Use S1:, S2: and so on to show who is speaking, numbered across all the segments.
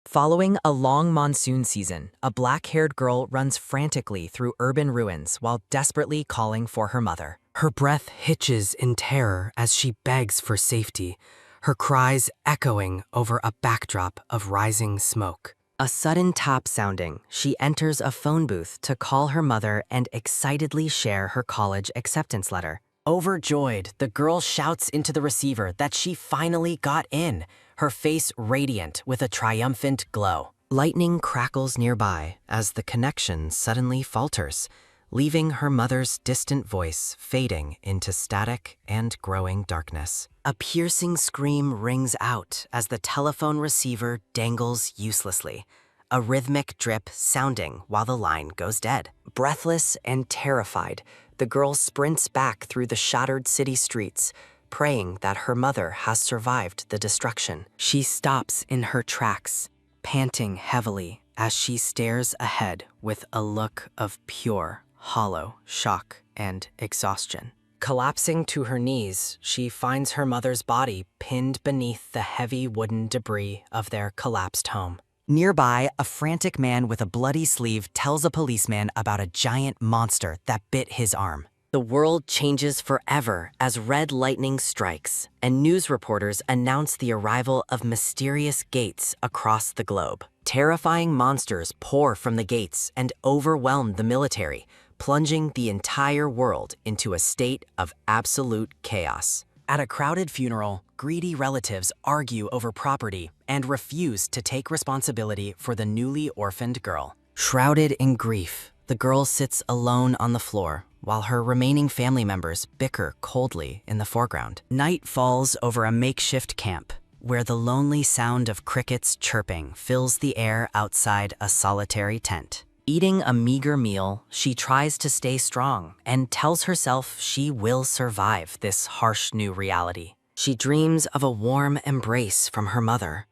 S1: Following a long monsoon season, a black-haired girl runs frantically through urban ruins while desperately calling for her mother. Her breath hitches in terror as she begs for safety, her cries echoing over a backdrop of rising smoke. A sudden tap sounding, she enters a phone booth to call her mother and excitedly share her college acceptance letter. Overjoyed, the girl shouts into the receiver that she finally got in, her face radiant with a triumphant glow. Lightning crackles nearby as the connection suddenly falters, leaving her mother's distant voice fading into static and growing darkness. A piercing scream rings out as the telephone receiver dangles uselessly, a rhythmic drip sounding while the line goes dead. Breathless and terrified, the girl sprints back through the shattered city streets, praying that her mother has survived the destruction. She stops in her tracks, panting heavily as she stares ahead with a look of pure, hollow shock and exhaustion. Collapsing to her knees, she finds her mother's body pinned beneath the heavy wooden debris of their collapsed home. Nearby, a frantic man with a bloody sleeve tells a policeman about a giant monster that bit his arm. The world changes forever as red lightning strikes, and news reporters announce the arrival of mysterious gates across the globe. Terrifying monsters pour from the gates and overwhelm the military, plunging the entire world into a state of absolute chaos. At a crowded funeral, greedy relatives argue over property and refuse to take responsibility for the newly orphaned girl. Shrouded in grief, the girl sits alone on the floor, while her remaining family members bicker coldly in the foreground. Night falls over a makeshift camp, where the lonely sound of crickets chirping fills the air outside a solitary tent. Eating a meager meal, she tries to stay strong and tells herself she will survive this harsh new reality. She dreams of a warm embrace from her mother,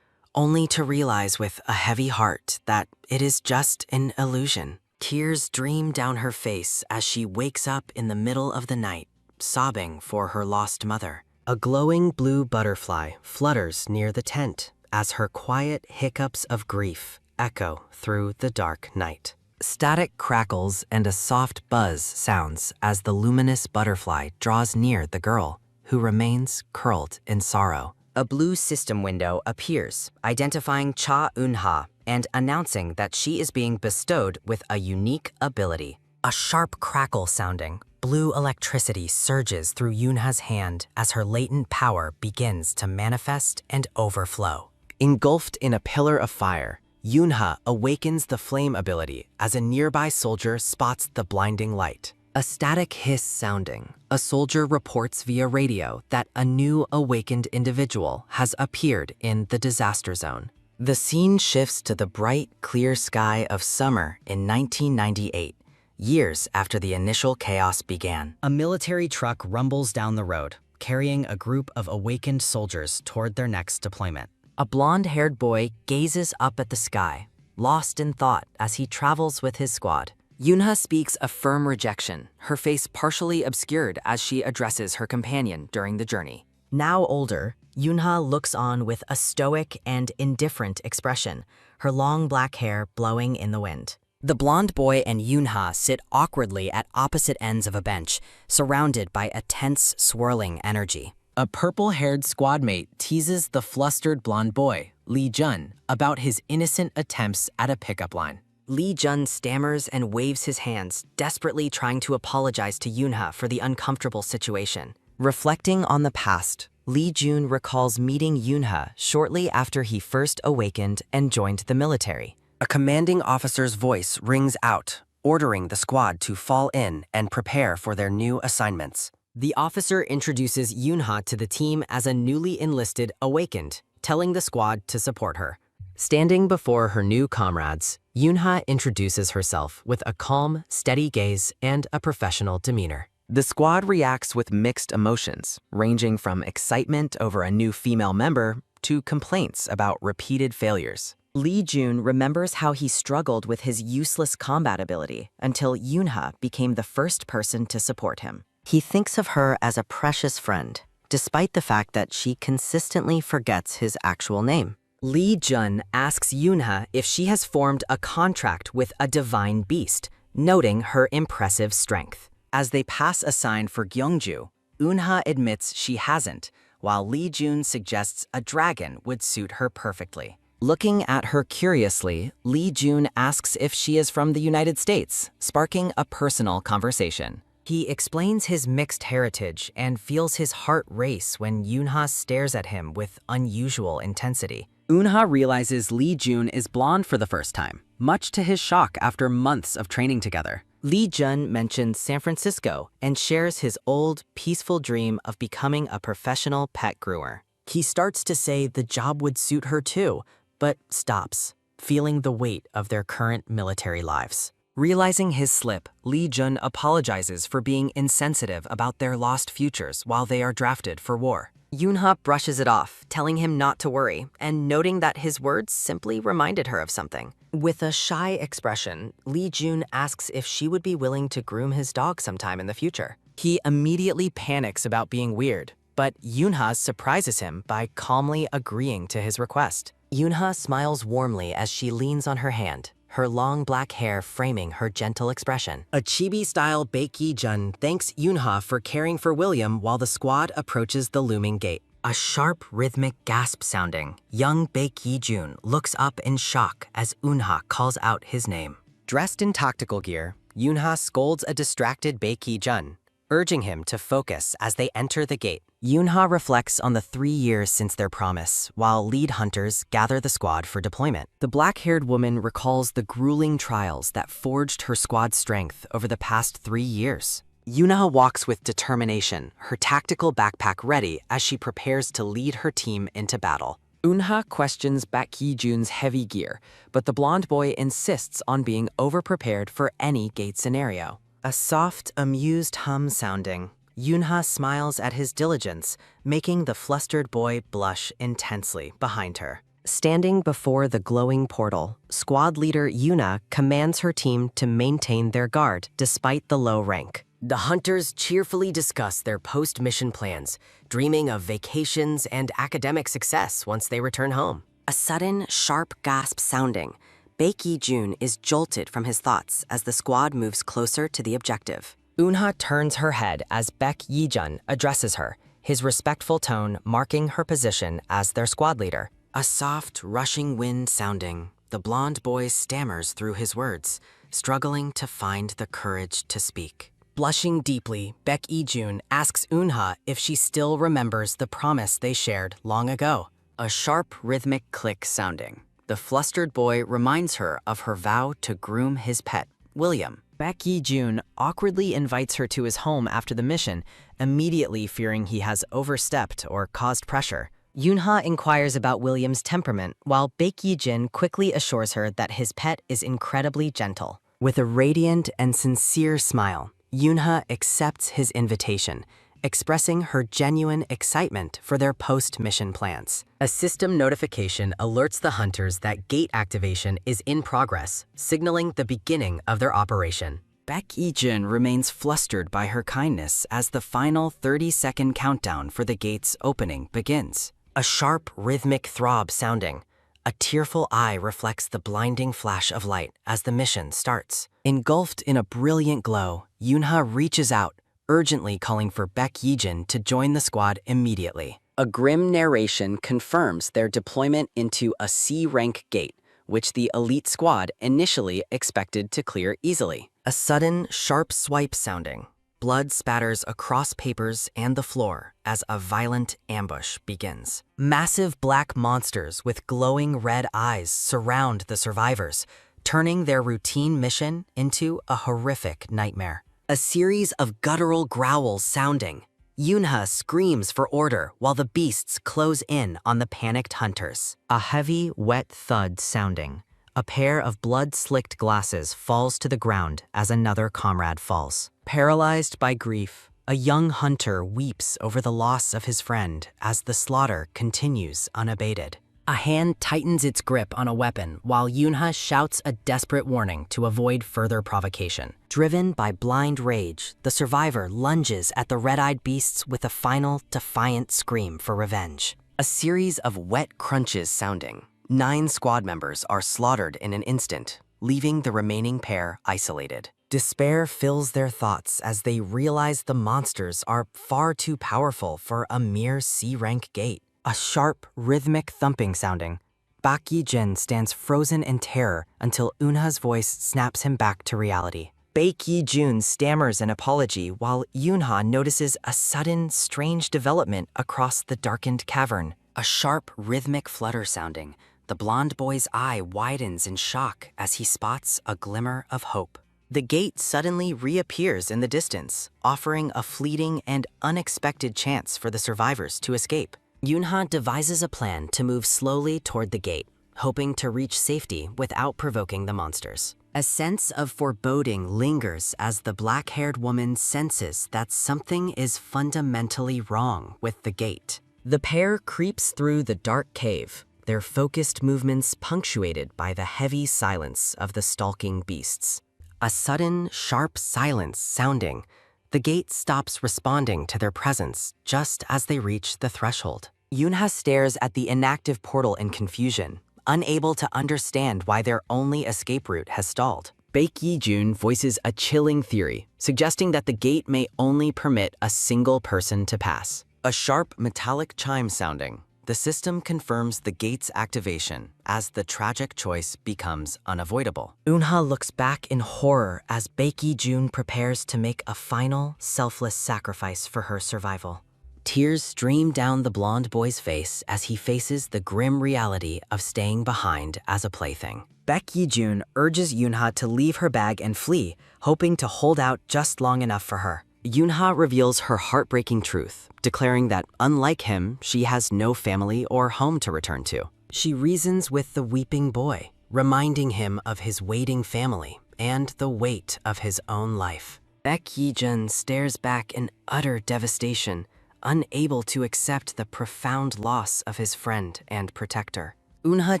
S1: only to realize with a heavy heart that it is just an illusion. Tears stream down her face as she wakes up in the middle of the night, sobbing for her lost mother. A glowing blue butterfly flutters near the tent as her quiet hiccups of grief echo through the dark night. Static crackles and a soft buzz sounds as the luminous butterfly draws near the girl, who remains curled in sorrow. A blue system window appears, identifying Cha Eun-ha and announcing that she is being bestowed with a unique ability. A sharp crackle sounding, blue electricity surges through Yoonha's hand as her latent power begins to manifest and overflow. Engulfed in a pillar of fire, Yoonha awakens the flame ability as a nearby soldier spots the blinding light. A static hiss sounding, a soldier reports via radio that a new awakened individual has appeared in the disaster zone. The scene shifts to the bright, clear sky of summer in 1998, years after the initial chaos began. A military truck rumbles down the road, carrying a group of awakened soldiers toward their next deployment. A blonde-haired boy gazes up at the sky, lost in thought as he travels with his squad. Yoonha speaks a firm rejection, her face partially obscured as she addresses her companion during the journey. Now older, Yoonha looks on with a stoic and indifferent expression, her long black hair blowing in the wind. The blonde boy and Yoonha sit awkwardly at opposite ends of a bench, surrounded by a tense, swirling energy. A purple-haired squad mate teases the flustered blonde boy, Lee Jun, about his innocent attempts at a pickup line. Lee Jun stammers and waves his hands, desperately trying to apologize to Yoonha for the uncomfortable situation. Reflecting on the past, Lee Jun recalls meeting Yoonha shortly after he first awakened and joined the military. A commanding officer's voice rings out, ordering the squad to fall in and prepare for their new assignments. The officer introduces Yoonha to the team as a newly enlisted awakened, telling the squad to support her. Standing before her new comrades, Yoonha introduces herself with a calm, steady gaze and a professional demeanor. The squad reacts with mixed emotions, ranging from excitement over a new female member to complaints about repeated failures. Lee Jun remembers how he struggled with his useless combat ability until Yoonha became the first person to support him. He thinks of her as a precious friend, despite the fact that she consistently forgets his actual name. Lee Jun asks Yoonha if she has formed a contract with a divine beast, noting her impressive strength. As they pass a sign for Gyeongju, Eunha admits she hasn't, while Lee Jun suggests a dragon would suit her perfectly. Looking at her curiously, Lee Jun asks if she is from the United States, sparking a personal conversation. He explains his mixed heritage and feels his heart race when Yoonha stares at him with unusual intensity. Eunha realizes Lee Jun is blonde for the first time, much to his shock after months of training together. Lee Jun mentions San Francisco and shares his old, peaceful dream of becoming a professional pet groomer. He starts to say the job would suit her too, but stops, feeling the weight of their current military lives. Realizing his slip, Lee Jun apologizes for being insensitive about their lost futures while they are drafted for war. Yoonha brushes it off, telling him not to worry, and noting that his words simply reminded her of something. With a shy expression, Lee Jun asks if she would be willing to groom his dog sometime in the future. He immediately panics about being weird, but Yoonha surprises him by calmly agreeing to his request. Yoonha smiles warmly as she leans on her hand, her long black hair framing her gentle expression. A chibi-style Baek Jun thanks Yoonha for caring for William while the squad approaches the looming gate. A sharp, rhythmic gasp sounding, young Baek Jun looks up in shock as Eunha calls out his name. Dressed in tactical gear, Yoonha scolds a distracted Baek Jun, urging him to focus as they enter the gate. Yoonha reflects on the 3 years since their promise, while lead hunters gather the squad for deployment. The black-haired woman recalls the grueling trials that forged her squad's strength over the past 3 years. Yoonha walks with determination, her tactical backpack ready as she prepares to lead her team into battle. Eunha questions Baek Jun's heavy gear, but the blonde boy insists on being overprepared for any gate scenario. A soft, amused hum sounding, Yoonha smiles at his diligence, making the flustered boy blush intensely behind her. Standing before the glowing portal, squad leader Yoona commands her team to maintain their guard despite the low rank. The hunters cheerfully discuss their post-mission plans, dreaming of vacations and academic success once they return home. A sudden, sharp gasp sounding, Baek Jun is jolted from his thoughts as the squad moves closer to the objective. Eunha turns her head as Baek Jun addresses her, his respectful tone marking her position as their squad leader. A soft, rushing wind sounding, the blonde boy stammers through his words, struggling to find the courage to speak. Blushing deeply, Baek Jun asks Eunha if she still remembers the promise they shared long ago. A sharp, rhythmic click sounding. The flustered boy reminds her of her vow to groom his pet, William. Baek Jun awkwardly invites her to his home after the mission, immediately fearing he has overstepped or caused pressure. Yoonha inquires about William's temperament, while Baek Jin quickly assures her that his pet is incredibly gentle. With a radiant and sincere smile, Yoonha accepts his invitation, expressing her genuine excitement for their post-mission plans. A system notification alerts the hunters that gate activation is in progress, signaling the beginning of their operation. Baek Jun remains flustered by her kindness as the final 30-second countdown for the gate's opening begins. A sharp, rhythmic throb sounding. A tearful eye reflects the blinding flash of light as the mission starts. Engulfed in a brilliant glow, Yoonha reaches out, urgently calling for Baek Jun to join the squad immediately. A grim narration confirms their deployment into a C-rank gate, which the elite squad initially expected to clear easily. A sudden, sharp swipe sounding. Blood spatters across papers and the floor as a violent ambush begins. Massive black monsters with glowing red eyes surround the survivors, turning their routine mission into a horrific nightmare. A series of guttural growls sounding. Yoonha screams for order while the beasts close in on the panicked hunters. A heavy, wet thud sounding. A pair of blood-slicked glasses falls to the ground as another comrade falls. Paralyzed by grief, a young hunter weeps over the loss of his friend as the slaughter continues unabated. A hand tightens its grip on a weapon while Yoonha shouts a desperate warning to avoid further provocation. Driven by blind rage, the survivor lunges at the red-eyed beasts with a final, defiant scream for revenge. A series of wet crunches sounding. 9 squad members are slaughtered in an instant, leaving the remaining pair isolated. Despair fills their thoughts as they realize the monsters are far too powerful for a mere C-rank gate. A sharp, rhythmic thumping sounding. Bak Yi-jin stands frozen in terror until Eunha's voice snaps him back to reality. Baek Yi-jun stammers an apology while Eunha notices a sudden, strange development across the darkened cavern. A sharp, rhythmic flutter sounding. The blonde boy's eye widens in shock as he spots a glimmer of hope. The gate suddenly reappears in the distance, offering a fleeting and unexpected chance for the survivors to escape. Eunha devises a plan to move slowly toward the gate, hoping to reach safety without provoking the monsters. A sense of foreboding lingers as the black-haired woman senses that something is fundamentally wrong with the gate. The pair creeps through the dark cave, their focused movements punctuated by the heavy silence of the stalking beasts. A sudden, sharp silence sounding. The gate stops responding to their presence just as they reach the threshold. Eunha stares at the inactive portal in confusion, unable to understand why their only escape route has stalled. Baek Yi-jun voices a chilling theory, suggesting that the gate may only permit a single person to pass. A sharp, metallic chime sounding. The system confirms the gate's activation as the tragic choice becomes unavoidable. Eunha looks back in horror as Baek Yi-jun prepares to make a final, selfless sacrifice for her survival. Tears stream down the blonde boy's face as he faces the grim reality of staying behind as a plaything. Baek Yi-jun urges Eunha to leave her bag and flee, hoping to hold out just long enough for her. Eunha reveals her heartbreaking truth, declaring that, unlike him, she has no family or home to return to. She reasons with the weeping boy, reminding him of his waiting family and the weight of his own life. Baek Yi-jun stares back in utter devastation, unable to accept the profound loss of his friend and protector. Eunha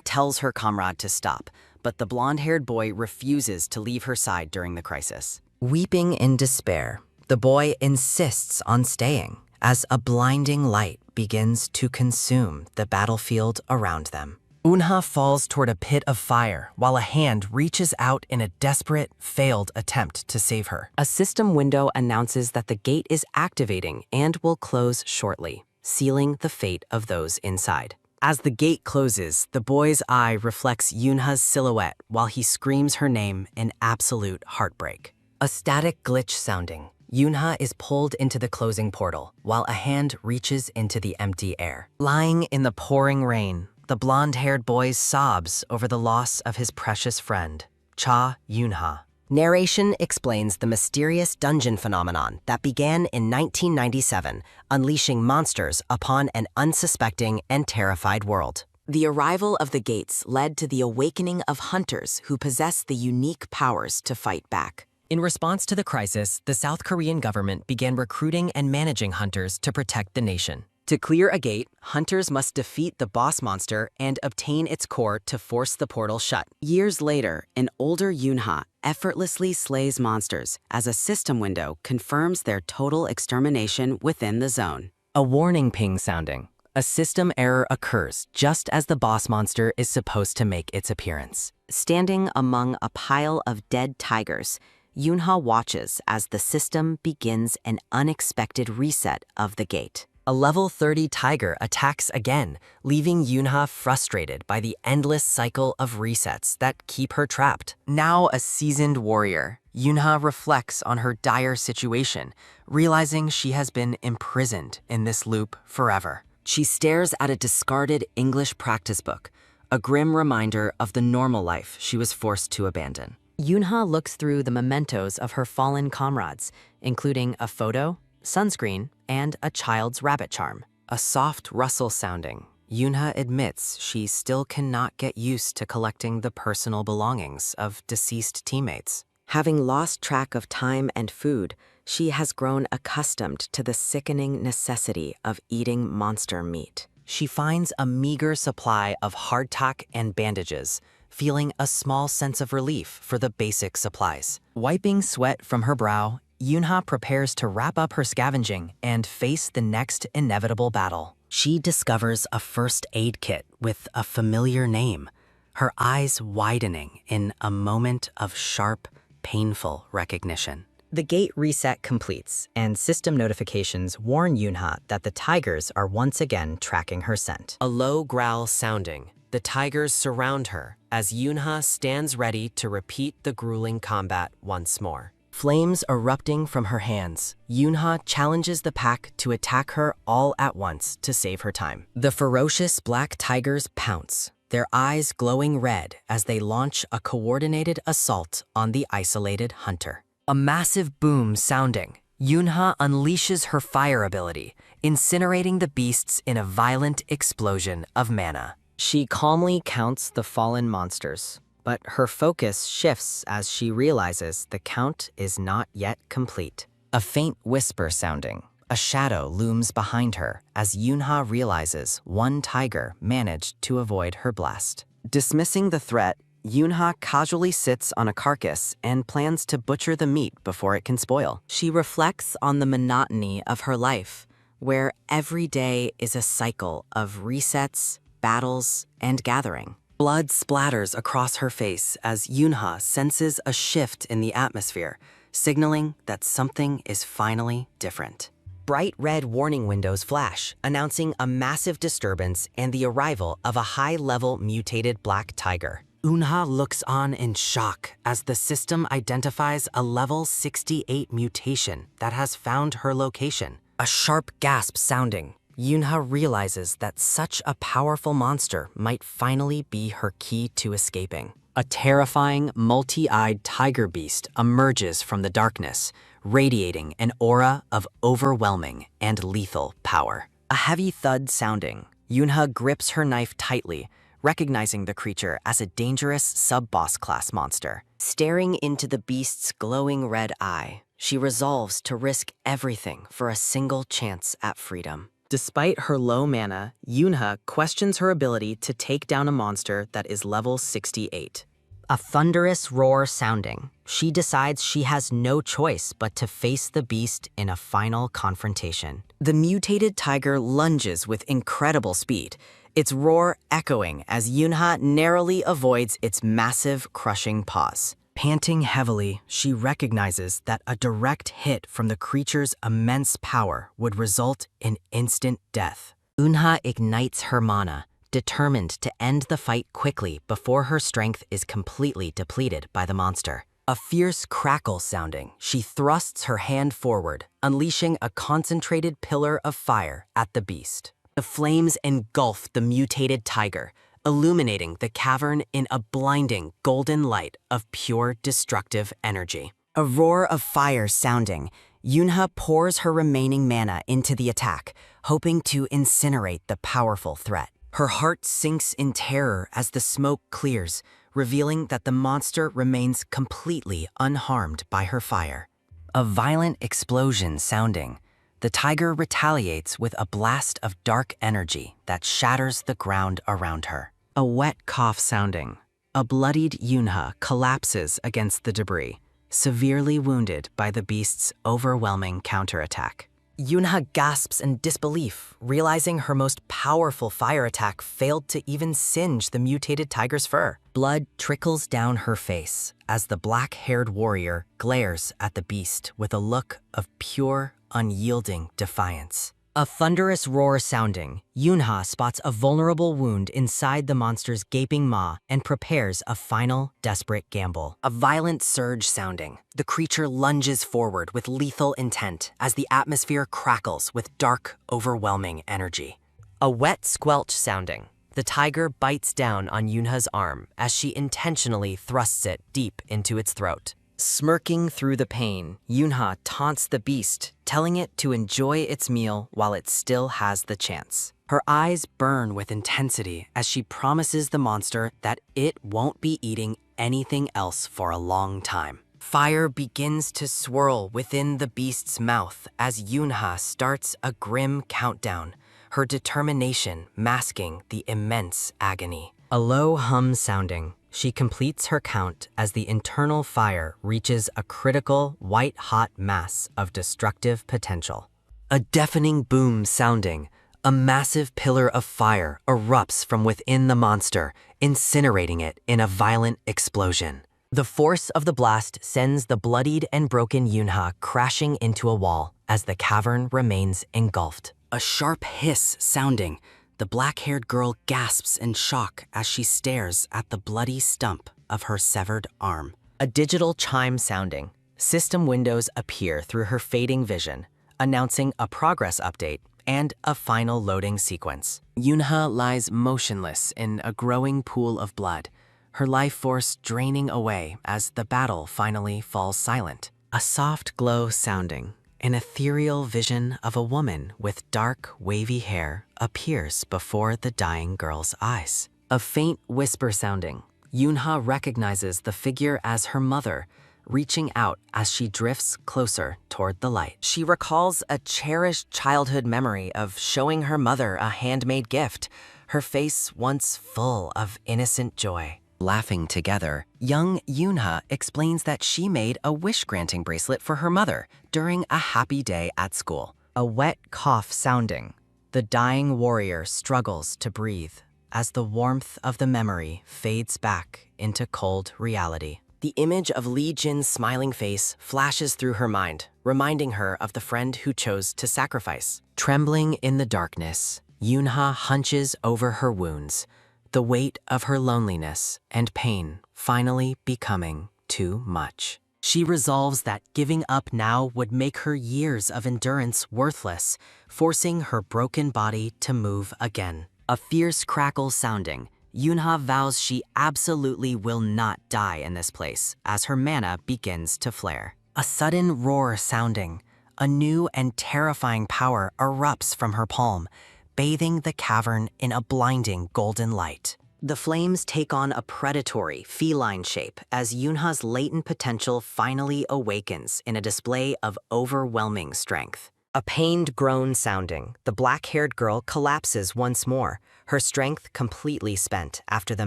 S1: tells her comrade to stop, but the blonde-haired boy refuses to leave her side during the crisis. Weeping in despair, the boy insists on staying as a blinding light begins to consume the battlefield around them. Eunha falls toward a pit of fire while a hand reaches out in a desperate, failed attempt to save her. A system window announces that the gate is activating and will close shortly, sealing the fate of those inside. As the gate closes, the boy's eye reflects Eunha's silhouette while he screams her name in absolute heartbreak. A static glitch sounding. Eunha is pulled into the closing portal, while a hand reaches into the empty air. Lying in the pouring rain, the blonde-haired boy sobs over the loss of his precious friend, Cha Eunha. Narration explains the mysterious dungeon phenomenon that began in 1997, unleashing monsters upon an unsuspecting and terrified world. The arrival of the gates led to the awakening of hunters who possess the unique powers to fight back. In response to the crisis, the South Korean government began recruiting and managing hunters to protect the nation. To clear a gate, hunters must defeat the boss monster and obtain its core to force the portal shut. Years later, an older Eunha effortlessly slays monsters as a system window confirms their total extermination within the zone. A warning ping sounding. A system error occurs just as the boss monster is supposed to make its appearance. Standing among a pile of dead tigers, Eunha watches as the system begins an unexpected reset of the gate. A level 30 tiger attacks again, leaving Eunha frustrated by the endless cycle of resets that keep her trapped. Now a seasoned warrior, Eunha reflects on her dire situation, realizing she has been imprisoned in this loop forever. She stares at a discarded English practice book, a grim reminder of the normal life she was forced to abandon. Eunha looks through the mementos of her fallen comrades, including a photo, sunscreen, and a child's rabbit charm. A soft rustle sounding, Eunha admits she still cannot get used to collecting the personal belongings of deceased teammates. Having lost track of time and food, she has grown accustomed to the sickening necessity of eating monster meat. She finds a meager supply of hardtack and bandages, feeling a small sense of relief for the basic supplies. Wiping sweat from her brow, Eunha prepares to wrap up her scavenging and face the next inevitable battle. She discovers a first aid kit with a familiar name, her eyes widening in a moment of sharp, painful recognition. The gate reset completes, and system notifications warn Yunha that the tigers are once again tracking her scent. A low growl sounding, the tigers surround her as Yunha stands ready to repeat the grueling combat once more. Flames erupting from her hands, Yunha challenges the pack to attack her all at once to save her time. The ferocious black tigers pounce, their eyes glowing red as they launch a coordinated assault on the isolated hunter. A massive boom sounding, Yunha unleashes her fire ability, incinerating the beasts in a violent explosion of mana. She calmly counts the fallen monsters, but her focus shifts as she realizes the count is not yet complete. A faint whisper sounding, a shadow looms behind her as Yunha realizes one tiger managed to avoid her blast. Dismissing the threat, Yunha casually sits on a carcass and plans to butcher the meat before it can spoil. She reflects on the monotony of her life, where every day is a cycle of resets, battles, and gathering. Blood splatters across her face as Yunha senses a shift in the atmosphere, signaling that something is finally different. Bright red warning windows flash, announcing a massive disturbance and the arrival of a high-level mutated black tiger. Yunha looks on in shock as the system identifies a level 68 mutation that has found her location. A sharp gasp sounding, Yunha realizes that such a powerful monster might finally be her key to escaping. A terrifying, multi-eyed tiger beast emerges from the darkness, radiating an aura of overwhelming and lethal power. A heavy thud sounding, Yunha grips her knife tightly, recognizing the creature as a dangerous sub-boss class monster. Staring into the beast's glowing red eye, she resolves to risk everything for a single chance at freedom. Despite her low mana, Yunha questions her ability to take down a monster that is level 68. A thunderous roar sounding, she decides she has no choice but to face the beast in a final confrontation. The mutated tiger lunges with incredible speed, its roar echoing as Yunha narrowly avoids its massive, crushing paws. Panting heavily, she recognizes that a direct hit from the creature's immense power would result in instant death. Yunha ignites her mana, determined to end the fight quickly before her strength is completely depleted by the monster. A fierce crackle sounding, she thrusts her hand forward, unleashing a concentrated pillar of fire at the beast. The flames engulf the mutated tiger, illuminating the cavern in a blinding golden light of pure destructive energy. A roar of fire sounding, Yunha pours her remaining mana into the attack, hoping to incinerate the powerful threat. Her heart sinks in terror as the smoke clears, revealing that the monster remains completely unharmed by her fire. A violent explosion sounding, the tiger retaliates with a blast of dark energy that shatters the ground around her. A wet cough sounding, a bloodied Yunha collapses against the debris, severely wounded by the beast's overwhelming counterattack. Yunha gasps in disbelief, realizing her most powerful fire attack failed to even singe the mutated tiger's fur. Blood trickles down her face as the black-haired warrior glares at the beast with a look of pure, unyielding defiance. A thunderous roar sounding, Yunha spots a vulnerable wound inside the monster's gaping maw and prepares a final, desperate gamble. A violent surge sounding, the creature lunges forward with lethal intent as the atmosphere crackles with dark, overwhelming energy. A wet squelch sounding, the tiger bites down on Yunha's arm as she intentionally thrusts it deep into its throat. Smirking through the pain, Yunha taunts the beast, telling it to enjoy its meal while it still has the chance. Her eyes burn with intensity as she promises the monster that it won't be eating anything else for a long time. Fire begins to swirl within the beast's mouth as Yunha starts a grim countdown, her determination masking the immense agony. A low hum sounding, she completes her count as the internal fire reaches a critical, white-hot mass of destructive potential. A deafening boom sounding, A massive pillar of fire erupts from within the monster, incinerating it in a violent explosion. The force of the blast sends the bloodied and broken Yunha crashing into a wall as the cavern remains engulfed. A sharp hiss sounding, the black-haired girl gasps in shock as she stares at the bloody stump of her severed arm. A digital chime sounding, system windows appear through her fading vision, announcing a progress update and a final loading sequence. Yunha lies motionless in a growing pool of blood, her life force draining away as the battle finally falls silent. A soft glow sounding, an ethereal vision of a woman with dark, wavy hair appears before the dying girl's eyes. A faint whisper sounding, Yunha recognizes the figure as her mother, reaching out as she drifts closer toward the light. She recalls a cherished childhood memory of showing her mother a handmade gift, her face once full of innocent joy. Laughing together, young Yunha explains that she made a wish-granting bracelet for her mother during a happy day at school. A wet cough sounding, the dying warrior struggles to breathe as the warmth of the memory fades back into cold reality. The image of Li Jin's smiling face flashes through her mind, reminding her of the friend who chose to sacrifice. Trembling in the darkness, Yunha hunches over her wounds, the weight of her loneliness and pain finally becoming too much. She resolves that giving up now would make her years of endurance worthless, forcing her broken body to move again. A fierce crackle sounding, Yunha vows she absolutely will not die in this place as her mana begins to flare. A sudden roar sounding, a new and terrifying power erupts from her palm, bathing the cavern in a blinding golden light. The flames take on a predatory, feline shape as Yunha's latent potential finally awakens in a display of overwhelming strength. A pained groan sounding, the black-haired girl collapses once more, her strength completely spent after the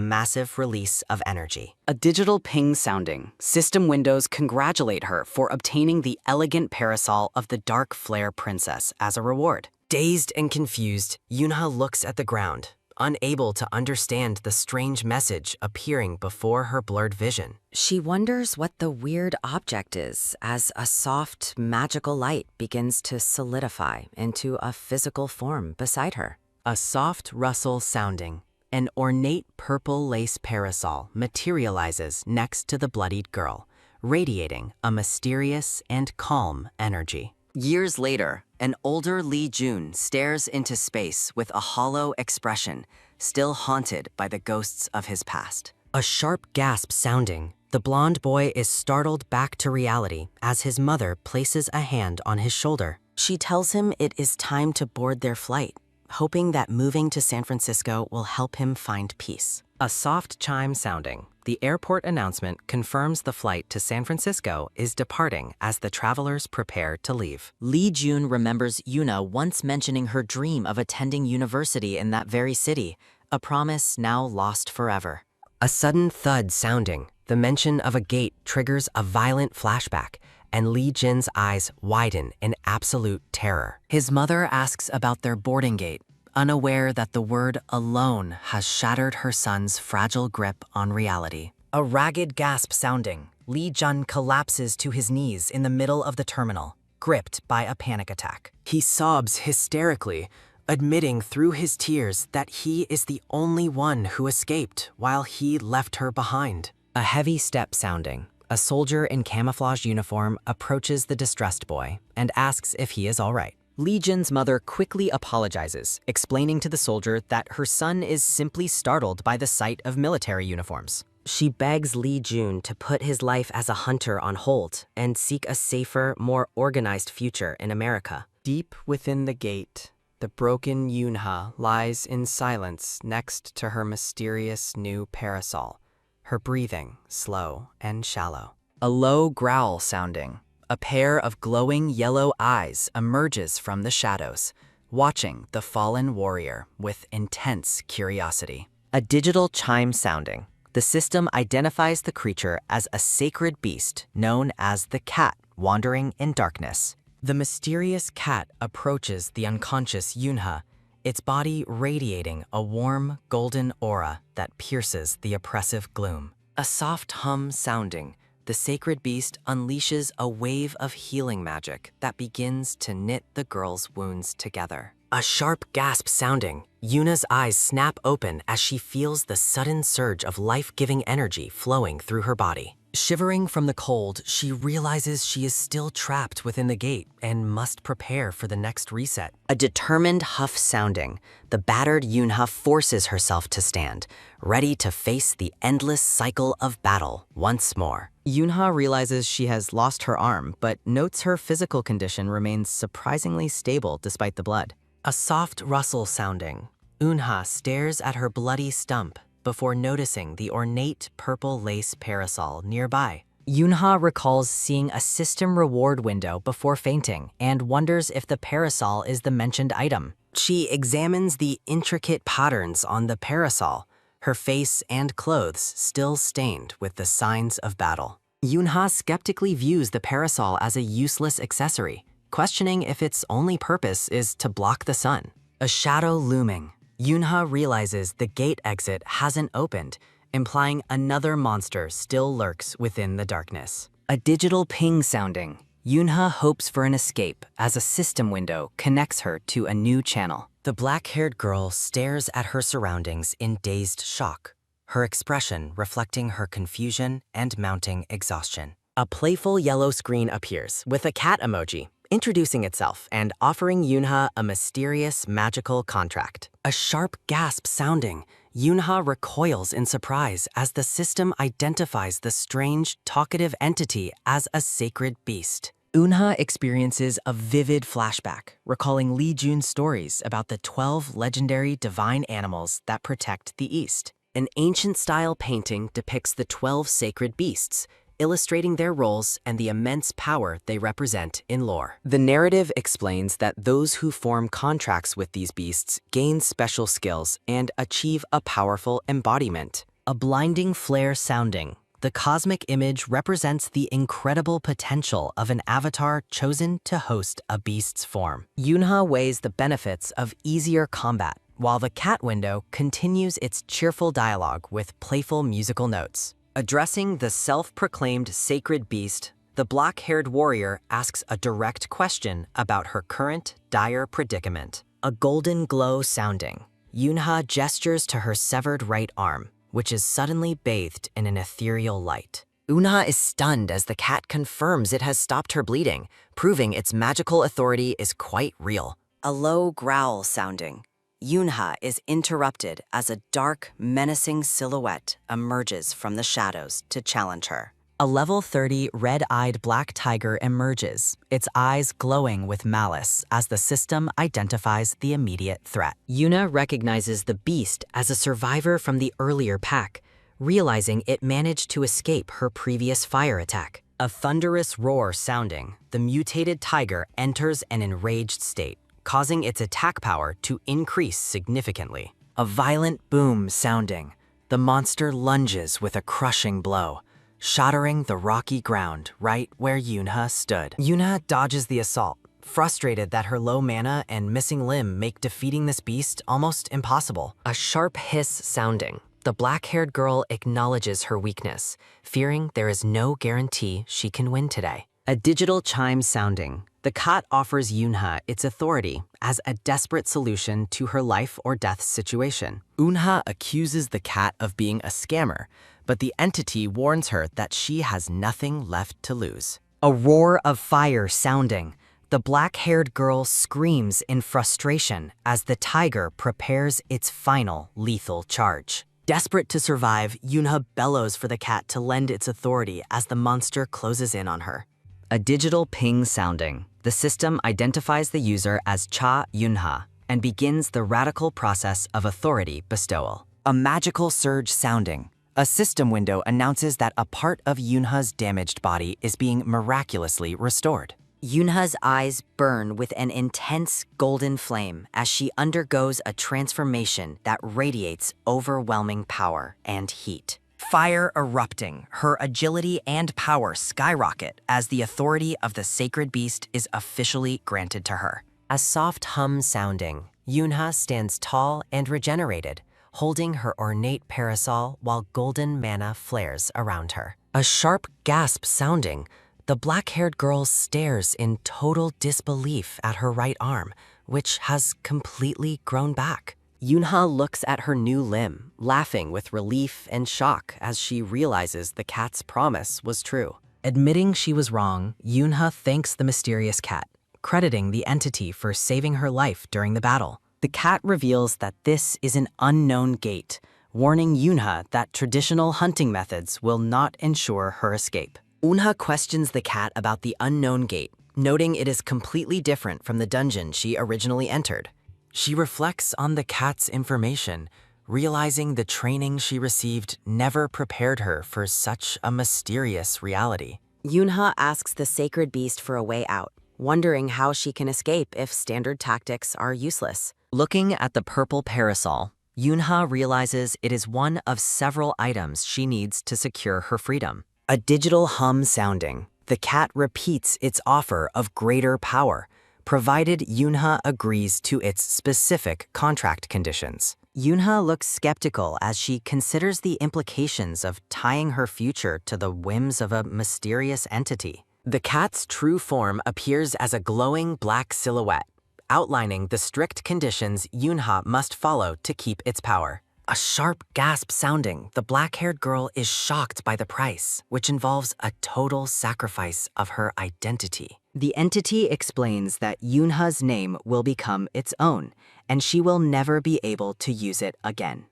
S1: massive release of energy. A digital ping sounding, system windows congratulate her for obtaining the elegant parasol of the Dark Flare Princess as a reward. Dazed and confused, Yunha looks at the ground, unable to understand the strange message appearing before her blurred vision. She wonders what the weird object is as a soft, magical light begins to solidify into a physical form beside her. A soft rustle sounding, an ornate purple lace parasol materializes next to the bloodied girl, radiating a mysterious and calm energy. Years later, an older Li Jun stares into space with a hollow expression, still haunted by the ghosts of his past. A sharp gasp sounding, the blonde boy is startled back to reality as his mother places a hand on his shoulder. She tells him it is time to board their flight, hoping that moving to San Francisco will help him find peace. A soft chime sounding, the airport announcement confirms the flight to San Francisco is departing as the travelers prepare to leave. Li Jun remembers Yuna once mentioning her dream of attending university in that very city, a promise now lost forever. A sudden thud sounding, the mention of a gate triggers a violent flashback, and Li Jin's eyes widen in absolute terror. His mother asks about their boarding gate, unaware that the word alone has shattered her son's fragile grip on reality. A ragged gasp sounding, Li Jun collapses to his knees in the middle of the terminal, gripped by a panic attack. He sobs hysterically, admitting through his tears that he is the only one who escaped while he left her behind. A heavy step sounding, a soldier in camouflage uniform approaches the distressed boy and asks if he is all right. Li Jin's mother quickly apologizes, explaining to the soldier that her son is simply startled by the sight of military uniforms. She begs Li Jun to put his life as a hunter on hold and seek a safer, more organized future in America. Deep within the gate, the broken Yunha lies in silence next to her mysterious new parasol, her breathing slow and shallow. A low growl sounding, a pair of glowing yellow eyes emerges from the shadows, watching the fallen warrior with intense curiosity. A digital chime sounding, the system identifies the creature as a sacred beast known as the cat wandering in darkness. The mysterious cat approaches the unconscious Yunha, its body radiating a warm, golden aura that pierces the oppressive gloom. A soft hum sounding, the sacred beast unleashes a wave of healing magic that begins to knit the girl's wounds together. A sharp gasp sounding, Yuna's eyes snap open as she feels the sudden surge of life-giving energy flowing through her body. Shivering from the cold, she realizes she is still trapped within the gate and must prepare for the next reset. A determined huff sounding, the battered Yunha forces herself to stand, ready to face the endless cycle of battle once more. Yunha realizes she has lost her arm, but notes her physical condition remains surprisingly stable despite the blood. A soft rustle sounding, Unha stares at her bloody stump before noticing the ornate purple lace parasol nearby. Yunha recalls seeing a system reward window before fainting and wonders if the parasol is the mentioned item. She examines the intricate patterns on the parasol, her face and clothes still stained with the signs of battle. Yunha skeptically views the parasol as a useless accessory, questioning if its only purpose is to block the sun. A shadow looming, Yunha realizes the gate exit hasn't opened, implying another monster still lurks within the darkness. A digital ping sounding, Yunha hopes for an escape as a system window connects her to a new channel. The black-haired girl stares at her surroundings in dazed shock, her expression reflecting her confusion and mounting exhaustion. A playful yellow screen appears with a cat emoji, introducing itself and offering Yunha a mysterious magical contract. A sharp gasp sounding, Yunha recoils in surprise as the system identifies the strange, talkative entity as a sacred beast. Unha experiences a vivid flashback, recalling Li Jun's stories about the 12 legendary divine animals that protect the East. An ancient-style painting depicts the 12 sacred beasts, illustrating their roles and the immense power they represent in lore. The narrative explains that those who form contracts with these beasts gain special skills and achieve a powerful embodiment. A blinding flare sounding, the cosmic image represents the incredible potential of an avatar chosen to host a beast's form. Yunha weighs the benefits of easier combat, while the cat window continues its cheerful dialogue with playful musical notes. Addressing the self-proclaimed sacred beast, the black-haired warrior asks a direct question about her current dire predicament. A golden glow sounding, Yunha gestures to her severed right arm, which is suddenly bathed in an ethereal light. Unha is stunned as the cat confirms it has stopped her bleeding, proving its magical authority is quite real. A low growl sounding, Yunha is interrupted as a dark, menacing silhouette emerges from the shadows to challenge her. A level 30 red-eyed black tiger emerges, its eyes glowing with malice as the system identifies the immediate threat. Yuna recognizes the beast as a survivor from the earlier pack, realizing it managed to escape her previous fire attack. A thunderous roar sounding, the mutated tiger enters an enraged state, causing its attack power to increase significantly. A violent boom sounding, the monster lunges with a crushing blow, shattering the rocky ground right where Yunha stood. Yunha dodges the assault, frustrated that her low mana and missing limb make defeating this beast almost impossible. A sharp hiss sounding, the black-haired girl acknowledges her weakness, fearing there is no guarantee she can win today. A digital chime sounding, the cat offers Yunha its authority as a desperate solution to her life or death situation. Unha accuses the cat of being a scammer, but the entity warns her that she has nothing left to lose. A roar of fire sounding, the black-haired girl screams in frustration as the tiger prepares its final lethal charge. Desperate to survive, Yunha bellows for the cat to lend its authority as the monster closes in on her. A digital ping sounding, the system identifies the user as Cha Yunha and begins the radical process of authority bestowal. A magical surge sounding, a system window announces that a part of Yunha's damaged body is being miraculously restored. Yunha's eyes burn with an intense golden flame as she undergoes a transformation that radiates overwhelming power and heat. Fire erupting, her agility and power skyrocket as the authority of the sacred beast is officially granted to her. A soft hum sounding, Yunha stands tall and regenerated, holding her ornate parasol while golden mana flares around her. A sharp gasp sounding, the black-haired girl stares in total disbelief at her right arm, which has completely grown back. Yunha looks at her new limb, laughing with relief and shock as she realizes the cat's promise was true. Admitting she was wrong, Yunha thanks the mysterious cat, crediting the entity for saving her life during the battle. The cat reveals that this is an unknown gate, warning Yunha that traditional hunting methods will not ensure her escape. Unha questions the cat about the unknown gate, noting it is completely different from the dungeon she originally entered. She reflects on the cat's information, realizing the training she received never prepared her for such a mysterious reality. Yunha asks the sacred beast for a way out, wondering how she can escape if standard tactics are useless. Looking at the purple parasol, Yunha realizes it is one of several items she needs to secure her freedom. A digital hum sounding, the cat repeats its offer of greater power, provided Yunha agrees to its specific contract conditions. Yunha looks skeptical as she considers the implications of tying her future to the whims of a mysterious entity. The cat's true form appears as a glowing black silhouette, outlining the strict conditions Yunha must follow to keep its power. A sharp gasp sounding, the black-haired girl is shocked by the price, which involves a total sacrifice of her identity. The entity explains that Yunha's name will become its own, and she will never be able to use it again.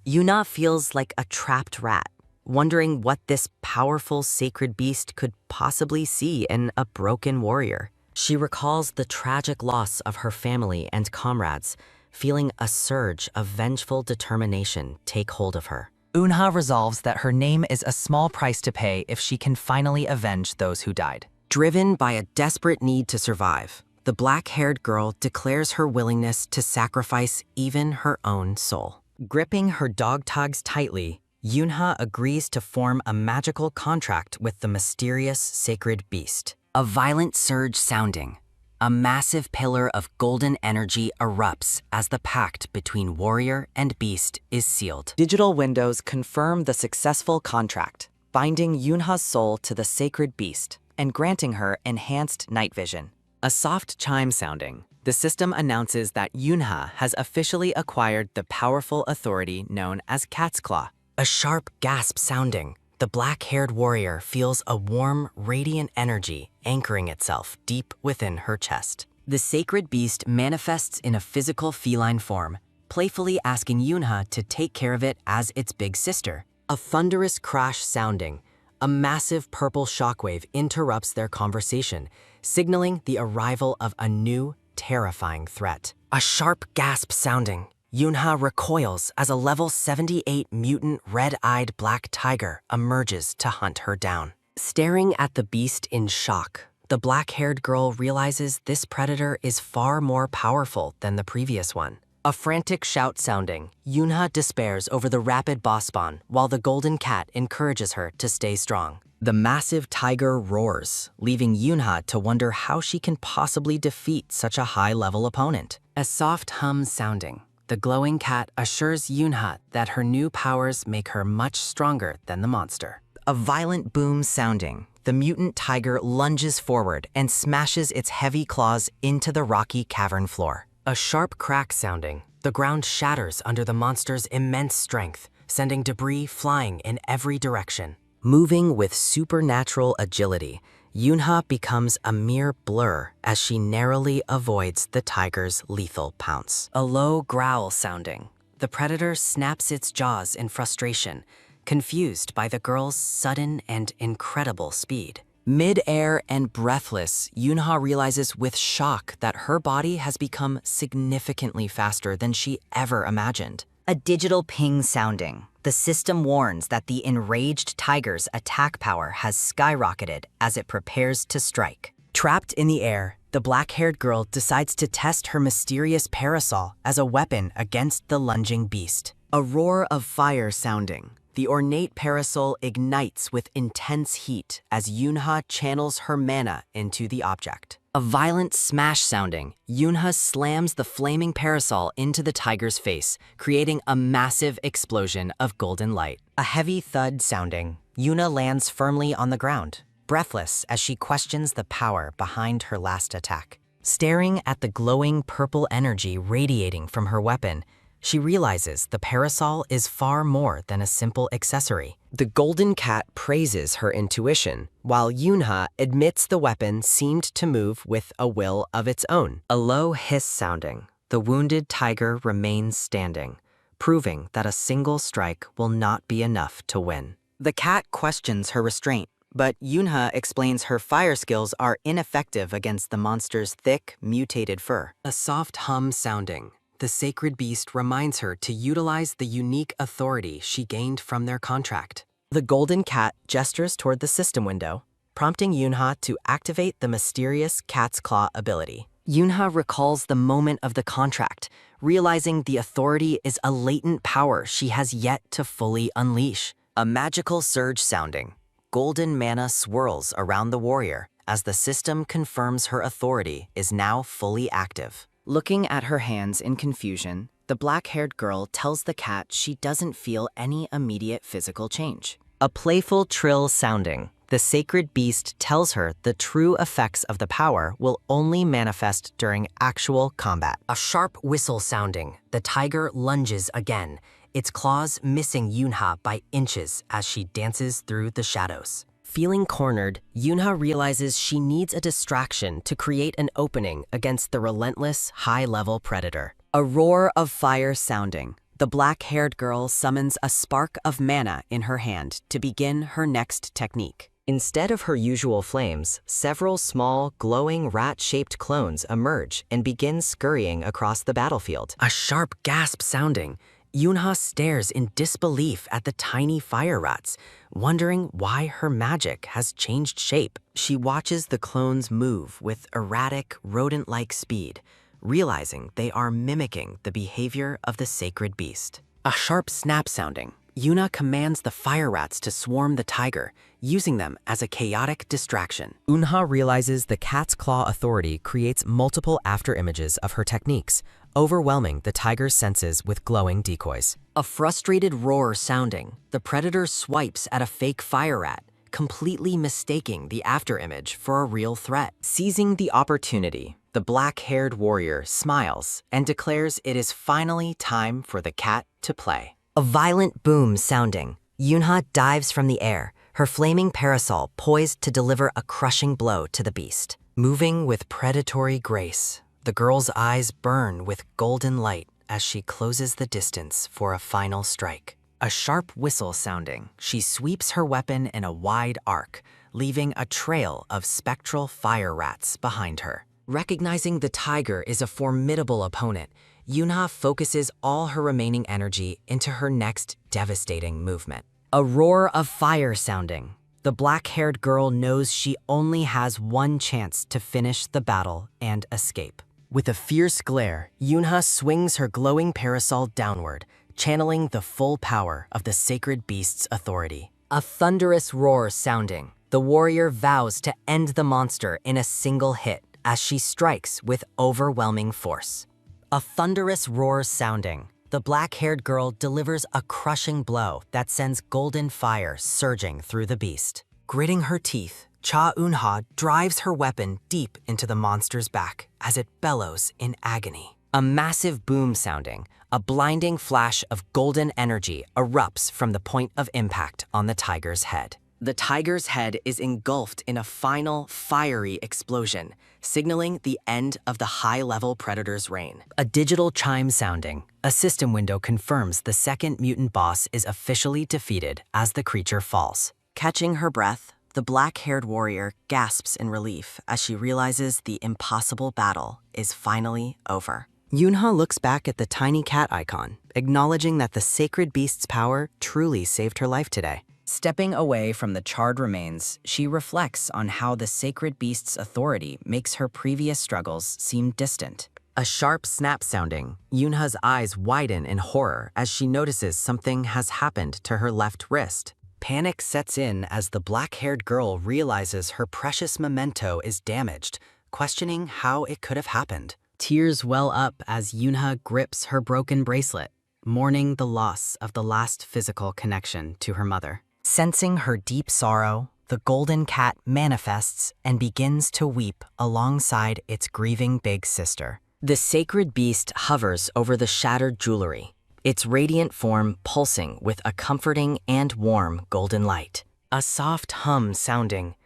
S1: Yuna feels like a trapped rat, wondering what this powerful sacred beast could possibly see in a broken warrior. She recalls the tragic loss of her family and comrades, feeling a surge of vengeful determination take hold of her. Unha resolves that her name is a small price to pay if she can finally avenge those who died. Driven by a desperate need to survive, the black-haired girl declares her willingness to sacrifice even her own soul. Gripping her dog tags tightly, Yunha agrees to form a magical contract with the mysterious sacred beast. A violent surge sounding, a massive pillar of golden energy erupts as the pact between warrior and beast is sealed. Digital windows confirm the successful contract, binding Yunha's soul to the sacred beast and granting her enhanced night vision. A soft chime sounding, the system announces that Yunha has officially acquired the powerful authority known as Cat's Claw. A sharp gasp sounding, the black-haired warrior feels a warm, radiant energy anchoring itself deep within her chest. The sacred beast manifests in a physical feline form, playfully asking Yunha to take care of it as its big sister. A thunderous crash sounding, a massive purple shockwave interrupts their conversation, signaling the arrival of a new, terrifying threat. A sharp gasp sounding, Yunha recoils as a level 78 mutant red-eyed black tiger emerges to hunt her down. Staring at the beast in shock, the black-haired girl realizes this predator is far more powerful than the previous one. A frantic shout sounding, Yunha despairs over the rapid boss spawn while the golden cat encourages her to stay strong. The massive tiger roars, leaving Yunha to wonder how she can possibly defeat such a high-level opponent. A soft hum sounding, the glowing cat assures Yunha that her new powers make her much stronger than the monster. A violent boom sounding, the mutant tiger lunges forward and smashes its heavy claws into the rocky cavern floor. A sharp crack sounding, the ground shatters under the monster's immense strength, sending debris flying in every direction. Moving with supernatural agility, Yunha becomes a mere blur as she narrowly avoids the tiger's lethal pounce. A low growl sounding, the predator snaps its jaws in frustration, confused by the girl's sudden and incredible speed. Mid-air and breathless, Yunha realizes with shock that her body has become significantly faster than she ever imagined. A digital ping sounding, the system warns that the enraged tiger's attack power has skyrocketed as it prepares to strike. Trapped in the air, the black-haired girl decides to test her mysterious parasol as a weapon against the lunging beast. A roar of fire sounding, the ornate parasol ignites with intense heat as Yunha channels her mana into the object. A violent smash sounding, Yunha slams the flaming parasol into the tiger's face, creating a massive explosion of golden light. A heavy thud sounding, Yuna lands firmly on the ground, breathless as she questions the power behind her last attack. Staring at the glowing purple energy radiating from her weapon, she realizes the parasol is far more than a simple accessory. The golden cat praises her intuition, while Yunha admits the weapon seemed to move with a will of its own. A low hiss sounding, the wounded tiger remains standing, proving that a single strike will not be enough to win. The cat questions her restraint, but Yunha explains her fire skills are ineffective against the monster's thick, mutated fur. A soft hum sounding, the sacred beast reminds her to utilize the unique authority she gained from their contract. The golden cat gestures toward the system window, prompting Yunha to activate the mysterious cat's claw ability. Yunha recalls the moment of the contract, realizing the authority is a latent power she has yet to fully unleash. A magical surge sounding, golden mana swirls around the warrior as the system confirms her authority is now fully active. Looking at her hands in confusion, the black-haired girl tells the cat she doesn't feel any immediate physical change. A playful trill sounding, the sacred beast tells her the true effects of the power will only manifest during actual combat. A sharp whistle sounding, the tiger lunges again, its claws missing Yunha by inches as she dances through the shadows. Feeling cornered, Yunha realizes she needs a distraction to create an opening against the relentless, high-level predator. A roar of fire sounding, the black-haired girl summons a spark of mana in her hand to begin her next technique. Instead of her usual flames, several small, glowing rat-shaped clones emerge and begin scurrying across the battlefield. A sharp gasp sounding, Yunha stares in disbelief at the tiny fire rats, wondering why her magic has changed shape. She watches the clones move with erratic, rodent-like speed, realizing they are mimicking the behavior of the sacred beast. A sharp snap sounding, Yuna commands the fire rats to swarm the tiger, using them as a chaotic distraction. Yunha realizes the cat's claw authority creates multiple afterimages of her techniques, overwhelming the tiger's senses with glowing decoys. A frustrated roar sounding, the predator swipes at a fake fire rat, completely mistaking the afterimage for a real threat. Seizing the opportunity, the black-haired warrior smiles and declares it is finally time for the cat to play. A violent boom sounding, Yunha dives from the air, her flaming parasol poised to deliver a crushing blow to the beast. Moving with predatory grace, the girl's eyes burn with golden light as she closes the distance for a final strike. A sharp whistle sounding, she sweeps her weapon in a wide arc, leaving a trail of spectral fire rats behind her. Recognizing the tiger is a formidable opponent, Yunha focuses all her remaining energy into her next devastating movement. A roar of fire sounding, the black-haired girl knows she only has one chance to finish the battle and escape. With a fierce glare, Yunha swings her glowing parasol downward, channeling the full power of the sacred beast's authority. A thunderous roar sounding, the warrior vows to end the monster in a single hit as she strikes with overwhelming force. A thunderous roar sounding, the black-haired girl delivers a crushing blow that sends golden fire surging through the beast. Gritting her teeth, Cha Eunha drives her weapon deep into the monster's back as it bellows in agony. A massive boom sounding, a blinding flash of golden energy erupts from the point of impact on the tiger's head. The tiger's head is engulfed in a final, fiery explosion, signaling the end of the high-level predator's reign. A digital chime sounding, a system window confirms the second mutant boss is officially defeated as the creature falls. Catching her breath, the black-haired warrior gasps in relief as she realizes the impossible battle is finally over. Yunha looks back at the tiny cat icon, acknowledging that the sacred beast's power truly saved her life today. Stepping away from the charred remains, she reflects on how the sacred beast's authority makes her previous struggles seem distant. A sharp snap sounding, Yunha's eyes widen in horror as she notices something has happened to her left wrist. Panic sets in as the black-haired girl realizes her precious memento is damaged, questioning how it could have happened. Tears well up as Yunha grips her broken bracelet, mourning the loss of the last physical connection to her mother. Sensing her deep sorrow, the golden cat manifests and begins to weep alongside its grieving big sister. The sacred beast hovers over the shattered jewelry, its radiant form pulsing with a comforting and warm golden light. A soft hum sounding,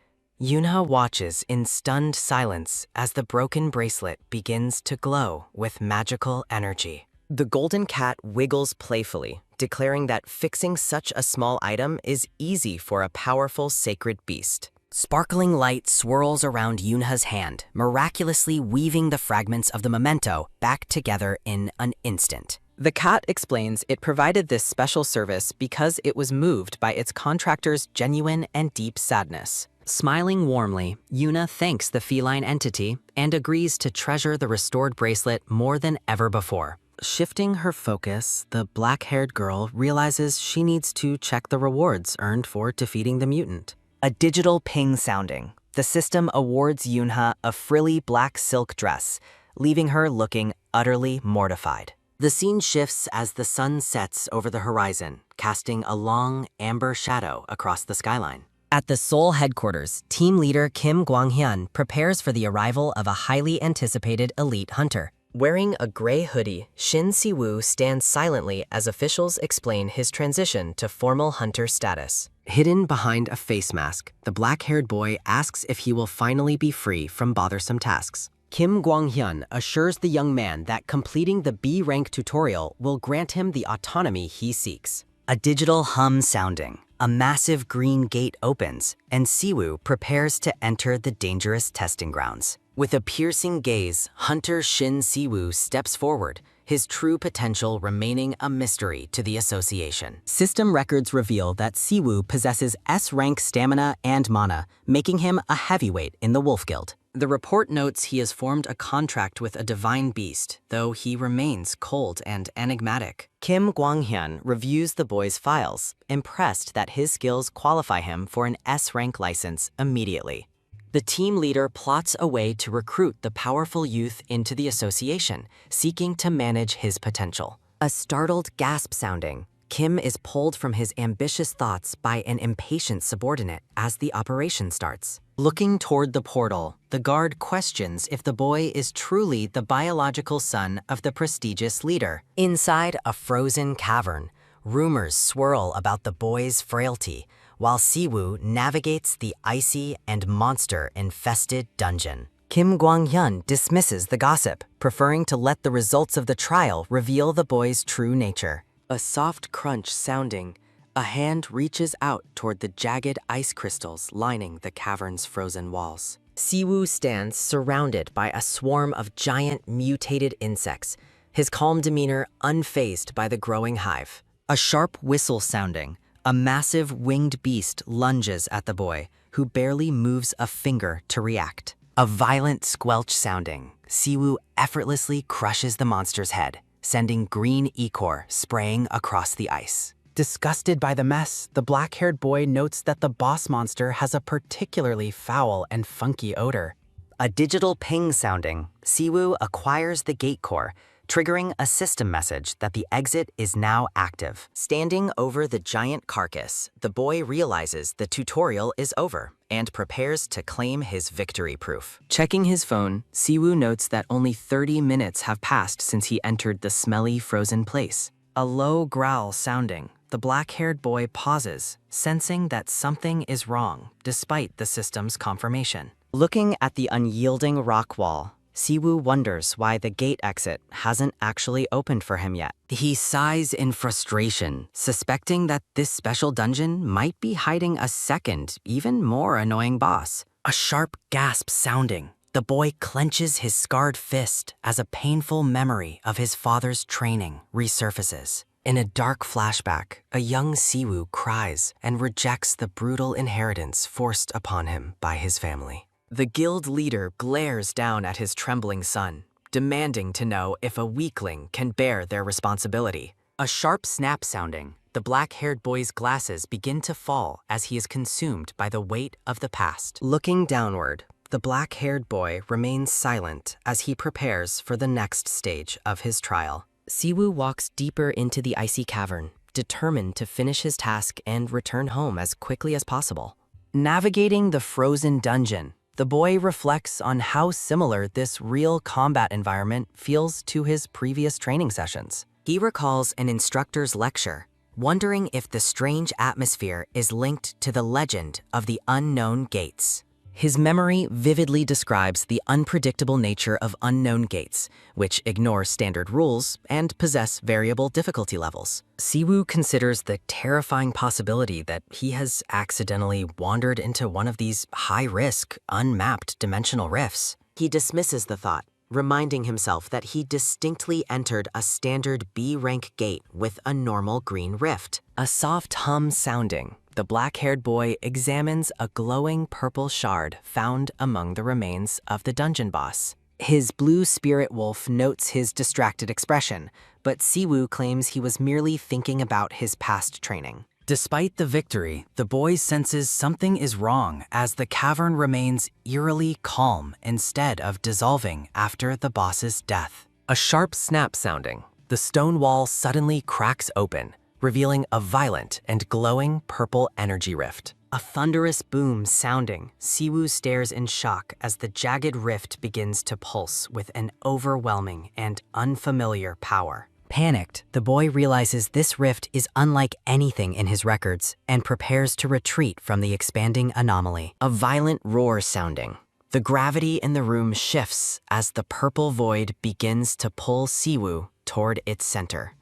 S1: Yunha watches in stunned silence as the broken bracelet begins to glow with magical energy. The golden cat wiggles playfully, declaring that fixing such a small item is easy for a powerful sacred beast. Sparkling light swirls around Yunha's hand, miraculously weaving the fragments of the memento back together in an instant. The cat explains it provided this special service because it was moved by its contractor's genuine and deep sadness. Smiling warmly, Yuna thanks the feline entity and agrees to treasure the restored bracelet more than ever before. Shifting her focus, the black-haired girl realizes she needs to check the rewards earned for defeating the mutant. A digital ping sounding, the system awards Yunha a frilly black silk dress, leaving her looking utterly mortified. The scene shifts as the sun sets over the horizon, casting a long, amber shadow across the skyline. At the Seoul headquarters, team leader Kim Kwang-hyun prepares for the arrival of a highly anticipated elite hunter. Wearing a gray hoodie, Shin Si-woo stands silently as officials explain his transition to formal hunter status. Hidden behind a face mask, the black-haired boy asks if he will finally be free from bothersome tasks. Kim Kwang-hyun assures the young man that completing the B-rank tutorial will grant him the autonomy he seeks. A digital hum sounding, a massive green gate opens, and Si-woo prepares to enter the dangerous testing grounds. With a piercing gaze, Hunter Shin Si-woo steps forward, his true potential remaining a mystery to the association. System records reveal that Si-woo possesses S-rank stamina and mana, making him a heavyweight in the Wolf Guild. The report notes he has formed a contract with a divine beast, though he remains cold and enigmatic. Kim Kwang-hyun reviews the boy's files, impressed that his skills qualify him for an S-rank license immediately. The team leader plots a way to recruit the powerful youth into the association, seeking to manage his potential. A startled gasp sounding, Kim is pulled from his ambitious thoughts by an impatient subordinate as the operation starts. Looking toward the portal, the guard questions if the boy is truly the biological son of the prestigious leader. Inside a frozen cavern, rumors swirl about the boy's frailty, while Si-woo navigates the icy and monster-infested dungeon. Kim Kwang-hyun dismisses the gossip, preferring to let the results of the trial reveal the boy's true nature. A soft crunch sounding, a hand reaches out toward the jagged ice crystals lining the cavern's frozen walls. Si-woo stands surrounded by a swarm of giant mutated insects, his calm demeanor unfazed by the growing hive. A sharp whistle sounding, a massive winged beast lunges at the boy, who barely moves a finger to react. A violent squelch sounding, Si-woo effortlessly crushes the monster's head, sending green ichor spraying across the ice. Disgusted by the mess, the black-haired boy notes that the boss monster has a particularly foul and funky odor. A digital ping sounding, Si-woo acquires the gate core, triggering a system message that the exit is now active. Standing over the giant carcass, the boy realizes the tutorial is over and prepares to claim his victory proof. Checking his phone, Si-woo notes that only 30 minutes have passed since he entered the smelly frozen place. A low growl sounding, the black-haired boy pauses, sensing that something is wrong despite the system's confirmation. Looking at the unyielding rock wall, Si-woo wonders why the gate exit hasn't actually opened for him yet. He sighs in frustration, suspecting that this special dungeon might be hiding a second, even more annoying boss. A sharp gasp sounding, the boy clenches his scarred fist as a painful memory of his father's training resurfaces. In a dark flashback, a young Si-woo cries and rejects the brutal inheritance forced upon him by his family. The guild leader glares down at his trembling son, demanding to know if a weakling can bear their responsibility. A sharp snap sounding, the black-haired boy's glasses begin to fall as he is consumed by the weight of the past. Looking downward, The black-haired boy remains silent as he prepares for the next stage of his trial. Siwoo walks deeper into the icy cavern, determined to finish his task and return home as quickly as possible. Navigating the frozen dungeon, the boy reflects on how similar this real combat environment feels to his previous training sessions. He recalls an instructor's lecture, wondering if the strange atmosphere is linked to the legend of the unknown gates. His memory vividly describes the unpredictable nature of unknown gates, which ignore standard rules and possess variable difficulty levels. Siwoo considers the terrifying possibility that he has accidentally wandered into one of these high-risk, unmapped dimensional rifts. He dismisses the thought, reminding himself that he distinctly entered a standard B-rank gate with a normal green rift. A soft hum sounding, the black-haired boy examines a glowing purple shard found among the remains of the dungeon boss. His blue spirit wolf notes his distracted expression, but Siwoo claims he was merely thinking about his past training. Despite the victory, the boy senses something is wrong as the cavern remains eerily calm instead of dissolving after the boss's death. A sharp snap sounding, the stone wall suddenly cracks open, revealing a violent and glowing purple energy rift. A thunderous boom sounding, Siwoo stares in shock as the jagged rift begins to pulse with an overwhelming and unfamiliar power. Panicked, the boy realizes this rift is unlike anything in his records and prepares to retreat from the expanding anomaly. A violent roar sounding. The gravity in the room shifts as the purple void begins to pull Siwoo toward its center.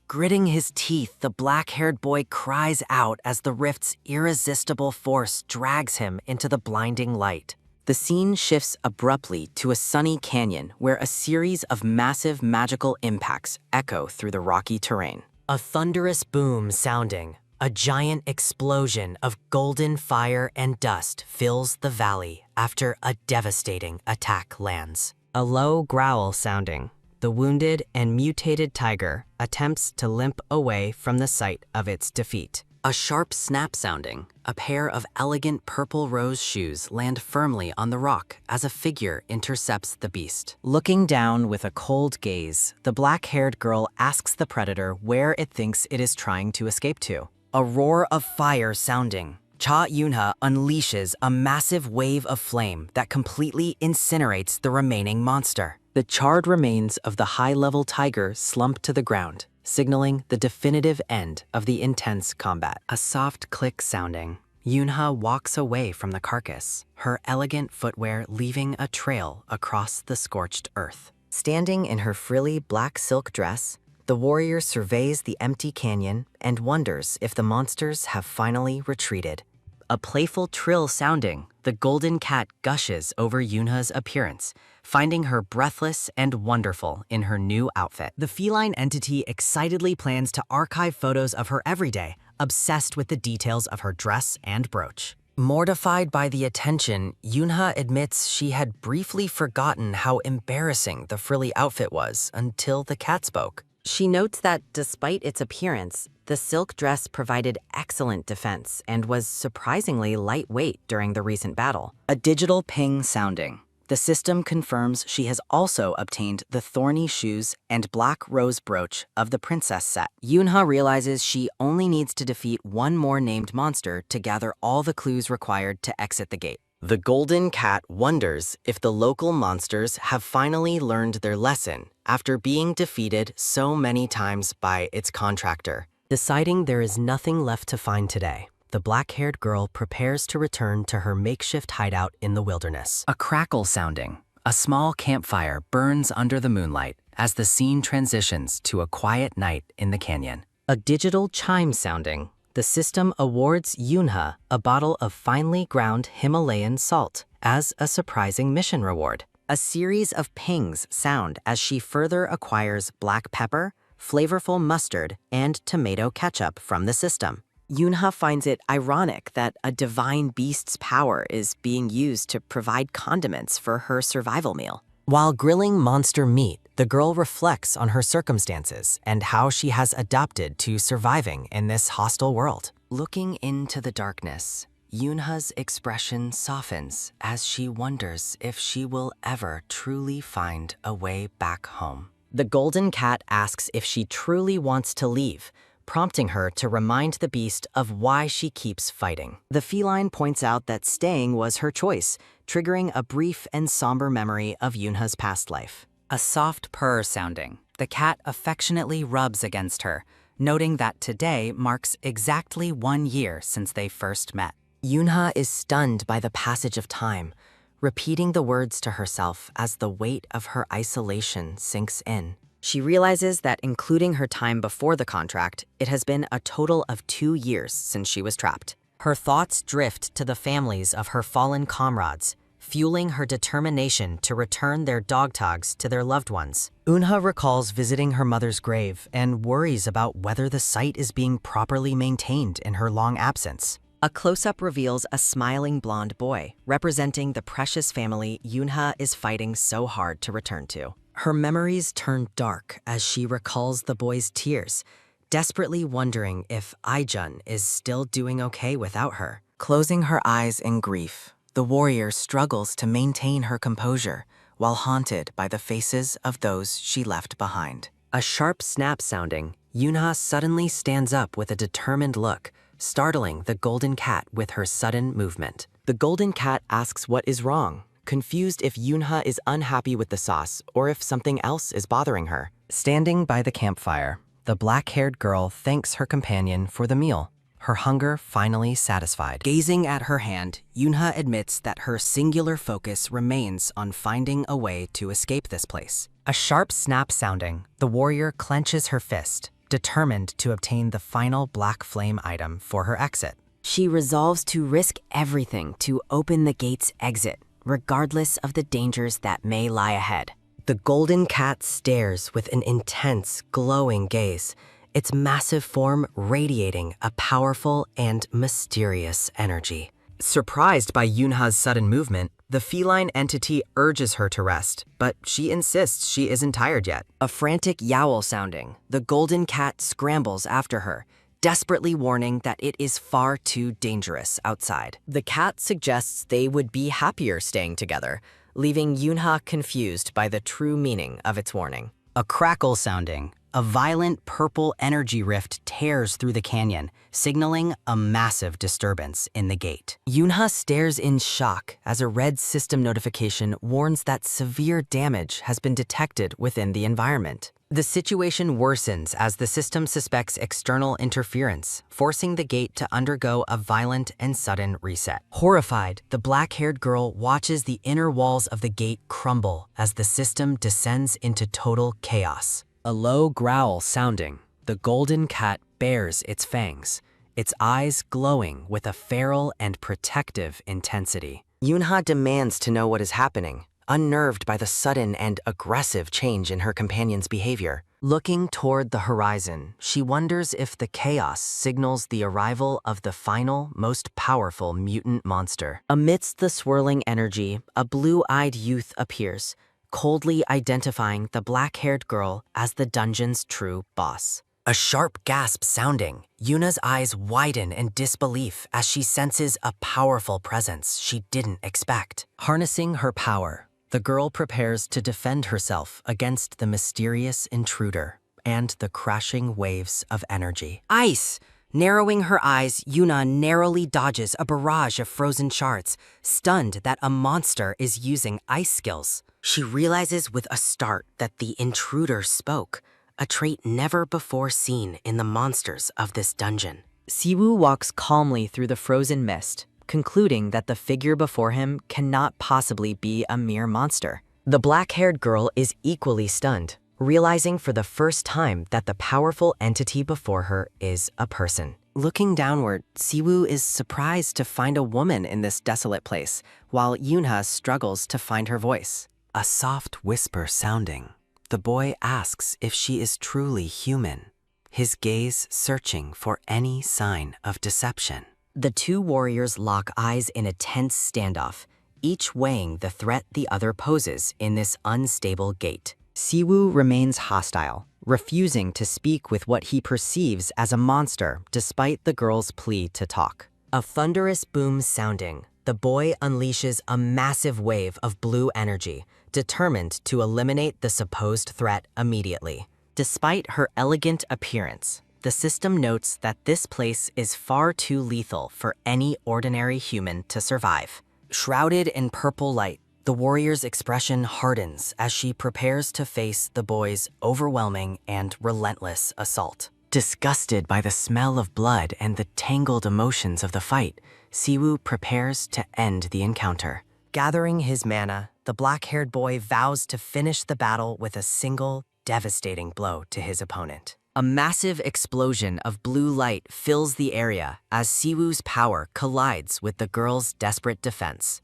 S1: Gritting his teeth, the black-haired boy cries out as the rift's irresistible force drags him into the blinding light. The scene shifts abruptly to a sunny canyon where a series of massive magical impacts echo through the rocky terrain. A thunderous boom sounding, a giant explosion of golden fire and dust fills the valley after a devastating attack lands. A low growl sounding. The wounded and mutated tiger attempts to limp away from the site of its defeat. A sharp snap sounding, a pair of elegant purple rose shoes land firmly on the rock as a figure intercepts the beast. Looking down with a cold gaze, the black-haired girl asks the predator where it thinks it is trying to escape to. A roar of fire sounding. Cha Yunha unleashes a massive wave of flame that completely incinerates the remaining monster. The charred remains of the high-level tiger slump to the ground, signaling the definitive end of the intense combat. A soft click sounding. Yunha walks away from the carcass, her elegant footwear leaving a trail across the scorched earth. Standing in her frilly black silk dress, the warrior surveys the empty canyon and wonders if the monsters have finally retreated. A playful trill sounding, the golden cat gushes over Yunha's appearance, finding her breathless and wonderful in her new outfit. The feline entity excitedly plans to archive photos of her every day, obsessed with the details of her dress and brooch. Mortified by the attention, Yunha admits she had briefly forgotten how embarrassing the frilly outfit was until the cat spoke. She notes that despite its appearance, the silk dress provided excellent defense and was surprisingly lightweight during the recent battle. A digital ping sounding. The system confirms she has also obtained the thorny shoes and black rose brooch of the princess set. Yunha realizes she only needs to defeat one more named monster to gather all the clues required to exit the gate. The golden cat wonders if the local monsters have finally learned their lesson after being defeated so many times by its contractor. Deciding there is nothing left to find today, the black-haired girl prepares to return to her makeshift hideout in the wilderness. A crackle sounding. A small campfire burns under the moonlight as the scene transitions to a quiet night in the canyon. A digital chime sounding. The system awards Yunha a bottle of finely ground Himalayan salt as a surprising mission reward. A series of pings sound as she further acquires black pepper, flavorful mustard, and tomato ketchup from the system. Yunha finds it ironic that a divine beast's power is being used to provide condiments for her survival meal. While grilling monster meat, the girl reflects on her circumstances and how she has adapted to surviving in this hostile world. Looking into the darkness, Yoonha's expression softens as she wonders if she will ever truly find a way back home. The golden cat asks if she truly wants to leave, prompting her to remind the beast of why she keeps fighting. The feline points out that staying was her choice, triggering a brief and somber memory of Yoonha's past life. A soft purr sounding, the cat affectionately rubs against her, noting that today marks exactly 1 year since they first met. Yoonha is stunned by the passage of time, repeating the words to herself as the weight of her isolation sinks in. She realizes that including her time before the contract, it has been a total of 2 years since she was trapped. Her thoughts drift to the families of her fallen comrades, fueling her determination to return their dog tags to their loved ones. Eunha recalls visiting her mother's grave and worries about whether the site is being properly maintained in her long absence. A close-up reveals a smiling blonde boy, representing the precious family Yoonha is fighting so hard to return to. Her memories turn dark as she recalls the boy's tears, desperately wondering if Aijun is still doing okay without her. Closing her eyes in grief, the warrior struggles to maintain her composure while haunted by the faces of those she left behind. A sharp snap sounding, Yoonha suddenly stands up with a determined look, startling the golden cat with her sudden movement. The golden cat asks what is wrong, confused if Yoonha is unhappy with the sauce or if something else is bothering her. Standing by the campfire, the black-haired girl thanks her companion for the meal, her hunger finally satisfied. Gazing at her hand, Yoonha admits that her singular focus remains on finding a way to escape this place. A sharp snap sounding, the warrior clenches her fist, determined to obtain the final black flame item for her exit. She resolves to risk everything to open the gate's exit, regardless of the dangers that may lie ahead. The golden cat stares with an intense, glowing gaze, its massive form radiating a powerful and mysterious energy. Surprised by Yoonha's sudden movement, the feline entity urges her to rest, but she insists she isn't tired yet. A frantic yowl sounding, the golden cat scrambles after her, desperately warning that it is far too dangerous outside. The cat suggests they would be happier staying together, leaving Yoonha confused by the true meaning of its warning. A crackle sounding, a violent purple energy rift tears through the canyon, signaling a massive disturbance in the gate. Yoonha stares in shock as a red system notification warns that severe damage has been detected within the environment. The situation worsens as the system suspects external interference, forcing the gate to undergo a violent and sudden reset. Horrified, the black-haired girl watches the inner walls of the gate crumble as the system descends into total chaos. A low growl sounding, the golden cat bares its fangs, its eyes glowing with a feral and protective intensity. Yoonha demands to know what is happening, unnerved by the sudden and aggressive change in her companion's behavior. Looking toward the horizon, she wonders if the chaos signals the arrival of the final, most powerful mutant monster. Amidst the swirling energy, a blue-eyed youth appears, coldly identifying the black-haired girl as the dungeon's true boss. A sharp gasp sounding, Yuna's eyes widen in disbelief as she senses a powerful presence she didn't expect. Harnessing her power, the girl prepares to defend herself against the mysterious intruder and the crashing waves of energy. Ice! Narrowing her eyes, Yuna narrowly dodges a barrage of frozen shards, stunned that a monster is using ice skills. She realizes with a start that the intruder spoke, a trait never before seen in the monsters of this dungeon. Siwoo walks calmly through the frozen mist, concluding that the figure before him cannot possibly be a mere monster. The black-haired girl is equally stunned, realizing for the first time that the powerful entity before her is a person. Looking downward, Siwoo is surprised to find a woman in this desolate place, while Yoonha struggles to find her voice. A soft whisper sounding, the boy asks if she is truly human, his gaze searching for any sign of deception. The two warriors lock eyes in a tense standoff, each weighing the threat the other poses in this unstable gate. Siwoo remains hostile, refusing to speak with what he perceives as a monster despite the girl's plea to talk. A thunderous boom sounding, the boy unleashes a massive wave of blue energy, determined to eliminate the supposed threat immediately. Despite her elegant appearance, the system notes that this place is far too lethal for any ordinary human to survive. Shrouded in purple light, the warrior's expression hardens as she prepares to face the boy's overwhelming and relentless assault. Disgusted by the smell of blood and the tangled emotions of the fight, Siwoo prepares to end the encounter. Gathering his mana, the black-haired boy vows to finish the battle with a single, devastating blow to his opponent. A massive explosion of blue light fills the area as Siwoo's power collides with the girl's desperate defense.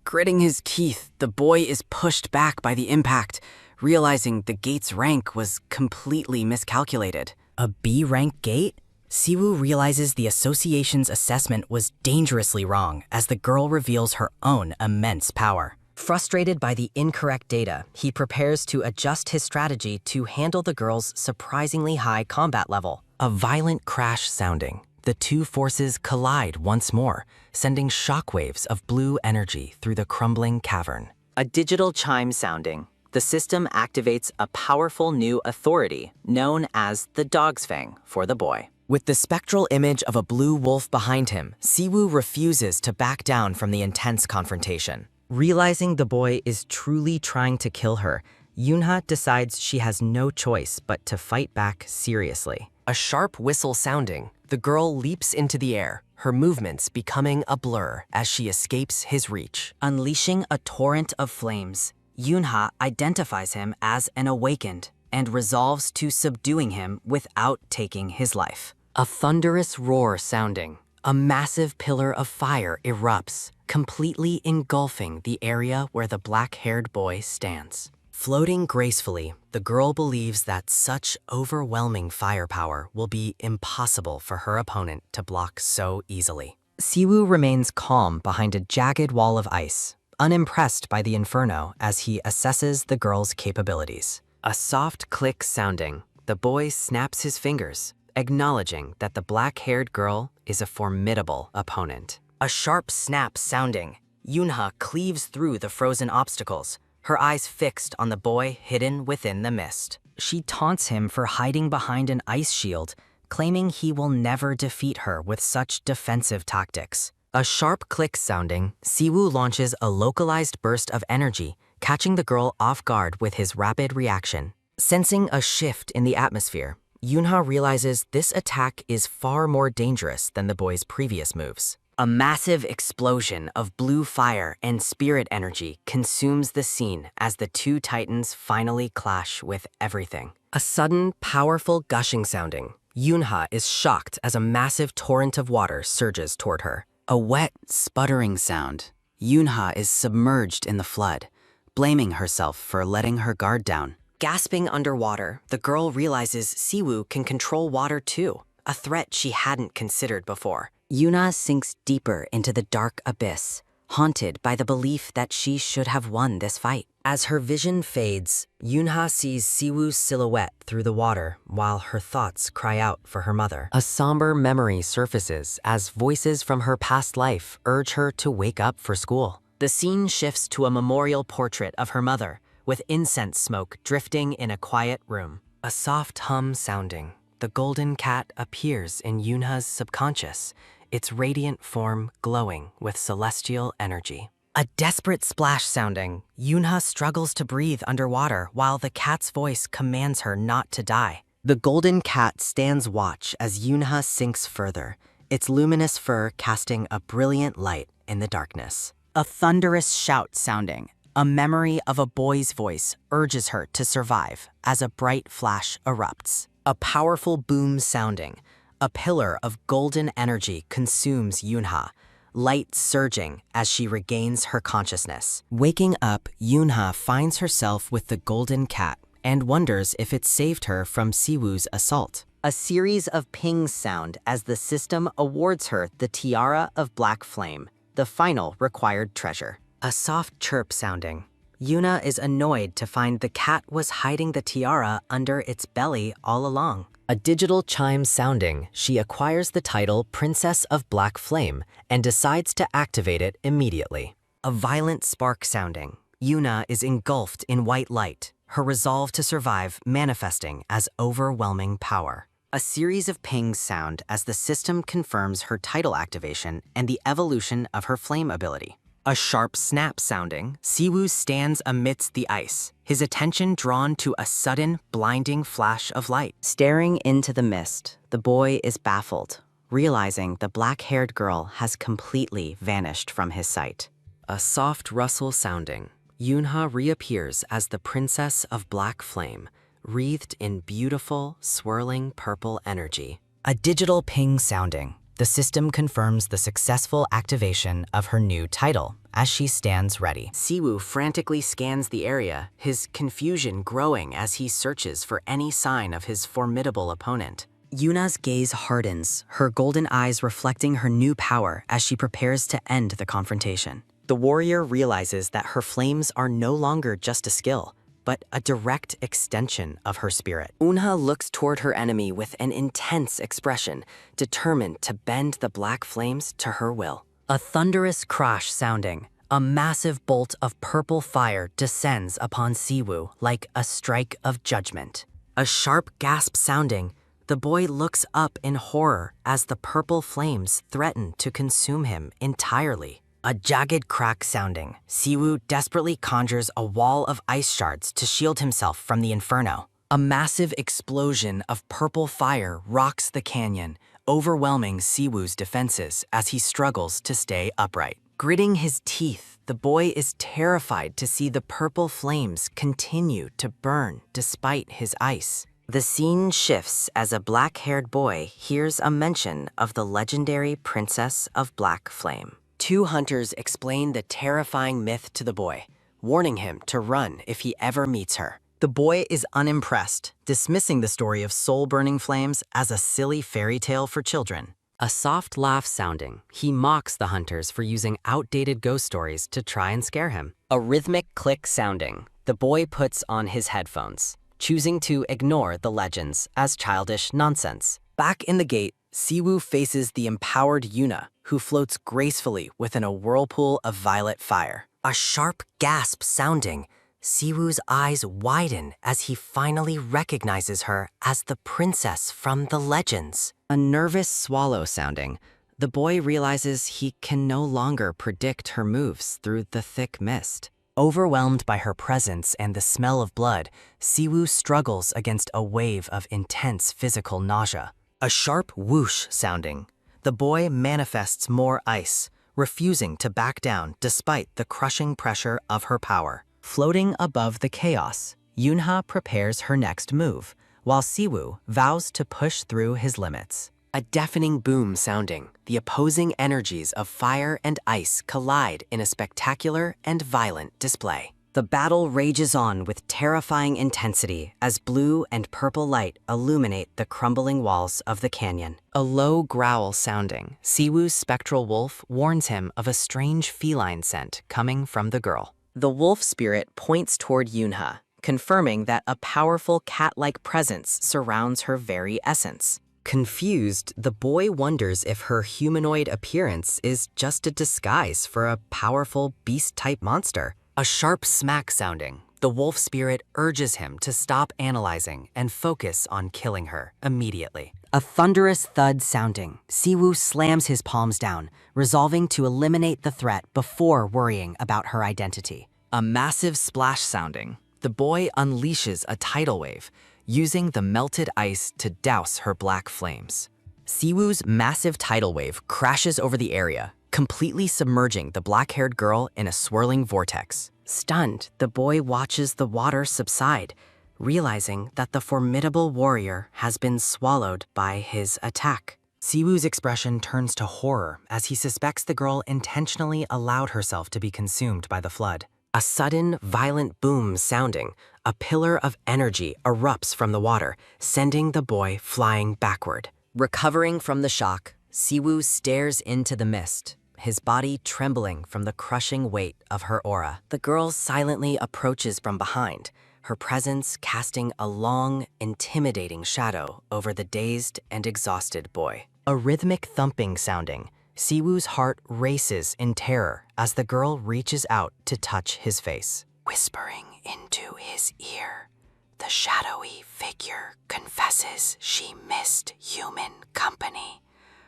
S1: Gritting his teeth, the boy is pushed back by the impact, realizing the gate's rank was completely miscalculated. A B-rank gate? Siwoo realizes the association's assessment was dangerously wrong as the girl reveals her own immense power. Frustrated by the incorrect data, he prepares to adjust his strategy to handle the girl's surprisingly high combat level. A violent crash sounding, the two forces collide once more, sending shockwaves of blue energy through the crumbling cavern. A digital chime sounding, the system activates a powerful new authority known as the Dog's Fang for the boy. With the spectral image of a blue wolf behind him, Siwoo refuses to back down from the intense confrontation. Realizing the boy is truly trying to kill her, Yoonha decides she has no choice but to fight back seriously. A sharp whistle sounding, the girl leaps into the air, her movements becoming a blur as she escapes his reach. Unleashing a torrent of flames, Yoonha identifies him as an awakened and resolves to subduing him without taking his life. A thunderous roar sounding, a massive pillar of fire erupts, completely engulfing the area where the black-haired boy stands. Floating gracefully, the girl believes that such overwhelming firepower will be impossible for her opponent to block so easily. Siwoo remains calm behind a jagged wall of ice, unimpressed by the inferno as he assesses the girl's capabilities. A soft click sounding, the boy snaps his fingers, acknowledging that the black-haired girl is a formidable opponent. A sharp snap sounding, Yoonha cleaves through the frozen obstacles, her eyes fixed on the boy hidden within the mist. She taunts him for hiding behind an ice shield, claiming he will never defeat her with such defensive tactics. A sharp click sounding, Siwoo launches a localized burst of energy, catching the girl off guard with his rapid reaction. Sensing a shift in the atmosphere, Yoonha realizes this attack is far more dangerous than the boy's previous moves. A massive explosion of blue fire and spirit energy consumes the scene as the two titans finally clash with everything. A sudden, powerful gushing sounding, Yoonha is shocked as a massive torrent of water surges toward her. A wet, sputtering sound. Yoonha is submerged in the flood, blaming herself for letting her guard down. Gasping underwater, the girl realizes Siwoo can control water too, a threat she hadn't considered before. Yoonha sinks deeper into the dark abyss, haunted by the belief that she should have won this fight. As her vision fades, Yoonha sees Siwoo's silhouette through the water while her thoughts cry out for her mother. A somber memory surfaces as voices from her past life urge her to wake up for school. The scene shifts to a memorial portrait of her mother, with incense smoke drifting in a quiet room. A soft hum sounding, the golden cat appears in Yoonha's subconscious, its radiant form glowing with celestial energy. A desperate splash sounding, Yoonha struggles to breathe underwater while the cat's voice commands her not to die. The golden cat stands watch as Yoonha sinks further, its luminous fur casting a brilliant light in the darkness. A thunderous shout sounding, a memory of a boy's voice urges her to survive as a bright flash erupts. A powerful boom sounding, a pillar of golden energy consumes Yoonha, light surging as she regains her consciousness. Waking up, Yoonha finds herself with the golden cat and wonders if it saved her from Siwoo's assault. A series of pings sound as the system awards her the Tiara of Black Flame, the final required treasure. A soft chirp sounding. Yuna is annoyed to find the cat was hiding the tiara under its belly all along. A digital chime sounding, she acquires the title Princess of Black Flame and decides to activate it immediately. A violent spark sounding, Yuna is engulfed in white light, her resolve to survive manifesting as overwhelming power. A series of pings sound as the system confirms her title activation and the evolution of her flame ability. A sharp snap sounding, Siwoo stands amidst the ice, his attention drawn to a sudden, blinding flash of light. Staring into the mist, the boy is baffled, realizing the black-haired girl has completely vanished from his sight. A soft rustle sounding, Yunha reappears as the Princess of Black Flame, wreathed in beautiful, swirling purple energy. A digital ping sounding, the system confirms the successful activation of her new title as she stands ready. Siwoo frantically scans the area, his confusion growing as he searches for any sign of his formidable opponent. Yuna's gaze hardens, her golden eyes reflecting her new power as she prepares to end the confrontation. The warrior realizes that her flames are no longer just a skill, but a direct extension of her spirit. Unha looks toward her enemy with an intense expression, determined to bend the black flames to her will. A thunderous crash sounding, a massive bolt of purple fire descends upon Siwoo like a strike of judgment. A sharp gasp sounding, the boy looks up in horror as the purple flames threaten to consume him entirely. A jagged crack sounding, Siwoo desperately conjures a wall of ice shards to shield himself from the inferno. A massive explosion of purple fire rocks the canyon, overwhelming Siwoo's defenses as he struggles to stay upright. Gritting his teeth, the boy is terrified to see the purple flames continue to burn despite his ice. The scene shifts as a black-haired boy hears a mention of the legendary Princess of Black Flame. Two hunters explain the terrifying myth to the boy, warning him to run if he ever meets her. The boy is unimpressed, dismissing the story of soul-burning flames as a silly fairy tale for children. A soft laugh sounding, he mocks the hunters for using outdated ghost stories to try and scare him. A rhythmic click sounding, the boy puts on his headphones, choosing to ignore the legends as childish nonsense. Back in the gate, Siwoo faces the empowered Yuna, who floats gracefully within a whirlpool of violet fire. A sharp gasp sounding, Siwoo's eyes widen as he finally recognizes her as the princess from the legends. A nervous swallow sounding, the boy realizes he can no longer predict her moves through the thick mist. Overwhelmed by her presence and the smell of blood, Siwoo struggles against a wave of intense physical nausea. A sharp whoosh sounding, the boy manifests more ice, refusing to back down despite the crushing pressure of her power. Floating above the chaos, Yunha prepares her next move, while Siwoo vows to push through his limits. A deafening boom sounding, the opposing energies of fire and ice collide in a spectacular and violent display. The battle rages on with terrifying intensity as blue and purple light illuminate the crumbling walls of the canyon. A low growl sounding, Siwoo's spectral wolf warns him of a strange feline scent coming from the girl. The wolf spirit points toward Yunha, confirming that a powerful cat-like presence surrounds her very essence. Confused, the boy wonders if her humanoid appearance is just a disguise for a powerful beast-type monster. A sharp smack sounding, the wolf spirit urges him to stop analyzing and focus on killing her immediately. A thunderous thud sounding, Siwoo slams his palms down, resolving to eliminate the threat before worrying about her identity. A massive splash sounding, the boy unleashes a tidal wave, using the melted ice to douse her black flames. Siwoo's massive tidal wave crashes over the area, completely submerging the black-haired girl in a swirling vortex. Stunned, the boy watches the water subside, realizing that the formidable warrior has been swallowed by his attack. Siwoo's expression turns to horror as he suspects the girl intentionally allowed herself to be consumed by the flood. A sudden, violent boom sounding, a pillar of energy erupts from the water, sending the boy flying backward. Recovering from the shock, Siwoo stares into the mist, his body trembling from the crushing weight of her aura. The girl silently approaches from behind, her presence casting a long, intimidating shadow over the dazed and exhausted boy. A rhythmic thumping sounding, Siwoo's heart races in terror as the girl reaches out to touch his face. Whispering into his ear, the shadowy figure confesses she missed human company,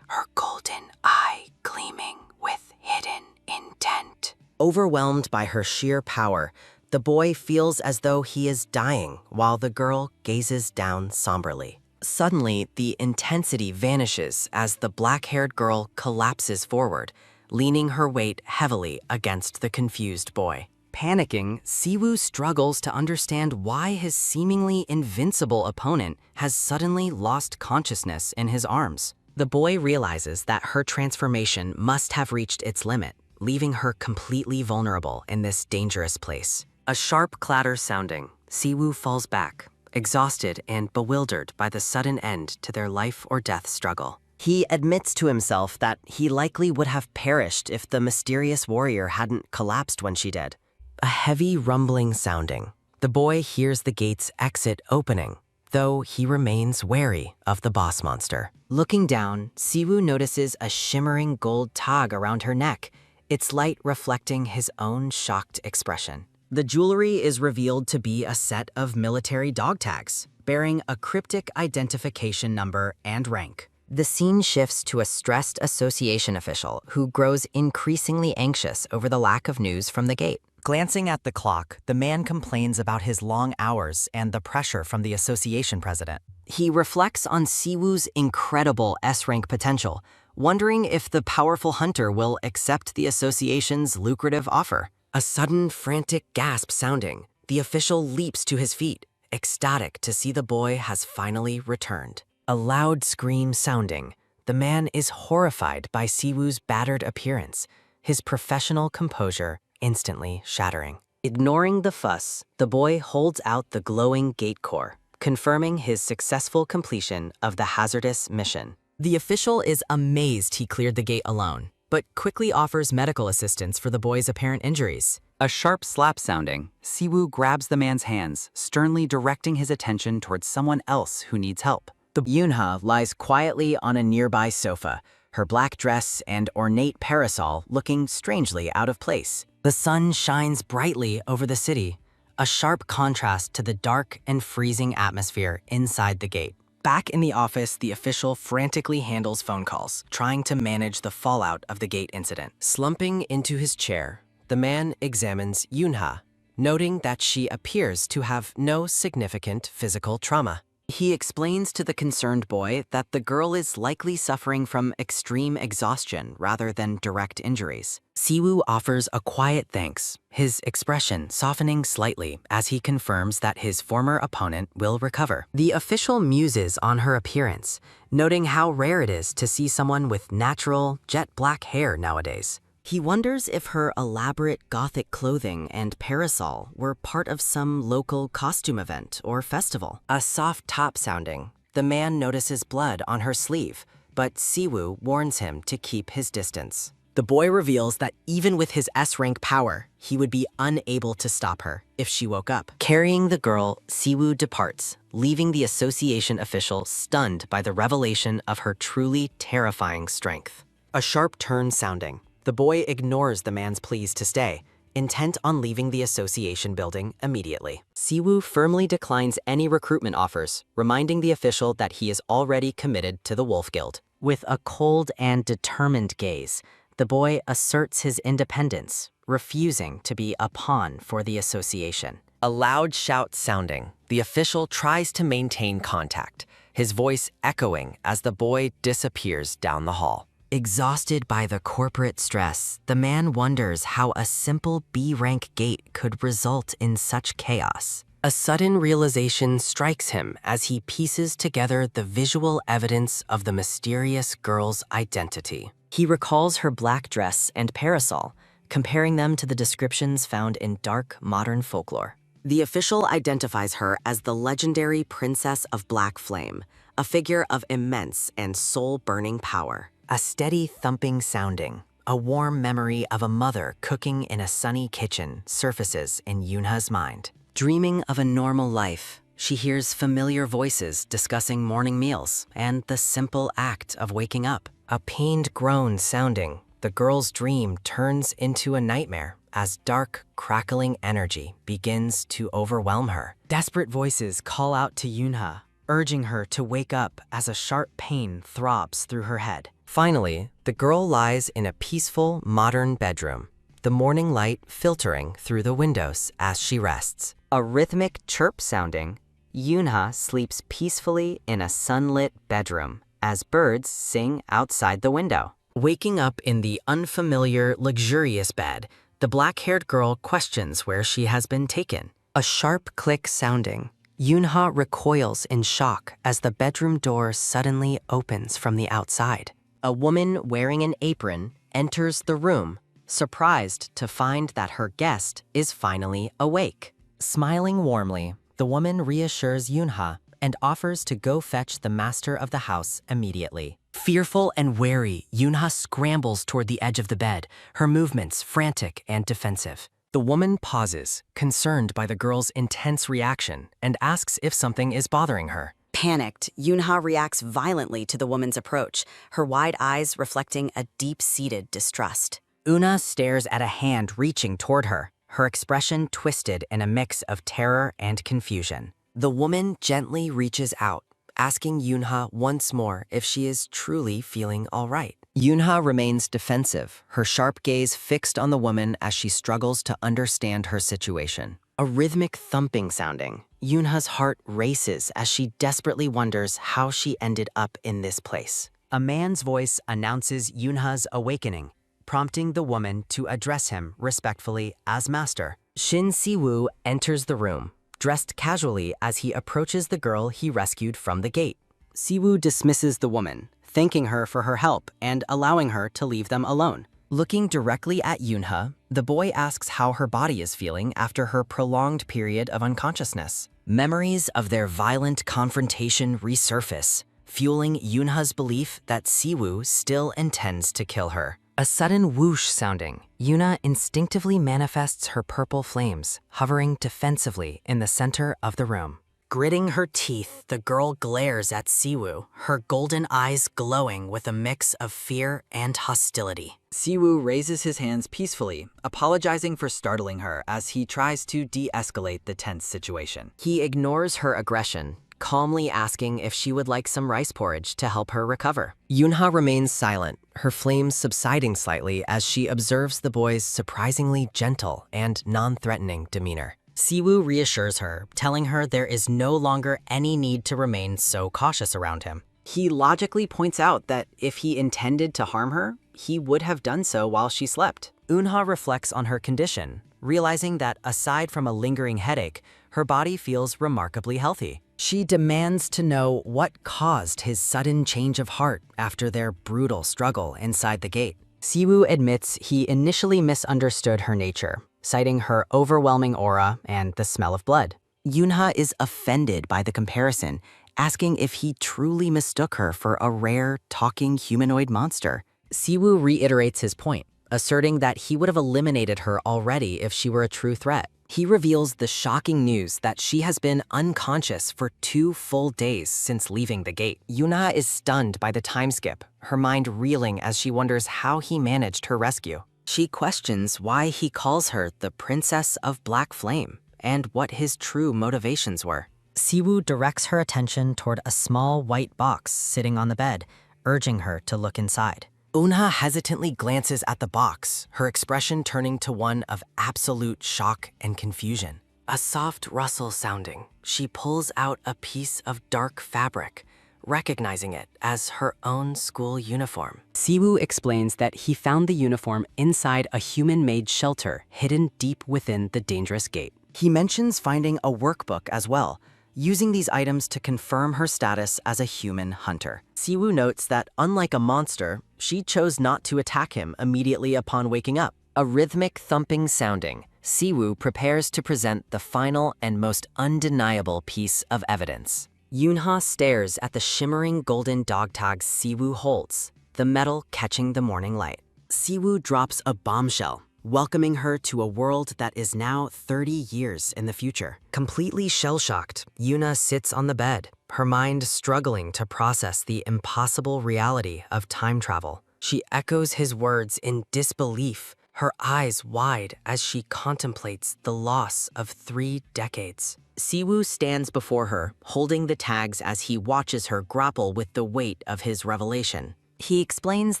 S1: her golden eye gleaming with hidden intent. Overwhelmed by her sheer power, the boy feels as though he is dying while the girl gazes down somberly. Suddenly, the intensity vanishes as the black-haired girl collapses forward, leaning her weight heavily against the confused boy. Panicking, Siwoo struggles to understand why his seemingly invincible opponent has suddenly lost consciousness in his arms. The boy realizes that her transformation must have reached its limit, leaving her completely vulnerable in this dangerous place. A sharp clatter sounding, Siwoo falls back, exhausted and bewildered by the sudden end to their life or death struggle. He admits to himself that he likely would have perished if the mysterious warrior hadn't collapsed when she did. A heavy rumbling sounding. The boy hears the gate's exit opening, though he remains wary of the boss monster. Looking down, Siwoo notices a shimmering gold tag around her neck, its light reflecting his own shocked expression. The jewelry is revealed to be a set of military dog tags, bearing a cryptic identification number and rank. The scene shifts to a stressed association official who grows increasingly anxious over the lack of news from the gate. Glancing at the clock, the man complains about his long hours and the pressure from the association president. He reflects on Siwoo's incredible S-rank potential, wondering if the powerful hunter will accept the association's lucrative offer. A sudden, frantic gasp sounding, the official leaps to his feet, ecstatic to see the boy has finally returned. A loud scream sounding, the man is horrified by Siwoo's battered appearance, his professional composure instantly shattering. Ignoring the fuss, the boy holds out the glowing gate core, confirming his successful completion of the hazardous mission. The official is amazed he cleared the gate alone, but quickly offers medical assistance for the boy's apparent injuries. A sharp slap sounding, Siwoo grabs the man's hands, sternly directing his attention towards someone else who needs help. The Yunha lies quietly on a nearby sofa, her black dress and ornate parasol looking strangely out of place. The sun shines brightly over the city, a sharp contrast to the dark and freezing atmosphere inside the gate. Back in the office, the official frantically handles phone calls, trying to manage the fallout of the gate incident. Slumping into his chair, the man examines Yunha, noting that she appears to have no significant physical trauma. He explains to the concerned boy that the girl is likely suffering from extreme exhaustion rather than direct injuries. Siwoo offers a quiet thanks, his expression softening slightly as he confirms that his former opponent will recover. The official muses on her appearance, noting how rare it is to see someone with natural, jet black hair nowadays. He wonders if her elaborate gothic clothing and parasol were part of some local costume event or festival. A soft top sounding, the man notices blood on her sleeve, but Siwoo warns him to keep his distance. The boy reveals that even with his S-rank power, he would be unable to stop her if she woke up. Carrying the girl, Siwoo departs, leaving the association official stunned by the revelation of her truly terrifying strength. A sharp turn sounding. The boy ignores the man's pleas to stay, intent on leaving the association building immediately. Siwoo firmly declines any recruitment offers, reminding the official that he is already committed to the Wolf Guild. With a cold and determined gaze, the boy asserts his independence, refusing to be a pawn for the association. A loud shout sounding, the official tries to maintain contact, his voice echoing as the boy disappears down the hall. Exhausted by the corporate stress, the man wonders how a simple B-rank gate could result in such chaos. A sudden realization strikes him as he pieces together the visual evidence of the mysterious girl's identity. He recalls her black dress and parasol, comparing them to the descriptions found in dark modern folklore. The official identifies her as the legendary Princess of Black Flame, a figure of immense and soul-burning power. A steady thumping sounding, A warm memory of a mother cooking in a sunny kitchen surfaces in Yoonha's mind. Dreaming of a normal life, she hears familiar voices discussing morning meals and the simple act of waking up. A pained groan sounding, the girl's dream turns into a nightmare as dark, crackling energy begins to overwhelm her. Desperate voices call out to Yoonha, urging her to wake up as a sharp pain throbs through her head. Finally, the girl lies in a peaceful, modern bedroom, the morning light filtering through the windows as she rests. A rhythmic chirp sounding, Yoonha sleeps peacefully in a sunlit bedroom as birds sing outside the window. Waking up in the unfamiliar, luxurious bed, the black-haired girl questions where she has been taken. A sharp click sounding, Yoonha recoils in shock as the bedroom door suddenly opens from the outside. A woman wearing an apron enters the room, surprised to find that her guest is finally awake. Smiling warmly, the woman reassures Yoonha and offers to go fetch the master of the house immediately. Fearful and wary, Yoonha scrambles toward the edge of the bed, her movements frantic and defensive. The woman pauses, concerned by the girl's intense reaction, and asks if something is bothering her.
S2: Panicked, Yoonha reacts violently to the woman's approach, her wide eyes reflecting a deep-seated distrust.
S1: Una stares at a hand reaching toward her, her expression twisted in a mix of terror and confusion. The woman gently reaches out, asking Yoonha once more if she is truly feeling all right. Yoonha remains defensive, her sharp gaze fixed on the woman as she struggles to understand her situation. A rhythmic thumping sounding, Yoonha's heart races as she desperately wonders how she ended up in this place. A man's voice announces Yoonha's awakening, prompting the woman to address him respectfully as master. Shin Siwoo enters the room, dressed casually as he approaches the girl he rescued from the gate. Siwoo dismisses the woman, thanking her for her help and allowing her to leave them alone. Looking directly at Yoonha, the boy asks how her body is feeling after her prolonged period of unconsciousness. Memories of their violent confrontation resurface, fueling Yoonha's belief that Siwoo still intends to kill her. A sudden whoosh sounding, Yoonha instinctively manifests her purple flames, hovering defensively in the center of the room. Gritting her teeth, the girl glares at Siwoo, her golden eyes glowing with a mix of fear and hostility. Siwoo raises his hands peacefully, apologizing for startling her as he tries to de-escalate the tense situation. He ignores her aggression, calmly asking if she would like some rice porridge to help her recover. Yoonha remains silent, her flames subsiding slightly as she observes the boy's surprisingly gentle and non-threatening demeanor. Siwoo reassures her, telling her there is no longer any need to remain so cautious around him. He logically points out that if he intended to harm her, he would have done so while she slept. Eunha reflects on her condition, realizing that aside from a lingering headache, her body feels remarkably healthy. She demands to know what caused his sudden change of heart after their brutal struggle inside the gate. Siwoo admits he initially misunderstood her nature, citing her overwhelming aura and the smell of blood. Yoonha is offended by the comparison, asking if he truly mistook her for a rare, talking humanoid monster. Siwoo reiterates his point, asserting that he would have eliminated her already if she were a true threat. He reveals the shocking news that she has been unconscious for 2 full days since leaving the gate. Yoonha is stunned by the time skip, her mind reeling as she wonders how he managed her rescue. She questions why he calls her the Princess of Black Flame and what his true motivations were. Siwoo directs her attention toward a small white box sitting on the bed, urging her to look inside. Eunha hesitantly glances at the box, her expression turning to one of absolute shock and confusion. A soft rustle sounding, she pulls out a piece of dark fabric, recognizing it as her own school uniform. Siwoo explains that he found the uniform inside a human-made shelter hidden deep within the dangerous gate. He mentions finding a workbook as well, using these items to confirm her status as a human hunter. Siwoo notes that, unlike a monster, she chose not to attack him immediately upon waking up. A rhythmic thumping sounding, Siwoo prepares to present the final and most undeniable piece of evidence. Yoonha stares at the shimmering golden dog tags Siwoo holds, the metal catching the morning light.
S2: Siwoo drops a bombshell, welcoming her to a world that is now 30 years in the future.
S1: Completely shell-shocked, Yuna sits on the bed, her mind struggling to process the impossible reality of time travel. She echoes his words in disbelief, her eyes wide as she contemplates the loss of 3 decades.
S2: Siwoo stands before her, holding the tags as he watches her grapple with the weight of his revelation. He explains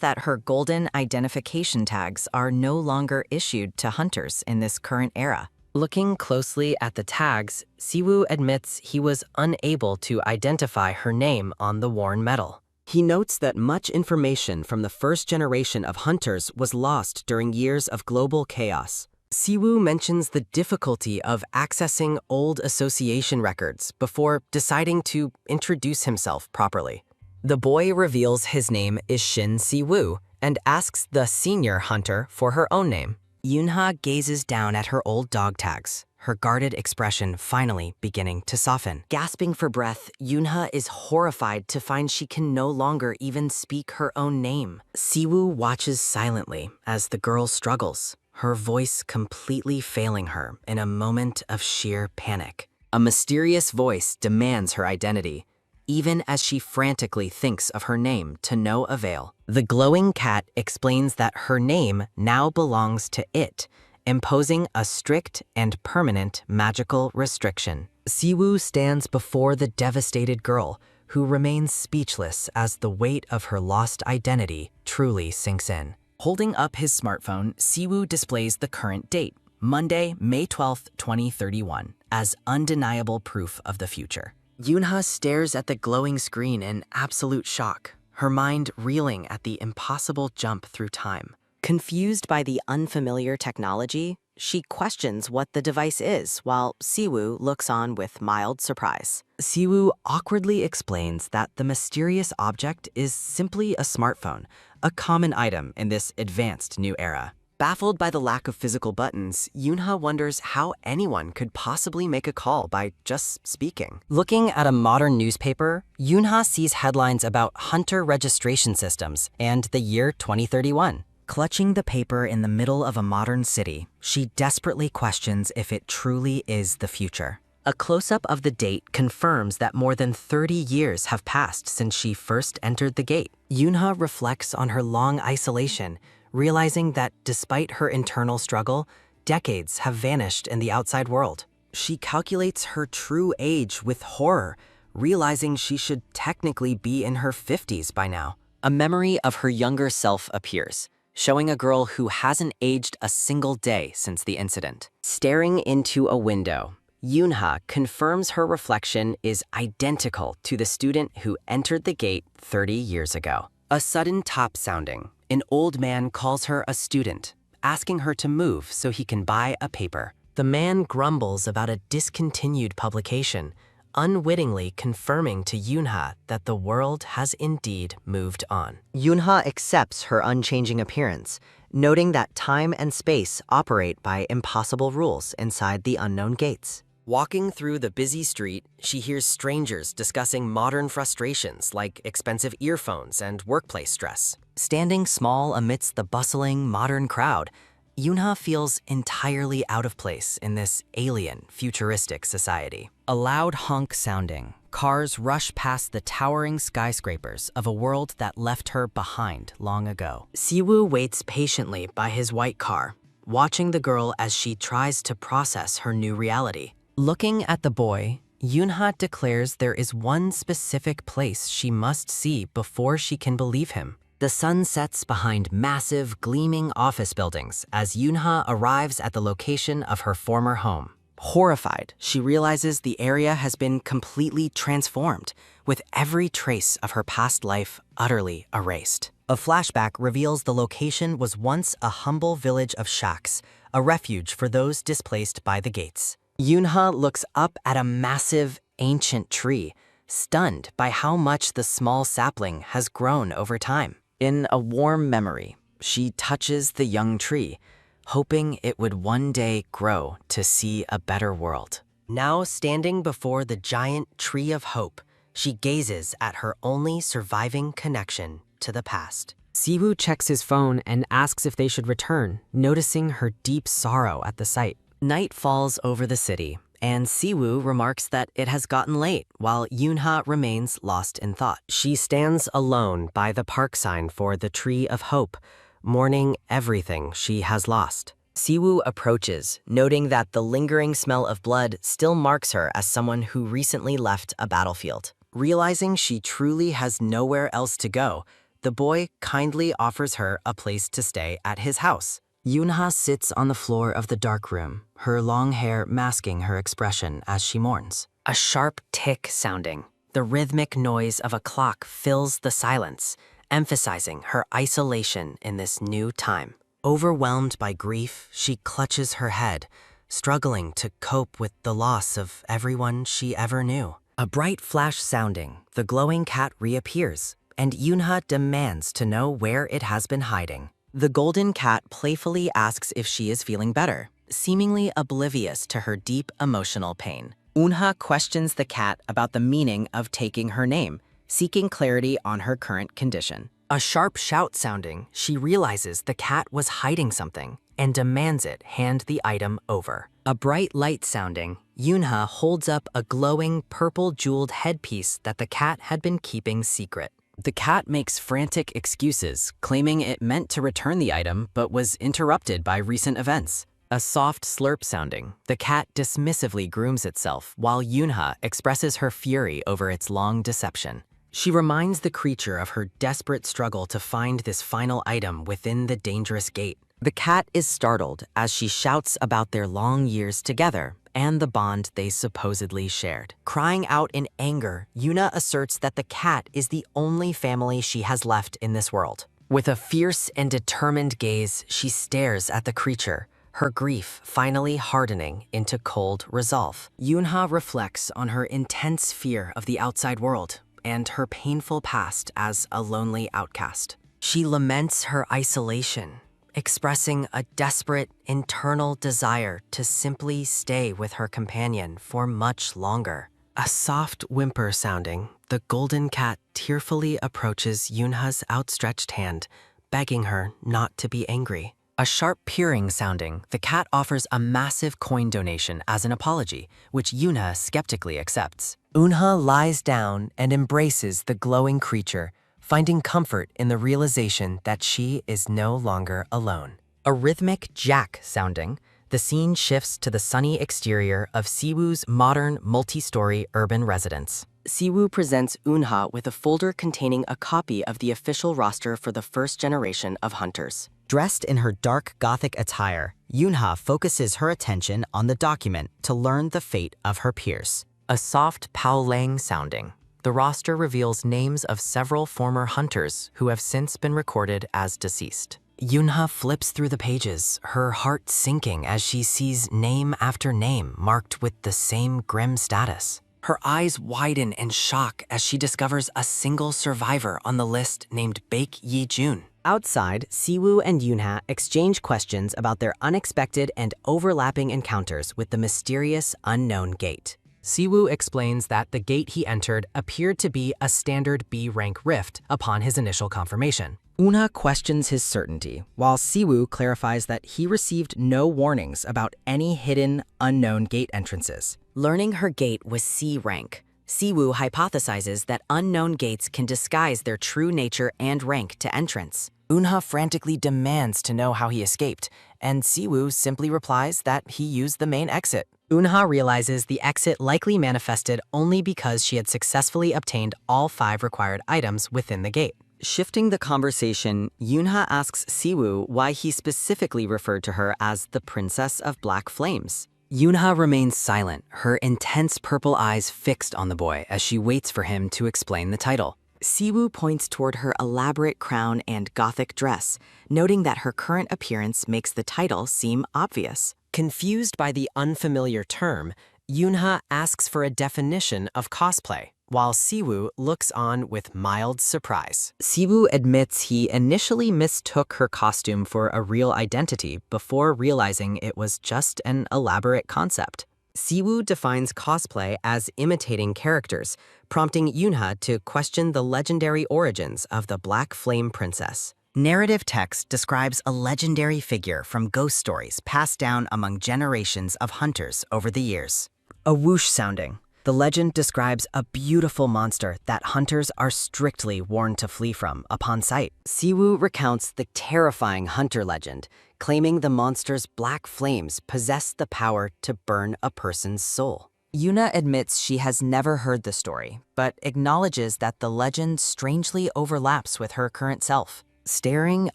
S2: that her golden identification tags are no longer issued to hunters in this current era.
S1: Looking closely at the tags, Siwoo admits he was unable to identify her name on the worn metal.
S2: He notes that much information from the first generation of hunters was lost during years of global chaos.
S1: Siwoo mentions the difficulty of accessing old association records before deciding to introduce himself properly. The boy reveals his name is Shin Siwoo and asks the senior hunter for her own name.
S2: Yunha gazes down at her old dog tags, her guarded expression finally beginning to soften. Gasping for breath, Yunha is horrified to find she can no longer even speak her own name. Siwoo watches silently as the girl struggles, her voice completely failing her in a moment of sheer panic. A mysterious voice demands her identity, even as she frantically thinks of her name to no avail. The glowing cat explains that her name now belongs to it, imposing a strict and permanent magical restriction.
S1: Siwoo stands before the devastated girl, who remains speechless as the weight of her lost identity truly sinks in.
S2: Holding up his smartphone, Siwoo displays the current date, Monday, May 12, 2031, as undeniable proof of the future. Yunha stares at the glowing screen in absolute shock, her mind reeling at the impossible jump through time. Confused by the unfamiliar technology, she questions what the device is, while Siwoo looks on with mild surprise. Siwoo awkwardly explains that the mysterious object is simply a smartphone, a common item in this advanced new era. Baffled by the lack of physical buttons, Yunha wonders how anyone could possibly make a call by just speaking.
S1: Looking at a modern newspaper, Yunha sees headlines about hunter registration systems and the year 2031.
S2: Clutching the paper in the middle of a modern city, she desperately questions if it truly is the future. A close-up of the date confirms that more than 30 years have passed since she first entered the gate. Yunha reflects on her long isolation, realizing that despite her internal struggle, decades have vanished in the outside world. She calculates her true age with horror, realizing she should technically be in her 50s by now. A memory of her younger self appears, showing a girl who hasn't aged a single day since the incident. Staring into a window, Yunha confirms her reflection is identical to the student who entered the gate 30 years ago. A sudden top sounding. An old man calls her a student, asking her to move so he can buy a paper. The man grumbles about a discontinued publication, unwittingly confirming to Yunha that the world has indeed moved on. Yunha accepts her unchanging appearance, noting that time and space operate by impossible rules inside the unknown gates. Walking through the busy street, she hears strangers discussing modern frustrations like expensive earphones and workplace stress. Standing small amidst the bustling modern crowd, Yunha feels entirely out of place in this alien, futuristic society. A loud honk sounding, cars rush past the towering skyscrapers of a world that left her behind long ago. Siwoo waits patiently by his white car, watching the girl as she tries to process her new reality. Looking at the boy, Yunha declares there is one specific place she must see before she can believe him. The sun sets behind massive, gleaming office buildings as Yunha arrives at the location of her former home. Horrified, she realizes the area has been completely transformed, with every trace of her past life utterly erased. A flashback reveals the location was once a humble village of shacks, a refuge for those displaced by the gates. Yunha looks up at a massive, ancient tree, stunned by how much the small sapling has grown over time. In a warm memory, she touches the young tree, hoping it would one day grow to see a better world. Now standing before the giant tree of hope, she gazes at her only surviving connection to the past.
S1: Siwoo checks his phone and asks if they should return, noticing her deep sorrow at the sight.
S2: Night falls over the city, and Siwoo remarks that it has gotten late, while Yoonha remains lost in thought. She stands alone by the park sign for the Tree of Hope, mourning everything she has lost. Siwoo approaches, noting that the lingering smell of blood still marks her as someone who recently left a battlefield. Realizing she truly has nowhere else to go, the boy kindly offers her a place to stay at his house. Yoonha sits on the floor of the dark room, her long hair masking her expression as she mourns. A sharp tick sounding, the rhythmic noise of a clock fills the silence, emphasizing her isolation in this new time. Overwhelmed by grief, she clutches her head, struggling to cope with the loss of everyone she ever knew. A bright flash sounding, the glowing cat reappears, and Yoonha demands to know where it has been hiding. The golden cat playfully asks if she is feeling better, seemingly oblivious to her deep emotional pain. Eunha questions the cat about the meaning of taking her name, seeking clarity on her current condition. A sharp shout sounding, she realizes the cat was hiding something and demands it hand the item over. A bright light sounding, Yoonha holds up a glowing purple jeweled headpiece that the cat had been keeping secret. The cat makes frantic excuses, claiming it meant to return the item but was interrupted by recent events. A soft slurp sounding, the cat dismissively grooms itself while Yoonha expresses her fury over its long deception. She reminds the creature of her desperate struggle to find this final item within the dangerous gate. The cat is startled as she shouts about their long years together and the bond they supposedly shared. Crying out in anger, Yoonha asserts that the cat is the only family she has left in this world. With a fierce and determined gaze, she stares at the creature, her grief finally hardening into cold resolve. Yoonha reflects on her intense fear of the outside world and her painful past as a lonely outcast. She laments her isolation, expressing a desperate internal desire to simply stay with her companion for much longer. A soft whimper sounding, the golden cat tearfully approaches Yoonha's outstretched hand, begging her not to be angry. A sharp peering sounding, the cat offers a massive coin donation as an apology, which Yoonha skeptically accepts. Eunha lies down and embraces the glowing creature, finding comfort in the realization that she is no longer alone. A rhythmic jack sounding, the scene shifts to the sunny exterior of Siwoo's modern multi-story urban residence. Siwoo presents Eunha with a folder containing a copy of the official roster for the first generation of hunters. Dressed in her dark gothic attire, Yoonha focuses her attention on the document to learn the fate of her peers. A soft pow-lang sounding, the roster reveals names of several former hunters who have since been recorded as deceased. Yoonha flips through the pages, her heart sinking as she sees name after name marked with the same grim status. Her eyes widen in shock as she discovers a single survivor on the list named Baek Yi-jun. Outside, Siwoo and Yoonha exchange questions about their unexpected and overlapping encounters with the mysterious unknown gate. Siwoo explains that the gate he entered appeared to be a standard B-rank rift upon his initial confirmation. Eunha questions his certainty, while Siwoo clarifies that he received no warnings about any hidden, unknown gate entrances. Learning her gate was C-rank, Siwoo hypothesizes that unknown gates can disguise their true nature and rank to entrance. Eunha frantically demands to know how he escaped, and Siwoo simply replies that he used the main exit. Eunha realizes the exit likely manifested only because she had successfully obtained all 5 required items within the gate. Shifting the conversation, Yoonha asks Siwoo why he specifically referred to her as the Princess of Black Flames. Yoonha remains silent, her intense purple eyes fixed on the boy as she waits for him to explain the title. Siwoo points toward her elaborate crown and gothic dress, noting that her current appearance makes the title seem obvious. Confused by the unfamiliar term, Yoonha asks for a definition of cosplay, while Siwoo looks on with mild surprise. Siwoo admits he initially mistook her costume for a real identity before realizing it was just an elaborate concept. Siwoo defines cosplay as imitating characters, prompting Yoonha to question the legendary origins of the Black Flame Princess. Narrative text describes a legendary figure from ghost stories passed down among generations of hunters over the years. A whoosh sounding. The legend describes a beautiful monster that hunters are strictly warned to flee from upon sight. Siwoo recounts the terrifying hunter legend, claiming the monster's black flames possess the power to burn a person's soul. Yuna admits she has never heard the story, but acknowledges that the legend strangely overlaps with her current self. Staring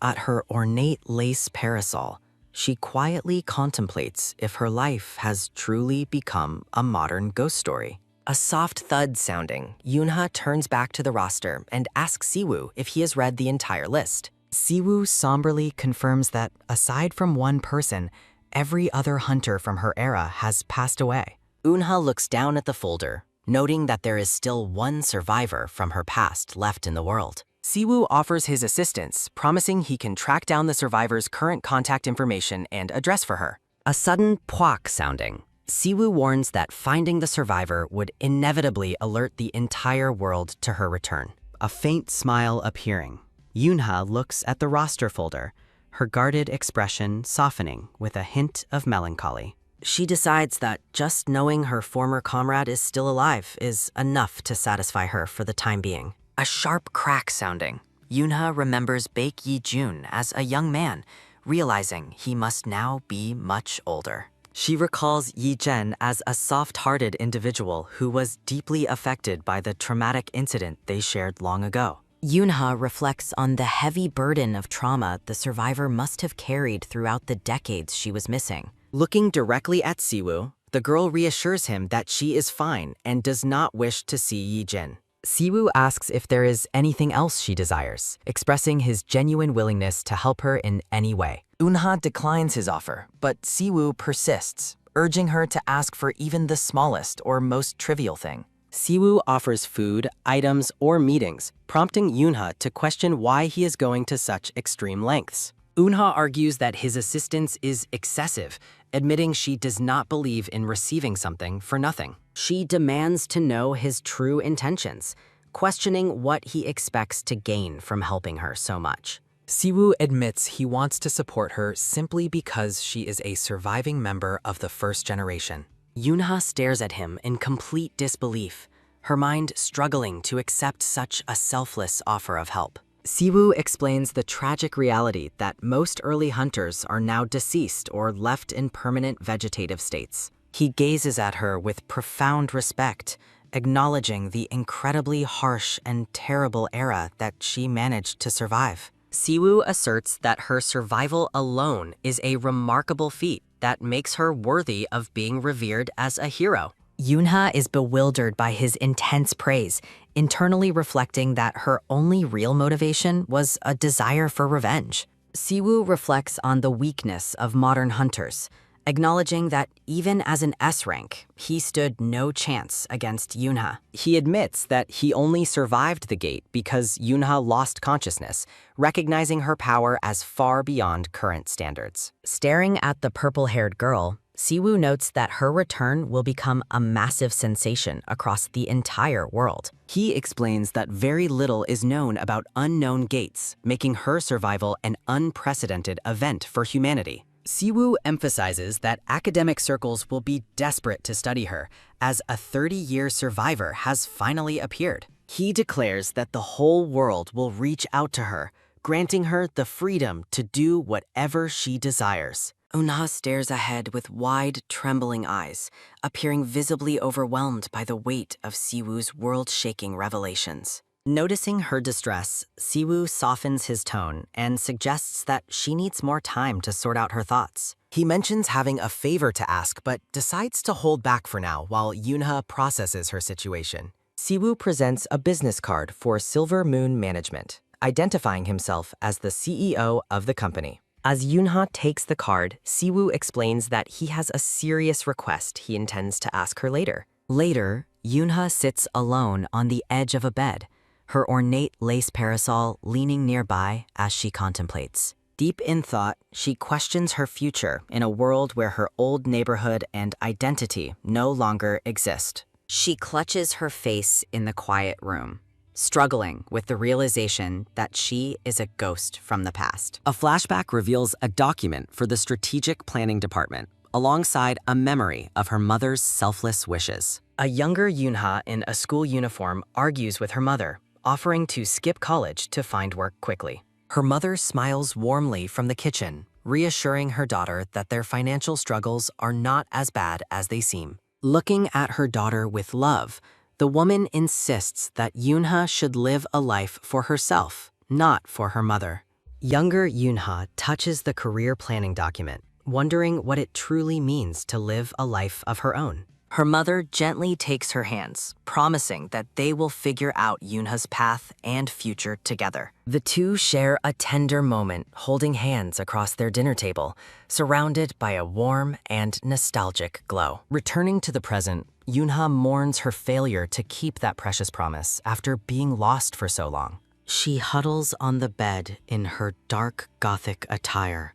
S2: at her ornate lace parasol, she quietly contemplates if her life has truly become a modern ghost story. A soft thud sounding, Yunha turns back to the roster and asks Siwoo if he has read the entire list. Siwoo somberly confirms that, aside from one person, every other hunter from her era has passed away. Unha looks down at the folder, noting that there is still one survivor from her past left in the world. Siwoo offers his assistance, promising he can track down the survivor's current contact information and address for her. A sudden pwak sounding. Siwoo warns that finding the survivor would inevitably alert the entire world to her return. A faint smile appearing. Yunha looks at the roster folder, her guarded expression softening with a hint of melancholy. She decides that just knowing her former comrade is still alive is enough to satisfy her for the time being. A sharp crack sounding. Yunha remembers Baek Yi-jun as a young man, realizing he must now be much older. She recalls Yi-jen as a soft-hearted individual who was deeply affected by the traumatic incident they shared long ago. Yunha reflects on the heavy burden of trauma the survivor must have carried throughout the decades she was missing. Looking directly at Siwoo, the girl reassures him that she is fine and does not wish to see Yi-jin. Siwoo asks if there is anything else she desires, expressing his genuine willingness to help her in any way. Unha declines his offer, but Siwoo persists, urging her to ask for even the smallest or most trivial thing. Siwoo offers food, items, or meetings, prompting Yunha to question why he is going to such extreme lengths. Unha argues that his assistance is excessive, admitting she does not believe in receiving something for nothing. She demands to know his true intentions, questioning what he expects to gain from helping her so much. Siwoo admits he wants to support her simply because she is a surviving member of the first generation. Yunha stares at him in complete disbelief, her mind struggling to accept such a selfless offer of help. Siwoo explains the tragic reality that most early hunters are now deceased or left in permanent vegetative states. He gazes at her with profound respect, acknowledging the incredibly harsh and terrible era that she managed to survive. Siwoo asserts that her survival alone is a remarkable feat that makes her worthy of being revered as a hero. Yunha is bewildered by his intense praise, internally reflecting that her only real motivation was a desire for revenge. Siwoo reflects on the weakness of modern hunters, acknowledging that even as an S-rank, he stood no chance against Yunha. He admits that he only survived the gate because Yunha lost consciousness, recognizing her power as far beyond current standards. Staring at the purple-haired girl, Siwoo notes that her return will become a massive sensation across the entire world. He explains that very little is known about unknown gates, making her survival an unprecedented event for humanity. Siwoo emphasizes that academic circles will be desperate to study her, as a 30-year survivor has finally appeared. He declares that the whole world will reach out to her, granting her the freedom to do whatever she desires. Unha stares ahead with wide, trembling eyes, appearing visibly overwhelmed by the weight of Siwoo's world-shaking revelations. Noticing her distress, Siwoo softens his tone and suggests that she needs more time to sort out her thoughts. He mentions having a favor to ask, but decides to hold back for now while Yunha processes her situation. Siwoo presents a business card for Silver Moon Management, identifying himself as the CEO of the company. As Yunha takes the card, Siwoo explains that he has a serious request he intends to ask her later. Later, Yunha sits alone on the edge of a bed, her ornate lace parasol leaning nearby as she contemplates. Deep in thought, she questions her future in a world where her old neighborhood and identity no longer exist. She clutches her face in the quiet room, struggling with the realization that she is a ghost from the past.
S1: A flashback reveals a document for the strategic planning department, alongside a memory of her mother's selfless wishes. A younger Yoonha in a school uniform argues with her mother, offering to skip college to find work quickly. Her mother smiles warmly from the kitchen, reassuring her daughter that their financial struggles are not as bad as they seem. Looking at her daughter with love, the woman insists that Yoonha should live a life for herself, not for her mother. Younger Yoonha touches the career planning document, wondering what it truly means to live a life of her own. Her mother gently takes her hands, promising that they will figure out Yoonha's path and future together. The two share a tender moment, holding hands across their dinner table, surrounded by a warm and nostalgic glow. Returning to the present, Yoonha mourns her failure to keep that precious promise after being lost for so long. She huddles on the bed in her dark Gothic attire,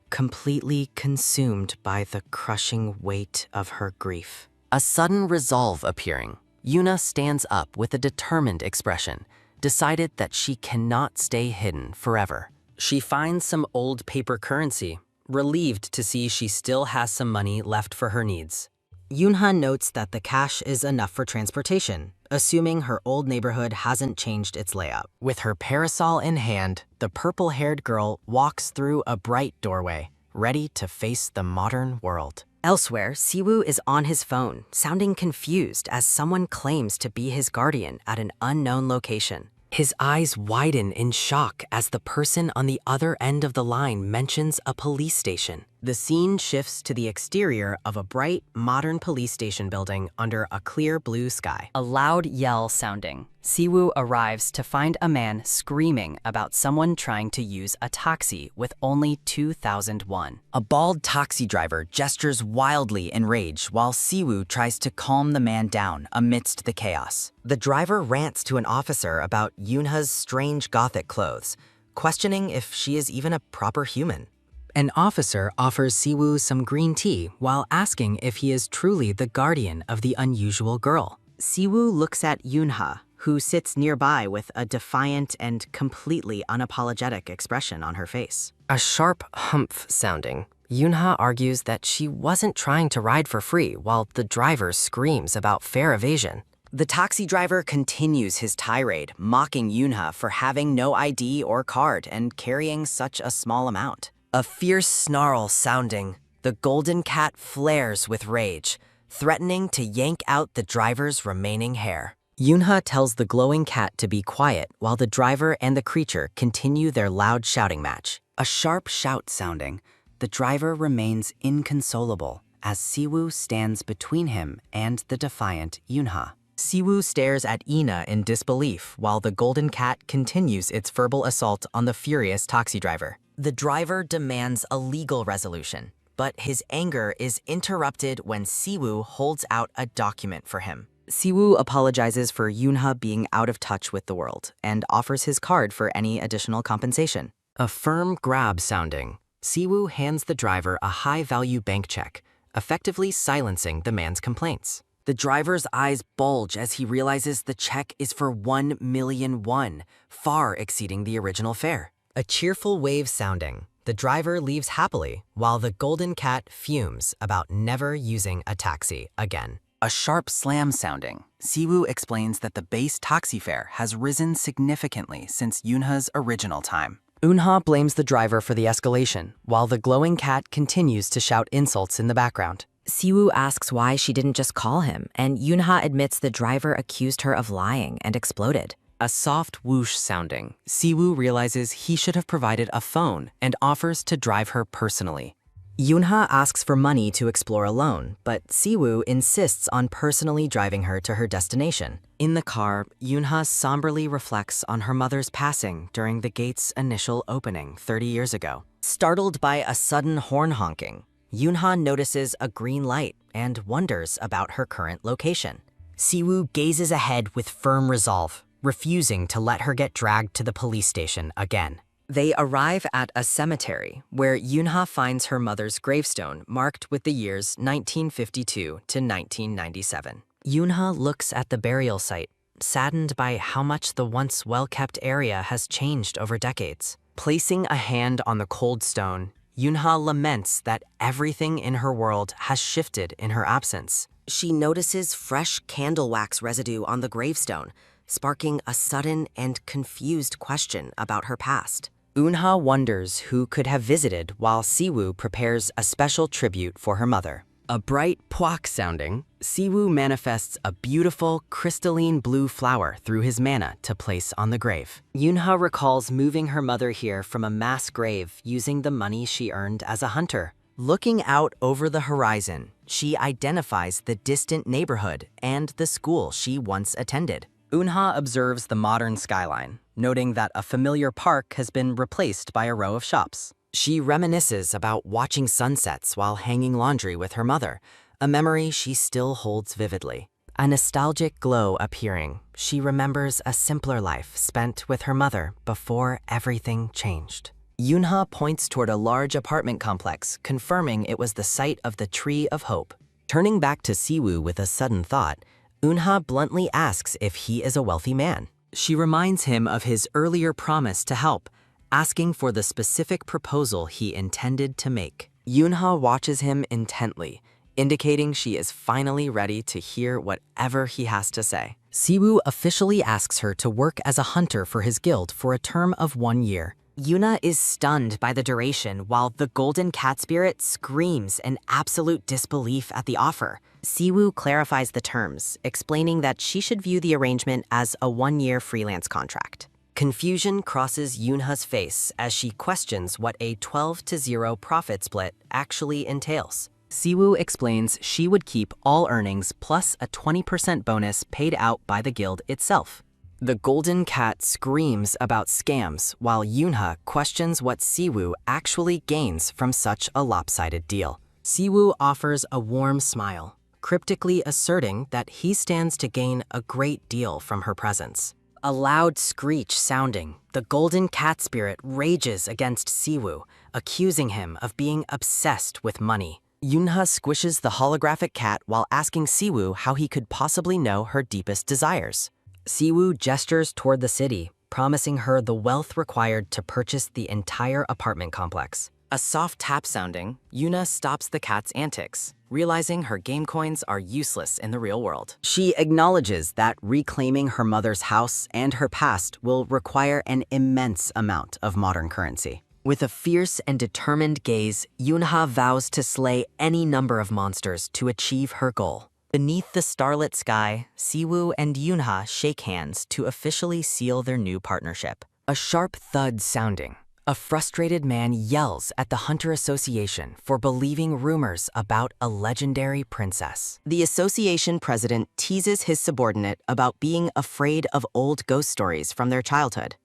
S1: completely consumed by the crushing weight of her grief. A sudden resolve appearing, Yoonha stands up with a determined expression, decided that she cannot stay hidden forever. She finds some old paper currency, relieved to see she still has some money left for her needs. Yoonha notes that the cash is enough for transportation, assuming her old neighborhood hasn't changed its layout. With her parasol in hand, the purple-haired girl walks through a bright doorway, ready to face the modern world. Elsewhere, Siwoo is on his phone, sounding confused as someone claims to be his guardian at an unknown location. His eyes widen in shock as the person on the other end of the line mentions a police station. The scene shifts to the exterior of a bright, modern police station building under a clear blue sky. A loud yell sounding, Siwoo arrives to find a man screaming about someone trying to use a taxi with only 2,000 won. A bald taxi driver gestures wildly in rage while Siwoo tries to calm the man down amidst the chaos. The driver rants to an officer about Yoonha's strange Gothic clothes, questioning if she is even a proper human. An officer offers Siwoo some green tea while asking if he is truly the guardian of the unusual girl. Siwoo looks at Yoonha, who sits nearby with a defiant and completely unapologetic expression on her face. A sharp humph sounding, Yoonha argues that she wasn't trying to ride for free while the driver screams about fare evasion. The taxi driver continues his tirade, mocking Yoonha for having no ID or card and carrying such a small amount. A fierce snarl sounding, the golden cat flares with rage, threatening to yank out the driver's remaining hair. Yoonha tells the glowing cat to be quiet while the driver and the creature continue their loud shouting match. A sharp shout sounding, the driver remains inconsolable as Siwoo stands between him and the defiant Yoonha. Siwoo stares at Ina in disbelief while the golden cat continues its verbal assault on the furious taxi driver. The driver demands a legal resolution, but his anger is interrupted when Siwoo holds out a document for him. Siwoo apologizes for Yoonha being out of touch with the world and offers his card for any additional compensation. A firm grab sounding, Siwoo hands the driver a high-value bank check, effectively silencing the man's complaints. The driver's eyes bulge as he realizes the check is for 1 million won, far exceeding the original fare. A cheerful wave sounding, the driver leaves happily while the golden cat fumes about never using a taxi again. A sharp slam sounding, Siwoo explains that the base taxi fare has risen significantly since Yoonha's original time. Eunha blames the driver for the escalation, while the glowing cat continues to shout insults in the background.
S2: Siwoo asks why she didn't just call him, and Yoonha admits the driver accused her of lying and exploded.
S1: A soft whoosh sounding, Siwoo realizes he should have provided a phone and offers to drive her personally. Yoonha asks for money to explore alone, but Siwoo insists on personally driving her to her destination. In the car, Yoonha somberly reflects on her mother's passing during the gate's initial opening 30 years ago. Startled by a sudden horn honking, Yoonha notices a green light and wonders about her current location. Siwoo gazes ahead with firm resolve, refusing to let her get dragged to the police station again. They arrive at a cemetery where Yoonha finds her mother's gravestone marked with the years 1952 to 1997. Yoonha looks at the burial site, saddened by how much the once well-kept area has changed over decades. Placing a hand on the cold stone, Yunha laments that everything in her world has shifted in her absence.
S2: She notices fresh candle wax residue on the gravestone, sparking a sudden and confused question about her past.
S1: Eunha wonders who could have visited while Siwoo prepares a special tribute for her mother. A bright pwak sounding, Siwoo manifests a beautiful crystalline blue flower through his mana to place on the grave. Yunha recalls moving her mother here from a mass grave using the money she earned as a hunter. Looking out over the horizon, she identifies the distant neighborhood and the school she once attended. Eunha observes the modern skyline, noting that a familiar park has been replaced by a row of shops. She reminisces about watching sunsets while hanging laundry with her mother, a memory she still holds vividly. A nostalgic glow appearing, she remembers a simpler life spent with her mother before everything changed. Yunha points toward a large apartment complex, confirming it was the site of the Tree of Hope. Turning back to Siwoo with a sudden thought, Eunha bluntly asks if he is a wealthy man. She reminds him of his earlier promise to help, asking for the specific proposal he intended to make. Yunha watches him intently, indicating she is finally ready to hear whatever he has to say. Siwoo officially asks her to work as a hunter for his guild for a term of 1 year. Yuna is stunned by the duration while the golden cat spirit screams in absolute disbelief at the offer. Siwoo clarifies the terms, explaining that she should view the arrangement as a 1-year freelance contract. Confusion crosses Yunha's face as she questions what a 12-0 profit split actually entails. Siwoo explains she would keep all earnings plus a 20% bonus paid out by the guild itself. The golden cat screams about scams while Yunha questions what Siwoo actually gains from such a lopsided deal. Siwoo offers a warm smile, cryptically asserting that he stands to gain a great deal from her presence. A loud screech sounding, the golden cat spirit rages against Siwoo, accusing him of being obsessed with money. Yunha squishes the holographic cat while asking Siwoo how he could possibly know her deepest desires. Siwoo gestures toward the city, promising her the wealth required to purchase the entire apartment complex. A soft tap sounding, Yuna stops the cat's antics, realizing her game coins are useless in the real world. She acknowledges that reclaiming her mother's house and her past will require an immense amount of modern currency. With a fierce and determined gaze, Yunha vows to slay any number of monsters to achieve her goal. Beneath the starlit sky, Siwoo and Yunha shake hands to officially seal their new partnership. A sharp thud sounding. A frustrated man yells at the Hunter Association for believing rumors about a legendary princess. The association president teases his subordinate about being afraid of old ghost stories from their childhood.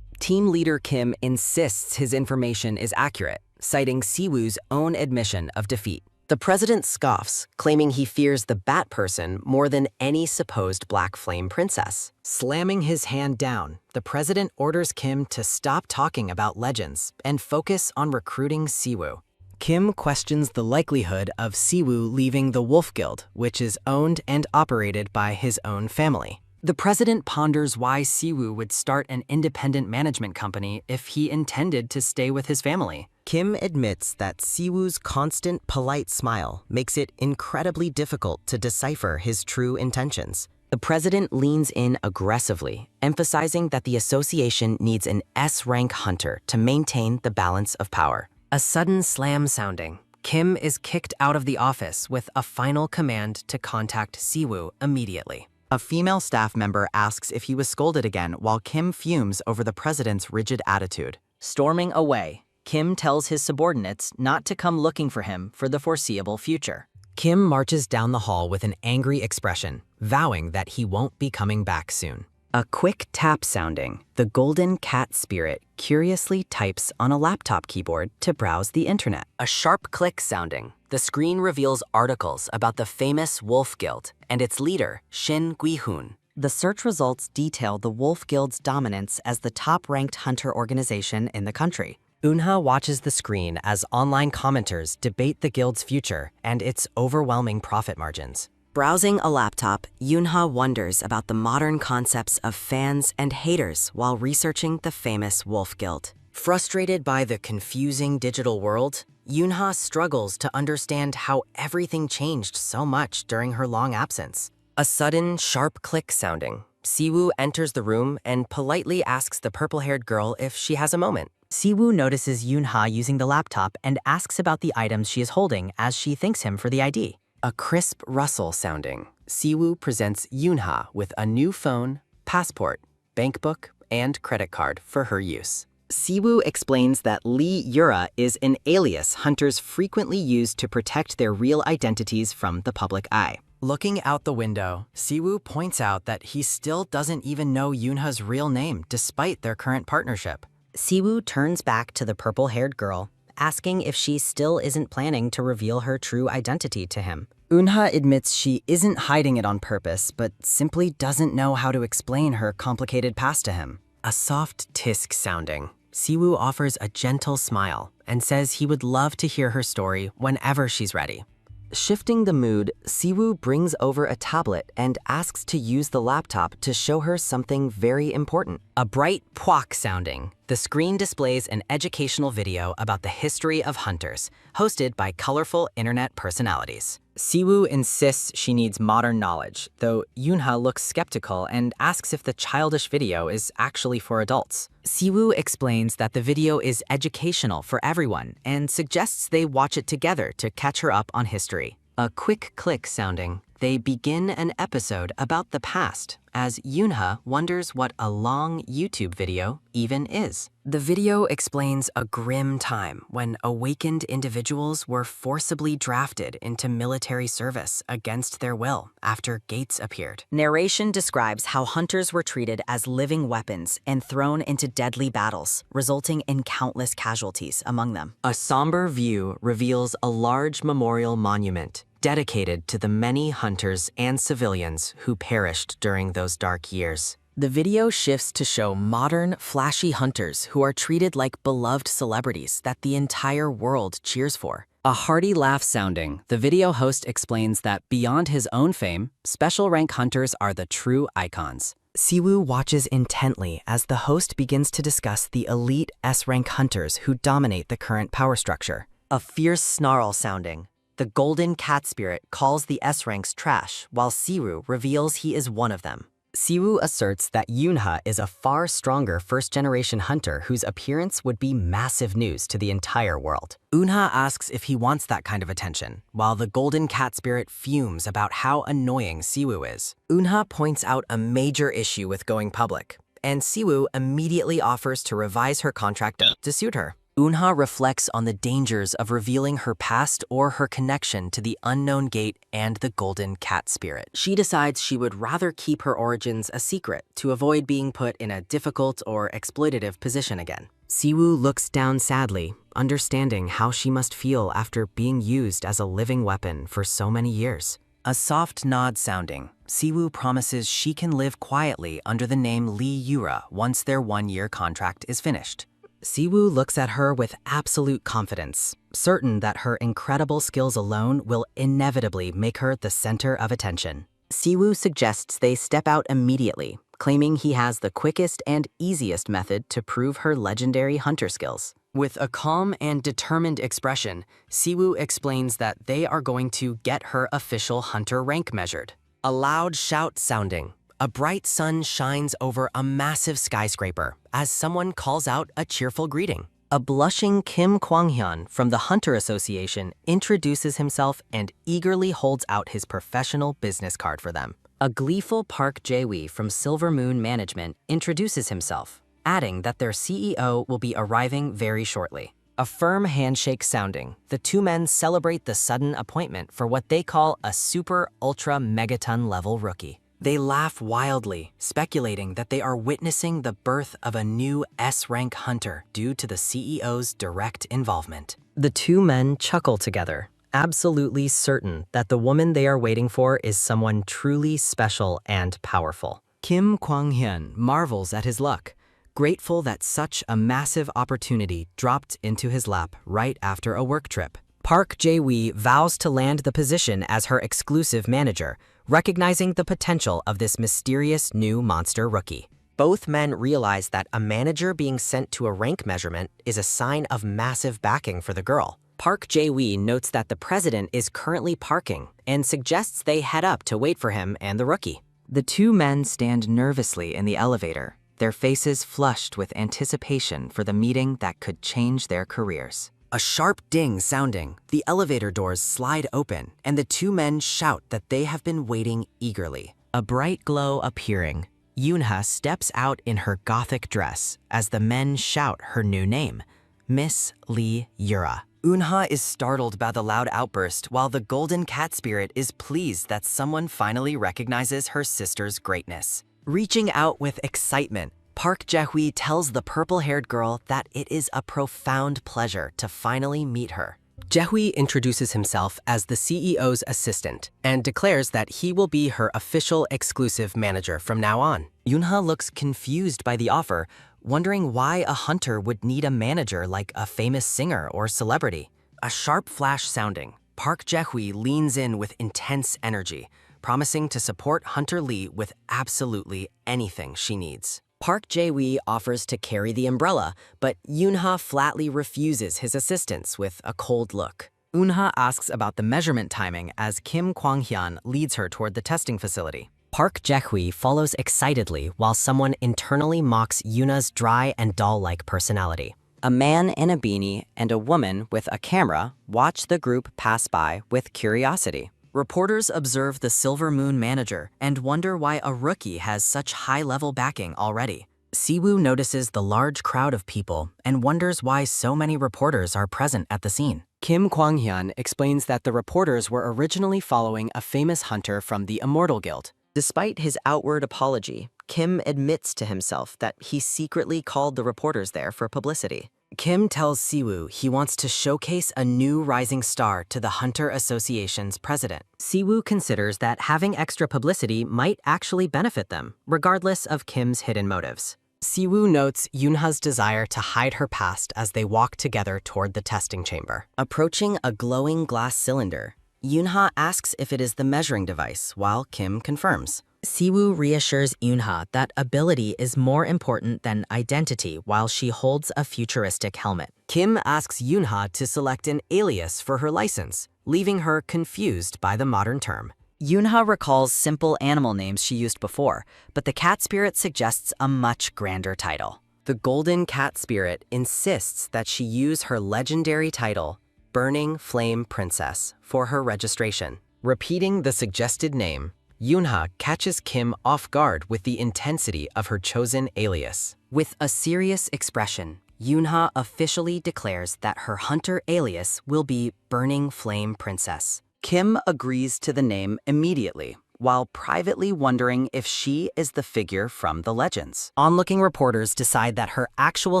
S1: Team leader Kim insists his information is accurate, citing Siwoo's own admission of defeat. The president scoffs, claiming he fears the Bat Person more than any supposed Black Flame princess. Slamming his hand down, the president orders Kim to stop talking about legends and focus on recruiting Siwoo. Kim questions the likelihood of Siwoo leaving the Wolf Guild, which is owned and operated by his own family. The president ponders why Siwoo would start an independent management company if he intended to stay with his family. Kim admits that Siwoo's constant, polite smile makes it incredibly difficult to decipher his true intentions. The president leans in aggressively, emphasizing that the association needs an S-rank hunter to maintain the balance of power. A sudden slam sounding, Kim is kicked out of the office with a final command to contact Siwoo immediately. A female staff member asks if he was scolded again while Kim fumes over the president's rigid attitude. Storming away, Kim tells his subordinates not to come looking for him for the foreseeable future. Kim marches down the hall with an angry expression, vowing that he won't be coming back soon. A quick tap sounding, the golden cat spirit curiously types on a laptop keyboard to browse the internet. A sharp click sounding, the screen reveals articles about the famous Wolf Guild and its leader, Shin Gui-hoon. The search results detail the Wolf Guild's dominance as the top-ranked hunter organization in the country. Eunha watches the screen as online commenters debate the guild's future and its overwhelming profit margins.
S2: Browsing a laptop, Yoonha wonders about the modern concepts of fans and haters while researching the famous Wolf Guild. Frustrated by the confusing digital world, Yoonha struggles to understand how everything changed so much during her long absence. A sudden, sharp click sounding. Siwoo enters the room and politely asks the purple-haired girl if she has a moment. Siwoo notices Yoonha using the laptop and asks about the items she is holding as she thanks him for the ID. A crisp rustle sounding. Siwoo presents Yoonha with a new phone, passport, bank book, and credit card for her use. Siwoo explains that Lee Yura is an alias hunters frequently use to protect their real identities from the public eye. Looking out the window, Siwoo points out that he still doesn't even know Yoonha's real name despite their current partnership. Siwoo turns back to the purple-haired girl, asking if she still isn't planning to reveal her true identity to him. Eunha admits she isn't hiding it on purpose, but simply doesn't know how to explain her complicated past to him. A soft tisk sounding. Siwoo offers a gentle smile and says he would love to hear her story whenever she's ready. Shifting the mood, Siwoo brings over a tablet and asks to use the laptop to show her something very important. A bright pwak sounding. The screen displays an educational video about the history of hunters, hosted by colorful internet personalities. Siwoo insists she needs modern knowledge, though Yoonha looks skeptical and asks if the childish video is actually for adults. Siwoo explains that the video is educational for everyone and suggests they watch it together to catch her up on history. A quick click sounding. They begin an episode about the past as Yoonha wonders what a long YouTube video even is. The video explains a grim time when awakened individuals were forcibly drafted into military service against their will after gates appeared. Narration describes how hunters were treated as living weapons and thrown into deadly battles, resulting in countless casualties among them. A somber view reveals a large memorial monument dedicated to the many hunters and civilians who perished during those dark years. The video shifts to show modern, flashy hunters who are treated like beloved celebrities that the entire world cheers for. A hearty laugh sounding, the video host explains that beyond his own fame, special rank hunters are the true icons. Siwoo watches intently as the host begins to discuss the elite S-rank hunters who dominate the current power structure. A fierce snarl sounding. The golden cat spirit calls the S-ranks trash, while Siwoo reveals he is one of them. Siwoo asserts that Yoonha is a far stronger first-generation hunter whose appearance would be massive news to the entire world. Eunha asks if he wants that kind of attention, while the golden cat spirit fumes about how annoying Siwoo is. Eunha points out a major issue with going public, and Siwoo immediately offers to revise her contract to suit her. Eunha reflects on the dangers of revealing her past or her connection to the unknown gate and the golden cat spirit. She decides she would rather keep her origins a secret to avoid being put in a difficult or exploitative position again. Siwoo looks down sadly, understanding how she must feel after being used as a living weapon for so many years. A soft nod sounding, Siwoo promises she can live quietly under the name Lee Yura once their one-year contract is finished. Siwoo looks at her with absolute confidence, certain that her incredible skills alone will inevitably make her the center of attention. Siwoo suggests they step out immediately, claiming he has the quickest and easiest method to prove her legendary hunter skills. With a calm and determined expression, Siwoo explains that they are going to get her official hunter rank measured. A loud shout sounding. A bright sun shines over a massive skyscraper as someone calls out a cheerful greeting. A blushing Kim Kwang-hyun from the Hunter Association introduces himself and eagerly holds out his professional business card for them. A gleeful Park Jae-wi from Silver Moon Management introduces himself, adding that their CEO will be arriving very shortly. A firm handshake sounding, the two men celebrate the sudden appointment for what they call a super ultra megaton level rookie. They laugh wildly, speculating that they are witnessing the birth of a new S-rank hunter due to the CEO's direct involvement. The two men chuckle together, absolutely certain that the woman they are waiting for is someone truly special and powerful. Kim Kwang-hyun marvels at his luck, grateful that such a massive opportunity dropped into his lap right after a work trip.
S1: Park Jae-wee vows to land the position as her exclusive manager, recognizing the potential of this mysterious new monster rookie. Both men realize that a manager being sent to a rank measurement is a sign of massive backing for the girl. Park Jae-wee notes that the president is currently parking and suggests they head up to wait for him and the rookie. The two men stand nervously in the elevator, their faces flushed with anticipation for the meeting that could change their careers. A sharp ding sounding, the elevator doors slide open, and the two men shout that they have been waiting eagerly. A bright glow appearing, Yoonha steps out in her gothic dress as the men shout her new name, Miss Lee Yura. Eunha is startled by the loud outburst, while the golden cat spirit is pleased that someone finally recognizes her sister's greatness. Reaching out with excitement, Park Jae-wee tells the purple-haired girl that it is a profound pleasure to finally meet her. Jae-wee introduces himself as the CEO's assistant and declares that he will be her official exclusive manager from now on. Yoonha looks confused by the offer, wondering why a hunter would need a manager like a famous singer or celebrity. A sharp flash sounding, Park Jae-wee leans in with intense energy, promising to support Hunter Lee with absolutely anything she needs. Park Jae-wee offers to carry the umbrella, but Yoonha flatly refuses his assistance with a cold look. Eunha asks about the measurement timing as Kim Kwang-hyun leads her toward the testing facility. Park Jae-wee follows excitedly while someone internally mocks Yoonha's dry and doll-like personality. A man in a beanie and a woman with a camera watch the group pass by with curiosity. Reporters observe the Silver Moon manager and wonder why a rookie has such high-level backing already. Siwoo notices the large crowd of people and wonders why so many reporters are present at the scene. Kim Kwang-hyun explains that the reporters were originally following a famous hunter from the Immortal Guild. Despite his outward apology, Kim admits to himself that he secretly called the reporters there for publicity. Kim tells Siwoo he wants to showcase a new rising star to the Hunter Association's president. Siwoo considers that having extra publicity might actually benefit them, regardless of Kim's hidden motives. Siwoo notes Yoonha's desire to hide her past as they walk together toward the testing chamber. Approaching a glowing glass cylinder, Yoonha asks if it is the measuring device, while Kim confirms. Siwoo reassures Eunha that ability is more important than identity while she holds a futuristic helmet. Kim asks Eunha to select an alias for her license, leaving her confused by the modern term. Eunha recalls simple animal names she used before, but the cat spirit suggests a much grander title. The golden cat spirit insists that she use her legendary title, Burning Flame Princess, for her registration. Repeating the suggested name, Yoonha catches Kim off guard with the intensity of her chosen alias. With a serious expression, Yoonha officially declares that her hunter alias will be Burning Flame Princess. Kim agrees to the name immediately, while privately wondering if she is the figure from the legends. Onlooking reporters decide that her actual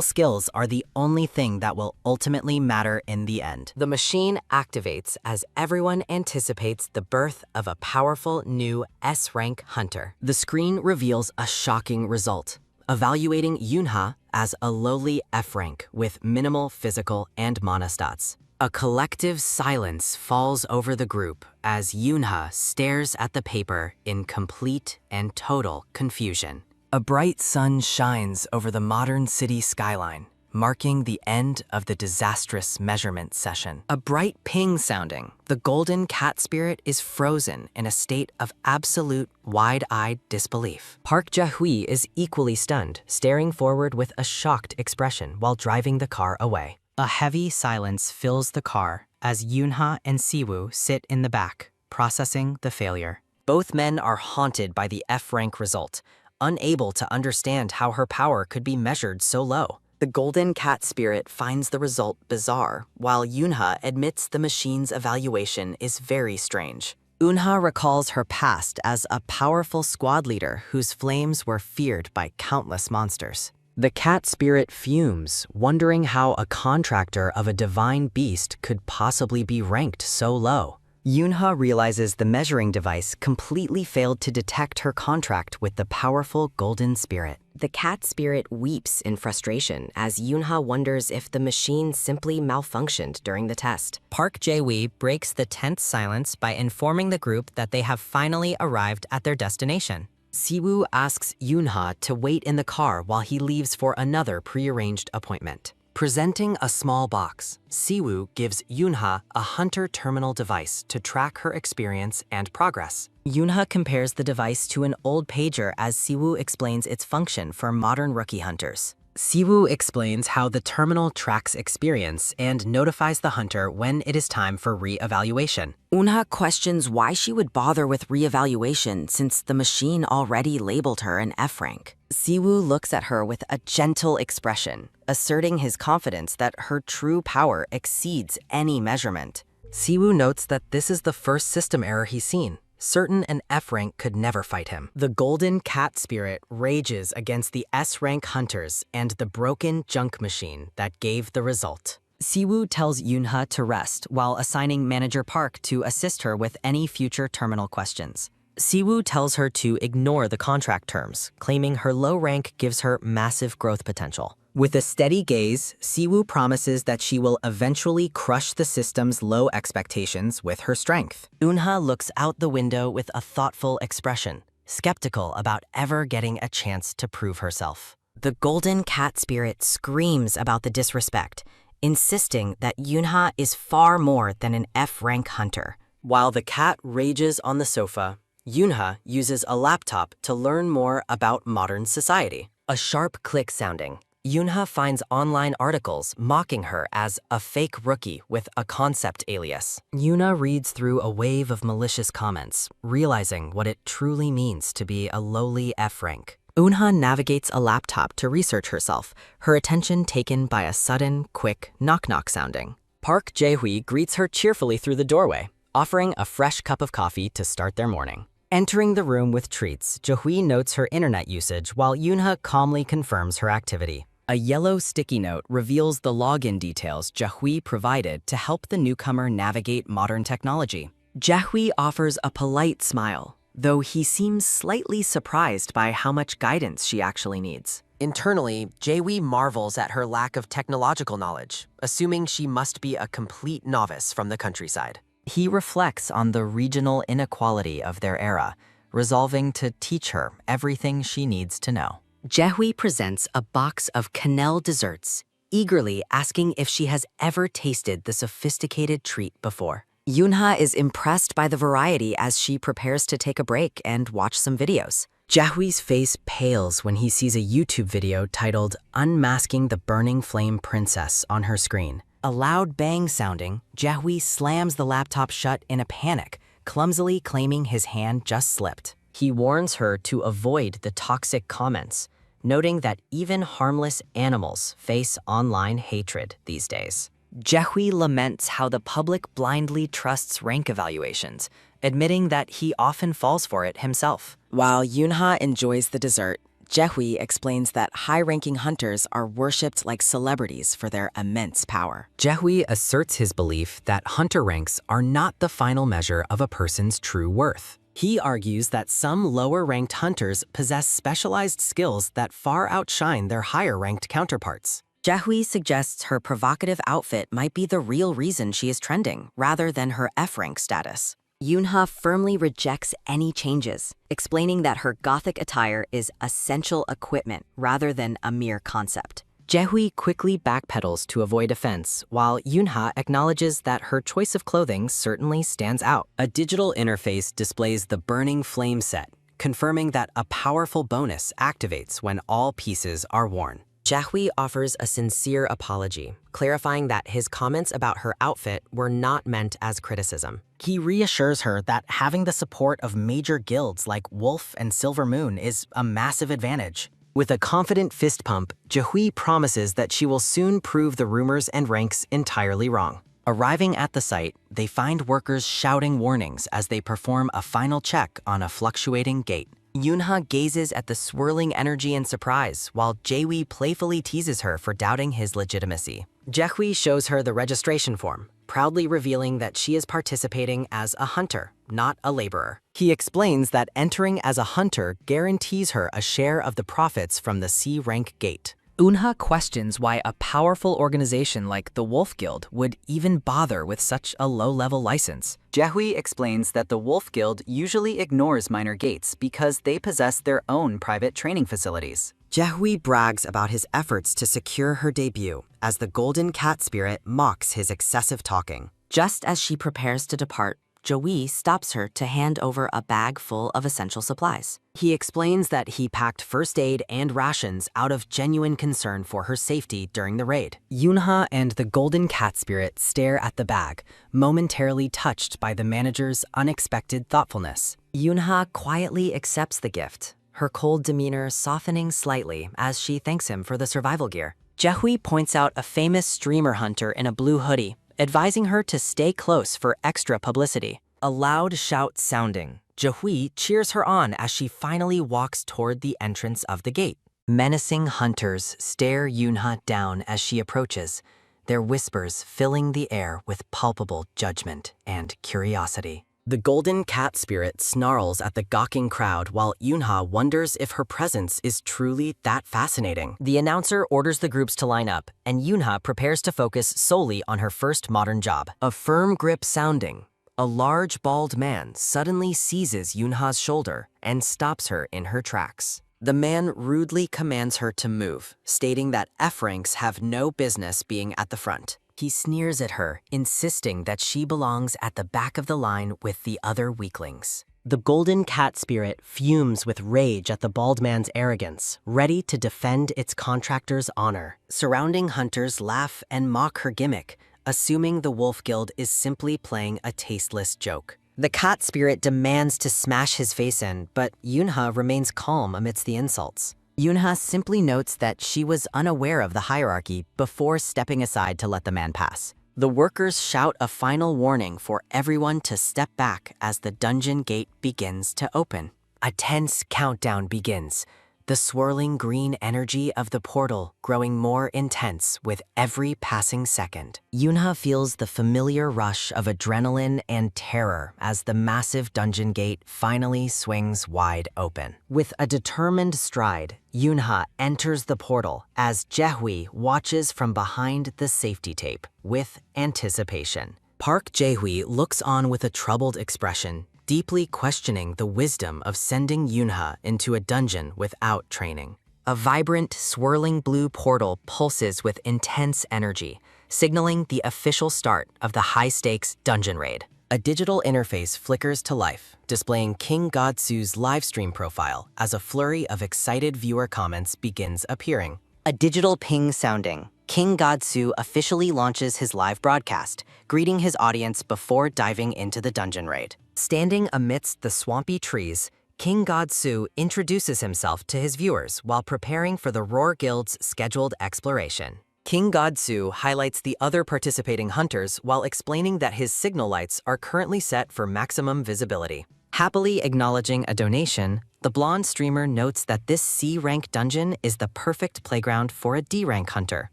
S1: skills are the only thing that will ultimately matter in the end. The machine activates as everyone anticipates the birth of a powerful new S-rank hunter. The screen reveals a shocking result, evaluating Yoonha as a lowly F-rank with minimal physical and mana stats. A collective silence falls over the group as Yoonha stares at the paper in complete and total confusion. A bright sun shines over the modern city skyline, marking the end of the disastrous measurement session. A bright ping sounding, the golden cat spirit is frozen in a state of absolute wide-eyed disbelief. Park Jae-wee is equally stunned, staring forward with a shocked expression while driving the car away. A heavy silence fills the car as Yoonha and Siwoo sit in the back, processing the failure. Both men are haunted by the F-rank result, unable to understand how her power could be measured so low. The golden cat spirit finds the result bizarre, while Yoonha admits the machine's evaluation is very strange. Eunha recalls her past as a powerful squad leader whose flames were feared by countless monsters. The cat spirit fumes, wondering how a contractor of a divine beast could possibly be ranked so low. Yoonha realizes the measuring device completely failed to detect her contract with the powerful golden spirit.
S2: The cat spirit weeps in frustration as Yoonha wonders if the machine simply malfunctioned during the test.
S1: Park Jae-wee breaks the tense silence by informing the group that they have finally arrived at their destination. Siwoo asks Yoonha to wait in the car while he leaves for another prearranged appointment. Presenting a small box, Siwoo gives Yoonha a hunter terminal device to track her experience and progress.
S2: Yoonha compares the device to an old pager as Siwoo explains its function for modern rookie hunters.
S1: Siwoo explains how the terminal tracks experience and notifies the hunter when it is time for re-evaluation.
S2: Yoonha questions why she would bother with re-evaluation since the machine already labeled her an F rank. Siwoo looks at her with a gentle expression, asserting his confidence that her true power exceeds any measurement.
S1: Siwoo notes that this is the first system error he's seen. Certain an F rank could never fight him. The golden cat spirit rages against the S rank hunters and the broken junk machine that gave the result.
S2: Siwoo tells Yoonha to rest while assigning Manager Park to assist her with any future terminal questions.
S1: Siwoo tells her to ignore the contract terms, claiming her low rank gives her massive growth potential. With a steady gaze, Siwoo promises that she will eventually crush the system's low expectations with her strength. Yoonha looks out the window with a thoughtful expression, skeptical about ever getting a chance to prove herself.
S2: The golden cat spirit screams about the disrespect, insisting that Yoonha is far more than an F-rank hunter.
S1: While the cat rages on the sofa, Yoonha uses a laptop to learn more about modern society. A sharp click sounding, Yoonha finds online articles mocking her as a fake rookie with a concept alias. Yoonha reads through a wave of malicious comments, realizing what it truly means to be a lowly F rank. Yoonha navigates a laptop to research herself, her attention taken by a sudden, quick knock-knock sounding. Park Jae-wee greets her cheerfully through the doorway, offering a fresh cup of coffee to start their morning. Entering the room with treats, Jae-wee notes her internet usage while Yoonha calmly confirms her activity. A yellow sticky note reveals the login details Jae-wee provided to help the newcomer navigate modern technology. Jae-wee offers a polite smile, though he seems slightly surprised by how much guidance she actually needs. Internally, Jae-wee marvels at her lack of technological knowledge, assuming she must be a complete novice from the countryside. He reflects on the regional inequality of their era, resolving to teach her everything she needs to know. Jae-wee presents a box of quenelle desserts, eagerly asking if she has ever tasted the sophisticated treat before.
S2: Yoonha is impressed by the variety as she prepares to take a break and watch some videos.
S1: Jae-wee's face pales when he sees a YouTube video titled Unmasking the Burning Flame Princess on her screen. A loud bang sounding, Jae-wee slams the laptop shut in a panic, clumsily claiming his hand just slipped. He warns her to avoid the toxic comments, noting that even harmless animals face online hatred these days. Jae-wee laments how the public blindly trusts rank evaluations, admitting that he often falls for it himself.
S2: While Yoonha enjoys the dessert, Jae-wee explains that high-ranking hunters are worshipped like celebrities for their immense power.
S1: Jae-wee asserts his belief that hunter ranks are not the final measure of a person's true worth. He argues that some lower-ranked hunters possess specialized skills that far outshine their higher-ranked counterparts.
S2: Jae-wee suggests her provocative outfit might be the real reason she is trending, rather than her F-rank status. Yoonha firmly rejects any changes, explaining that her gothic attire is essential equipment rather than a mere concept.
S1: Jae-wee quickly backpedals to avoid offense, while Yoonha acknowledges that her choice of clothing certainly stands out. A digital interface displays the Burning Flame set, confirming that a powerful bonus activates when all pieces are worn. Jae-wee offers a sincere apology, clarifying that his comments about her outfit were not meant as criticism. He reassures her that having the support of major guilds like Wolf and Silver Moon is a massive advantage. With a confident fist pump, Jae-wee promises that she will soon prove the rumors and ranks entirely wrong. Arriving at the site, they find workers shouting warnings as they perform a final check on a fluctuating gate. Yoonha gazes at the swirling energy in surprise, while Jae-wee playfully teases her for doubting his legitimacy.
S2: Jaehui shows her the registration form, proudly revealing that she is participating as a hunter, not a laborer. He explains that entering as a hunter guarantees her a share of the profits from the C-rank gate. Unha questions why a powerful organization like the Wolf Guild would even bother with such a low-level license. Jaehui explains that the Wolf Guild usually ignores minor gates because they possess their own private training facilities. Jaehui brags about his efforts to secure her debut as the Golden Cat Spirit mocks his excessive talking. Just as she prepares to depart, Jaehui stops her to hand over a bag full of essential supplies. He explains that he packed first aid and rations out of genuine concern for her safety during the raid. Yunha and the Golden Cat Spirit stare at the bag, momentarily touched by the manager's unexpected thoughtfulness. Yunha quietly accepts the gift, her cold demeanor softening slightly as she thanks him for the survival gear. Jaehui points out a famous streamer hunter in a blue hoodie, advising her to stay close for extra publicity. A loud shout sounding, Jaehui cheers her on as she finally walks toward the entrance of the gate. Menacing hunters stare Yunha down as she approaches, their whispers filling the air with palpable judgment and curiosity. The Golden Cat Spirit snarls at the gawking crowd while Yunha wonders if her presence is truly that fascinating. The announcer orders the groups to line up, and Yunha prepares to focus solely on her first modern job. A firm grip sounding, a large bald man suddenly seizes Yunha's shoulder and stops her in her tracks. The man rudely commands her to move, stating that F-ranks have no business being at the front. He sneers at her, insisting that she belongs at the back of the line with the other weaklings. The Golden Cat Spirit fumes with rage at the bald man's arrogance, ready to defend its contractor's honor. Surrounding hunters laugh and mock her gimmick, assuming the Wolf Guild is simply playing a tasteless joke. The Cat Spirit demands to smash his face in, but Yunha remains calm amidst the insults. Yunha simply notes that she was unaware of the hierarchy before stepping aside to let the man pass. The workers shout a final warning for everyone to step back as the dungeon gate begins to open. A tense countdown begins, the swirling green energy of the portal growing more intense with every passing second. Yunha feels the familiar rush of adrenaline and terror as the massive dungeon gate finally swings wide open. With a determined stride, Yunha enters the portal as Jaehui watches from behind the safety tape with anticipation. Park Jaehui looks on with a troubled expression, deeply questioning the wisdom of sending Yunha into a dungeon without training. A vibrant, swirling blue portal pulses with intense energy, signaling the official start of the high-stakes dungeon raid. A digital interface flickers to life, displaying King Godsu's livestream profile as a flurry of excited viewer comments begins appearing. A digital ping sounding, King Godsu officially launches his live broadcast, greeting his audience before diving into the dungeon raid. Standing amidst the swampy trees, King Godsu introduces himself to his viewers while preparing for the Roar Guild's scheduled exploration. King Godsu highlights the other participating hunters while explaining that his signal lights are currently set for maximum visibility. Happily acknowledging a donation, the blonde streamer notes that this C-rank dungeon is the perfect playground for a D-rank hunter.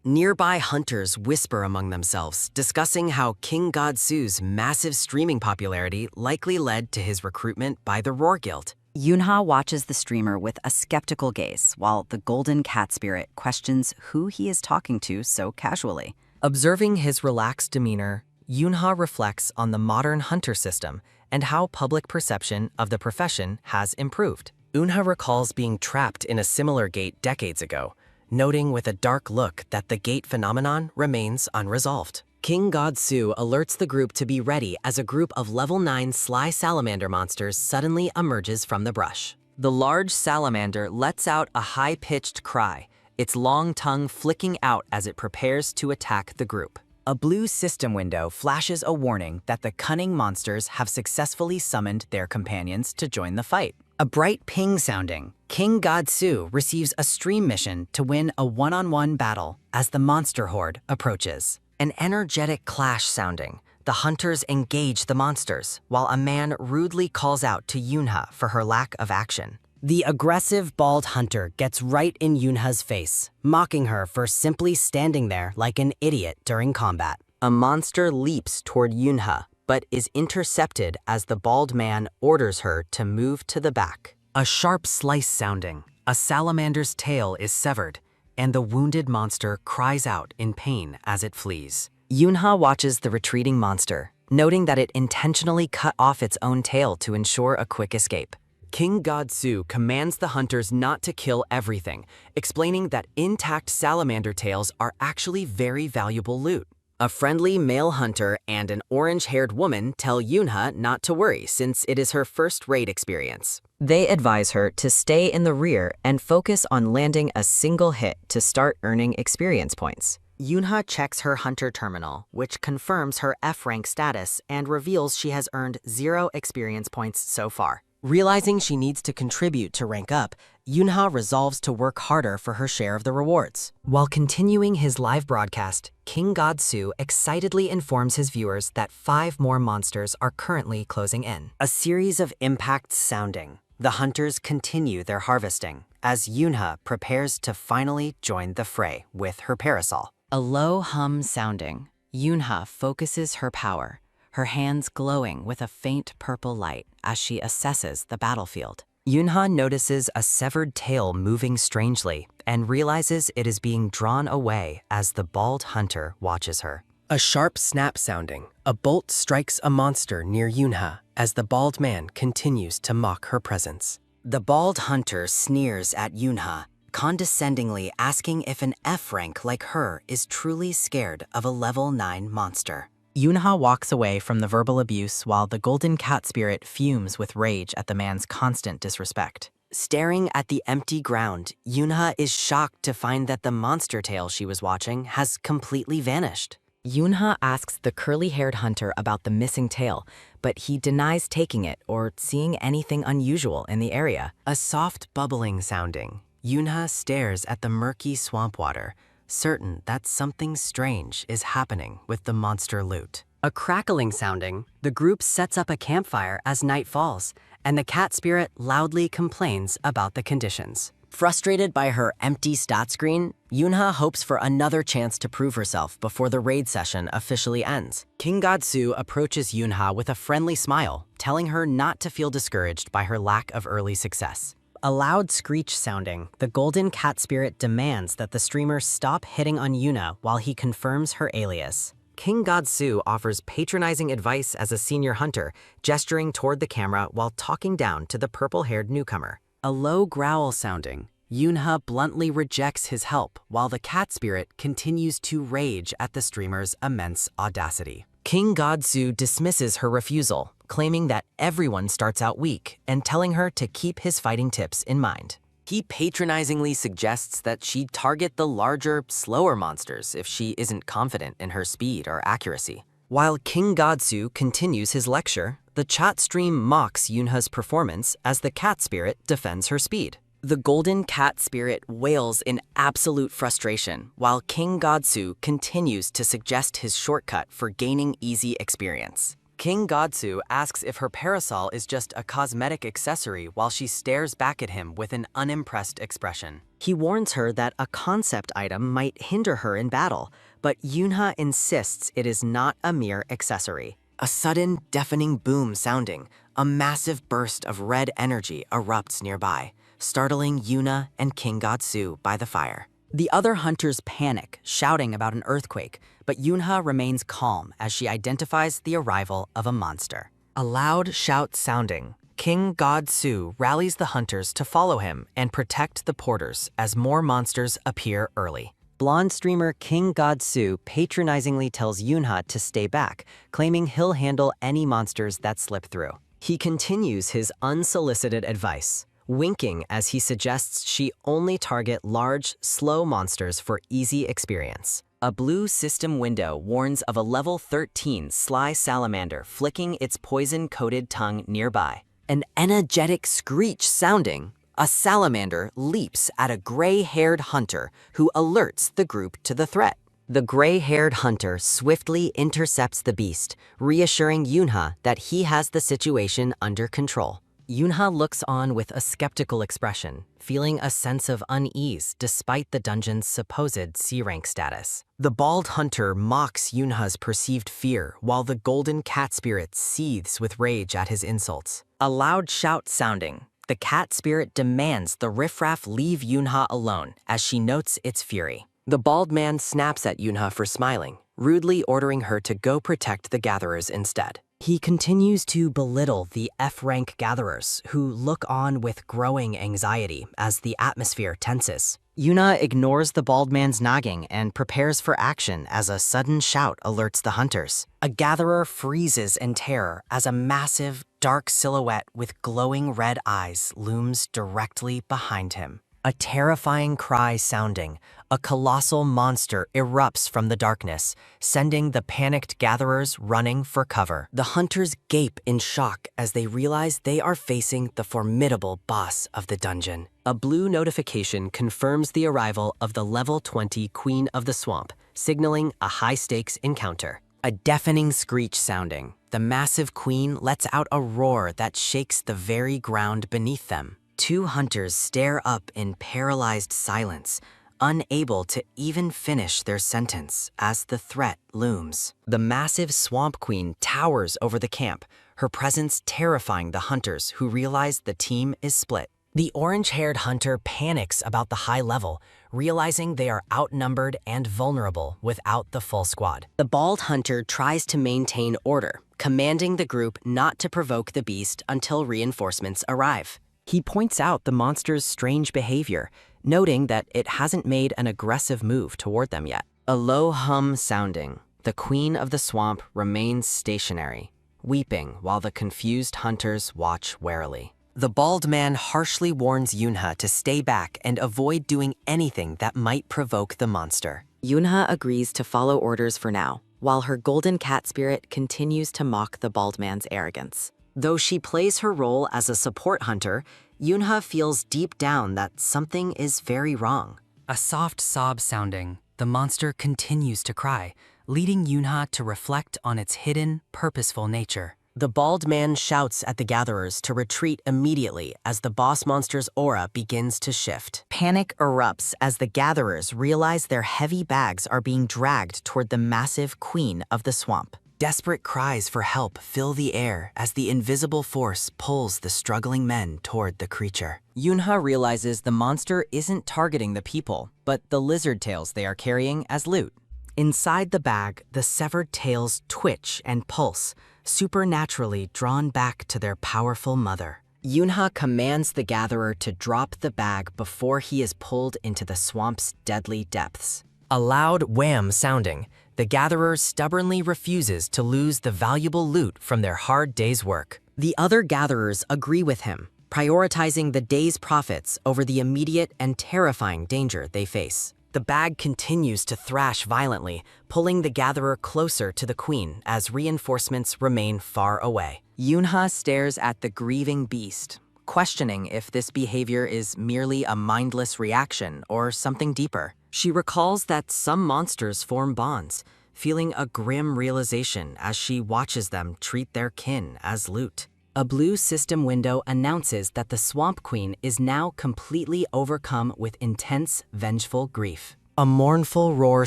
S2: Nearby hunters whisper among themselves, discussing how King Godsu's massive streaming popularity likely led to his recruitment by the Roar Guild.
S3: Yunha watches the streamer with a skeptical gaze, while the Golden Cat Spirit questions who he is talking to so casually.
S2: Observing his relaxed demeanor, Yunha reflects on the modern hunter system and how public perception of the profession has improved. Unha recalls being trapped in a similar gate decades ago, noting with a dark look that the gate phenomenon remains unresolved. King Godsu alerts the group to be ready as a group of level 9 sly salamander monsters suddenly emerges from the brush. The large salamander lets out a high-pitched cry, its long tongue flicking out as it prepares to attack the group. A blue system window flashes a warning that the cunning monsters have successfully summoned their companions to join the fight. A bright ping sounding, King Godsu receives a stream mission to win a one-on-one battle as the monster horde approaches. An energetic clash sounding, the hunters engage the monsters, while a man rudely calls out to Yunha for her lack of action. The aggressive bald hunter gets right in Yunha's face, mocking her for simply standing there like an idiot during combat. A monster leaps toward Yunha, but is intercepted as the bald man orders her to move to the back. A sharp slice sounding, a salamander's tail is severed, and the wounded monster cries out in pain as it flees. Yunha watches the retreating monster, noting that it intentionally cut off its own tail to ensure a quick escape. King Godsu commands the hunters not to kill everything, explaining that intact salamander tails are actually very valuable loot. A friendly male hunter and an orange-haired woman tell Yunha not to worry since it is her first raid experience. They advise her to stay in the rear and focus on landing a single hit to start earning experience points. Yunha checks her hunter terminal, which confirms her F-rank status and reveals she has earned 0 experience points so far. Realizing she needs to contribute to rank up, Yunha resolves to work harder for her share of the rewards. While continuing his live broadcast, King Godsu excitedly informs his viewers that 5 more monsters are currently closing in. A series of impacts sounding. The hunters continue their harvesting, as Yunha prepares to finally join the fray with her parasol. A low hum sounding. Yunha focuses her power, her hands glowing with a faint purple light as she assesses the battlefield. Yunha notices a severed tail moving strangely and realizes it is being drawn away as the bald hunter watches her. A sharp snap sounding. A bolt strikes a monster near Yunha as the bald man continues to mock her presence. The bald hunter sneers at Yunha, condescendingly asking if an F rank like her is truly scared of a level 9 monster. Yunha walks away from the verbal abuse while the golden cat spirit fumes with rage at the man's constant disrespect. Staring at the empty ground, Yunha is shocked to find that the monster tail she was watching has completely vanished. Yunha asks the curly-haired hunter about the missing tail, but he denies taking it or seeing anything unusual in the area. A soft bubbling sounding. Yunha stares at the murky swamp water, certain that something strange is happening with the monster loot. A crackling sounding. The group sets up a campfire as night falls, and the cat spirit loudly complains about the conditions. Frustrated by her empty stat screen, Yunha hopes for another chance to prove herself before the raid session officially ends. King Godsu approaches Yunha with a friendly smile, telling her not to feel discouraged by her lack of early success. A loud screech sounding, the golden cat spirit demands that the streamer stop hitting on Yuna while he confirms her alias. King Godsu offers patronizing advice as a senior hunter, gesturing toward the camera while talking down to the purple-haired newcomer. A low growl sounding. Yunha bluntly rejects his help while the cat spirit continues to rage at the streamer's immense audacity. King Godsu dismisses her refusal, claiming that everyone starts out weak and telling her to keep his fighting tips in mind. He patronizingly suggests that she target the larger, slower monsters if she isn't confident in her speed or accuracy. While King Godsu continues his lecture, the chat stream mocks Yunha's performance as the cat spirit defends her speed. The golden cat spirit wails in absolute frustration, while King Godsu continues to suggest his shortcut for gaining easy experience. King Godsu asks if her parasol is just a cosmetic accessory while she stares back at him with an unimpressed expression. He warns her that a concept item might hinder her in battle, but Yunha insists it is not a mere accessory. A sudden, deafening boom sounding, a massive burst of red energy erupts nearby, startling Yuna and King Godsu by the fire. The other hunters panic, shouting about an earthquake, but Yunha remains calm as she identifies the arrival of a monster. A loud shout sounding. King Godsu rallies the hunters to follow him and protect the porters as more monsters appear early. Blonde streamer King Godsu patronizingly tells Yunha to stay back, claiming he'll handle any monsters that slip through. He continues his unsolicited advice, winking as he suggests she only target large, slow monsters for easy experience. A blue system window warns of a level 13 sly salamander flicking its poison-coated tongue nearby. An energetic screech sounding. A salamander leaps at a gray-haired hunter who alerts the group to the threat. The gray-haired hunter swiftly intercepts the beast, reassuring Yunha that he has the situation under control. Yunha looks on with a skeptical expression, feeling a sense of unease despite the dungeon's supposed C-rank status. The bald hunter mocks Yunha's perceived fear while the golden cat spirit seethes with rage at his insults. A loud shout sounding, the cat spirit demands the riffraff leave Yunha alone as she notes its fury. The bald man snaps at Yunha for smiling, rudely ordering her to go protect the gatherers instead. He continues to belittle the F-rank gatherers, who look on with growing anxiety as the atmosphere tenses. Yuna ignores the bald man's nagging and prepares for action as a sudden shout alerts the hunters. A gatherer freezes in terror as a massive, dark silhouette with glowing red eyes looms directly behind him. A terrifying cry sounding, a colossal monster erupts from the darkness, sending the panicked gatherers running for cover. The hunters gape in shock as they realize they are facing the formidable boss of the dungeon. A blue notification confirms the arrival of the level 20 Queen of the Swamp, signaling a high-stakes encounter. A deafening screech sounding, the massive queen lets out a roar that shakes the very ground beneath them. Two hunters stare up in paralyzed silence, unable to even finish their sentence as the threat looms. The massive swamp queen towers over the camp, her presence terrifying the hunters who realize the team is split. The orange-haired hunter panics about the high level, realizing they are outnumbered and vulnerable without the full squad. The bald hunter tries to maintain order, commanding the group not to provoke the beast until reinforcements arrive. He points out the monster's strange behavior, noting that it hasn't made an aggressive move toward them yet. A low hum sounding, the queen of the swamp remains stationary, weeping while the confused hunters watch warily. The bald man harshly warns Yunha to stay back and avoid doing anything that might provoke the monster.
S3: Yunha agrees to follow orders for now, while her golden cat spirit continues to mock the bald man's arrogance.
S2: Though she plays her role as a support hunter, Yunha feels deep down that something is very wrong. A soft sob sounding, the monster continues to cry, leading Yunha to reflect on its hidden, purposeful nature. The bald man shouts at the gatherers to retreat immediately as the boss monster's aura begins to shift. Panic erupts as the gatherers realize their heavy bags are being dragged toward the massive queen of the swamp. Desperate cries for help fill the air as the invisible force pulls the struggling men toward the creature. Yunha realizes the monster isn't targeting the people, but the lizard tails they are carrying as loot. Inside the bag, the severed tails twitch and pulse, supernaturally drawn back to their powerful mother. Yunha commands the gatherer to drop the bag before he is pulled into the swamp's deadly depths. A loud wham sounding, the gatherer stubbornly refuses to lose the valuable loot from their hard day's work. The other gatherers agree with him, prioritizing the day's profits over the immediate and terrifying danger they face. The bag continues to thrash violently, pulling the gatherer closer to the queen as reinforcements remain far away. Yunha stares at the grieving beast, questioning if this behavior is merely a mindless reaction or something deeper. She recalls that some monsters form bonds, feeling a grim realization as she watches them treat their kin as loot. A blue system window announces that the Swamp Queen is now completely overcome with intense, vengeful grief. A mournful roar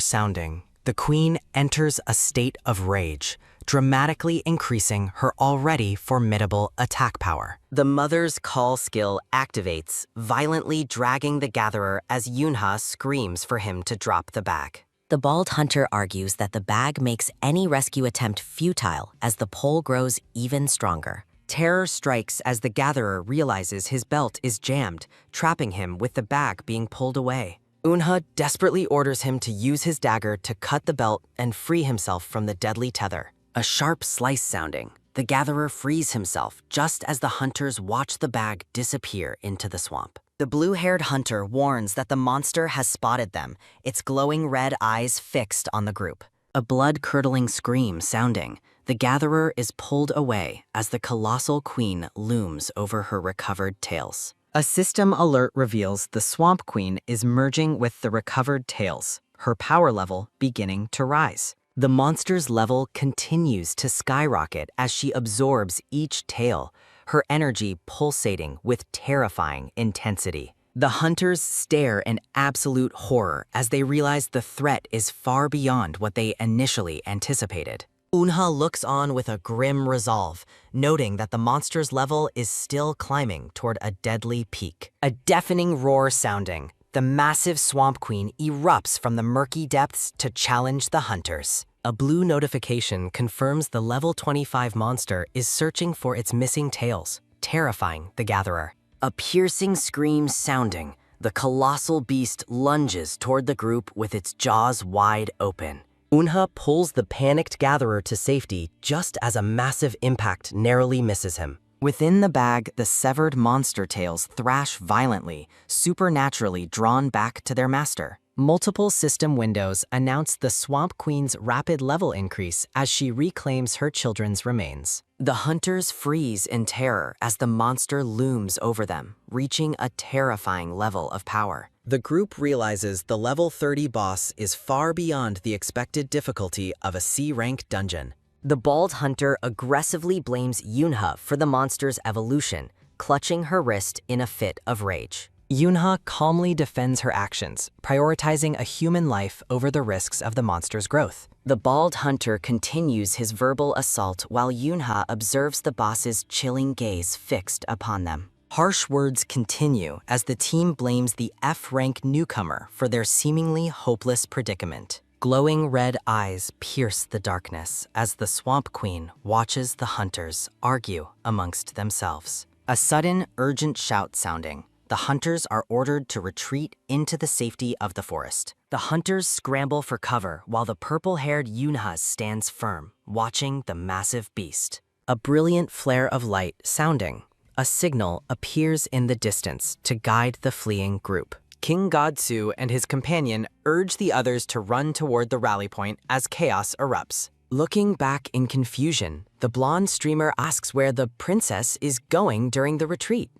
S2: sounding, the queen enters a state of rage, dramatically increasing her already formidable attack power. The mother's call skill activates, violently dragging the gatherer as Yunha screams for him to drop the bag.
S3: The bald hunter argues that the bag makes any rescue attempt futile as the pull grows even stronger.
S2: Terror strikes as the gatherer realizes his belt is jammed, trapping him with the bag being pulled away. Unha desperately orders him to use his dagger to cut the belt and free himself from the deadly tether. A sharp slice sounding, the gatherer frees himself just as the hunters watch the bag disappear into the swamp. The blue-haired hunter warns that the monster has spotted them, its glowing red eyes fixed on the group. A blood-curdling scream sounding, the gatherer is pulled away as the colossal queen looms over her recovered tails. A system alert reveals the Swamp Queen is merging with the recovered tails, her power level beginning to rise. The monster's level continues to skyrocket as she absorbs each tail, her energy pulsating with terrifying intensity. The hunters stare in absolute horror as they realize the threat is far beyond what they initially anticipated. Unha looks on with a grim resolve, noting that the monster's level is still climbing toward a deadly peak. A deafening roar sounding, the massive Swamp Queen erupts from the murky depths to challenge the hunters. A blue notification confirms the level 25 monster is searching for its missing tails, terrifying the gatherer. A piercing scream sounding, the colossal beast lunges toward the group with its jaws wide open. Unha pulls the panicked gatherer to safety just as a massive impact narrowly misses him. Within the bag, the severed monster tails thrash violently, supernaturally drawn back to their master. Multiple system windows announce the Swamp Queen's rapid level increase as she reclaims her children's remains. The hunters freeze in terror as the monster looms over them, reaching a terrifying level of power. The group realizes the level 30 boss is far beyond the expected difficulty of a C-rank dungeon. The bald hunter aggressively blames Yunha for the monster's evolution, clutching her wrist in a fit of rage. Yunha calmly defends her actions, prioritizing a human life over the risks of the monster's growth. The bald hunter continues his verbal assault while Yunha observes the boss's chilling gaze fixed upon them. Harsh words continue as the team blames the F-rank newcomer for their seemingly hopeless predicament. Glowing red eyes pierce the darkness as the Swamp Queen watches the hunters argue amongst themselves. A sudden, urgent shout sounding. The hunters are ordered to retreat into the safety of the forest. The hunters scramble for cover while the purple-haired Yunha stands firm, watching the massive beast. A brilliant flare of light sounding. A signal appears in the distance to guide the fleeing group. King Godsu and his companion urge the others to run toward the rally point as chaos erupts. Looking back in confusion, the blonde streamer asks where the princess is going during the retreat.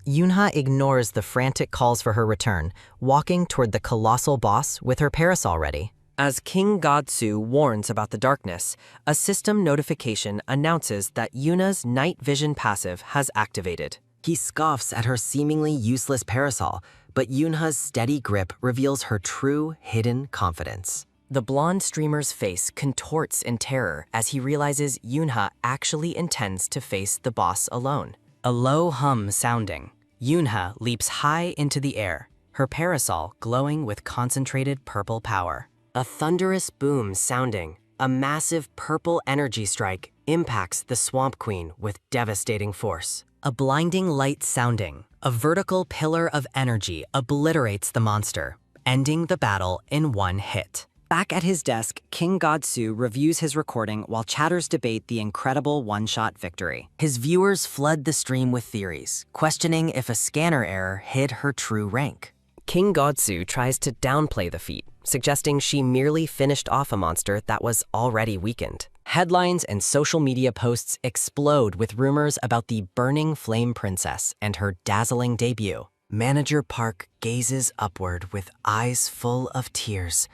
S2: Yunha ignores the frantic calls for her return, walking toward the colossal boss with her parasol ready. As King Godsu warns about the darkness, a system notification announces that Yuna's night vision passive has activated. He scoffs at her seemingly useless parasol, but Yunha's steady grip reveals her true, hidden confidence. The blonde streamer's face contorts in terror as he realizes Yunha actually intends to face the boss alone. A low hum sounding. Yunha leaps high into the air, her parasol glowing with concentrated purple power. A thunderous boom sounding, a massive purple energy strike impacts the Swamp Queen with devastating force. A blinding light sounding, a vertical pillar of energy obliterates the monster, ending the battle in one hit. Back at his desk, King Godsu reviews his recording while chatters debate the incredible one-shot victory. His viewers flood the stream with theories, questioning if a scanner error hid her true rank. King Godsu tries to downplay the feat, suggesting she merely finished off a monster that was already weakened. Headlines and social media posts explode with rumors about the Burning Flame Princess and her dazzling debut. Manager Park gazes upward with eyes full of tears,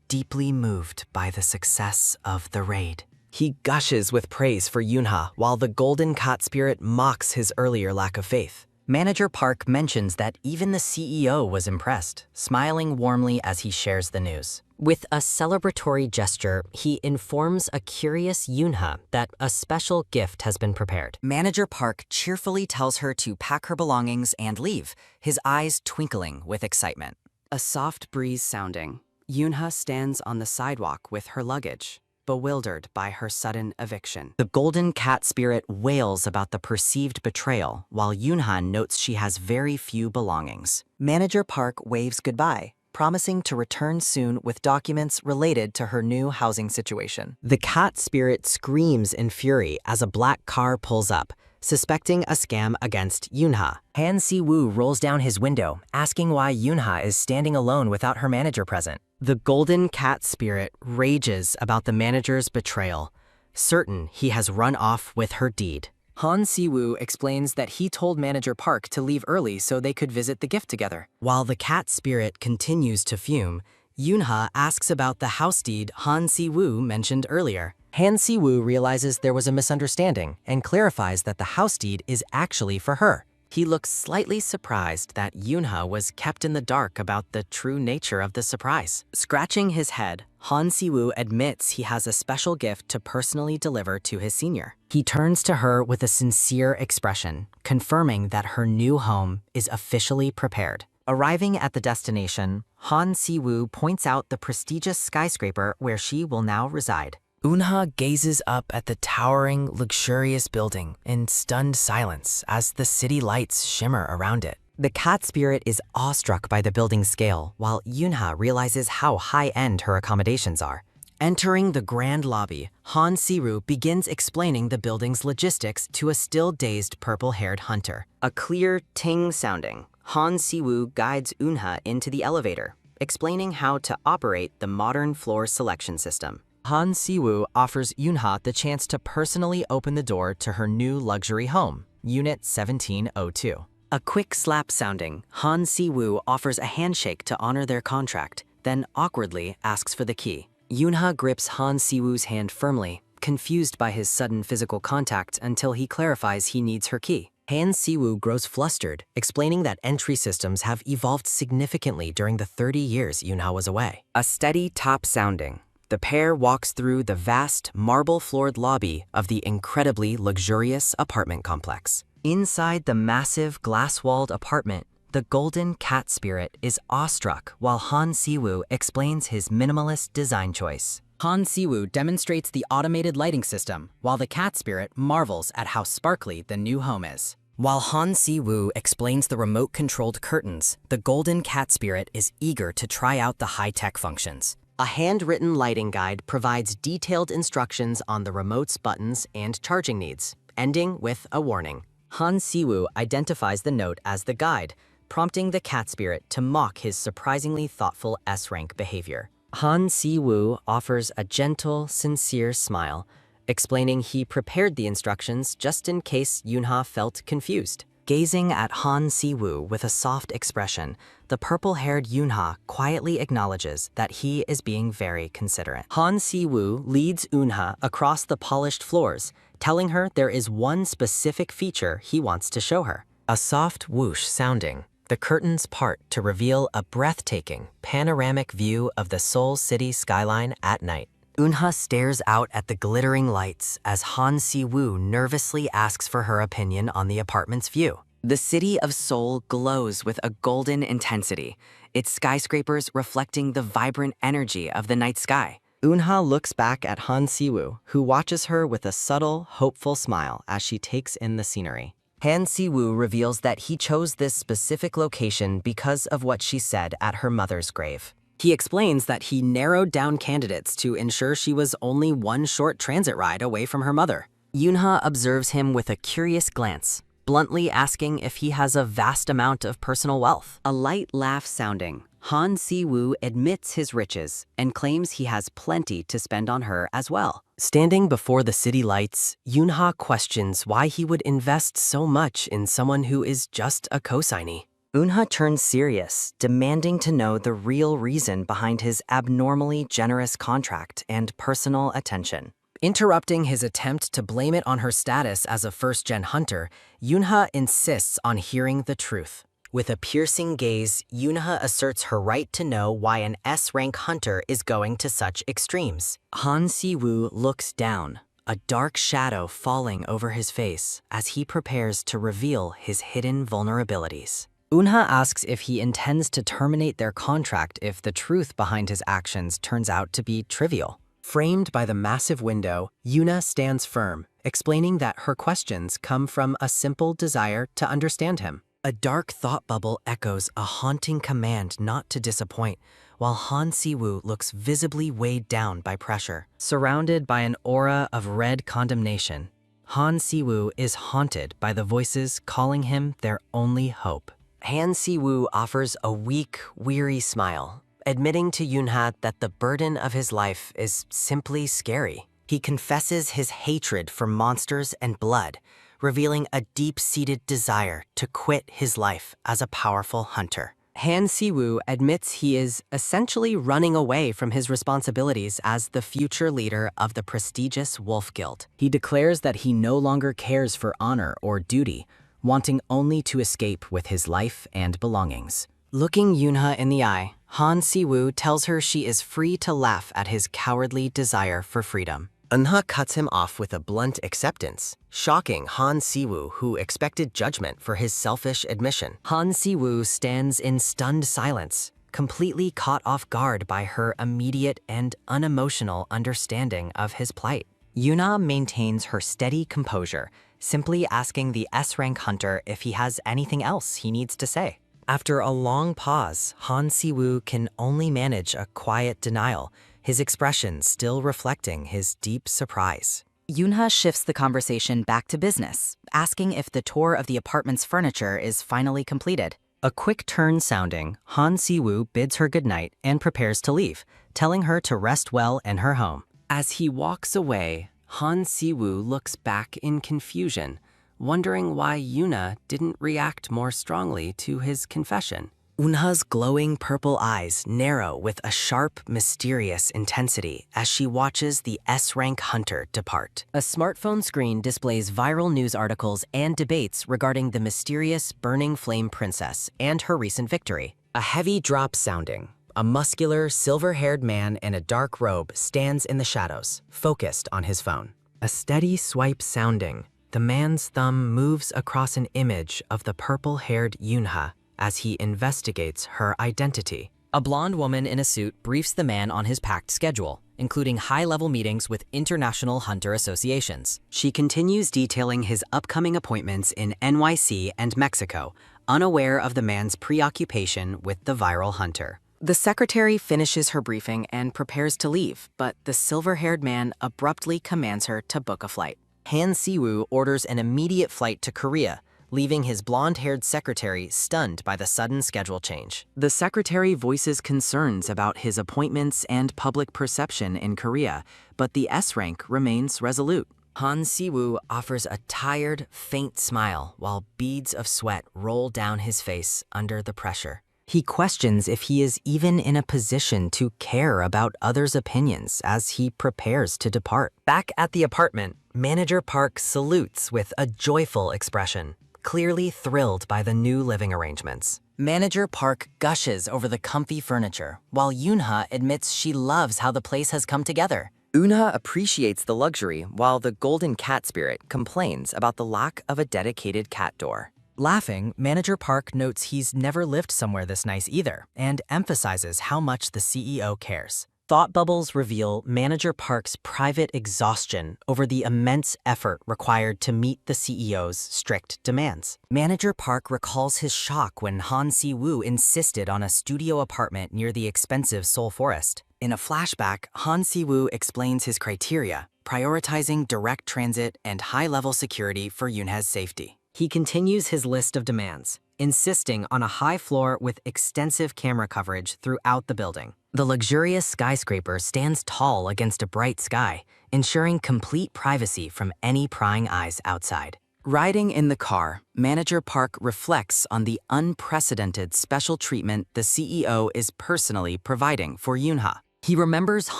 S2: deeply moved by the success of the raid. He gushes with praise for Yunha while the golden cat spirit mocks his earlier lack of faith. Manager Park mentions that even the CEO was impressed, smiling warmly as he shares the news. With a celebratory gesture, he informs a curious Yunha that a special gift has been prepared. Manager Park cheerfully tells her to pack her belongings and leave, his eyes twinkling with excitement. A soft breeze sounding. Yunha stands on the sidewalk with her luggage, bewildered by her sudden eviction. The golden cat spirit wails about the perceived betrayal, while Yunha notes she has very few belongings. Manager Park waves goodbye, promising to return soon with documents related to her new housing situation. The cat spirit screams in fury as a black car pulls up, suspecting a scam against Yunha. Han Si-woo rolls down his window, asking why Yunha is standing alone without her manager present. The golden cat spirit rages about the manager's betrayal, certain he has run off with her deed. Han Si-woo explains that he told Manager Park to leave early so they could visit the gift together. While the cat spirit continues to fume, Yunha asks about the house deed Han Si-woo mentioned earlier. Han Si-woo realizes there was a misunderstanding and clarifies that the house deed is actually for her. He looks slightly surprised that Yoonha was kept in the dark about the true nature of the surprise. Scratching his head, Han Si-woo admits he has a special gift to personally deliver to his senior. He turns to her with a sincere expression, confirming that her new home is officially prepared. Arriving at the destination, Han Si-woo points out the prestigious skyscraper where she will now reside. Eunha gazes up at the towering, luxurious building in stunned silence as the city lights shimmer around it. The cat spirit is awestruck by the building's scale, while Eunha realizes how high-end her accommodations are. Entering the grand lobby, Han Si-woo begins explaining the building's logistics to a still-dazed purple-haired hunter. A clear ting sounding, Han Si-woo guides Eunha into the elevator, explaining how to operate the modern floor selection system. Han Si-woo offers Eunha the chance to personally open the door to her new luxury home, Unit 1702. A quick slap sounding, Han Si-woo offers a handshake to honor their contract, then awkwardly asks for the key. Eunha grips Han Si-woo's hand firmly, confused by his sudden physical contact until he clarifies he needs her key. Han Si-woo grows flustered, explaining that entry systems have evolved significantly during the 30 years Eunha was away. A steady tap sounding. The pair walks through the vast, marble-floored lobby of the incredibly luxurious apartment complex. Inside the massive, glass-walled apartment, the golden cat spirit is awestruck while Han Si-woo explains his minimalist design choice. Han Si-woo demonstrates the automated lighting system, while the cat spirit marvels at how sparkly the new home is. While Han Si-woo explains the remote-controlled curtains, the golden cat spirit is eager to try out the high-tech functions. A handwritten lighting guide provides detailed instructions on the remote's buttons and charging needs, ending with a warning. Han Si-woo identifies the note as the guide, prompting the cat spirit to mock his surprisingly thoughtful S-rank behavior. Han Si-woo offers a gentle, sincere smile, explaining he prepared the instructions just in case Eunha felt confused. Gazing at Han Si-woo with a soft expression, the purple-haired Eunha quietly acknowledges that he is being very considerate. Han Si-woo leads Eunha across the polished floors, telling her there is one specific feature he wants to show her. A soft whoosh sounding, the curtains part to reveal a breathtaking, panoramic view of the Seoul city skyline at night. Eunha stares out at the glittering lights as Han Si-woo nervously asks for her opinion on the apartment's view. The city of Seoul glows with a golden intensity, its skyscrapers reflecting the vibrant energy of the night sky. Eunha looks back at Han Si-woo, who watches her with a subtle, hopeful smile as she takes in the scenery. Han Si-woo reveals that he chose this specific location because of what she said at her mother's grave. He explains that he narrowed down candidates to ensure she was only one short transit ride away from her mother. Eunha observes him with a curious glance, bluntly asking if he has a vast amount of personal wealth. A light laugh sounding, Han Si-woo admits his riches and claims he has plenty to spend on her as well. Standing before the city lights, Eunha questions why he would invest so much in someone who is just a co-signee. Eunha turns serious, demanding to know the real reason behind his abnormally generous contract and personal attention. Interrupting his attempt to blame it on her status as a first-gen hunter, Eunha insists on hearing the truth. With a piercing gaze, Eunha asserts her right to know why an S-rank hunter is going to such extremes. Han Si-woo looks down, a dark shadow falling over his face as he prepares to reveal his hidden vulnerabilities. Eunha asks if he intends to terminate their contract if the truth behind his actions turns out to be trivial. Framed by the massive window, Eunha stands firm, explaining that her questions come from a simple desire to understand him. A dark thought bubble echoes a haunting command not to disappoint, while Han Si-woo looks visibly weighed down by pressure. Surrounded by an aura of red condemnation, Han Si-woo is haunted by the voices calling him their only hope. Han Si-woo offers a weak, weary smile, admitting to Eunha that the burden of his life is simply scary. He confesses his hatred for monsters and blood, revealing a deep-seated desire to quit his life as a powerful hunter. Han Si-woo admits he is essentially running away from his responsibilities as the future leader of the prestigious Wolf Guild. He declares that he no longer cares for honor or duty, wanting only to escape with his life and belongings. Looking Yoonha in the eye, Han Si-woo tells her she is free to laugh at his cowardly desire for freedom. Eunha cuts him off with a blunt acceptance, shocking Han Si-woo, who expected judgment for his selfish admission. Han Si-woo stands in stunned silence, completely caught off guard by her immediate and unemotional understanding of his plight. Yoonha maintains her steady composure, simply asking the S-rank hunter if he has anything else he needs to say. After a long pause, Han Si-woo can only manage a quiet denial, his expression still reflecting his deep surprise.
S3: Yoonha shifts the conversation back to business, asking if the tour of the apartment's furniture is finally completed.
S2: A quick turn sounding, Han Si-woo bids her goodnight and prepares to leave, telling her to rest well in her home. As he walks away, Han Si-woo looks back in confusion, wondering why Yoonha didn't react more strongly to his confession. Eunha's glowing purple eyes narrow with a sharp, mysterious intensity as she watches the S-rank hunter depart. A smartphone screen displays viral news articles and debates regarding the mysterious Burning Flame Princess and her recent victory. A heavy drop sounding. A muscular, silver-haired man in a dark robe stands in the shadows, focused on his phone. A steady swipe sounding. The man's thumb moves across an image of the purple-haired Yoonha as he investigates her identity. A blonde woman in a suit briefs the man on his packed schedule, including high-level meetings with international hunter associations. She continues detailing his upcoming appointments in NYC and Mexico, unaware of the man's preoccupation with the viral hunter. The secretary finishes her briefing and prepares to leave, but the silver-haired man abruptly commands her to book a flight. Han Si-woo orders an immediate flight to Korea, leaving his blonde-haired secretary stunned by the sudden schedule change. The secretary voices concerns about his appointments and public perception in Korea, but the S-rank remains resolute. Han Si-woo offers a tired, faint smile while beads of sweat roll down his face under the pressure. He questions if he is even in a position to care about others' opinions as he prepares to depart. Back at the apartment, Manager Park salutes with a joyful expression, clearly thrilled by the new living arrangements. Manager Park gushes over the comfy furniture, while Yoonha admits she loves how the place has come together. Eunha appreciates the luxury, while the golden cat spirit complains about the lack of a dedicated cat door. Laughing, Manager Park notes he's never lived somewhere this nice either, and emphasizes how much the CEO cares. Thought bubbles reveal Manager Park's private exhaustion over the immense effort required to meet the CEO's strict demands. Manager Park recalls his shock when Han Si-woo insisted on a studio apartment near the expensive Seoul Forest. In a flashback, Han Si-woo explains his criteria, prioritizing direct transit and high-level security for Yoonha's safety. He continues his list of demands, insisting on a high floor with extensive camera coverage throughout the building. The luxurious skyscraper stands tall against a bright sky, ensuring complete privacy from any prying eyes outside. Riding in the car, Manager Park reflects on the unprecedented special treatment the CEO is personally providing for Yoonha. He remembers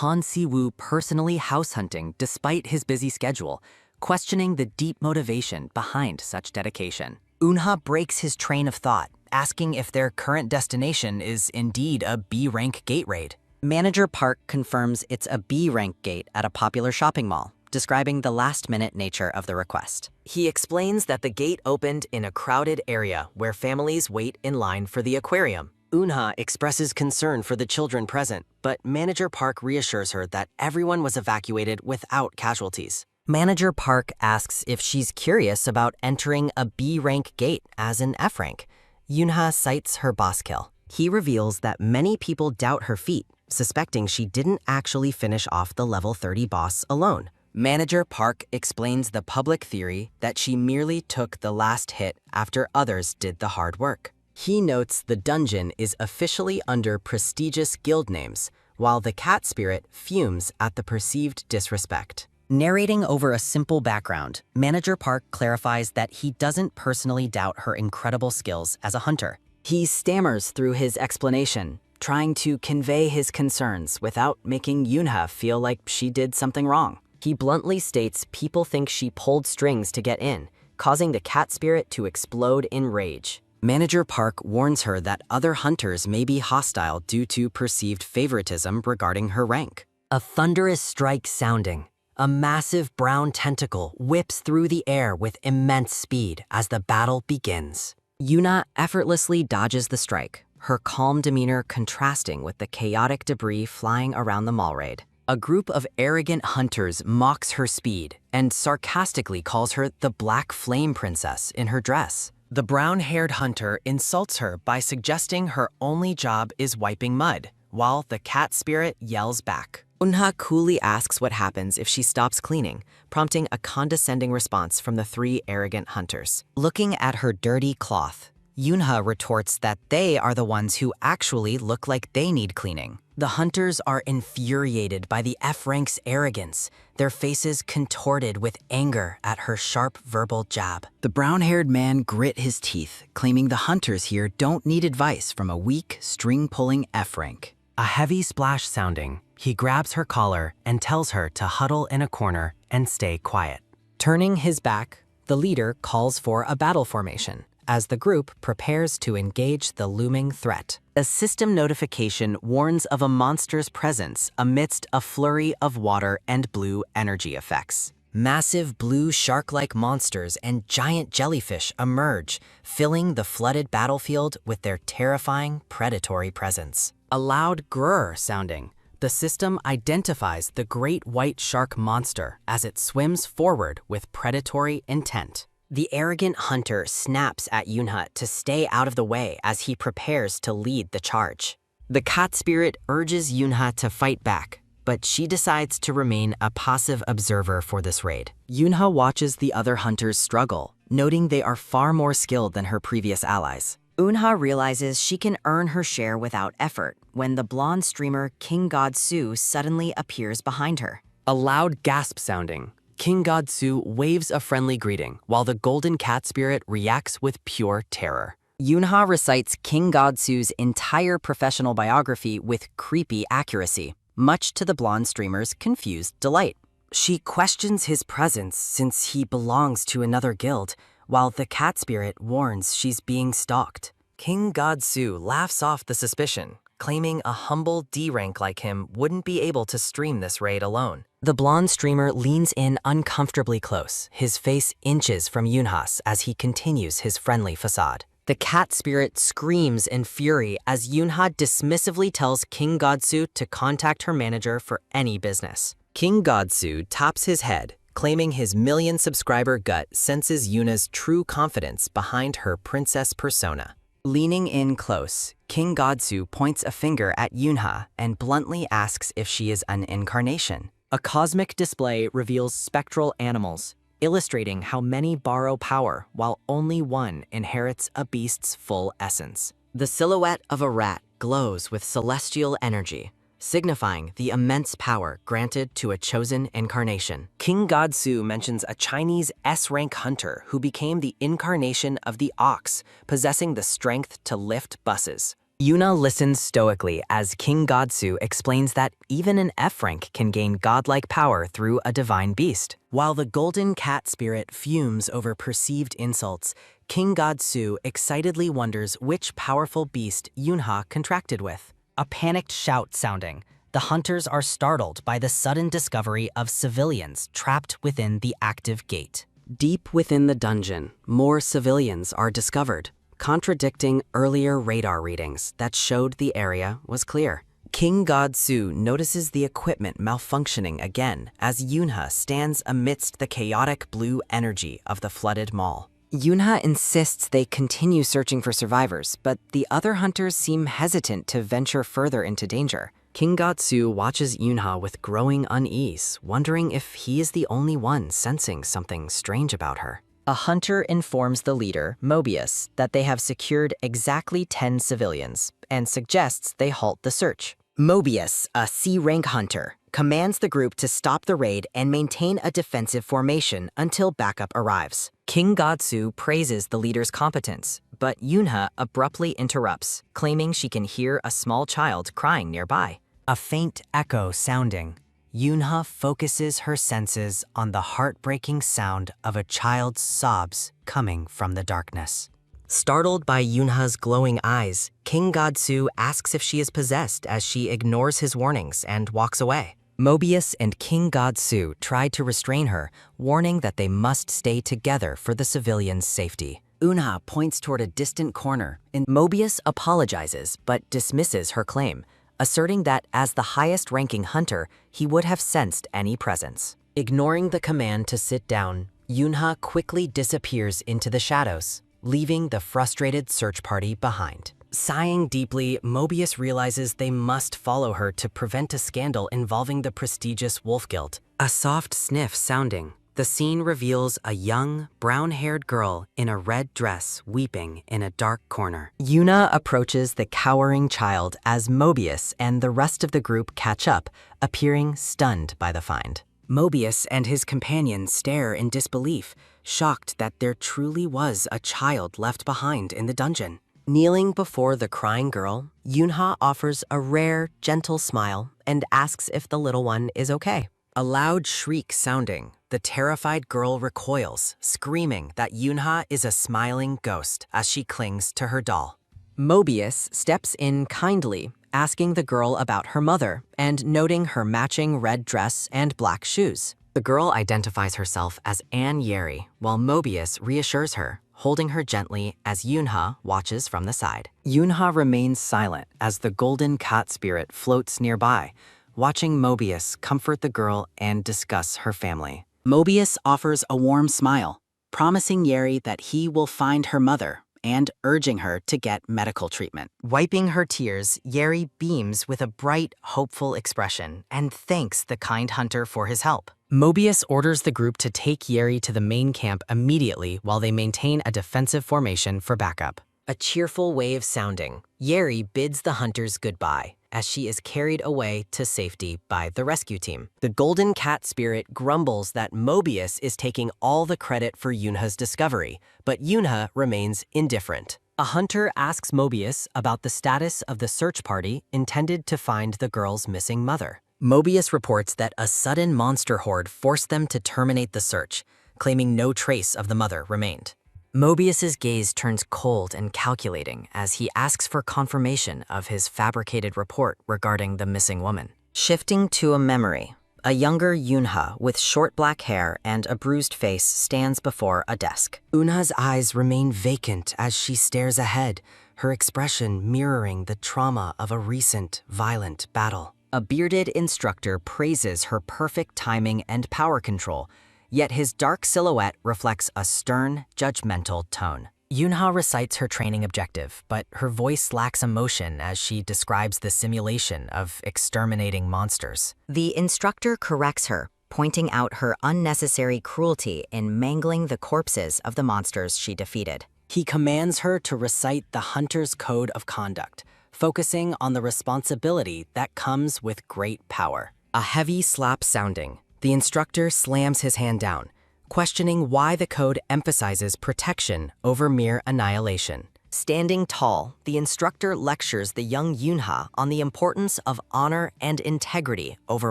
S2: Han Si-woo personally house hunting despite his busy schedule, questioning the deep motivation behind such dedication. Eunha breaks his train of thought, asking if their current destination is indeed a B-rank gate raid. Manager Park confirms it's a B-rank gate at a popular shopping mall, describing the last-minute nature of the request. He explains that the gate opened in a crowded area where families wait in line for the aquarium. Eunha expresses concern for the children present, but Manager Park reassures her that everyone was evacuated without casualties. Manager Park asks if she's curious about entering a B-rank gate as an F-rank. Yoonha cites her boss kill. He reveals that many people doubt her feat, suspecting she didn't actually finish off the level 30 boss alone. Manager Park explains the public theory that she merely took the last hit after others did the hard work. He notes the dungeon is officially under prestigious guild names, while the cat spirit fumes at the perceived disrespect. Narrating over a simple background, Manager Park clarifies that he doesn't personally doubt her incredible skills as a hunter.
S3: He stammers through his explanation, trying to convey his concerns without making Yoonha feel like she did something wrong. He bluntly states people think she pulled strings to get in, causing the cat spirit to explode in rage. Manager Park warns her that other hunters may be hostile due to perceived favoritism regarding her rank. A thunderous strike sounding. A massive brown tentacle whips through the air with immense speed as the battle begins. Yuna effortlessly dodges the strike, her calm demeanor contrasting with the chaotic debris flying around the mall raid. A group of arrogant hunters mocks her speed and sarcastically calls her the Black Flame Princess in her dress.
S1: The brown-haired hunter insults her by suggesting her only job is wiping mud, while the cat spirit yells back.
S3: Unha coolly asks what happens if she stops cleaning, prompting a condescending response from the three arrogant hunters. Looking at her dirty cloth, Yoonha retorts that they are the ones who actually look like they need cleaning. The hunters are infuriated by the F-rank's arrogance, their faces contorted with anger at her sharp verbal jab. The brown-haired man grit his teeth, claiming the hunters here don't need advice from a weak, string-pulling F-rank.
S1: A heavy splash sounding, he grabs her collar and tells her to huddle in a corner and stay quiet.
S2: Turning his back, the leader calls for a battle formation as the group prepares to engage the looming threat.
S3: A system notification warns of a monster's presence amidst a flurry of water and blue energy effects. Massive blue shark-like monsters and giant jellyfish emerge, filling the flooded battlefield with their terrifying predatory presence.
S2: A loud grrr sounding, the system identifies the great white shark monster as it swims forward with predatory intent.
S3: The arrogant hunter snaps at Yoonha to stay out of the way as he prepares to lead the charge. The cat spirit urges Yoonha to fight back, but she decides to remain a passive observer for this raid. Yoonha watches the other hunters struggle, noting they are far more skilled than her previous allies. Eunha realizes she can earn her share without effort when the blonde streamer King God Su suddenly appears behind her.
S2: A loud gasp sounding, King God Su waves a friendly greeting while the golden cat spirit reacts with pure terror.
S3: Yoonha recites King God Su's entire professional biography with creepy accuracy, much to the blonde streamer's confused delight. She questions his presence since he belongs to another guild, while the cat spirit warns she's being stalked.
S1: King God Su laughs off the suspicion, claiming a humble D rank like him wouldn't be able to stream this raid alone.
S3: The blonde streamer leans in uncomfortably close, his face inches from Yoonha's as he continues his friendly facade. The cat spirit screams in fury as Yoonha dismissively tells King Godsu to contact her manager for any business.
S1: King Godsu tops his head, claiming his million-subscriber gut senses Yuna's true confidence behind her princess persona.
S3: Leaning in close, King Godsu points a finger at Yoonha and bluntly asks if she is an incarnation.
S2: A cosmic display reveals spectral animals, illustrating how many borrow power while only one inherits a beast's full essence.
S3: The silhouette of a rat glows with celestial energy, signifying the immense power granted to a chosen incarnation.
S1: King Godsu mentions a Chinese S-rank hunter who became the incarnation of the ox, possessing the strength to lift buses.
S3: Yuna listens stoically as King Godsu explains that even an F-rank can gain godlike power through a divine beast. While the golden cat spirit fumes over perceived insults, King Godsu excitedly wonders which powerful beast Yunha contracted with. A panicked shout sounding. The hunters are startled by the sudden discovery of civilians trapped within the active gate. Deep within the dungeon, more civilians are discovered, contradicting earlier radar readings that showed the area was clear. King Godsu notices the equipment malfunctioning again as Yunha stands amidst the chaotic blue energy of the flooded mall. Yunha insists they continue searching for survivors, but the other hunters seem hesitant to venture further into danger. King Godsu watches Yunha with growing unease, wondering if he is the only one sensing something strange about her. A hunter informs the leader, Mobius, that they have secured exactly 10 civilians and suggests they halt the search. Mobius, a C-rank hunter, commands the group to stop the raid and maintain a defensive formation until backup arrives. King Godsu praises the leader's competence, but Yoonha abruptly interrupts, claiming she can hear a small child crying nearby. A faint echo sounding, Yoonha focuses her senses on the heartbreaking sound of a child's sobs coming from the darkness. Startled by Yoonha's glowing eyes, King Godsu asks if she is possessed as she ignores his warnings and walks away. Mobius and King Godsu try to restrain her, warning that they must stay together for the civilians' safety. Unha points toward a distant corner, and Mobius apologizes but dismisses her claim, asserting that as the highest-ranking hunter, he would have sensed any presence. Ignoring the command to sit down, Yoonha quickly disappears into the shadows, leaving the frustrated search party behind. Sighing deeply, Mobius realizes they must follow her to prevent a scandal involving the prestigious Wolf Guild. A soft sniff sounding, the scene reveals a young, brown-haired girl in a red dress weeping in a dark corner. Yuna approaches the cowering child as Mobius and the rest of the group catch up, appearing stunned by the find. Mobius and his companion stare in disbelief, shocked that there truly was a child left behind in the dungeon. Kneeling before the crying girl, Yoonha offers a rare, gentle smile and asks if the little one is okay. A loud shriek sounding, the terrified girl recoils, screaming that Yoonha is a smiling ghost as she clings to her doll. Mobius steps in kindly, asking the girl about her mother and noting her matching red dress and black shoes. The girl identifies herself as Anne Yeri, while Mobius reassures her, holding her gently as Yoonha watches from the side. Yoonha remains silent as the golden cat spirit floats nearby, watching Mobius comfort the girl and discuss her family. Mobius offers a warm smile, promising Yeri that he will find her mother and urging her to get medical treatment. Wiping her tears, Yeri beams with a bright, hopeful expression and thanks the kind hunter for his help. Mobius orders the group to take Yeri to the main camp immediately while they maintain a defensive formation for backup. A cheerful wave sounding, Yeri bids the hunters goodbye as she is carried away to safety by the rescue team. The golden cat spirit grumbles that Mobius is taking all the credit for Yoonha's discovery, but Yoonha remains indifferent. A hunter asks Mobius about the status of the search party intended to find the girl's missing mother. Mobius reports that a sudden monster horde forced them to terminate the search, claiming no trace of the mother remained. Mobius's gaze turns cold and calculating as he asks for confirmation of his fabricated report regarding the missing woman. Shifting to a memory, a younger Yoonha with short black hair and a bruised face stands before a desk. Unha's eyes remain vacant as she stares ahead, her expression mirroring the trauma of a recent, violent battle. A bearded instructor praises her perfect timing and power control, yet his dark silhouette reflects a stern, judgmental tone. Yoonha recites her training objective, but her voice lacks emotion as she describes the simulation of exterminating monsters. The instructor corrects her, pointing out her unnecessary cruelty in mangling the corpses of the monsters she defeated. He commands her to recite the hunter's code of conduct, focusing on the responsibility that comes with great power. A heavy slap sounding, the instructor slams his hand down, questioning why the code emphasizes protection over mere annihilation. Standing tall, the instructor lectures the young Yoonha on the importance of honor and integrity over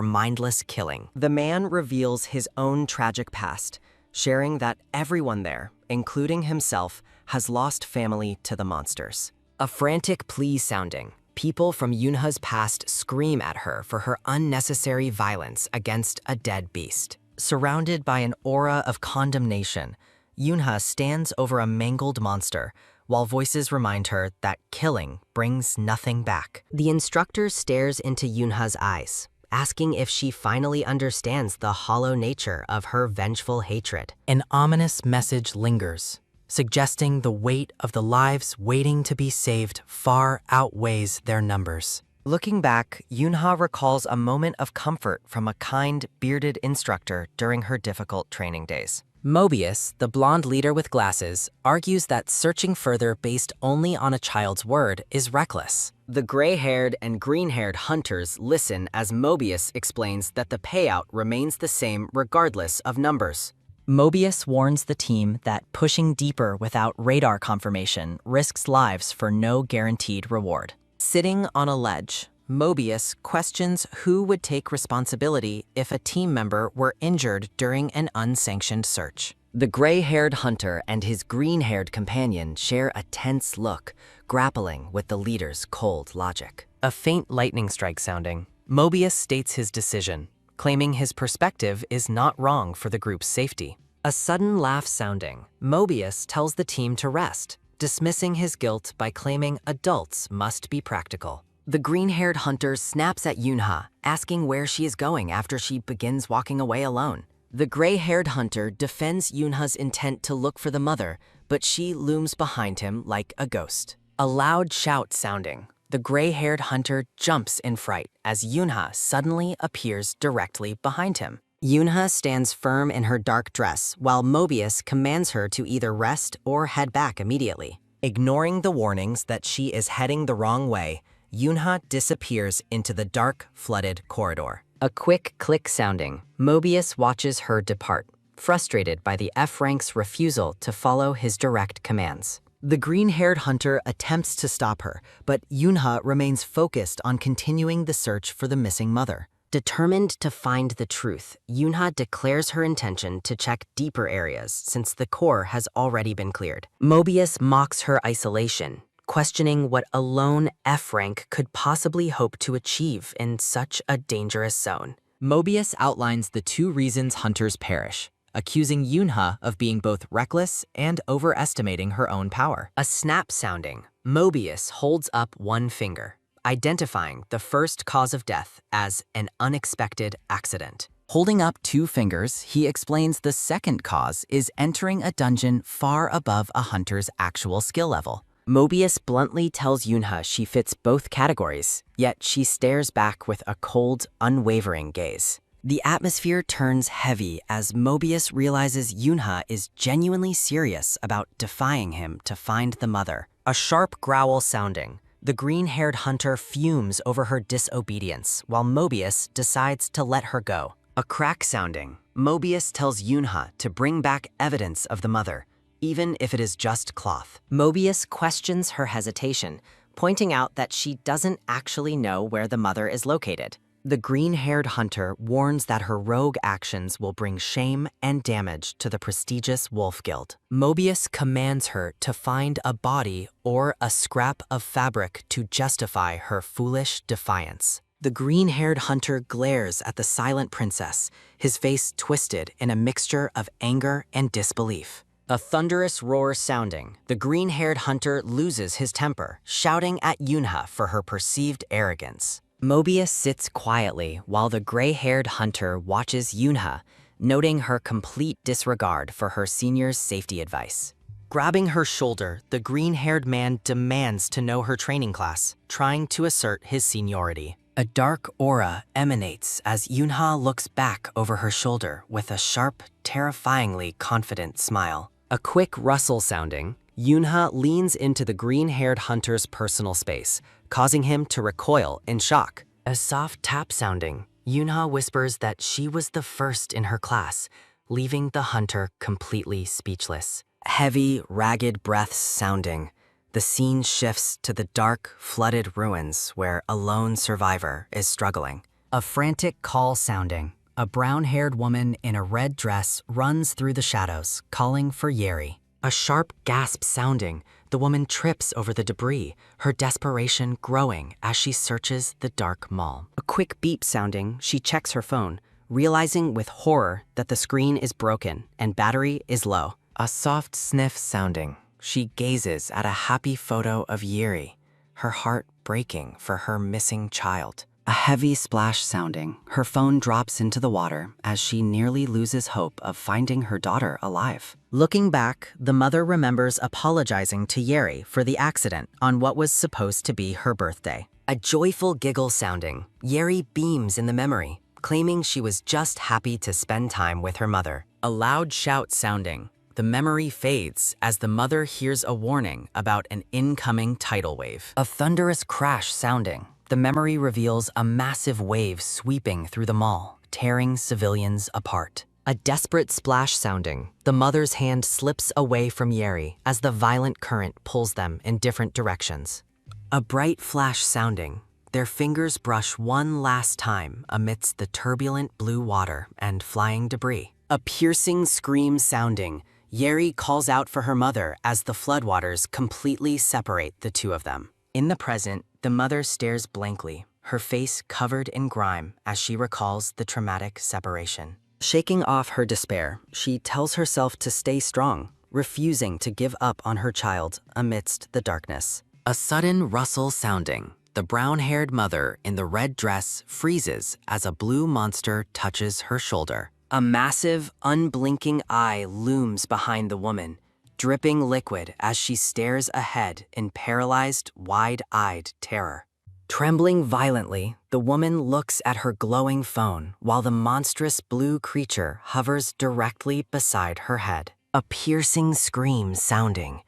S3: mindless killing. The man reveals his own tragic past, sharing that everyone there, including himself, has lost family to the monsters. A frantic plea sounding, people from Yoonha's past scream at her for her unnecessary violence against a dead beast. Surrounded by an aura of condemnation, Yoonha stands over a mangled monster, while voices remind her that killing brings nothing back. The instructor stares into Yoonha's eyes, asking if she finally understands the hollow nature of her vengeful hatred. An ominous message lingers, suggesting the weight of the lives waiting to be saved far outweighs their numbers. Looking back, Yoonha recalls a moment of comfort from a kind, bearded instructor during her difficult training days. Mobius, the blonde leader with glasses, argues that searching further based only on a child's word is reckless. The gray-haired and green-haired hunters listen as Mobius explains that the payout remains the same regardless of numbers. Mobius warns the team that pushing deeper without radar confirmation risks lives for no guaranteed reward. Sitting on a ledge, Mobius questions who would take responsibility if a team member were injured during an unsanctioned search. The gray-haired hunter and his green-haired companion share a tense look, grappling with the leader's cold logic. A faint lightning strike sounding, Mobius states his decision, claiming his perspective is not wrong for the group's safety. A sudden laugh sounding, Mobius tells the team to rest, dismissing his guilt by claiming adults must be practical. The green-haired hunter snaps at Yunha, asking where she is going after she begins walking away alone. The gray-haired hunter defends Yunha's intent to look for the mother, but she looms behind him like a ghost. A loud shout sounding, the gray-haired hunter jumps in fright as Yunha suddenly appears directly behind him. Yunha stands firm in her dark dress while Mobius commands her to either rest or head back immediately. Ignoring the warnings that she is heading the wrong way, Yunha disappears into the dark, flooded corridor. A quick click sounding, Mobius watches her depart, frustrated by the F-Rank's refusal to follow his direct commands. The green-haired hunter attempts to stop her, but Yunha remains focused on continuing the search for the missing mother. Determined to find the truth, Yunha declares her intention to check deeper areas since the core has already been cleared. Mobius mocks her isolation, questioning what a lone F-Rank could possibly hope to achieve in such a dangerous zone. Mobius outlines the 2 reasons hunters perish, accusing Yunha of being both reckless and overestimating her own power. A snap sounding, Mobius holds up one finger, identifying the first cause of death as an unexpected accident. Holding up 2 fingers, he explains the second cause is entering a dungeon far above a hunter's actual skill level. Mobius bluntly tells Yunha she fits both categories, yet she stares back with a cold, unwavering gaze. The atmosphere turns heavy as Mobius realizes Yunha is genuinely serious about defying him to find the mother. A sharp growl sounding, the green-haired hunter fumes over her disobedience while Mobius decides to let her go. A crack sounding, Mobius tells Yunha to bring back evidence of the mother, even if it is just cloth. Mobius questions her hesitation, pointing out that she doesn't actually know where the mother is located. The green-haired hunter warns that her rogue actions will bring shame and damage to the prestigious Wolf Guild. Mobius commands her to find a body or a scrap of fabric to justify her foolish defiance. The green-haired hunter glares at the silent princess, his face twisted in a mixture of anger and disbelief. A thunderous roar sounding, the green-haired hunter loses his temper, shouting at Yunha for her perceived arrogance. Mobius sits quietly while the gray-haired hunter watches Yunha, noting her complete disregard for her senior's safety advice. Grabbing her shoulder, the green-haired man demands to know her training class, trying to assert his seniority. A dark aura emanates as Yunha looks back over her shoulder with a sharp, terrifyingly confident smile. A quick rustle sounding, Yunha leans into the green-haired hunter's personal space, causing him to recoil in shock. A soft tap sounding, Yunha whispers that she was the first in her class, leaving the hunter completely speechless. Heavy, ragged breaths sounding, the scene shifts to the dark, flooded ruins where a lone survivor is struggling. A frantic call sounding, a brown-haired woman in a red dress runs through the shadows, calling for Yeri. A sharp gasp sounding, the woman trips over the debris, her desperation growing as she searches the dark mall. A quick beep sounding, she checks her phone, realizing with horror that the screen is broken and battery is low. A soft sniff sounding, she gazes at a happy photo of Yeri, her heart breaking for her missing child. A heavy splash sounding, her phone drops into the water as she nearly loses hope of finding her daughter alive. Looking back, the mother remembers apologizing to Yeri for the accident on what was supposed to be her birthday. A joyful giggle sounding, Yeri beams in the memory, claiming she was just happy to spend time with her mother. A loud shout sounding, the memory fades as the mother hears a warning about an incoming tidal wave. A thunderous crash sounding, the memory reveals a massive wave sweeping through the mall, tearing civilians apart. A desperate splash sounding, the mother's hand slips away from Yeri as the violent current pulls them in different directions. A bright flash sounding, their fingers brush one last time amidst the turbulent blue water and flying debris. A piercing scream sounding, Yeri calls out for her mother as the floodwaters completely separate the two of them. In the present, the mother stares blankly, her face covered in grime as she recalls the traumatic separation. Shaking off her despair, she tells herself to stay strong, refusing to give up on her child amidst the darkness. A sudden rustle sounding, the brown-haired mother in the red dress freezes as a blue monster touches her shoulder. A massive, unblinking eye looms behind the woman, dripping liquid as she stares ahead in paralyzed, wide-eyed terror. Trembling violently, the woman looks at her glowing phone while the monstrous blue creature hovers directly beside her head. A piercing scream sounding.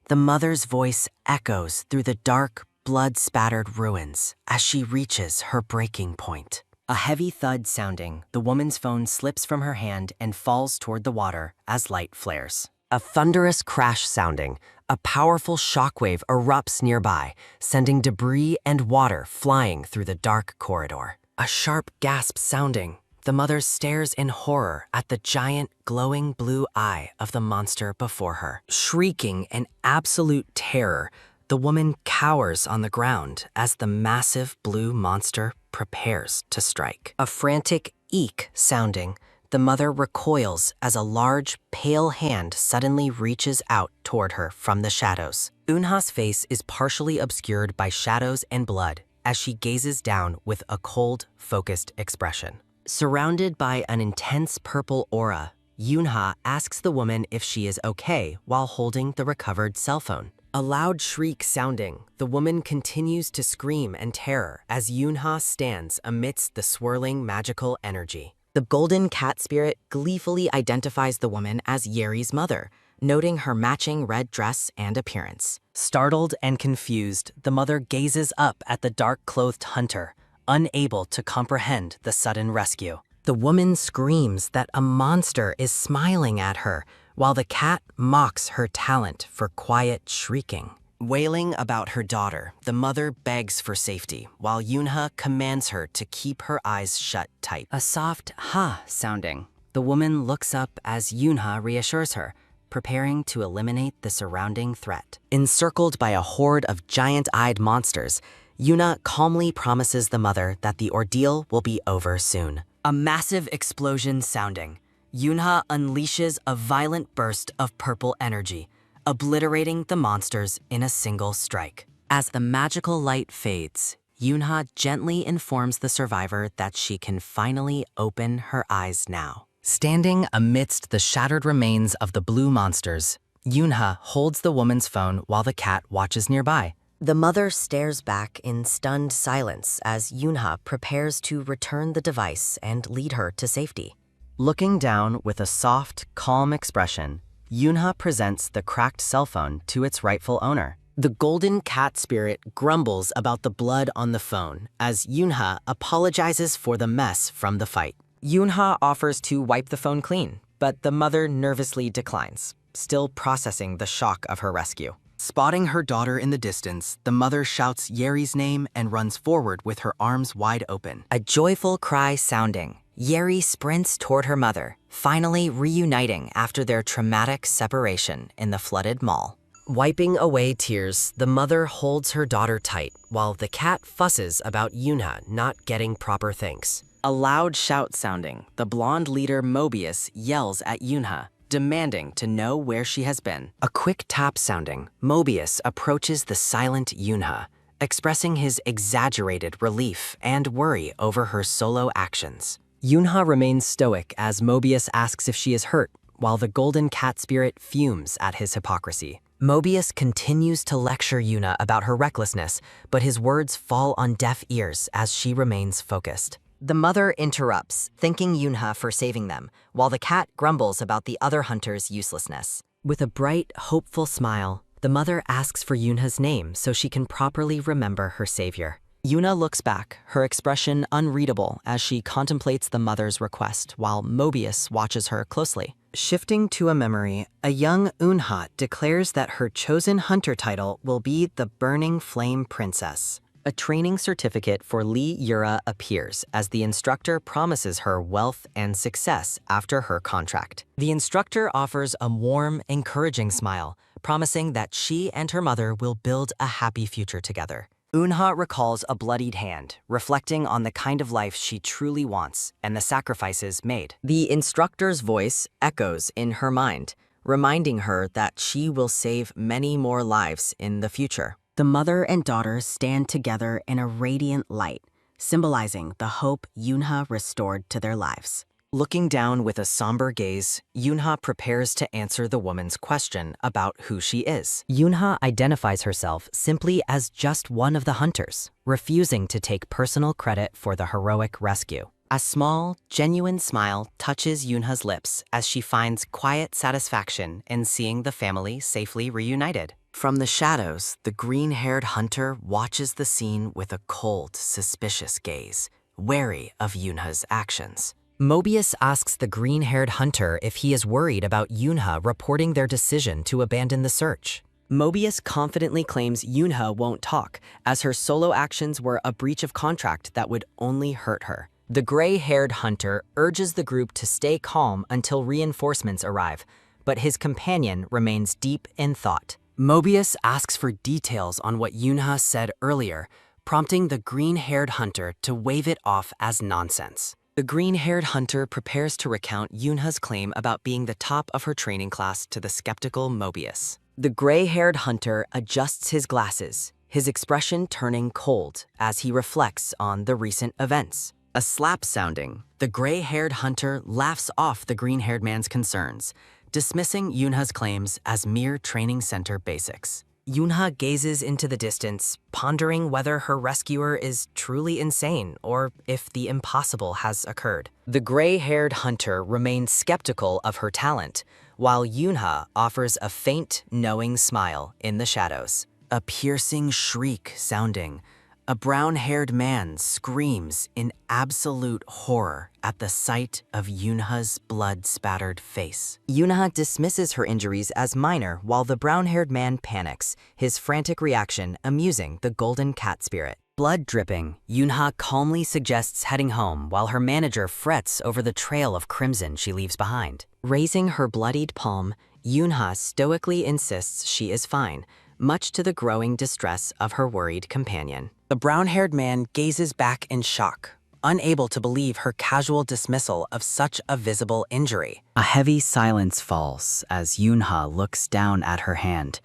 S3: The mother's voice echoes through the dark, blood-spattered ruins as she reaches her breaking point. A heavy thud sounding, the woman's phone slips from her hand and falls toward the water as light flares. A thunderous crash sounding, a powerful shockwave erupts nearby, sending debris and water flying through the dark corridor. A sharp gasp sounding, the mother stares in horror at the giant, glowing blue eye of the monster before her. Shrieking in absolute terror, the woman cowers on the ground as the massive blue monster prepares to strike. A frantic eek sounding, the mother recoils as a large, pale hand suddenly reaches out toward her from the shadows. Eunha's face is partially obscured by shadows and blood as she gazes down with a cold, focused expression. Surrounded by an intense purple aura, Eunha asks the woman if she is okay while holding the recovered cell phone. A loud shriek sounding, the woman continues to scream in terror as Eunha stands amidst the swirling magical energy. The golden cat spirit gleefully identifies the woman as Yeri's mother, noting her matching red dress and appearance. Startled and confused, the mother gazes up at the dark-clothed hunter, unable to comprehend the sudden rescue. The woman screams that a monster is smiling at her, while the cat mocks her talent for quiet shrieking. Wailing about her daughter, the mother begs for safety, while Eunha commands her to keep her eyes shut tight. A soft ha sounding. The woman looks up as Eunha reassures her, preparing to eliminate the surrounding threat. Encircled by a horde of giant-eyed monsters, Eunha calmly promises the mother that the ordeal will be over soon. A massive explosion sounding. Eunha unleashes a violent burst of purple energy, obliterating the monsters in a single strike. As the magical light fades, Eunha gently informs the survivor that she can finally open her eyes now. Standing amidst the shattered remains of the blue monsters, Eunha holds the woman's phone while the cat watches nearby. The mother stares back in stunned silence as Eunha prepares to return the device and lead her to safety. Looking down with a soft, calm expression, Eunha presents the cracked cell phone to its rightful owner. The golden cat spirit grumbles about the blood on the phone as Eunha apologizes for the mess from the fight. Eunha offers to wipe the phone clean, but the mother nervously declines, still processing the shock of her rescue. Spotting her daughter in the distance, the mother shouts Yeri's name and runs forward with her arms wide open. A joyful cry sounding, Yeri sprints toward her mother, finally reuniting after their traumatic separation in the flooded mall. Wiping away tears, the mother holds her daughter tight while the cat fusses about Eunha not getting proper thanks. A loud shout sounding, the blonde leader Mobius yells at Eunha, demanding to know where she has been. A quick tap sounding, Mobius approaches the silent Eunha, expressing his exaggerated relief and worry over her solo actions. Eunha remains stoic as Mobius asks if she is hurt, while the golden cat spirit fumes at his hypocrisy. Mobius continues to lecture Eunha about her recklessness, but his words fall on deaf ears as she remains focused. The mother interrupts, thanking Eunha for saving them, while the cat grumbles about the other hunter's uselessness. With a bright, hopeful smile, the mother asks for Eunha's name so she can properly remember her savior. Yuna looks back, her expression unreadable as she contemplates the mother's request while Mobius watches her closely. Shifting to a memory, a young Unha declares that her chosen hunter title will be the Burning Flame Princess. A training certificate for Lee Yura appears as the instructor promises her wealth and success after her contract. The instructor offers a warm, encouraging smile, promising that she and her mother will build a happy future together. Unha recalls a bloodied hand, reflecting on the kind of life she truly wants and the sacrifices made. The instructor's voice echoes in her mind, reminding her that she will save many more lives in the future.
S2: The mother and daughter stand together in a radiant light, symbolizing the hope Yunha restored to their lives.
S3: Looking down with a somber gaze, Yunha prepares to answer the woman's question about who she is. Yunha identifies herself simply as just one of the hunters, refusing to take personal credit for the heroic rescue. A small, genuine smile touches Yunha's lips as she finds quiet satisfaction in seeing the family safely reunited. From the shadows, the green-haired hunter watches the scene with a cold, suspicious gaze, wary of Yunha's actions. Mobius asks the green-haired hunter if he is worried about Yunha reporting their decision to abandon the search. Mobius confidently claims Yunha won't talk, as her solo actions were a breach of contract that would only hurt her. The gray-haired hunter urges the group to stay calm until reinforcements arrive, but his companion remains deep in thought. Mobius asks for details on what Yunha said earlier, prompting the green-haired hunter to wave it off as nonsense. The green-haired hunter prepares to recount Yunha's claim about being the top of her training class to the skeptical Mobius. The gray-haired hunter adjusts his glasses, his expression turning cold as he reflects on the recent events. A slap sounding, the gray-haired hunter laughs off the green-haired man's concerns, dismissing Yunha's claims as mere training center basics. Yunha gazes into the distance, pondering whether her rescuer is truly insane or if the impossible has occurred. The gray-haired hunter remains skeptical of her talent, while Yunha offers a faint, knowing smile in the shadows. A piercing shriek sounding, a brown-haired man screams in absolute horror at the sight of Yunha's blood-spattered face. Yunha dismisses her injuries as minor while the brown-haired man panics, his frantic reaction amusing the golden cat spirit. Blood dripping, Yunha calmly suggests heading home while her manager frets over the trail of crimson she leaves behind. Raising her bloodied palm, Yunha stoically insists she is fine, much to the growing distress of her worried companion. The brown-haired man gazes back in shock, unable to believe her casual dismissal of such a visible injury. A heavy silence falls as Yunha looks down at her hand,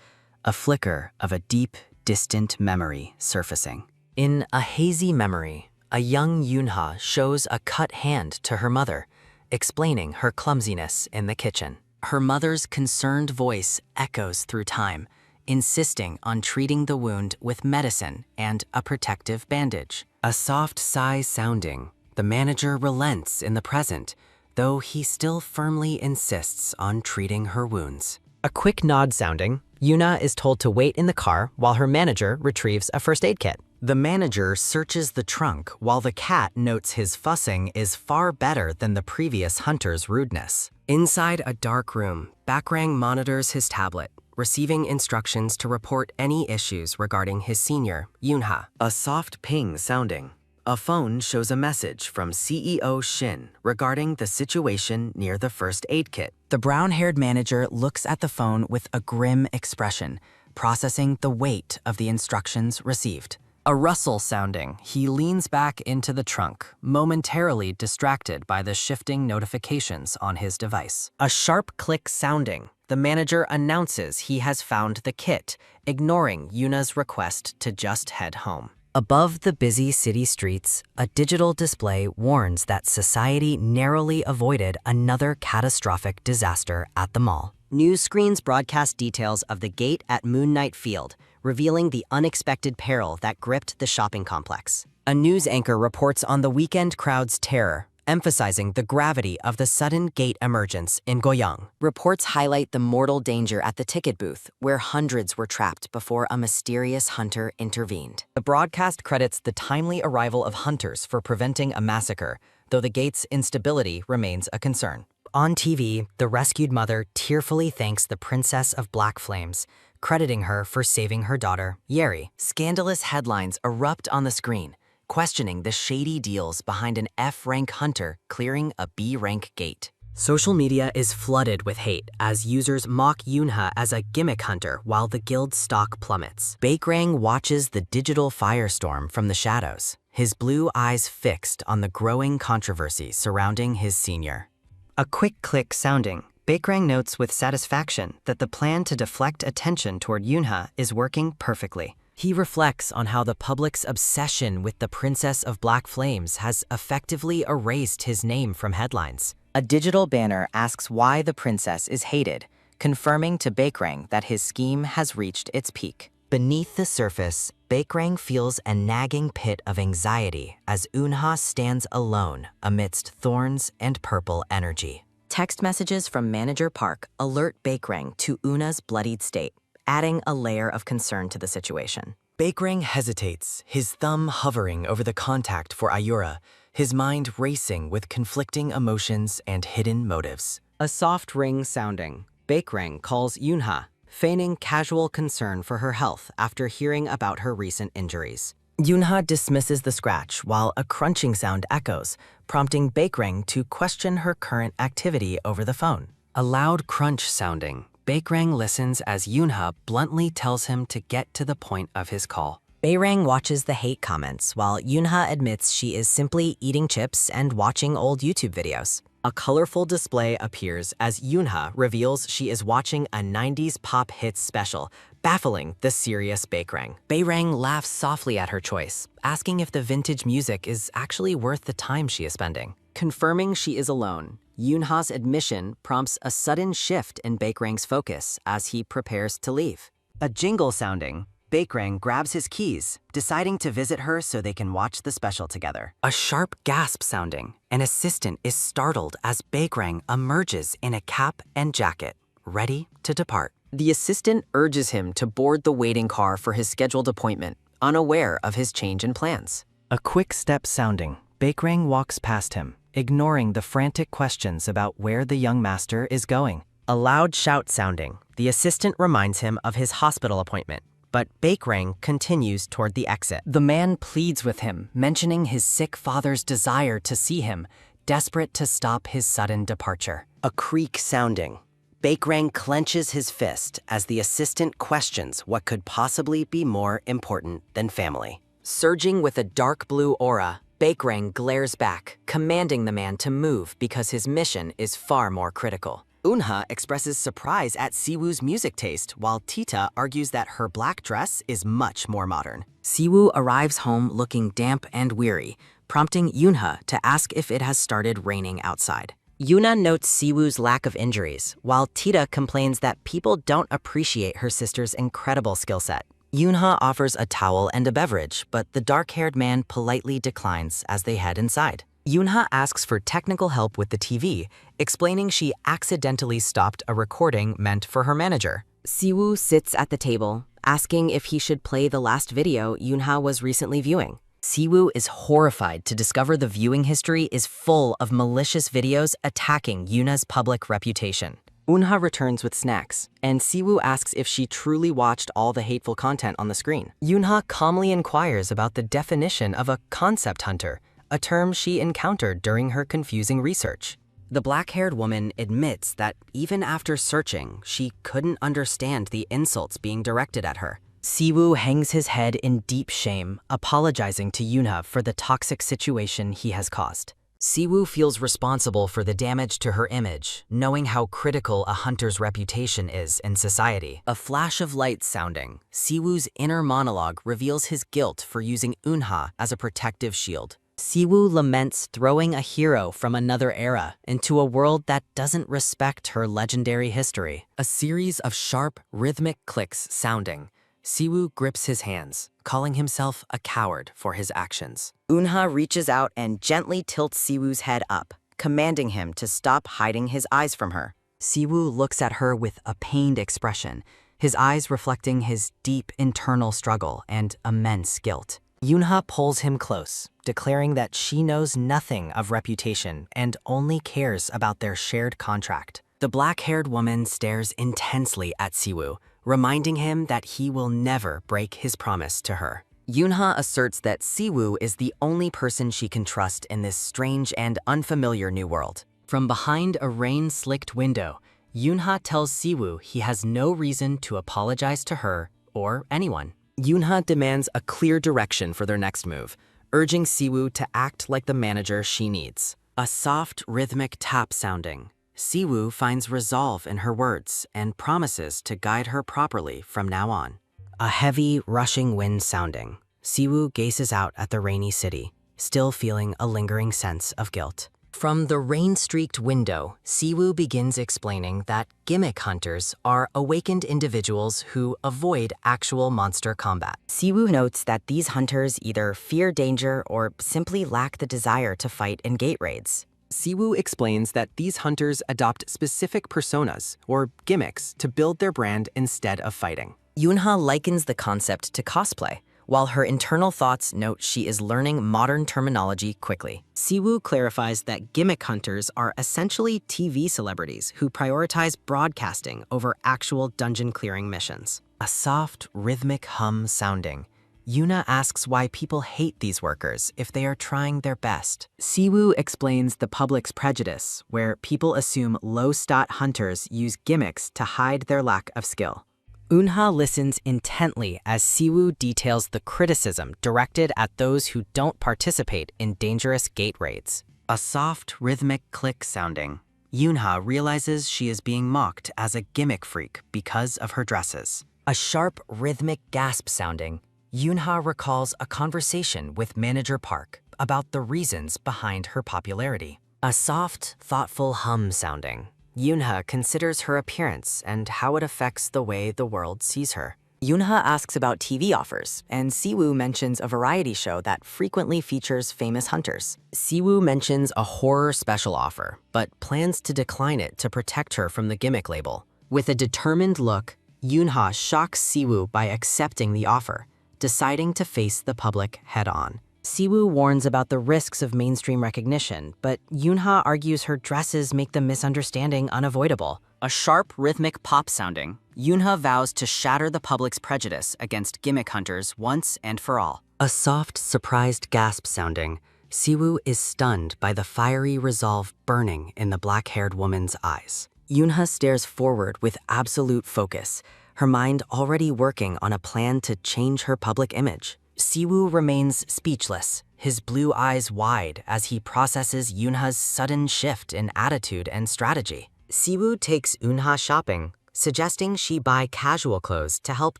S3: a flicker of a deep, distant memory surfacing. In a hazy memory, a young Yunha shows a cut hand to her mother, explaining her clumsiness in the kitchen. Her mother's concerned voice echoes through time, insisting on treating the wound with medicine and a protective bandage. A soft sigh sounding, the manager relents in the present, though he still firmly insists on treating her wounds. A quick nod sounding, Yuna is told to wait in the car while her manager retrieves a first aid kit. The manager searches the trunk while the cat notes his fussing is far better than the previous hunter's rudeness. Inside a dark room, Bakrang monitors his tablet, receiving instructions to report any issues regarding his senior, Yunha. A soft ping sounding. A phone shows a message from CEO Shin regarding the situation near the first aid kit. The brown-haired manager looks at the phone with a grim expression, processing the weight of the instructions received. A rustle sounding, he leans back into the trunk, momentarily distracted by the shifting notifications on his device. A sharp click sounding, the manager announces he has found the kit, ignoring Yuna's request to just head home. Above the busy city streets, a digital display warns that society narrowly avoided another catastrophic disaster at the mall. News screens broadcast details of the gate at Moon Knight Field, revealing the unexpected peril that gripped the shopping complex. A news anchor reports on the weekend crowd's terror, emphasizing the gravity of the sudden gate emergence in Goyang. Reports highlight the mortal danger at the ticket booth, where hundreds were trapped before a mysterious hunter intervened. The broadcast credits the timely arrival of hunters for preventing a massacre, though the gate's instability remains a concern. On TV, the rescued mother tearfully thanks the Princess of Black Flames, crediting her for saving her daughter, Yeri. Scandalous headlines erupt on the screen, questioning the shady deals behind an F-rank hunter clearing a B-rank gate. Social media is flooded with hate as users mock Yoonha as a gimmick hunter while the guild's stock plummets. Baekrang watches the digital firestorm from the shadows, his blue eyes fixed on the growing controversy surrounding his senior. A quick click sounding, Baekrang notes with satisfaction that the plan to deflect attention toward Yoonha is working perfectly. He reflects on how the public's obsession with the Princess of Black Flames has effectively erased his name from headlines. A digital banner asks why the princess is hated, confirming to Baekrang that his scheme has reached its peak. Beneath the surface, Baekrang feels a nagging pit of anxiety as Eunha stands alone amidst thorns and purple energy. Text messages from Manager Park alert Baekrang to Eunha's bloodied state, adding a layer of concern to the situation. Baekrang hesitates, his thumb hovering over the contact for Ayura, his mind racing with conflicting emotions and hidden motives. A soft ring sounding, Baekrang calls Yoonha, feigning casual concern for her health after hearing about her recent injuries. Yoonha dismisses the scratch while a crunching sound echoes, prompting Baekrang to question her current activity over the phone. A loud crunch sounding, Baekrang listens as Yoonha bluntly tells him to get to the point of his call. Baekrang watches the hate comments while Yoonha admits she is simply eating chips and watching old YouTube videos. A colorful display appears as Yoonha reveals she is watching a 90s pop hits special, baffling the serious Baekrang. Baekrang laughs softly at her choice, asking if the vintage music is actually worth the time she is spending. Confirming she is alone, Yoonha's admission prompts a sudden shift in Baekrang's focus as he prepares to leave. A jingle sounding, Baekrang grabs his keys, deciding to visit her so they can watch the special together. A sharp gasp sounding, an assistant is startled as Baekrang emerges in a cap and jacket, ready to depart. The assistant urges him to board the waiting car for his scheduled appointment, unaware of his change in plans. A quick step sounding, Baekrang walks past him, ignoring the frantic questions about where the young master is going. A loud shout sounding, the assistant reminds him of his hospital appointment, but Baekrang continues toward the exit. The man pleads with him, mentioning his sick father's desire to see him, desperate to stop his sudden departure. A creak sounding. Baekrang clenches his fist as the assistant questions what could possibly be more important than family. Surging with a dark blue aura, Baekrang glares back, commanding the man to move because his mission is far more critical. Eunha expresses surprise at Siwoo's music taste, while Tita argues that her black dress is much more modern. Siwoo arrives home looking damp and weary, prompting Yoonha to ask if it has started raining outside. Yoonha notes Siwoo's lack of injuries, while Tita complains that people don't appreciate her sister's incredible skill set. Yoonha offers a towel and a beverage, but the dark-haired man politely declines as they head inside. Yoonha asks for technical help with the TV, explaining she accidentally stopped a recording meant for her manager. Siwoo sits at the table, asking if he should play the last video Yoonha was recently viewing. Siwoo is horrified to discover the viewing history is full of malicious videos attacking Yoonha's public reputation. Eunha returns with snacks, and Siwoo asks if she truly watched all the hateful content on the screen. Yoonha calmly inquires about the definition of a concept hunter, a term she encountered during her confusing research. The black-haired woman admits that even after searching, she couldn't understand the insults being directed at her. Siwoo hangs his head in deep shame, apologizing to Yoonha for the toxic situation he has caused. Siwoo feels responsible for the damage to her image, knowing how critical a hunter's reputation is in society. A flash of light sounding, Siwoo's inner monologue reveals his guilt for using Eunha as a protective shield. Siwoo laments throwing a hero from another era into a world that doesn't respect her legendary history. A series of sharp, rhythmic clicks sounding. Siwoo grips his hands, calling himself a coward for his actions.
S2: Eunha reaches out and gently tilts Siwoo's head up, commanding him to stop hiding his eyes from her.
S3: Siwoo looks at her with a pained expression, his eyes reflecting his deep internal struggle and immense guilt. Eunha pulls him close, declaring that she knows nothing of reputation and only cares about their shared contract. The black-haired woman stares intensely at Siwoo, reminding him that he will never break his promise to her.
S2: Eunha asserts that Siwoo is the only person she can trust in this strange and unfamiliar new world.
S3: From behind a rain-slicked window, Eunha tells Siwoo he has no reason to apologize to her or anyone. Eunha demands a clear direction for their next move, urging Siwoo to act like the manager she needs. A soft, rhythmic tap sounding. Siwoo finds resolve in her words and promises to guide her properly from now on. A heavy, rushing wind sounding. Siwoo gazes out at the rainy city, still feeling a lingering sense of guilt. From the rain-streaked window, Siwoo begins explaining that gimmick hunters are awakened individuals who avoid actual monster combat.
S2: Siwoo notes that these hunters either fear danger or simply lack the desire to fight in gate raids.
S3: Siwoo explains that these hunters adopt specific personas or gimmicks to build their brand instead of fighting.
S2: Eunha likens the concept to cosplay, while her internal thoughts note she is learning modern terminology quickly.
S3: Siwoo clarifies that gimmick hunters are essentially TV celebrities who prioritize broadcasting over actual dungeon-clearing missions. A soft, rhythmic hum sounding. Yuna asks why people hate these workers if they are trying their best. Siwoo explains the public's prejudice, where people assume low-stat hunters use gimmicks to hide their lack of skill. Eunha listens intently as Siwoo details the criticism directed at those who don't participate in dangerous gate raids. A soft, rhythmic click sounding. Eunha realizes she is being mocked as a gimmick freak because of her dresses. A sharp, rhythmic gasp sounding. Eunha recalls a conversation with Manager Park about the reasons behind her popularity. A soft, thoughtful hum sounding. Eunha considers her appearance and how it affects the way the world sees her.
S2: Eunha asks about TV offers, and Siwoo mentions a variety show that frequently features famous hunters.
S3: Siwoo mentions a horror special offer, but plans to decline it to protect her from the gimmick label. With a determined look, Eunha shocks Siwoo by accepting the offer, deciding to face the public head-on. Siwoo warns about the risks of mainstream recognition, but Eunha argues her dresses make the misunderstanding unavoidable.
S2: A sharp, rhythmic pop sounding. Eunha vows to shatter the public's prejudice against gimmick hunters once and for all.
S3: A soft, surprised gasp sounding. Siwoo is stunned by the fiery resolve burning in the black-haired woman's eyes. Eunha stares forward with absolute focus, her mind already working on a plan to change her public image. Siwoo remains speechless, his blue eyes wide as he processes Eunha's sudden shift in attitude and strategy. Siwoo takes Eunha shopping, suggesting she buy casual clothes to help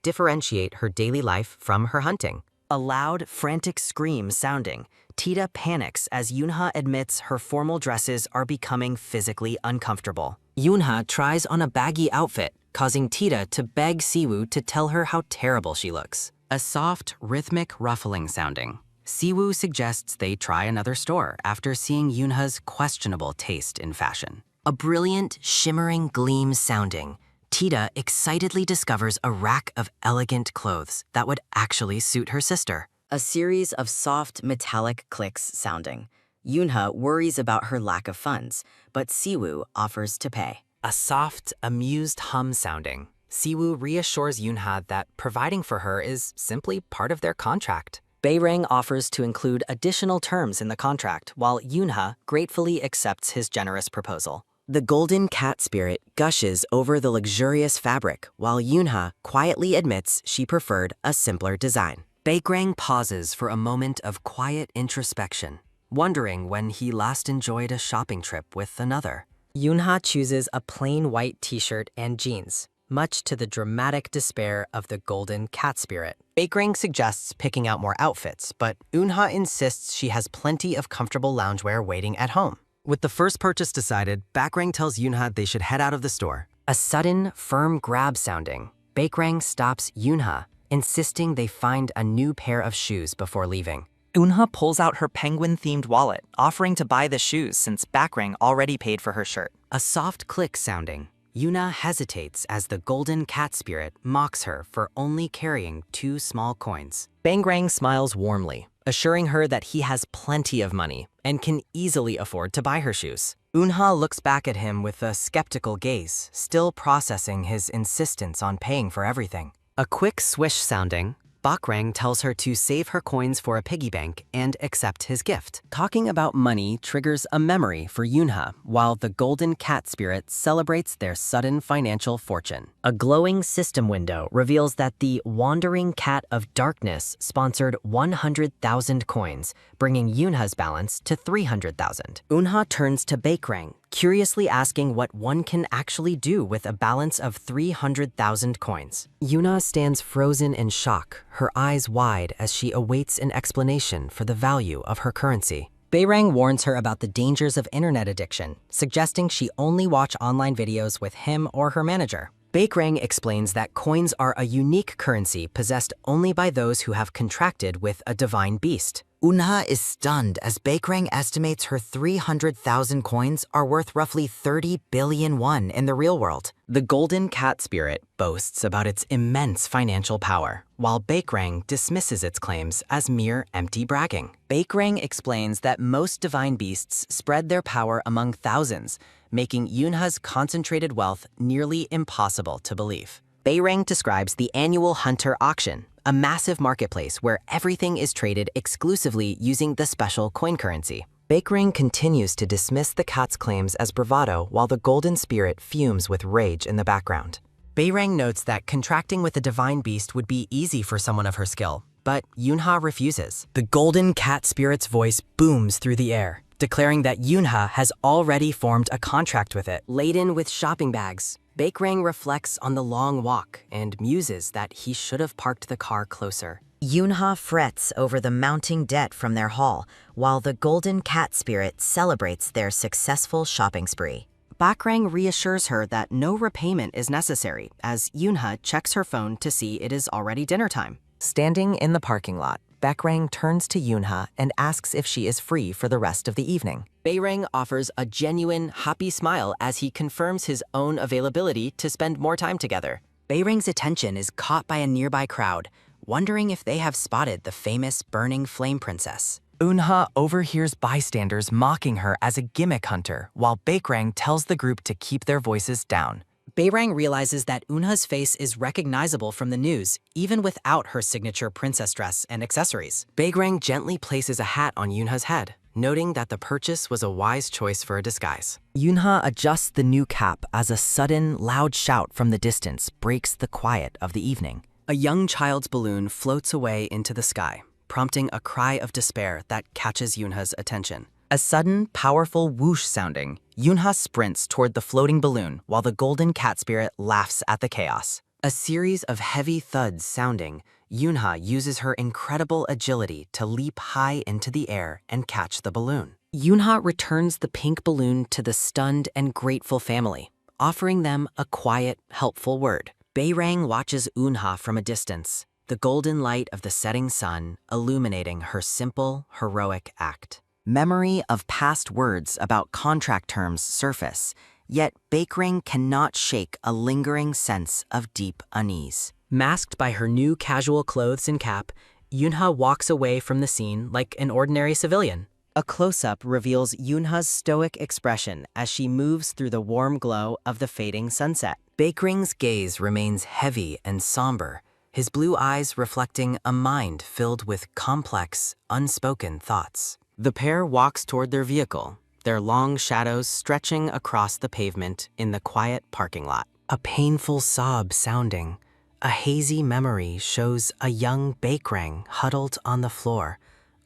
S3: differentiate her daily life from her hunting. A loud, frantic scream sounding. Tita panics as Eunha admits her formal dresses are becoming physically uncomfortable. Eunha tries on a baggy outfit, causing Tita to beg Siwoo to tell her how terrible she looks. A soft, rhythmic ruffling sounding. Siwoo suggests they try another store after seeing Eunha's questionable taste in fashion. A brilliant, shimmering gleam sounding. Tita excitedly discovers a rack of elegant clothes that would actually suit her sister.
S2: A series of soft, metallic clicks sounding. Eunha worries about her lack of funds, but Siwoo offers to pay.
S3: A soft, amused hum sounding. Siwoo reassures Eunha that providing for her is simply part of their contract. Beirang offers to include additional terms in the contract, while Eunha gratefully accepts his generous proposal. The golden cat spirit gushes over the luxurious fabric, while Eunha quietly admits she preferred a simpler design. Beirang pauses for a moment of quiet introspection, wondering when he last enjoyed a shopping trip with another. Eunha chooses a plain white t-shirt and jeans, much to the dramatic despair of the golden cat spirit. Beirang suggests picking out more outfits, but Eunha insists she has plenty of comfortable loungewear waiting at home. With the first purchase decided, Beirang tells Eunha they should head out of the store. A sudden, firm grab sounding. Beirang stops Eunha, insisting they find a new pair of shoes before leaving.
S2: Eunha pulls out her penguin-themed wallet, offering to buy the shoes since Bakrang already paid for her shirt.
S3: A soft click sounding, Yuna hesitates as the golden cat spirit mocks her for only carrying 2 small coins. Bangrang smiles warmly, assuring her that he has plenty of money and can easily afford to buy her shoes. Eunha looks back at him with a skeptical gaze, still processing his insistence on paying for everything. A quick swish sounding, Bakrang tells her to save her coins for a piggy bank and accept his gift. Talking about money triggers a memory for Yunha, while the golden cat spirit celebrates their sudden financial fortune. A glowing system window reveals that the Wandering Cat of Darkness sponsored 100,000 coins, bringing Yunha's balance to 300,000. Eunha turns to Bakrang, curiously asking what one can actually do with a balance of 300,000 coins. Yuna stands frozen in shock, her eyes wide as she awaits an explanation for the value of her currency. Bayrang warns her about the dangers of internet addiction, suggesting she only watch online videos with him or her manager. Bakrang explains that coins are a unique currency possessed only by those who have contracted with a divine beast. Eunha is stunned as Bakrang estimates her 300,000 coins are worth roughly 30 billion won in the real world. The golden cat spirit boasts about its immense financial power, while Bakrang dismisses its claims as mere empty bragging. Bakrang explains that most divine beasts spread their power among thousands, making Yunha's concentrated wealth nearly impossible to believe. Bayrang describes the annual Hunter auction, a massive marketplace where everything is traded exclusively using the special coin currency. Bakrang continues to dismiss the cat's claims as bravado while the golden spirit fumes with rage in the background. Bayrang notes that contracting with a divine beast would be easy for someone of her skill, but Yunha refuses. The golden cat spirit's voice booms through the air, declaring that Yunha has already formed a contract with it. Laden with shopping bags, Bakrang reflects on the long walk and muses that he should have parked the car closer. Yunha frets over the mounting debt from their haul, while the golden cat spirit celebrates their successful shopping spree. Bakrang reassures her that no repayment is necessary, as Yunha checks her phone to see it is already dinner time. Standing in the parking lot, Bakrang turns to Yunha and asks if she is free for the rest of the evening. Bayrang offers a genuine, happy smile as he confirms his own availability to spend more time together. Bayrang's attention is caught by a nearby crowd, wondering if they have spotted the famous burning flame princess. Eunha overhears bystanders mocking her as a gimmick hunter, while Bakrang tells the group to keep their voices down. Bayrang realizes that Eunha's face is recognizable from the news, even without her signature princess dress and accessories. Bayrang gently places a hat on Yunha's head, noting that the purchase was a wise choice for a disguise. Yunha adjusts the new cap as a sudden, loud shout from the distance breaks the quiet of the evening. A young child's balloon floats away into the sky, prompting a cry of despair that catches Yunha's attention. A sudden, powerful whoosh sounding, Yunha sprints toward the floating balloon while the golden cat spirit laughs at the chaos. A series of heavy thuds sounding, Yunha uses her incredible agility to leap high into the air and catch the balloon. Yunha returns the pink balloon to the stunned and grateful family, offering them a quiet, helpful word. Bayrang watches Eunha from a distance, the golden light of the setting sun illuminating her simple, heroic act. Memory of past words about contract terms surface, yet Bakrang cannot shake a lingering sense of deep unease. Masked by her new casual clothes and cap, Yunha walks away from the scene like an ordinary civilian. A close-up reveals Yunha's stoic expression as she moves through the warm glow of the fading sunset. Bakrang's gaze remains heavy and somber, his blue eyes reflecting a mind filled with complex, unspoken thoughts. The pair walks toward their vehicle, their long shadows stretching across the pavement in the quiet parking lot. A painful sob sounding, a hazy memory shows a young Bakrang huddled on the floor,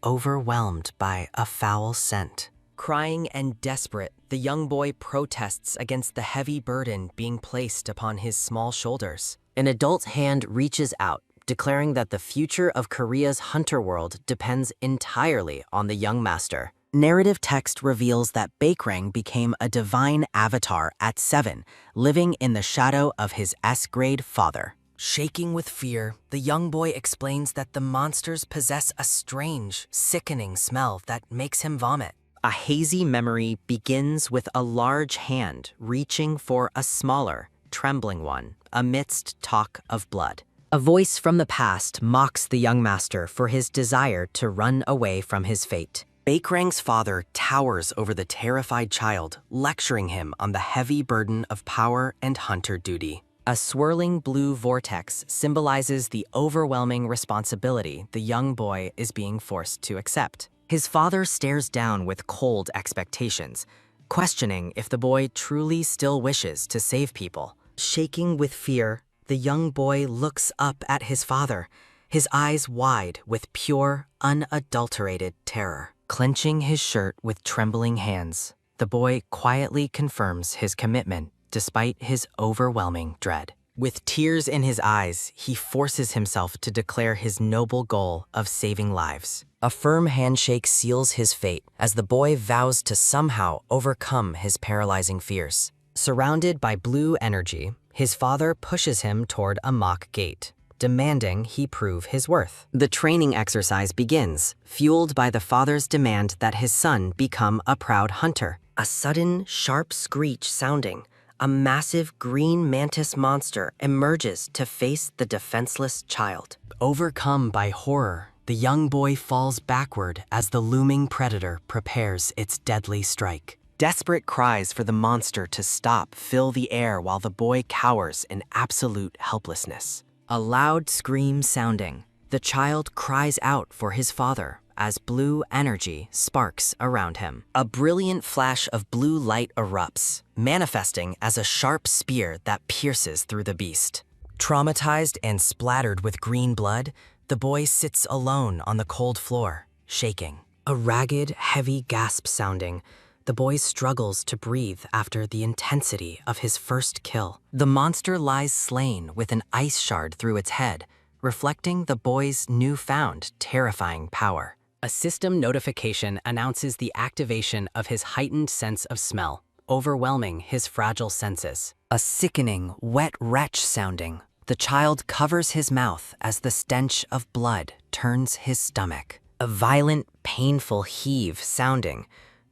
S3: overwhelmed by a foul scent. Crying and desperate, the young boy protests against the heavy burden being placed upon his small shoulders. An adult hand reaches out, declaring that the future of Korea's hunter world depends entirely on the young master. Narrative text reveals that Bakrang became a divine avatar at 7, living in the shadow of his S-grade father. Shaking with fear, the young boy explains that the monsters possess a strange, sickening smell that makes him vomit. A hazy memory begins with a large hand reaching for a smaller, trembling one amidst talk of blood. A voice from the past mocks the young master for his desire to run away from his fate. Baekrang's father towers over the terrified child, lecturing him on the heavy burden of power and hunter duty. A swirling blue vortex symbolizes the overwhelming responsibility the young boy is being forced to accept. His father stares down with cold expectations, questioning if the boy truly still wishes to save people. Shaking with fear, the young boy looks up at his father, his eyes wide with pure, unadulterated terror. Clenching his shirt with trembling hands, the boy quietly confirms his commitment despite his overwhelming dread. With tears in his eyes, he forces himself to declare his noble goal of saving lives. A firm handshake seals his fate as the boy vows to somehow overcome his paralyzing fears. Surrounded by blue energy, his father pushes him toward a mock gate, demanding he prove his worth. The training exercise begins, fueled by the father's demand that his son become a proud hunter. A sudden, sharp screech sounding, a massive green mantis monster emerges to face the defenseless child. Overcome by horror, the young boy falls backward as the looming predator prepares its deadly strike. Desperate cries for the monster to stop fill the air while the boy cowers in absolute helplessness. A loud scream sounding, the child cries out for his father as blue energy sparks around him. A brilliant flash of blue light erupts, manifesting as a sharp spear that pierces through the beast. Traumatized and splattered with green blood, the boy sits alone on the cold floor, shaking. A ragged, heavy gasp sounding, the boy struggles to breathe after the intensity of his first kill. The monster lies slain with an ice shard through its head, reflecting the boy's newfound terrifying power. A system notification announces the activation of his heightened sense of smell, overwhelming his fragile senses. A sickening, wet retch sounding, the child covers his mouth as the stench of blood turns his stomach. A violent, painful heave sounding,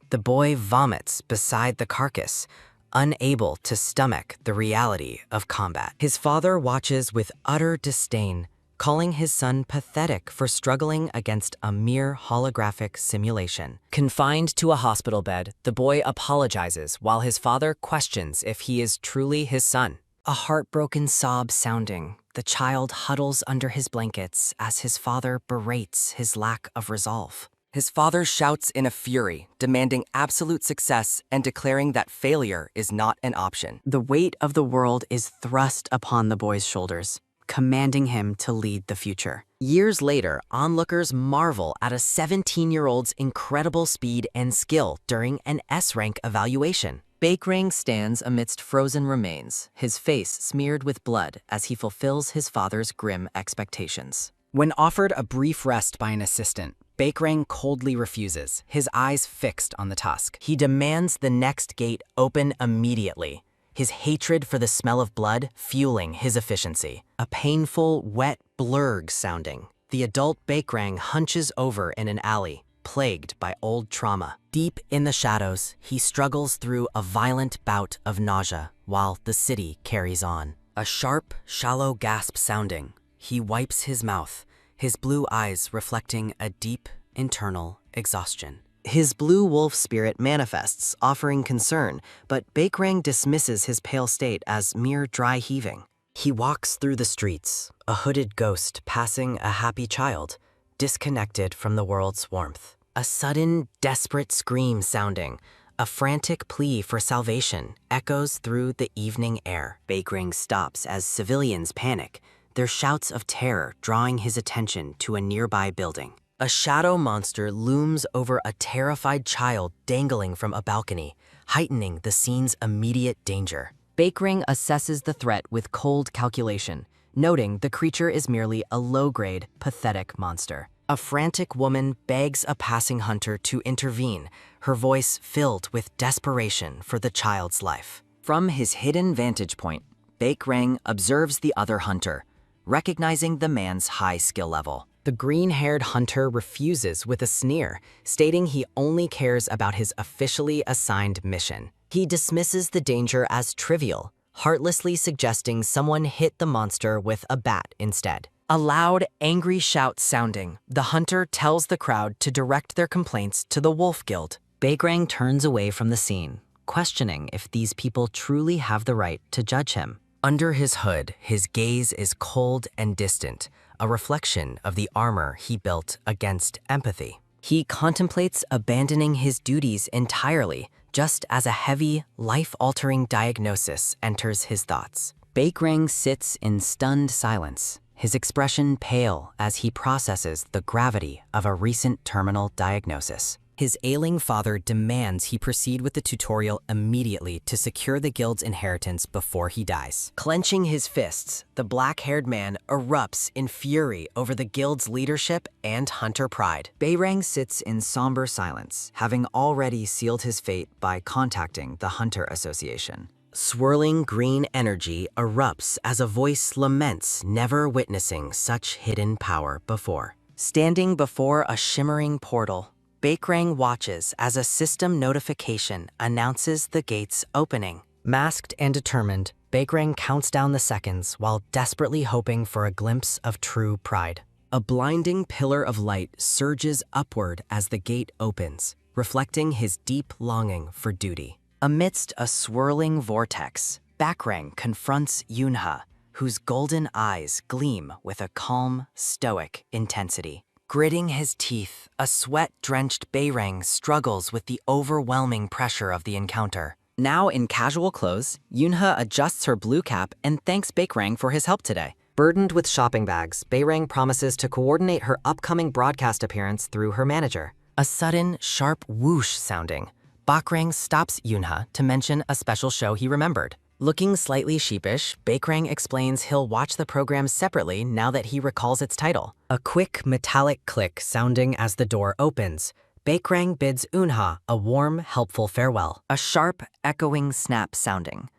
S3: the boy vomits beside the carcass, unable to stomach the reality of combat. His father watches with utter disdain, calling his son pathetic for struggling against a mere holographic simulation. Confined to a hospital bed, the boy apologizes while his father questions if he is truly his son. A heartbroken sob sounding, the child huddles under his blankets as his father berates his lack of resolve. His father shouts in a fury, demanding absolute success and declaring that failure is not an option. The weight of the world is thrust upon the boy's shoulders, commanding him to lead the future. Years later, onlookers marvel at a 17-year-old's incredible speed and skill during an S-rank evaluation. Baekrang stands amidst frozen remains, his face smeared with blood as he fulfills his father's grim expectations. When offered a brief rest by an assistant, Baekrang coldly refuses, his eyes fixed on the tusk. He demands the next gate open immediately, his hatred for the smell of blood fueling his efficiency. A painful, wet blurg sounding, the adult Baekrang hunches over in an alley, plagued by old trauma. Deep in the shadows, he struggles through a violent bout of nausea while the city carries on. A sharp, shallow gasp sounding, he wipes his mouth, his blue eyes reflecting a deep, internal exhaustion. His blue wolf spirit manifests, offering concern, but Baekrang dismisses his pale state as mere dry heaving. He walks through the streets, a hooded ghost passing a happy child, disconnected from the world's warmth. A sudden, desperate scream sounding, a frantic plea for salvation, echoes through the evening air. Baekrang stops as civilians panic, their shouts of terror drawing his attention to a nearby building. A shadow monster looms over a terrified child dangling from a balcony, heightening the scene's immediate danger. Baekrang assesses the threat with cold calculation, noting the creature is merely a low-grade, pathetic monster. A frantic woman begs a passing hunter to intervene, her voice filled with desperation for the child's life. From his hidden vantage point, Baekrang observes the other hunter,
S2: recognizing the man's high skill level.
S3: The green-haired hunter refuses with a sneer, stating he only cares about his officially assigned mission. He dismisses the danger as trivial, heartlessly suggesting someone hit the monster with a bat instead. A loud, angry shout sounding, the hunter tells the crowd to direct their complaints to the Wolf Guild.
S2: Baekrang turns away from the scene, questioning if these people truly have the right to judge him.
S3: Under his hood, his gaze is cold and distant, a reflection of the armor he built against empathy.
S2: He contemplates abandoning his duties entirely, just as a heavy, life-altering diagnosis enters his thoughts. Baekrang sits in stunned silence, his expression pale as he processes the gravity of a recent terminal diagnosis.
S3: His ailing father demands he proceed with the tutorial immediately to secure the guild's inheritance before he dies. Clenching his fists, the black-haired man erupts in fury over the guild's leadership and hunter pride.
S2: Baekrang sits in somber silence, having already sealed his fate by contacting the Hunter Association.
S3: Swirling green energy erupts as a voice laments never witnessing such hidden power before.
S2: Standing before a shimmering portal, Baekrang watches as a system notification announces the gate's opening.
S3: Masked and determined, Baekrang counts down the seconds while desperately hoping for a glimpse of true pride. A blinding pillar of light surges upward as the gate opens, reflecting his deep longing for duty.
S2: Amidst a swirling vortex, Baekrang confronts Yunha, whose golden eyes gleam with a calm, stoic intensity. Gritting his teeth, a sweat-drenched Baekrang struggles with the overwhelming pressure of the encounter.
S3: Now in casual clothes, Yunha adjusts her blue cap and thanks Baekrang for his help today. Burdened with shopping bags, Baekrang promises to coordinate her upcoming broadcast appearance through her manager. A sudden, sharp whoosh sounding. Baekrang stops Yunha to mention a special show he remembered. Looking slightly sheepish, Baekrang explains he'll watch the program separately now that he recalls its title. A quick metallic click sounding as the door opens. Baekrang bids Yunha a warm, helpful farewell.
S2: A sharp, echoing snap sounding.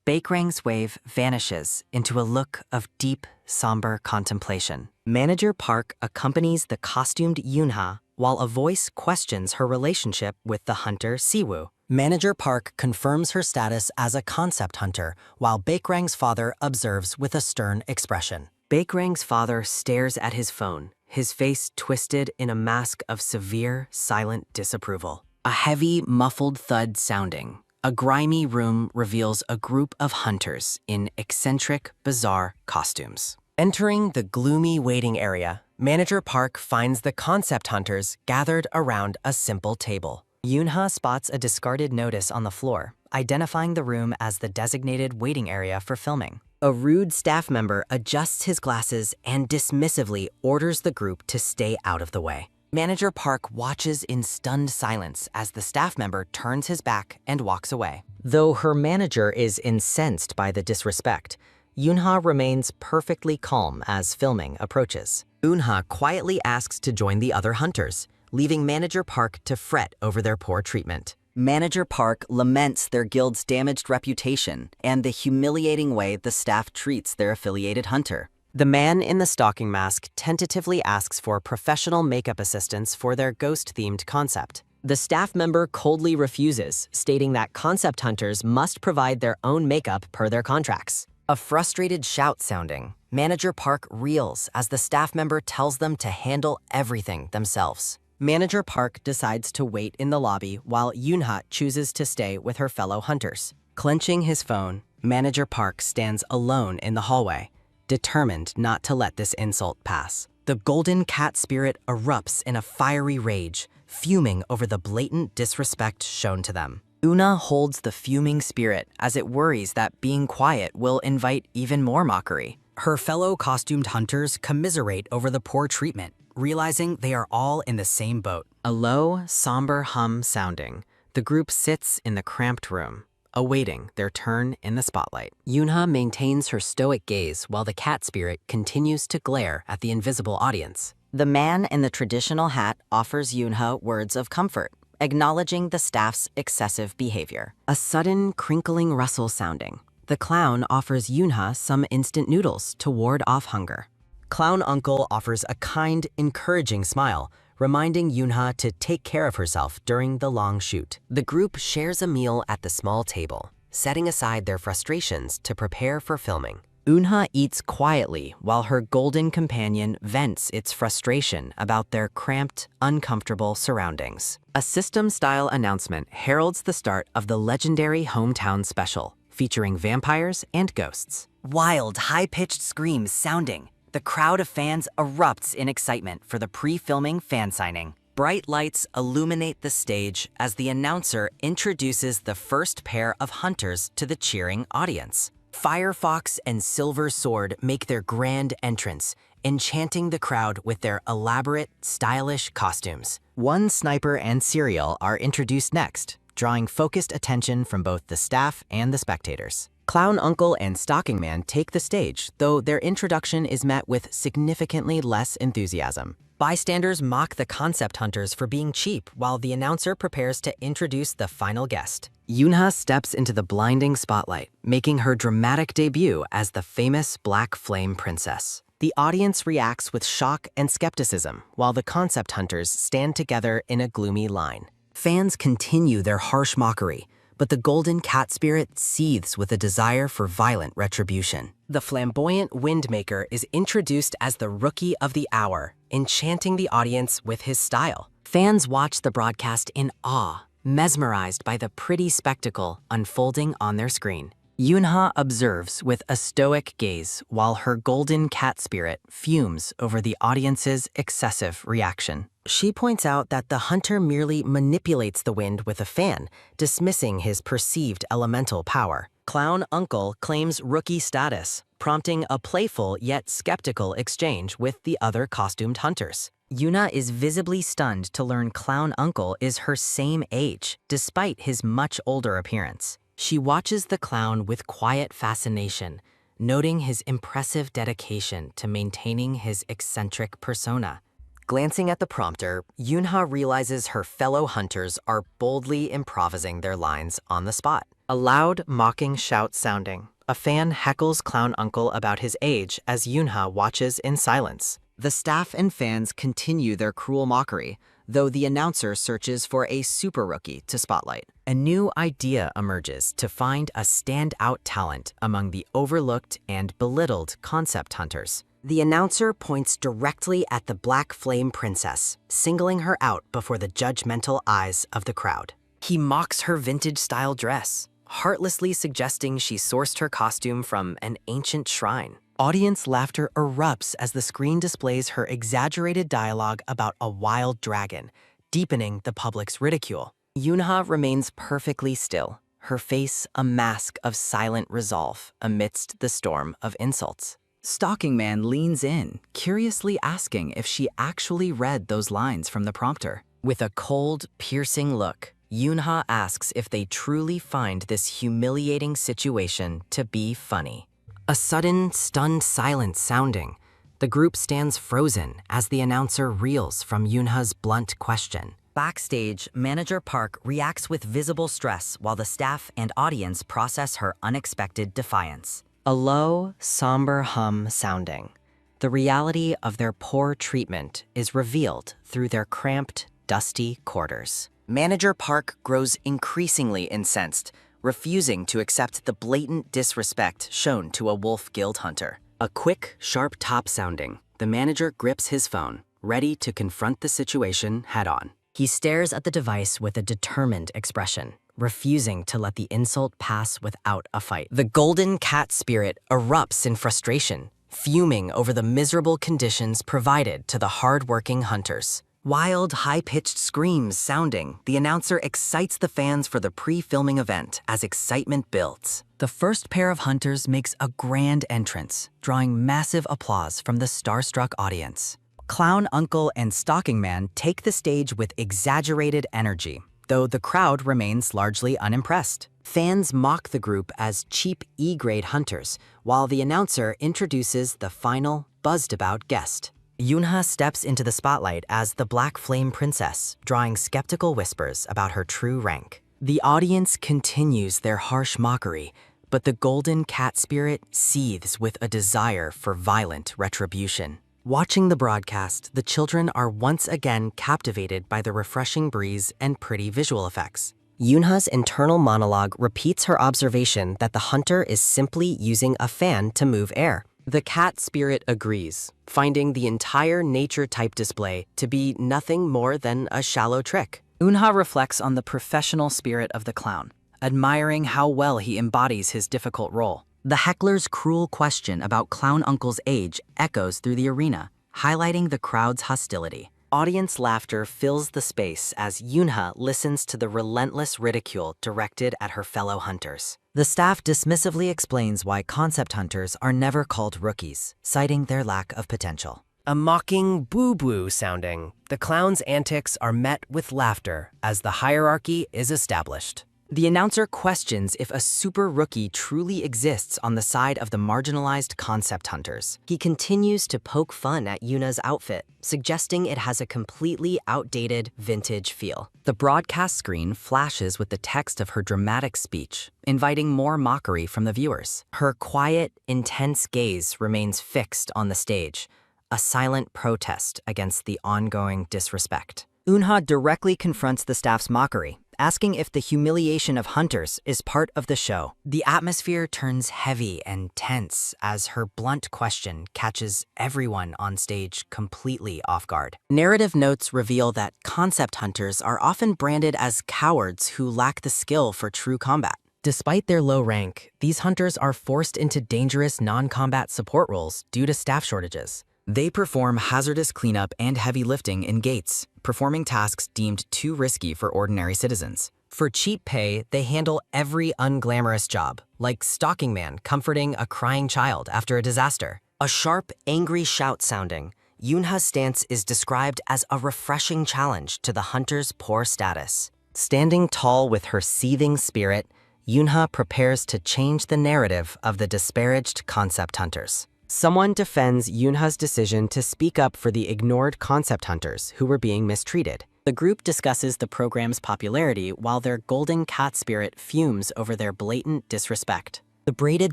S2: Baekrang's wave vanishes into a look of deep, somber contemplation.
S3: Manager Park accompanies the costumed Yunha while a voice questions her relationship with the hunter Siwoo. Manager Park confirms her status as a concept hunter, while Baekrang's father observes with a stern expression. Baekrang's father stares at his phone, his face twisted in a mask of severe, silent disapproval. A heavy, muffled thud sounding. A grimy room reveals a group of hunters in eccentric, bizarre costumes. Entering the gloomy waiting area, Manager Park finds the concept hunters gathered around a simple table. Yunha spots a discarded notice on the floor, identifying the room as the designated waiting area for filming. A rude staff member adjusts his glasses and dismissively orders the group to stay out of the way. Manager Park watches in stunned silence as the staff member turns his back and walks away. Though her manager is incensed by the disrespect, Yunha remains perfectly calm as filming approaches. Yunha quietly asks to join the other hunters, leaving Manager Park to fret over their poor treatment.
S2: Manager Park laments their guild's damaged reputation and the humiliating way the staff treats their affiliated hunter.
S3: The man in the stalking mask tentatively asks for professional makeup assistance for their ghost-themed concept. The staff member coldly refuses, stating that concept hunters must provide their own makeup per their contracts. A frustrated shout sounding. Manager Park reels as the staff member tells them to handle everything themselves. Manager Park decides to wait in the lobby while Yunha chooses to stay with her fellow hunters. Clenching his phone, Manager Park stands alone in the hallway, determined not to let this insult pass. The golden cat spirit erupts in a fiery rage, fuming over the blatant disrespect shown to them. Yunha holds the fuming spirit as it worries that being quiet will invite even more mockery. Her fellow costumed hunters commiserate over the poor treatment, realizing they are all in the same boat. A low, somber hum sounding, the group sits in the cramped room, awaiting their turn in the spotlight. Yunha maintains her stoic gaze while the cat spirit continues to glare at the invisible audience.
S2: The man in the traditional hat offers Yunha words of comfort, acknowledging the staff's excessive behavior.
S3: A sudden crinkling rustle sounding.
S2: The clown offers Yoonha some instant noodles to ward off hunger. Clown Uncle offers a kind, encouraging smile, reminding Yoonha to take care of herself during the long shoot. The group shares a meal at the small table, setting aside their frustrations to prepare for filming. Yoonha eats quietly while her golden companion vents its frustration about their cramped, uncomfortable surroundings. A system-style announcement heralds the start of the legendary hometown special, featuring vampires and ghosts. Wild, high-pitched screams sounding. The crowd of fans erupts in excitement for the pre-filming fan signing. Bright lights illuminate the stage as the announcer introduces the first pair of hunters to the cheering audience. Firefox and Silver Sword make their grand entrance, enchanting the crowd with their elaborate, stylish costumes. One Sniper and Serial are introduced next, drawing focused attention from both the staff and the spectators. Clown Uncle and Stocking Man take the stage, though their introduction is met with significantly less enthusiasm. Bystanders mock the concept hunters for being cheap while the announcer prepares to introduce the final guest. Yoonha steps into the blinding spotlight, making her dramatic debut as the famous Black Flame Princess. The audience reacts with shock and skepticism, while the concept hunters stand together in a gloomy line. Fans continue their harsh mockery, but the golden cat spirit seethes with a desire for violent retribution. The flamboyant Windmaker is introduced as the Rookie of the Hour, enchanting the audience with his style. Fans watch the broadcast in awe, mesmerized by the pretty spectacle unfolding on their screen. Yoonha observes with a stoic gaze while her golden cat spirit fumes over the audience's excessive reaction. She points out that the hunter merely manipulates the wind with a fan, dismissing his perceived elemental power. Clown Uncle claims rookie status, prompting a playful yet skeptical exchange with the other costumed hunters. Yoonha is visibly stunned to learn Clown Uncle is her same age, despite his much older appearance. She watches the clown with quiet fascination, noting his impressive dedication to maintaining his eccentric persona. Glancing at the prompter, Yoonha realizes her fellow hunters are boldly improvising their lines on the spot. A loud, mocking shout sounding. A fan heckles Clown Uncle about his age as Yoonha watches in silence. The staff and fans continue their cruel mockery, though the announcer searches for a super rookie to spotlight. A new idea emerges to find a standout talent among the overlooked and belittled concept hunters. The announcer points directly at the Black Flame Princess, singling her out before the judgmental eyes of the crowd. He mocks her vintage-style dress, heartlessly suggesting she sourced her costume from an ancient shrine. Audience laughter erupts as the screen displays her exaggerated dialogue about a wild dragon, deepening the public's ridicule. Yoonha remains perfectly still, her face a mask of silent resolve amidst the storm of insults. Stocking Man leans in, curiously asking if she actually read those lines from the prompter. With a cold, piercing look, Yoonha asks if they truly find this humiliating situation to be funny. A sudden, stunned silence sounding. The group stands frozen as the announcer reels from Yoonha's blunt question. Backstage, Manager Park reacts with visible stress while the staff and audience process her unexpected defiance. A low, somber hum sounding. The reality of their poor treatment is revealed through their cramped, dusty quarters. Manager Park grows increasingly incensed, refusing to accept the blatant disrespect shown to a Wolf Guild hunter. A quick, sharp top sounding, the manager grips his phone, ready to confront the situation head-on. He stares at the device with a determined expression, refusing to let the insult pass without a fight. The golden cat spirit erupts in frustration, fuming over the miserable conditions provided to the hard-working hunters. Wild, high-pitched screams sounding, the announcer excites the fans for the pre-filming event as excitement builds. The first pair of hunters makes a grand entrance, drawing massive applause from the starstruck audience. Clown Uncle and Stocking Man take the stage with exaggerated energy, though the crowd remains largely unimpressed. Fans mock the group as cheap E-grade hunters, while the announcer introduces the final, buzzed-about guest. Yoonha steps into the spotlight as the Black Flame Princess, drawing skeptical whispers about her true rank. The audience continues their harsh mockery,
S3: but the golden cat spirit seethes with a desire for violent retribution. Watching the broadcast, the children are once again captivated by the refreshing breeze and pretty visual effects. Yoonha's internal monologue repeats her observation that the hunter is simply using a fan to move air. The cat spirit agrees, finding the entire nature-type display to be nothing more than a shallow trick.
S1: Eunha reflects on the professional spirit of the clown, admiring how well he embodies his difficult role.
S3: The heckler's cruel question about Clown Uncle's age echoes through the arena, highlighting the crowd's hostility. Audience laughter fills the space as Yoonha listens to the relentless ridicule directed at her fellow hunters. The staff dismissively explains why concept hunters are never called rookies, citing their lack of potential. A mocking boo-boo sounding, the clown's antics are met with laughter as the hierarchy is established. The announcer questions if a super rookie truly exists on the side of the marginalized concept hunters. He continues to poke fun at Yuna's outfit, suggesting it has a completely outdated, vintage feel. The broadcast screen flashes with the text of her dramatic speech, inviting more mockery from the viewers. Her quiet, intense gaze remains fixed on the stage, a silent protest against the ongoing disrespect. Eunha directly confronts the staff's mockery, asking if the humiliation of hunters is part of the show. The atmosphere turns heavy and tense as her blunt question catches everyone on stage completely off guard. Narrative notes reveal that concept hunters are often branded as cowards who lack the skill for true combat. Despite their low rank, these hunters are forced into dangerous non-combat support roles due to staff shortages. They perform hazardous cleanup and heavy lifting in gates, performing tasks deemed too risky for ordinary citizens. For cheap pay, they handle every unglamorous job, like stalking man comforting a crying child after a disaster. A sharp, angry shout sounding, Yoonha's stance is described as a refreshing challenge to the hunter's poor status. Standing tall with her seething spirit, Yoonha prepares to change the narrative of the disparaged concept hunters. Someone defends Yoonha's decision to speak up for the ignored concept hunters who were being mistreated. The group discusses the program's popularity while their golden cat spirit fumes over their blatant disrespect. The braided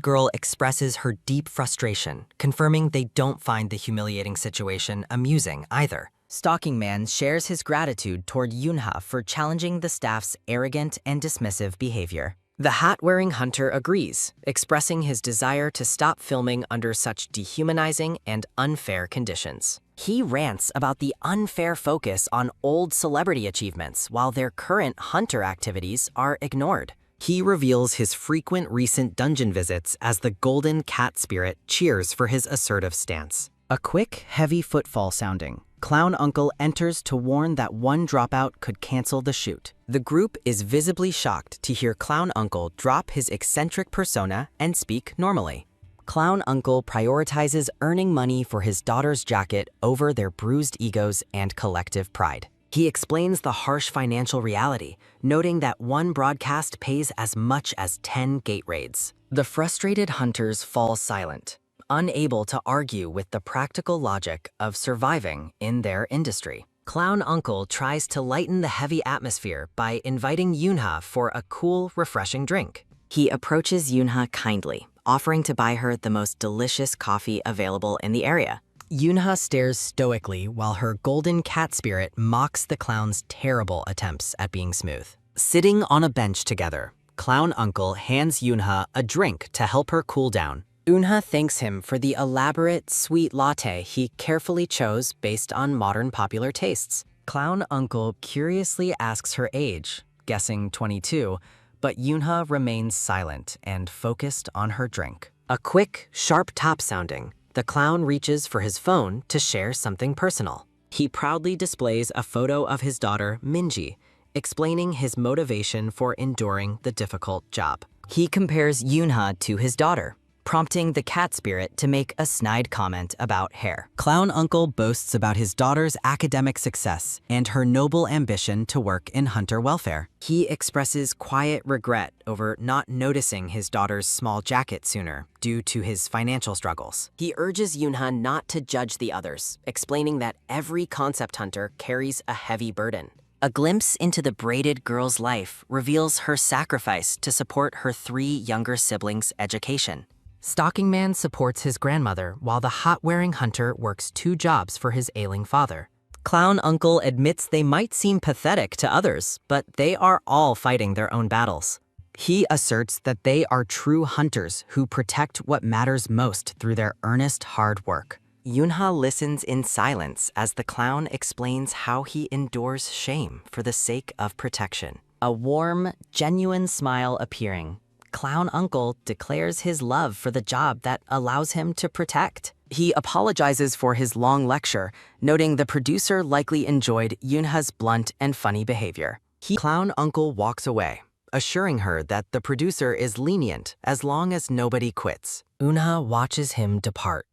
S3: girl expresses her deep frustration, confirming they don't find the humiliating situation amusing either. Stalking Man shares his gratitude toward Yoonha for challenging the staff's arrogant and dismissive behavior. The hat-wearing hunter agrees, expressing his desire to stop filming under such dehumanizing and unfair conditions. He rants about the unfair focus on old celebrity achievements while their current hunter activities are ignored. He reveals his frequent recent dungeon visits as the golden cat spirit cheers for his assertive stance. A quick, heavy footfall sounding, Clown Uncle enters to warn that one dropout could cancel the shoot. The group is visibly shocked to hear Clown Uncle drop his eccentric persona and speak normally. Clown Uncle prioritizes earning money for his daughter's jacket over their bruised egos and collective pride. He explains the harsh financial reality, noting that one broadcast pays as much as 10 gate raids. The frustrated hunters fall silent, unable to argue with the practical logic of surviving in their industry. Clown Uncle tries to lighten the heavy atmosphere by inviting Yoonha for a cool, refreshing drink. He approaches Yoonha kindly, offering to buy her the most delicious coffee available in the area. Yoonha stares stoically while her golden cat spirit mocks the clown's terrible attempts at being smooth. Sitting on a bench together, Clown Uncle hands Yoonha a drink to help her cool down. Eunha thanks him for the elaborate, sweet latte he carefully chose based on modern popular tastes. Clown Uncle curiously asks her age, guessing 22, but Yoonha remains silent and focused on her drink. A quick, sharp tap sounding, the clown reaches for his phone to share something personal. He proudly displays a photo of his daughter, Minji, explaining his motivation for enduring the difficult job. He compares Yoonha to his daughter, prompting the cat spirit to make a snide comment about hair. Clown Uncle boasts about his daughter's academic success and her noble ambition to work in hunter welfare. He expresses quiet regret over not noticing his daughter's small jacket sooner due to his financial struggles. He urges Yoonha not to judge the others, explaining that every concept hunter carries a heavy burden.
S2: A glimpse into the braided girl's life reveals her sacrifice to support her 3 younger siblings' education.
S3: Stalking Man supports his grandmother while the hat-wearing hunter works 2 jobs for his ailing father.
S2: Clown Uncle admits they might seem pathetic to others, but they are all fighting their own battles.
S3: He asserts that they are true hunters who protect what matters most through their earnest hard work.
S2: Yunha listens in silence as the clown explains how he endures shame for the sake of protection. A warm, genuine smile appearing, Clown Uncle declares his love for the job that allows him to protect. He apologizes for his long lecture, noting the producer likely enjoyed Yunha's blunt and funny behavior.
S3: Clown Uncle walks away, assuring her that the producer is lenient as long as nobody quits. Unha watches him depart,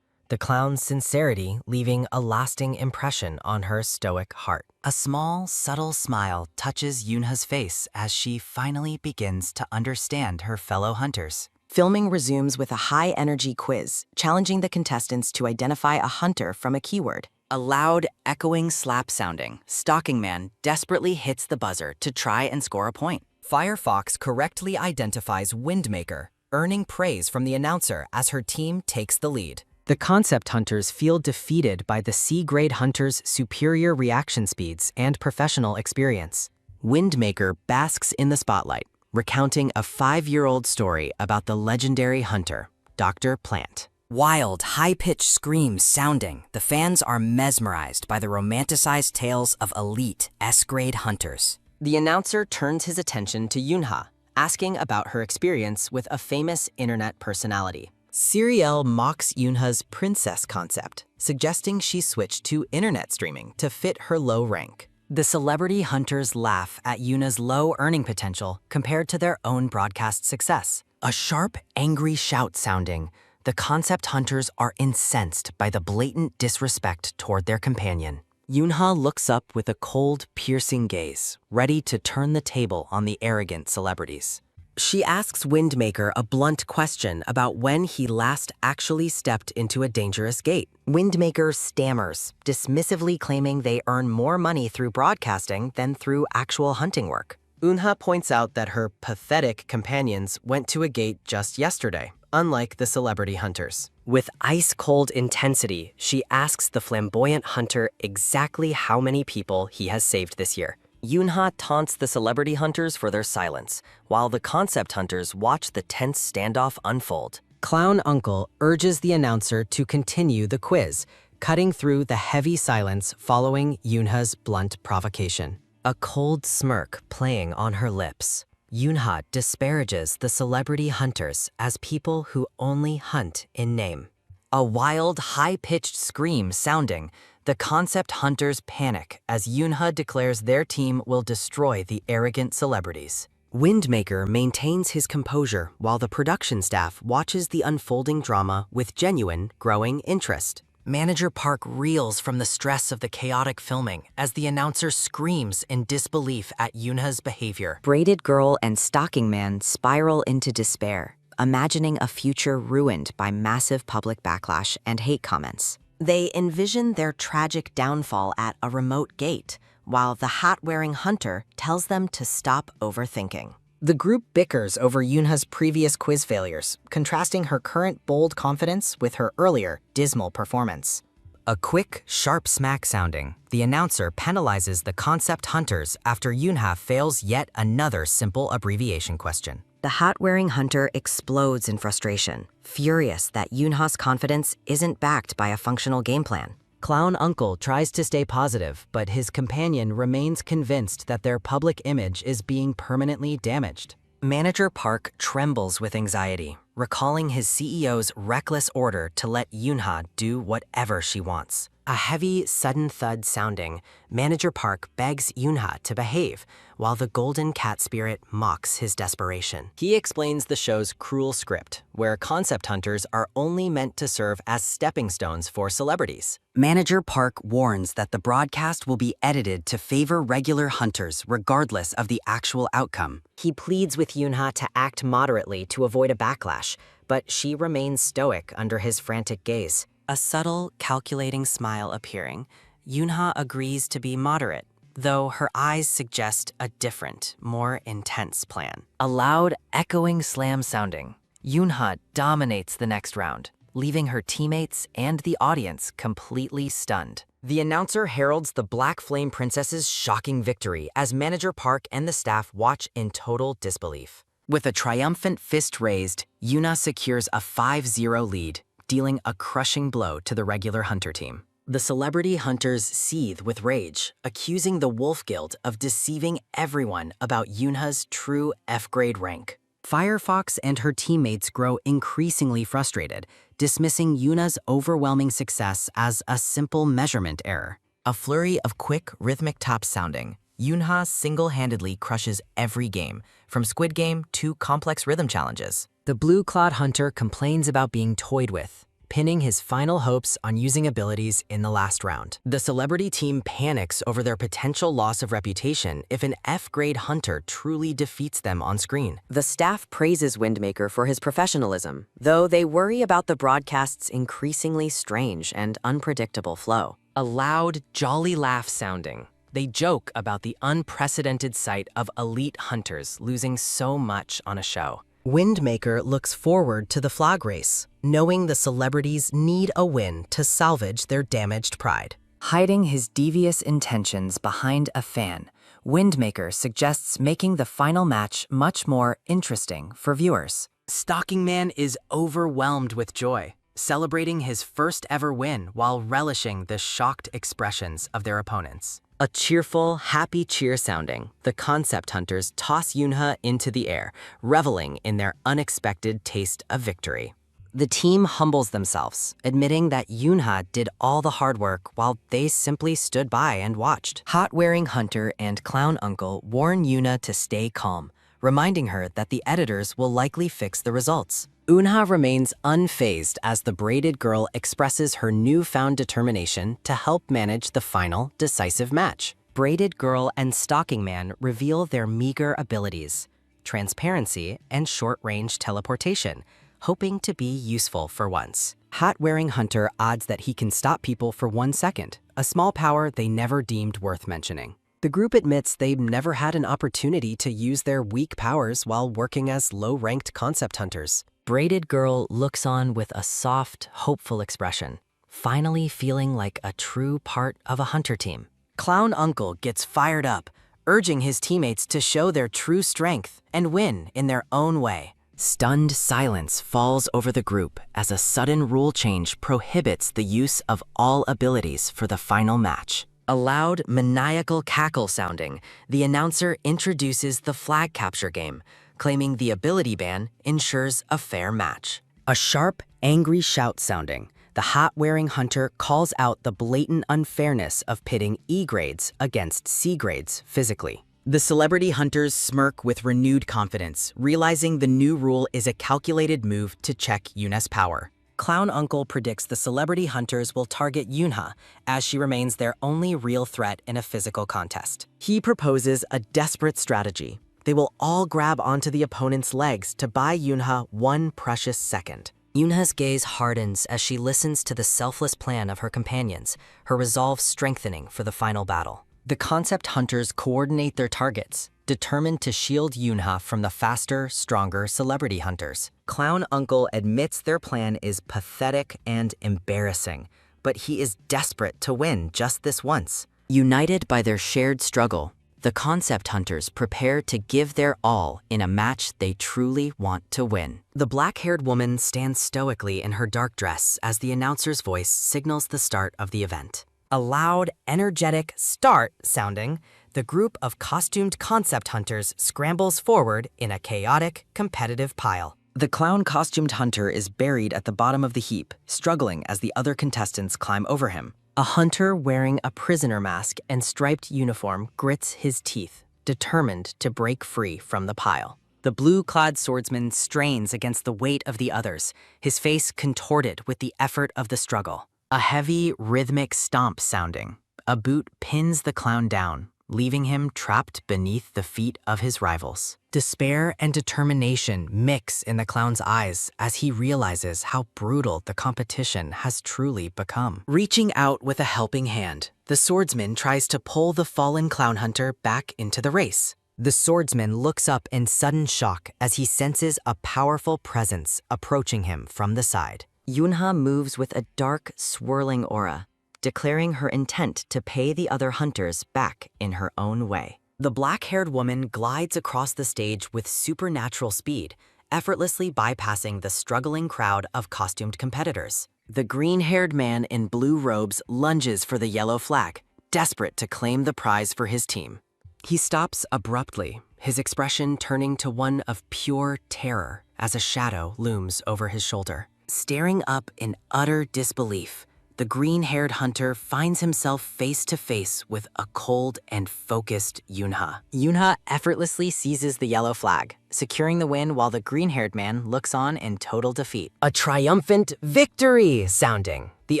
S3: the clown's sincerity leaving a lasting impression on her stoic heart.
S2: A small, subtle smile touches Yunha's face as she finally begins to understand her fellow hunters. Filming resumes with a high-energy quiz, challenging the contestants to identify a hunter from a keyword. A loud, echoing slap sounding, Stalking Man desperately hits the buzzer to try and score a point.
S3: Firefox correctly identifies Windmaker, earning praise from the announcer as her team takes the lead. The concept hunters feel defeated by the C-grade hunter's superior reaction speeds and professional experience.
S2: Windmaker basks in the spotlight, recounting a 5-year-old story about the legendary hunter, Dr. Plant. Wild, high-pitched screams sounding, the fans are mesmerized by the romanticized tales of elite S-grade hunters. The announcer turns his attention to Yunha, asking about her experience with a famous internet personality.
S3: Serial mocks Yunha's princess concept, suggesting she switch to internet streaming to fit her low rank.
S2: The celebrity hunters laugh at Yunha's low earning potential compared to their own broadcast success.
S3: A sharp, angry shout sounding, the concept hunters are incensed by the blatant disrespect toward their companion.
S2: Yunha looks up with a cold, piercing gaze, ready to turn the table on the arrogant celebrities. She asks Windmaker a blunt question about when he last actually stepped into a dangerous gate. Windmaker stammers, dismissively claiming they earn more money through broadcasting than through actual hunting work.
S3: Unha points out that her pathetic companions went to a gate just yesterday, unlike the celebrity hunters.
S2: With ice-cold intensity, she asks the flamboyant hunter exactly how many people he has saved this year. Yunha taunts the celebrity hunters for their silence, while the concept hunters watch the tense standoff unfold.
S3: Clown Uncle urges the announcer to continue the quiz, cutting through the heavy silence following Yunha's blunt provocation.
S2: A cold smirk playing on her lips, Yunha disparages the celebrity hunters as people who only hunt in name. A wild, high-pitched scream sounding, the concept hunters panic as Yunha declares their team will destroy the arrogant celebrities. Windmaker maintains his composure while the production staff watches the unfolding drama with genuine, growing interest. Manager Park reels from the stress of the chaotic filming as the announcer screams in disbelief at Yunha's behavior. Braided Girl and Stalking Man spiral into despair, imagining a future ruined by massive public backlash and hate comments. They envision their tragic downfall at a remote gate, while the hat-wearing hunter tells them to stop overthinking.
S3: The group bickers over Yunha's previous quiz failures, contrasting her current bold confidence with her earlier dismal performance.
S2: A quick, sharp smack sounding, the announcer penalizes the concept hunters after Yunha fails yet another simple abbreviation question. The hat-wearing hunter explodes in frustration, furious that Yunha's confidence isn't backed by a functional game plan.
S3: Clown Uncle tries to stay positive, but his companion remains convinced that their public image is being permanently damaged.
S2: Manager Park trembles with anxiety, recalling his CEO's reckless order to let Yunha do whatever she wants. A heavy, sudden thud sounding, Manager Park begs Yunha to behave, while the golden cat spirit mocks his desperation.
S3: He explains the show's cruel script, where concept hunters are only meant to serve as stepping stones for celebrities.
S2: Manager Park warns that the broadcast will be edited to favor regular hunters regardless of the actual outcome. He pleads with Yunha to act moderately to avoid a backlash, but she remains stoic under his frantic gaze. A subtle, calculating smile appearing, Yunha agrees to be moderate,
S3: though her eyes suggest a different, more intense plan. A loud, echoing slam sounding, Yoonha dominates the next round, leaving her teammates and the audience completely stunned. The announcer heralds the Black Flame Princess's shocking victory as Manager Park and the staff watch in total disbelief. With a triumphant fist raised, Yoonha secures a 5-0 lead, dealing a crushing blow to the regular hunter team. The celebrity hunters seethe with rage, accusing the Wolf Guild of deceiving everyone about Yoonha's true F-grade rank. Firefox and her teammates grow increasingly frustrated, dismissing Yoonha's overwhelming success as a simple measurement error. A flurry of quick, rhythmic taps sounding, Yoonha single-handedly crushes every game, from Squid Game to complex rhythm challenges. The blue-clad hunter complains about being toyed with, pinning his final hopes on using abilities in the last round. The celebrity team panics over their potential loss of reputation if an F-grade hunter truly defeats them on screen. The staff praises Windmaker for his professionalism, though they worry about the broadcast's increasingly strange and unpredictable flow. A loud, jolly laugh sounding. They joke about the unprecedented sight of elite hunters losing so much on a show. Windmaker looks forward to the flag race, knowing the celebrities need a win to salvage their damaged pride. Hiding his devious intentions behind a fan, Windmaker suggests making the final match much more interesting for viewers. Stalking Man is overwhelmed with joy, celebrating his first ever win while relishing the shocked expressions of their opponents. A cheerful, happy cheer sounding, the concept hunters toss Yoonha into the air, reveling in their unexpected taste of victory. The team humbles themselves, admitting that Yoonha did all the hard work while they simply stood by and watched. Hat-wearing Hunter and Clown Uncle warn Yoonha to stay calm, reminding her that the editors will likely fix the results. Yoonha remains unfazed as the braided girl expresses her newfound determination to help manage the final, decisive match. Braided Girl and Stalking Man reveal their meager abilities, transparency, and short-range teleportation, hoping to be useful for once. Hat-wearing Hunter odds that he can stop people for 1 second, a small power they never deemed worth mentioning. The group admits they've never had an opportunity to use their weak powers while working as low-ranked concept hunters. Braided Girl looks on with a soft, hopeful expression, finally feeling like a true part of a hunter team. Clown Uncle gets fired up, urging his teammates to show their true strength and win in their own way. Stunned silence falls over the group as a sudden rule change prohibits the use of all abilities for the final match. A loud, maniacal cackle sounding, the announcer introduces the flag capture game, claiming the ability ban ensures a fair match. A sharp, angry shout sounding, the hat-wearing hunter calls out the blatant unfairness of pitting E grades against C grades physically. The celebrity hunters smirk with renewed confidence, realizing the new rule is a calculated move to check Yoonha's power. Clown Uncle predicts the celebrity hunters will target Yoonha, as she remains their only real threat in a physical contest. He proposes a desperate strategy. They will all grab onto the opponent's legs to buy Yoonha 1 precious second. Yoonha's gaze hardens as she listens to the selfless plan of her companions, her resolve strengthening for the final battle. The concept hunters coordinate their targets, determined to shield Yoonha from the faster, stronger celebrity hunters. Clown Uncle admits their plan is pathetic and embarrassing, but he is desperate to win just this once. United by their shared struggle, the concept hunters prepare to give their all in a match they truly want to win. The black-haired woman stands stoically in her dark dress as the announcer's voice signals the start of the event. A loud, energetic start sounding, the group of costumed concept hunters scrambles forward in a chaotic, competitive pile. The clown-costumed hunter is buried at the bottom of the heap, struggling as the other contestants climb over him. A hunter wearing a prisoner mask and striped uniform grits his teeth, determined to break free from the pile. The blue-clad swordsman strains against the weight of the others, his face contorted with the effort of the struggle. A heavy, rhythmic stomp sounding. A boot pins the clown down, leaving him trapped beneath the feet of his rivals. Despair and determination mix in the clown's eyes as he realizes how brutal the competition has truly become. Reaching out with a helping hand, the swordsman tries to pull the fallen clown hunter back into the race. The swordsman looks up in sudden shock as he senses a powerful presence approaching him from the side.
S2: Yunha moves with a dark, swirling aura, declaring her intent to pay the other hunters back in her own way.
S3: The black-haired woman glides across the stage with supernatural speed, effortlessly bypassing the struggling crowd of costumed competitors. The green-haired man in blue robes lunges for the yellow flag, desperate to claim the prize for his team. He stops abruptly, his expression turning to one of pure terror as a shadow looms over his shoulder. Staring up in utter disbelief, the green-haired hunter finds himself face-to-face with a cold and focused Yunha. Yunha effortlessly seizes the yellow flag, securing the win while the green-haired man looks on in total defeat. A triumphant victory sounding. The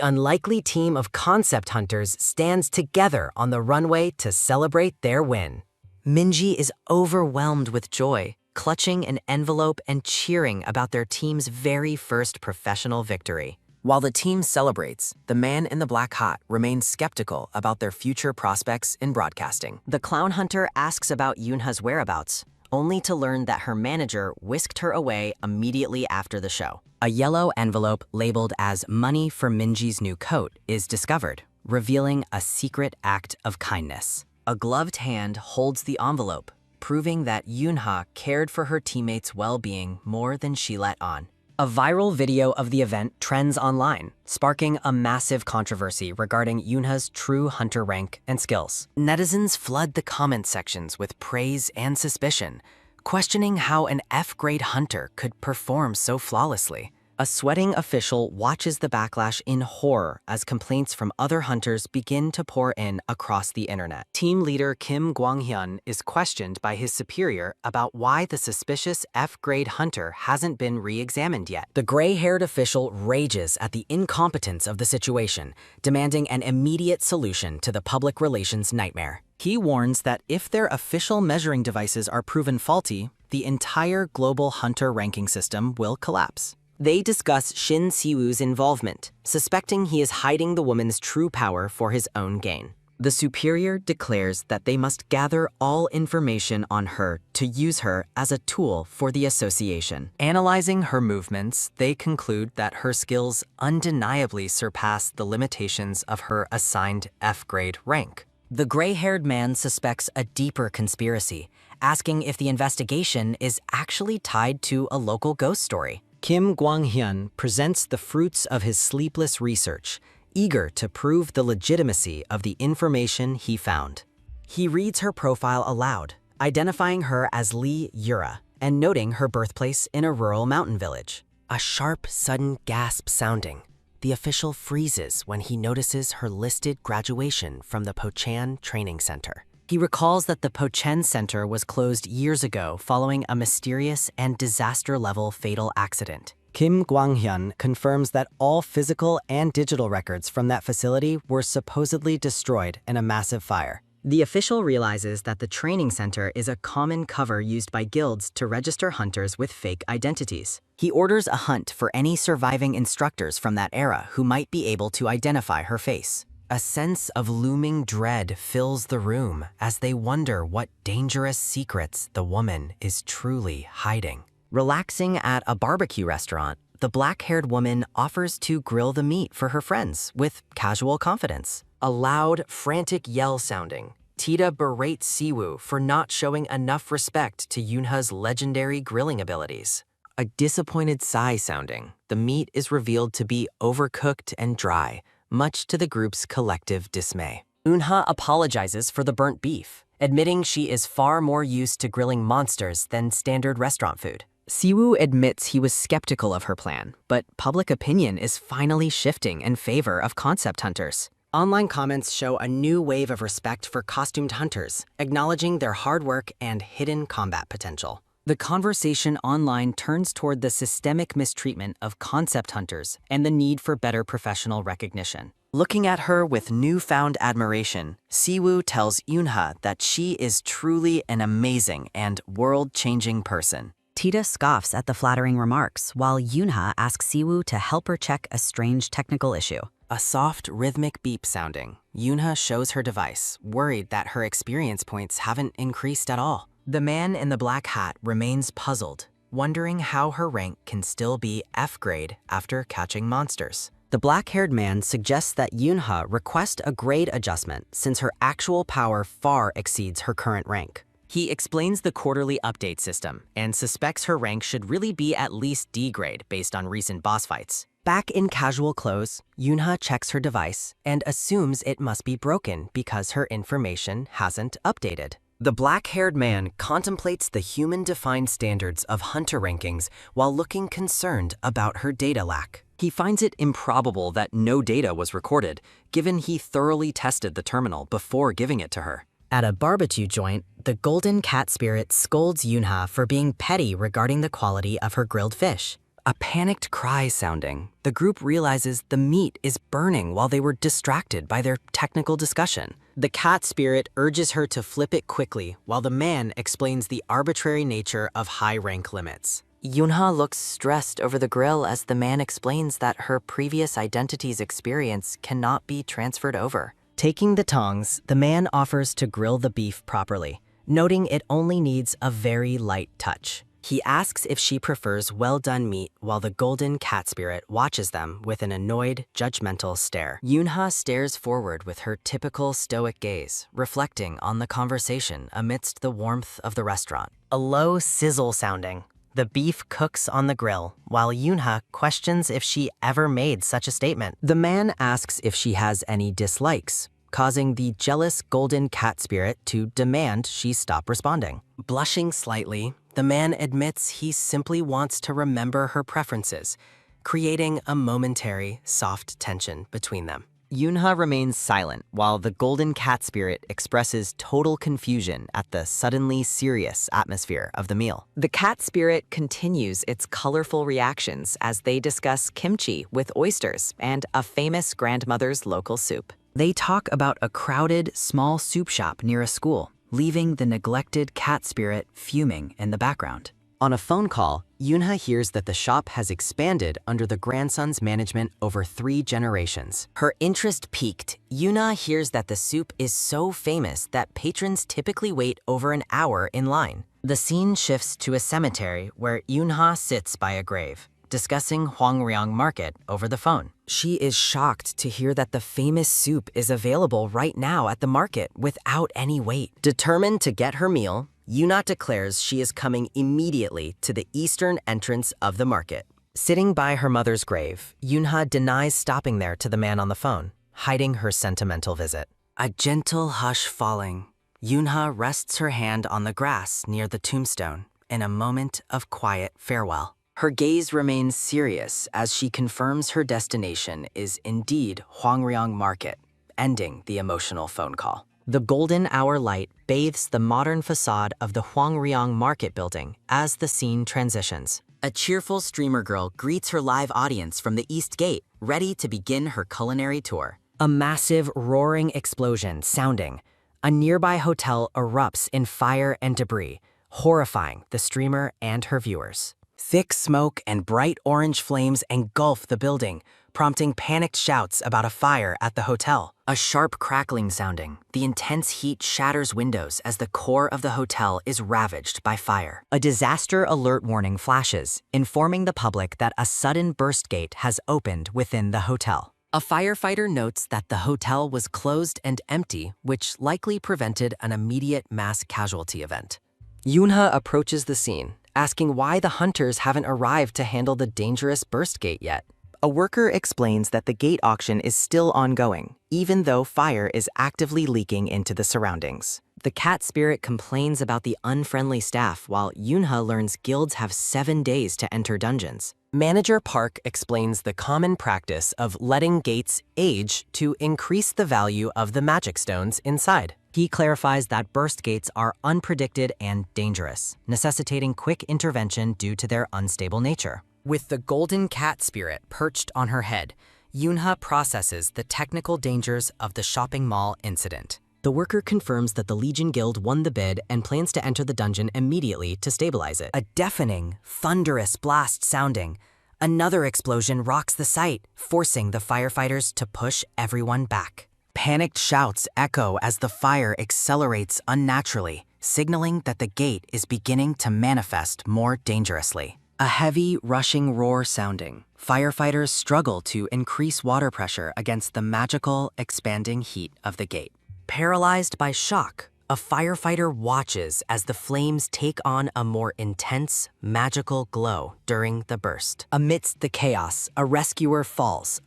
S3: unlikely team of concept hunters stands together on the runway to celebrate their win. Minji is overwhelmed with joy, clutching an envelope and cheering about their team's very first professional victory. While the team celebrates, the man in the black hat remains skeptical about their future prospects in broadcasting.
S2: The clown hunter asks about Yunha's whereabouts, only to learn that her manager whisked her away immediately after the show.
S3: A yellow envelope labeled as money for Minji's new coat is discovered, revealing a secret act of kindness. A gloved hand holds the envelope, proving that Yunha cared for her teammates' well-being more than she let on. A viral video of the event trends online, sparking a massive controversy regarding Yunha's true hunter rank and skills. Netizens flood the comment sections with praise and suspicion, questioning how an F-grade hunter could perform so flawlessly. A sweating official watches the backlash in horror as complaints from other hunters begin to pour in across the internet. Team leader Kim Gwang-hyun is questioned by his superior about why the suspicious F-grade hunter hasn't been re-examined yet. The gray-haired official rages at the incompetence of the situation, demanding an immediate solution to the public relations nightmare. He warns that if their official measuring devices are proven faulty, the entire global hunter ranking system will collapse. They discuss Shin Siwoo's involvement, suspecting he is hiding the woman's true power for his own gain. The superior declares that they must gather all information on her to use her as a tool for the association. Analyzing her movements, they conclude that her skills undeniably surpass the limitations of her assigned F-grade rank. The gray-haired man suspects a deeper conspiracy, asking if the investigation is actually tied to a local ghost story. Kim Gwang-hyun presents the fruits of his sleepless research, eager to prove the legitimacy of the information he found. He reads her profile aloud, identifying her as Lee Yura and noting her birthplace in a rural mountain village. A sharp, sudden gasp sounding. The official freezes when he notices her listed graduation from the Pochan Training Center. He recalls that the Pochan Center was closed years ago following a mysterious and disaster-level fatal accident. Kim Gwang-hyun confirms that all physical and digital records from that facility were supposedly destroyed in a massive fire. The official realizes that the training center is a common cover used by guilds to register hunters with fake identities. He orders a hunt for any surviving instructors from that era who might be able to identify her face. A sense of looming dread fills the room as they wonder what dangerous secrets the woman is truly hiding. Relaxing at a barbecue restaurant, the black-haired woman offers to grill the meat for her friends with casual confidence. A loud, frantic yell sounding. Tita berates Siwoo for not showing enough respect to Yunha's legendary grilling abilities. A disappointed sigh sounding. The meat is revealed to be overcooked and dry, much to the group's collective dismay. Eunha apologizes for the burnt beef, admitting she is far more used to grilling monsters than standard restaurant food. Siwoo admits he was skeptical of her plan, but public opinion is finally shifting in favor of concept hunters. Online comments show a new wave of respect for costumed hunters, acknowledging their hard work and hidden combat potential. The conversation online turns toward the systemic mistreatment of concept hunters and the need for better professional recognition. Looking at her with newfound admiration, Siwoo tells Yunha that she is truly an amazing and world-changing person.
S2: Tita scoffs at the flattering remarks, while Yunha asks Siwoo to help her check a strange technical issue.
S3: A soft, rhythmic beep sounding, Yunha shows her device, worried that her experience points haven't increased at all. The man in the black hat remains puzzled, wondering how her rank can still be F grade after catching monsters.
S2: The black-haired man suggests that Yunha request a grade adjustment since her actual power far exceeds her current rank.
S3: He explains the quarterly update system and suspects her rank should really be at least D grade based on recent boss fights.
S2: Back in casual clothes,
S3: Yunha checks her device and assumes it must be broken because her information hasn't updated. The black-haired man contemplates the human-defined standards of hunter rankings while looking concerned about her data lack. He finds it improbable that no data was recorded, given he thoroughly tested the terminal before giving it to her.
S1: At a barbecue joint, the golden cat spirit scolds Yunha for being petty regarding the quality of her grilled fish.
S3: A panicked cry sounding, the group realizes the meat is burning while they were distracted by their technical discussion. The cat spirit urges her to flip it quickly while the man explains the arbitrary nature of high rank limits.
S1: Yunha looks stressed over the grill as the man explains that her previous identity's experience cannot be transferred over.
S3: Taking the tongs, the man offers to grill the beef properly, noting it only needs a very light touch. He asks if she prefers well-done meat while the golden cat spirit watches them with an annoyed, judgmental stare. Yunha stares forward with her typical stoic gaze, reflecting on the conversation amidst the warmth of the restaurant. A low sizzle sounding. The beef cooks on the grill, while Yunha questions if she ever made such a statement. The man asks if she has any dislikes, causing the jealous golden cat spirit to demand she stop responding. Blushing slightly, the man admits he simply wants to remember her preferences, creating a momentary, soft tension between them. Yunha remains silent while the golden cat spirit expresses total confusion at the suddenly serious atmosphere of the meal.
S1: The cat spirit continues its colorful reactions as they discuss kimchi with oysters and a famous grandmother's local soup.
S2: they talk about a crowded, small soup shop near a school, leaving the neglected cat spirit fuming in the background.
S3: On a phone call, Yunha hears that the shop has expanded under the grandson's management over 3 generations. Her interest piqued, Yunha hears that the soup is so famous that patrons typically wait over an hour in line. The scene shifts to a cemetery where Yunha sits by a grave, discussing Hwangryong Market over the phone. She is shocked to hear that the famous soup is available right now at the market without any wait. Determined to get her meal, Yunha declares she is coming immediately to the eastern entrance of the market. Sitting by her mother's grave, Yunha denies stopping there to the man on the phone, hiding her sentimental visit. A gentle hush falling, Yunha rests her hand on the grass near the tombstone in a moment of quiet farewell. Her gaze remains serious as she confirms her destination is indeed Hwangryong Market, ending the emotional phone call. The golden hour light bathes the modern facade of the Hwangryong Market building as the scene transitions. A cheerful streamer girl greets her live audience from the East Gate, ready to begin her culinary tour. A massive, roaring explosion sounding. A nearby hotel erupts in fire and debris, horrifying the streamer and her viewers. Thick smoke and bright orange flames engulf the building, prompting panicked shouts about a fire at the hotel. A sharp crackling sounding. The intense heat shatters windows as the core of the hotel is ravaged by fire. A disaster alert warning flashes, informing the public that a sudden burst gate has opened within the hotel. A firefighter notes that the hotel was closed and empty, which likely prevented an immediate mass casualty event. Yunha approaches the scene, asking why the hunters haven't arrived to handle the dangerous burst gate yet. A worker explains that the gate auction is still ongoing, even though fire is actively leaking into the surroundings. The cat spirit complains about the unfriendly staff, while Yunha learns guilds have 7 days to enter dungeons. Manager Park explains the common practice of letting gates age to increase the value of the magic stones inside. He clarifies that burst gates are unpredicted and dangerous, necessitating quick intervention due to their unstable nature. With the golden cat spirit perched on her head, Yoonha processes the technical dangers of the shopping mall incident. The worker confirms that the Legion Guild won the bid and plans to enter the dungeon immediately to stabilize it. A deafening, thunderous blast sounding. Another explosion rocks the site, forcing the firefighters to push everyone back. Panicked shouts echo as the fire accelerates unnaturally, signaling that the gate is beginning to manifest more dangerously. A heavy, rushing roar sounding. Firefighters struggle to increase water pressure against the magical, expanding heat of the gate. Paralyzed by shock, a firefighter watches as the flames take on a more intense, magical glow during the burst. Amidst the chaos, a rescuer falls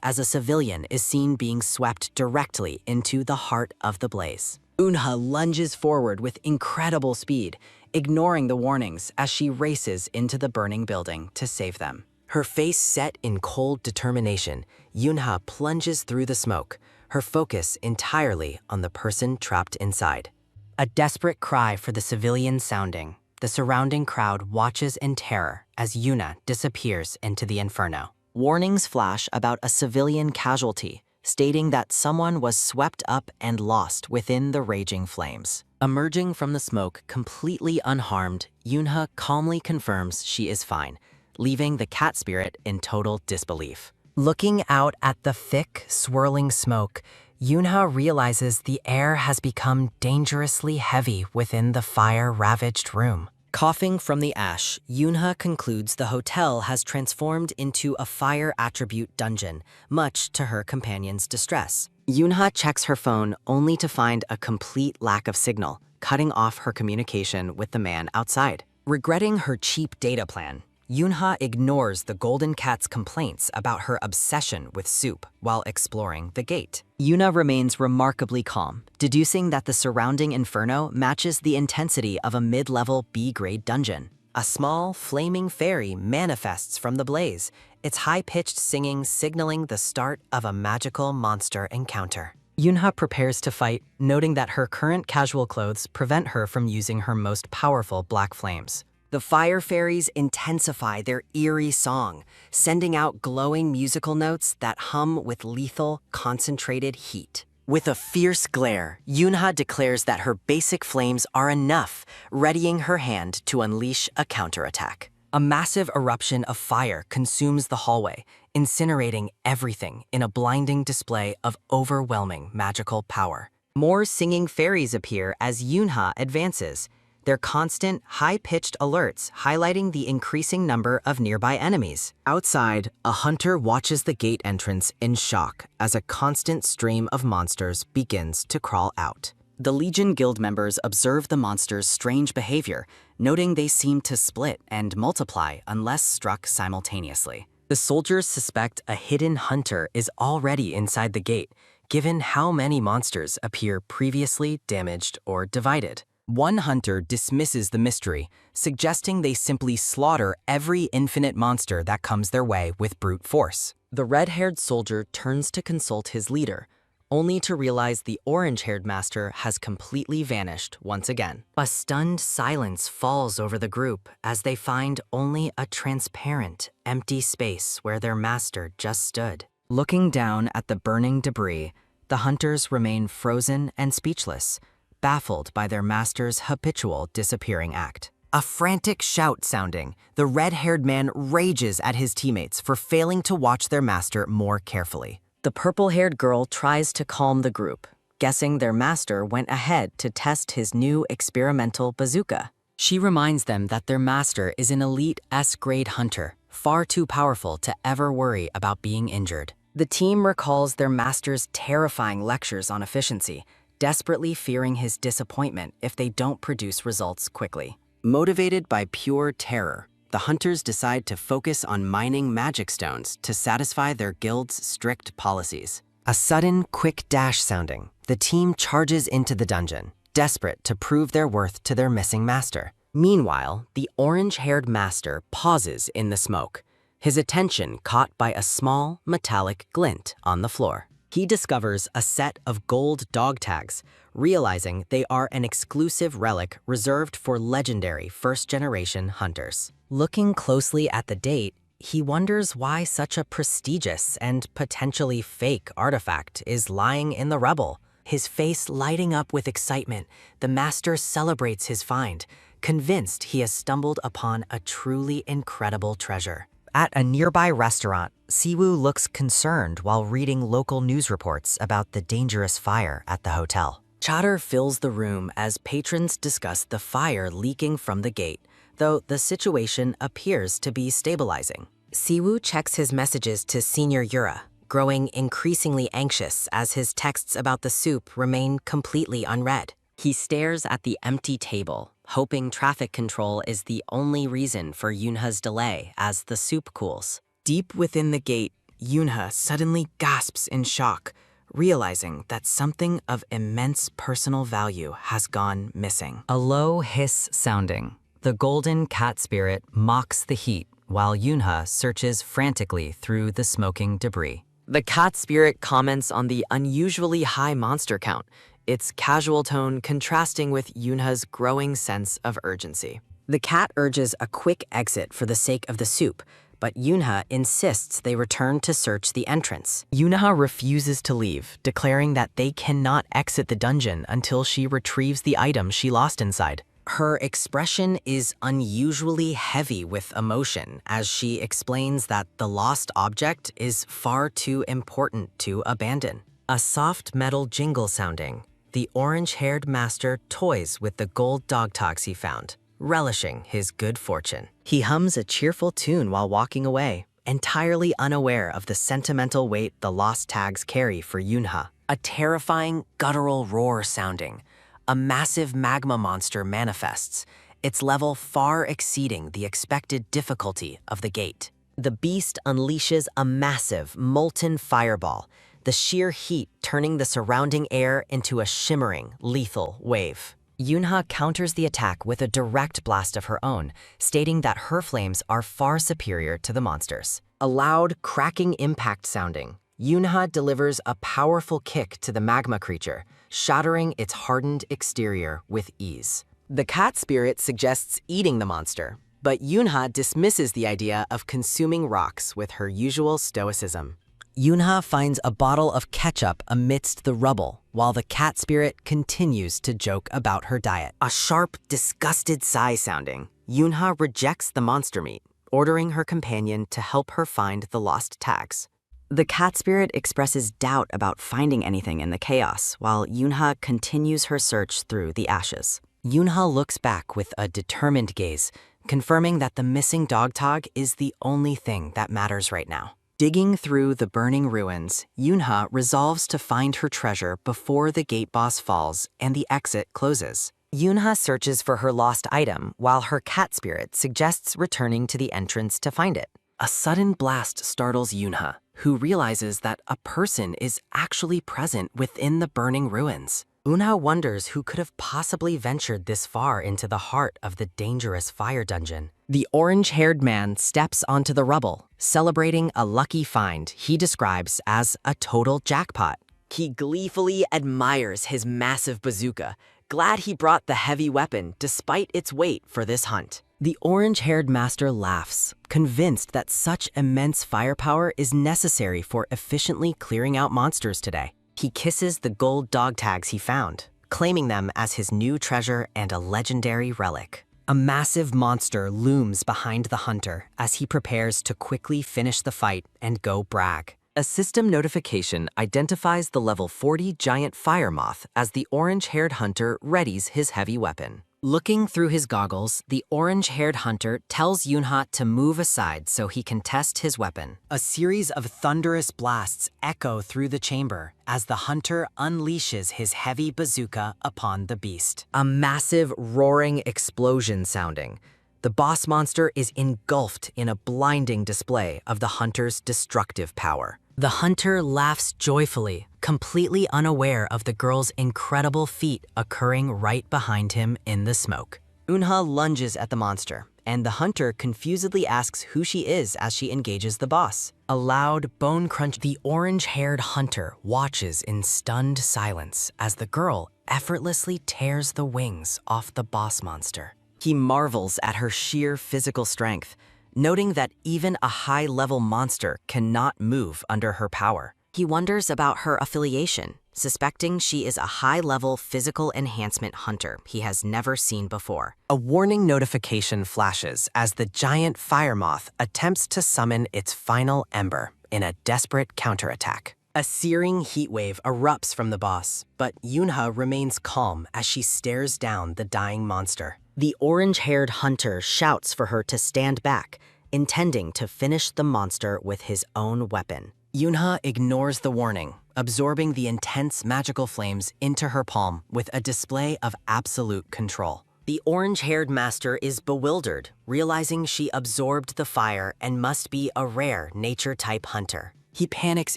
S3: as a civilian is seen being swept directly into the heart of the blaze. Unha lunges forward with incredible speed, ignoring the warnings as she races into the burning building to save them. Her face set in cold determination, Yoonha plunges through the smoke, her focus entirely on the person trapped inside. A desperate cry for the civilian sounding. The surrounding crowd watches in terror as Yoonha disappears into the inferno. Warnings flash about a civilian casualty, stating that someone was swept up and lost within the raging flames. Emerging from the smoke completely unharmed, Yoonha calmly confirms she is fine, leaving the cat spirit in total disbelief. Looking out at the thick, swirling smoke, Yoonha realizes the air has become dangerously heavy within the fire-ravaged room. Coughing from the ash, Yoonha concludes the hotel has transformed into a fire attribute dungeon, much to her companion's distress. Yoonha checks her phone only to find a complete lack of signal, cutting off her communication with the man outside. Regretting her cheap data plan, Yoonha ignores the Golden Cat's complaints about her obsession with soup while exploring the gate. Yoonha remains remarkably calm, deducing that the surrounding inferno matches the intensity of a mid-level B-grade dungeon. A small, flaming fairy manifests from the blaze, its high-pitched singing signaling the start of a magical monster encounter. Yoonha prepares to fight, noting that her current casual clothes prevent her from using her most powerful black flames. The fire fairies intensify their eerie song, sending out glowing musical notes that hum with lethal, concentrated heat. With a fierce glare, Yoonha declares that her basic flames are enough, readying her hand to unleash a counterattack. A massive eruption of fire consumes the hallway, incinerating everything in a blinding display of overwhelming magical power. More singing fairies appear as Yoonha advances, their constant, high-pitched alerts highlighting the increasing number of nearby enemies. Outside, a hunter watches the gate entrance in shock as a constant stream of monsters begins to crawl out. The Legion Guild members observe the monsters' strange behavior, noting they seem to split and multiply unless struck simultaneously. The soldiers suspect a hidden hunter is already inside the gate, given how many monsters appear previously damaged or divided. One hunter dismisses the mystery, suggesting they simply slaughter every infinite monster that comes their way with brute force. The red-haired soldier turns to consult his leader, only to realize the orange-haired master has completely vanished once again. A stunned silence falls over the group as they find only a transparent, empty space where their master just stood. Looking down at the burning debris, the hunters remain frozen and speechless, baffled by their master's habitual disappearing act. A frantic shout sounding, the red-haired man rages at his teammates for failing to watch their master more carefully. The purple-haired girl tries to calm the group, guessing their master went ahead to test his new experimental bazooka. She reminds them that their master is an elite S-grade hunter, far too powerful to ever worry about being injured. The team recalls their master's terrifying lectures on efficiency, desperately fearing his disappointment if they don't produce results quickly. Motivated by pure terror, the hunters decide to focus on mining magic stones to satisfy their guild's strict policies. A sudden, quick dash sounding, the team charges into the dungeon, desperate to prove their worth to their missing master. Meanwhile, the orange-haired master pauses in the smoke, his attention caught by a small, metallic glint on the floor. He discovers a set of gold dog tags, realizing they are an exclusive relic reserved for legendary first-generation hunters. Looking closely at the date, he wonders why such a prestigious and potentially fake artifact is lying in the rubble. His face lighting up with excitement, the master celebrates his find, convinced he has stumbled upon a truly incredible treasure. At a nearby restaurant, Siwoo looks concerned while reading local news reports about the dangerous fire at the hotel. Chatter fills the room as patrons discuss the fire leaking from the gate, though the situation appears to be stabilizing. Siwoo checks his messages to Senior Yura, growing increasingly anxious as his texts about the soup remain completely unread. He stares at the empty table, hoping traffic control is the only reason for Yunha's delay as the soup cools. Deep within the gate, Yunha suddenly gasps in shock, realizing that something of immense personal value has gone missing. A low hiss sounding, the golden cat spirit mocks the heat while Yunha searches frantically through the smoking debris. The cat spirit comments on the unusually high monster count, its casual tone contrasting with Yunha's growing sense of urgency. The cat urges a quick exit for the sake of the soup, but Yunha insists they return to search the entrance. Yunha refuses to leave, declaring that they cannot exit the dungeon until she retrieves the item she lost inside. Her expression is unusually heavy with emotion as she explains that the lost object is far too important to abandon. A soft metal jingle sounding, the orange-haired master toys with the gold dog tags he found, relishing his good fortune. He hums a cheerful tune while walking away, entirely unaware of the sentimental weight the lost tags carry for Yunha. A terrifying, guttural roar sounding. A massive magma monster manifests, its level far exceeding the expected difficulty of the gate. The beast unleashes a massive, molten fireball, the sheer heat turning the surrounding air into a shimmering, lethal wave. Yunha counters the attack with a direct blast of her own, stating that her flames are far superior to the monster's. A loud, cracking impact sounding, Yunha delivers a powerful kick to the magma creature, shattering its hardened exterior with ease. The cat spirit suggests eating the monster, but Yunha dismisses the idea of consuming rocks with her usual stoicism. Yunha finds a bottle of ketchup amidst the rubble, while the cat spirit continues to joke about her diet. A sharp, disgusted sigh sounding, Yunha rejects the monster meat, ordering her companion to help her find the lost tags. The cat spirit expresses doubt about finding anything in the chaos, while Yunha continues her search through the ashes. Yunha looks back with a determined gaze, confirming that the missing dog tag is the only thing that matters right now. Digging through the burning ruins, Yunha resolves to find her treasure before the gate boss falls and the exit closes. Yunha searches for her lost item, while her cat spirit suggests returning to the entrance to find it. A sudden blast startles Yunha, who realizes that a person is actually present within the burning ruins. Una wonders who could have possibly ventured this far into the heart of the dangerous fire dungeon. The orange-haired man steps onto the rubble, celebrating a lucky find he describes as a total jackpot. He gleefully admires his massive bazooka, glad he brought the heavy weapon despite its weight for this hunt. The orange-haired master laughs, convinced that such immense firepower is necessary for efficiently clearing out monsters today. He kisses the gold dog tags he found, claiming them as his new treasure and a legendary relic. A massive monster looms behind the hunter as he prepares to quickly finish the fight and go brag. A system notification identifies the level 40 giant fire moth as the orange-haired hunter readies his heavy weapon. Looking through his goggles, the orange-haired hunter tells Yunha to move aside so he can test his weapon. A series of thunderous blasts echo through the chamber as the hunter unleashes his heavy bazooka upon the beast. A massive roaring explosion sounding. The boss monster is engulfed in a blinding display of the hunter's destructive power. The hunter laughs joyfully, completely unaware of the girl's incredible feat occurring right behind him in the smoke. Unha lunges at the monster, and the hunter confusedly asks who she is as she engages the boss. A loud bone crunch. The orange-haired hunter watches in stunned silence as the girl effortlessly tears the wings off the boss monster. He marvels at her sheer physical strength, noting that even a high-level monster cannot move under her power.
S2: He wonders about her affiliation, suspecting she is a high-level physical enhancement hunter he has never seen before.
S3: A warning notification flashes as the giant fire moth attempts to summon its final ember in a desperate counterattack. A searing heat wave erupts from the boss, but Yunha remains calm as she stares down the dying monster.
S2: The orange-haired hunter shouts for her to stand back, intending to finish the monster with his own weapon.
S3: Yunha ignores the warning, absorbing the intense magical flames into her palm with a display of absolute control.
S2: The orange-haired master is bewildered, realizing she absorbed the fire and must be a rare nature-type hunter.
S3: He panics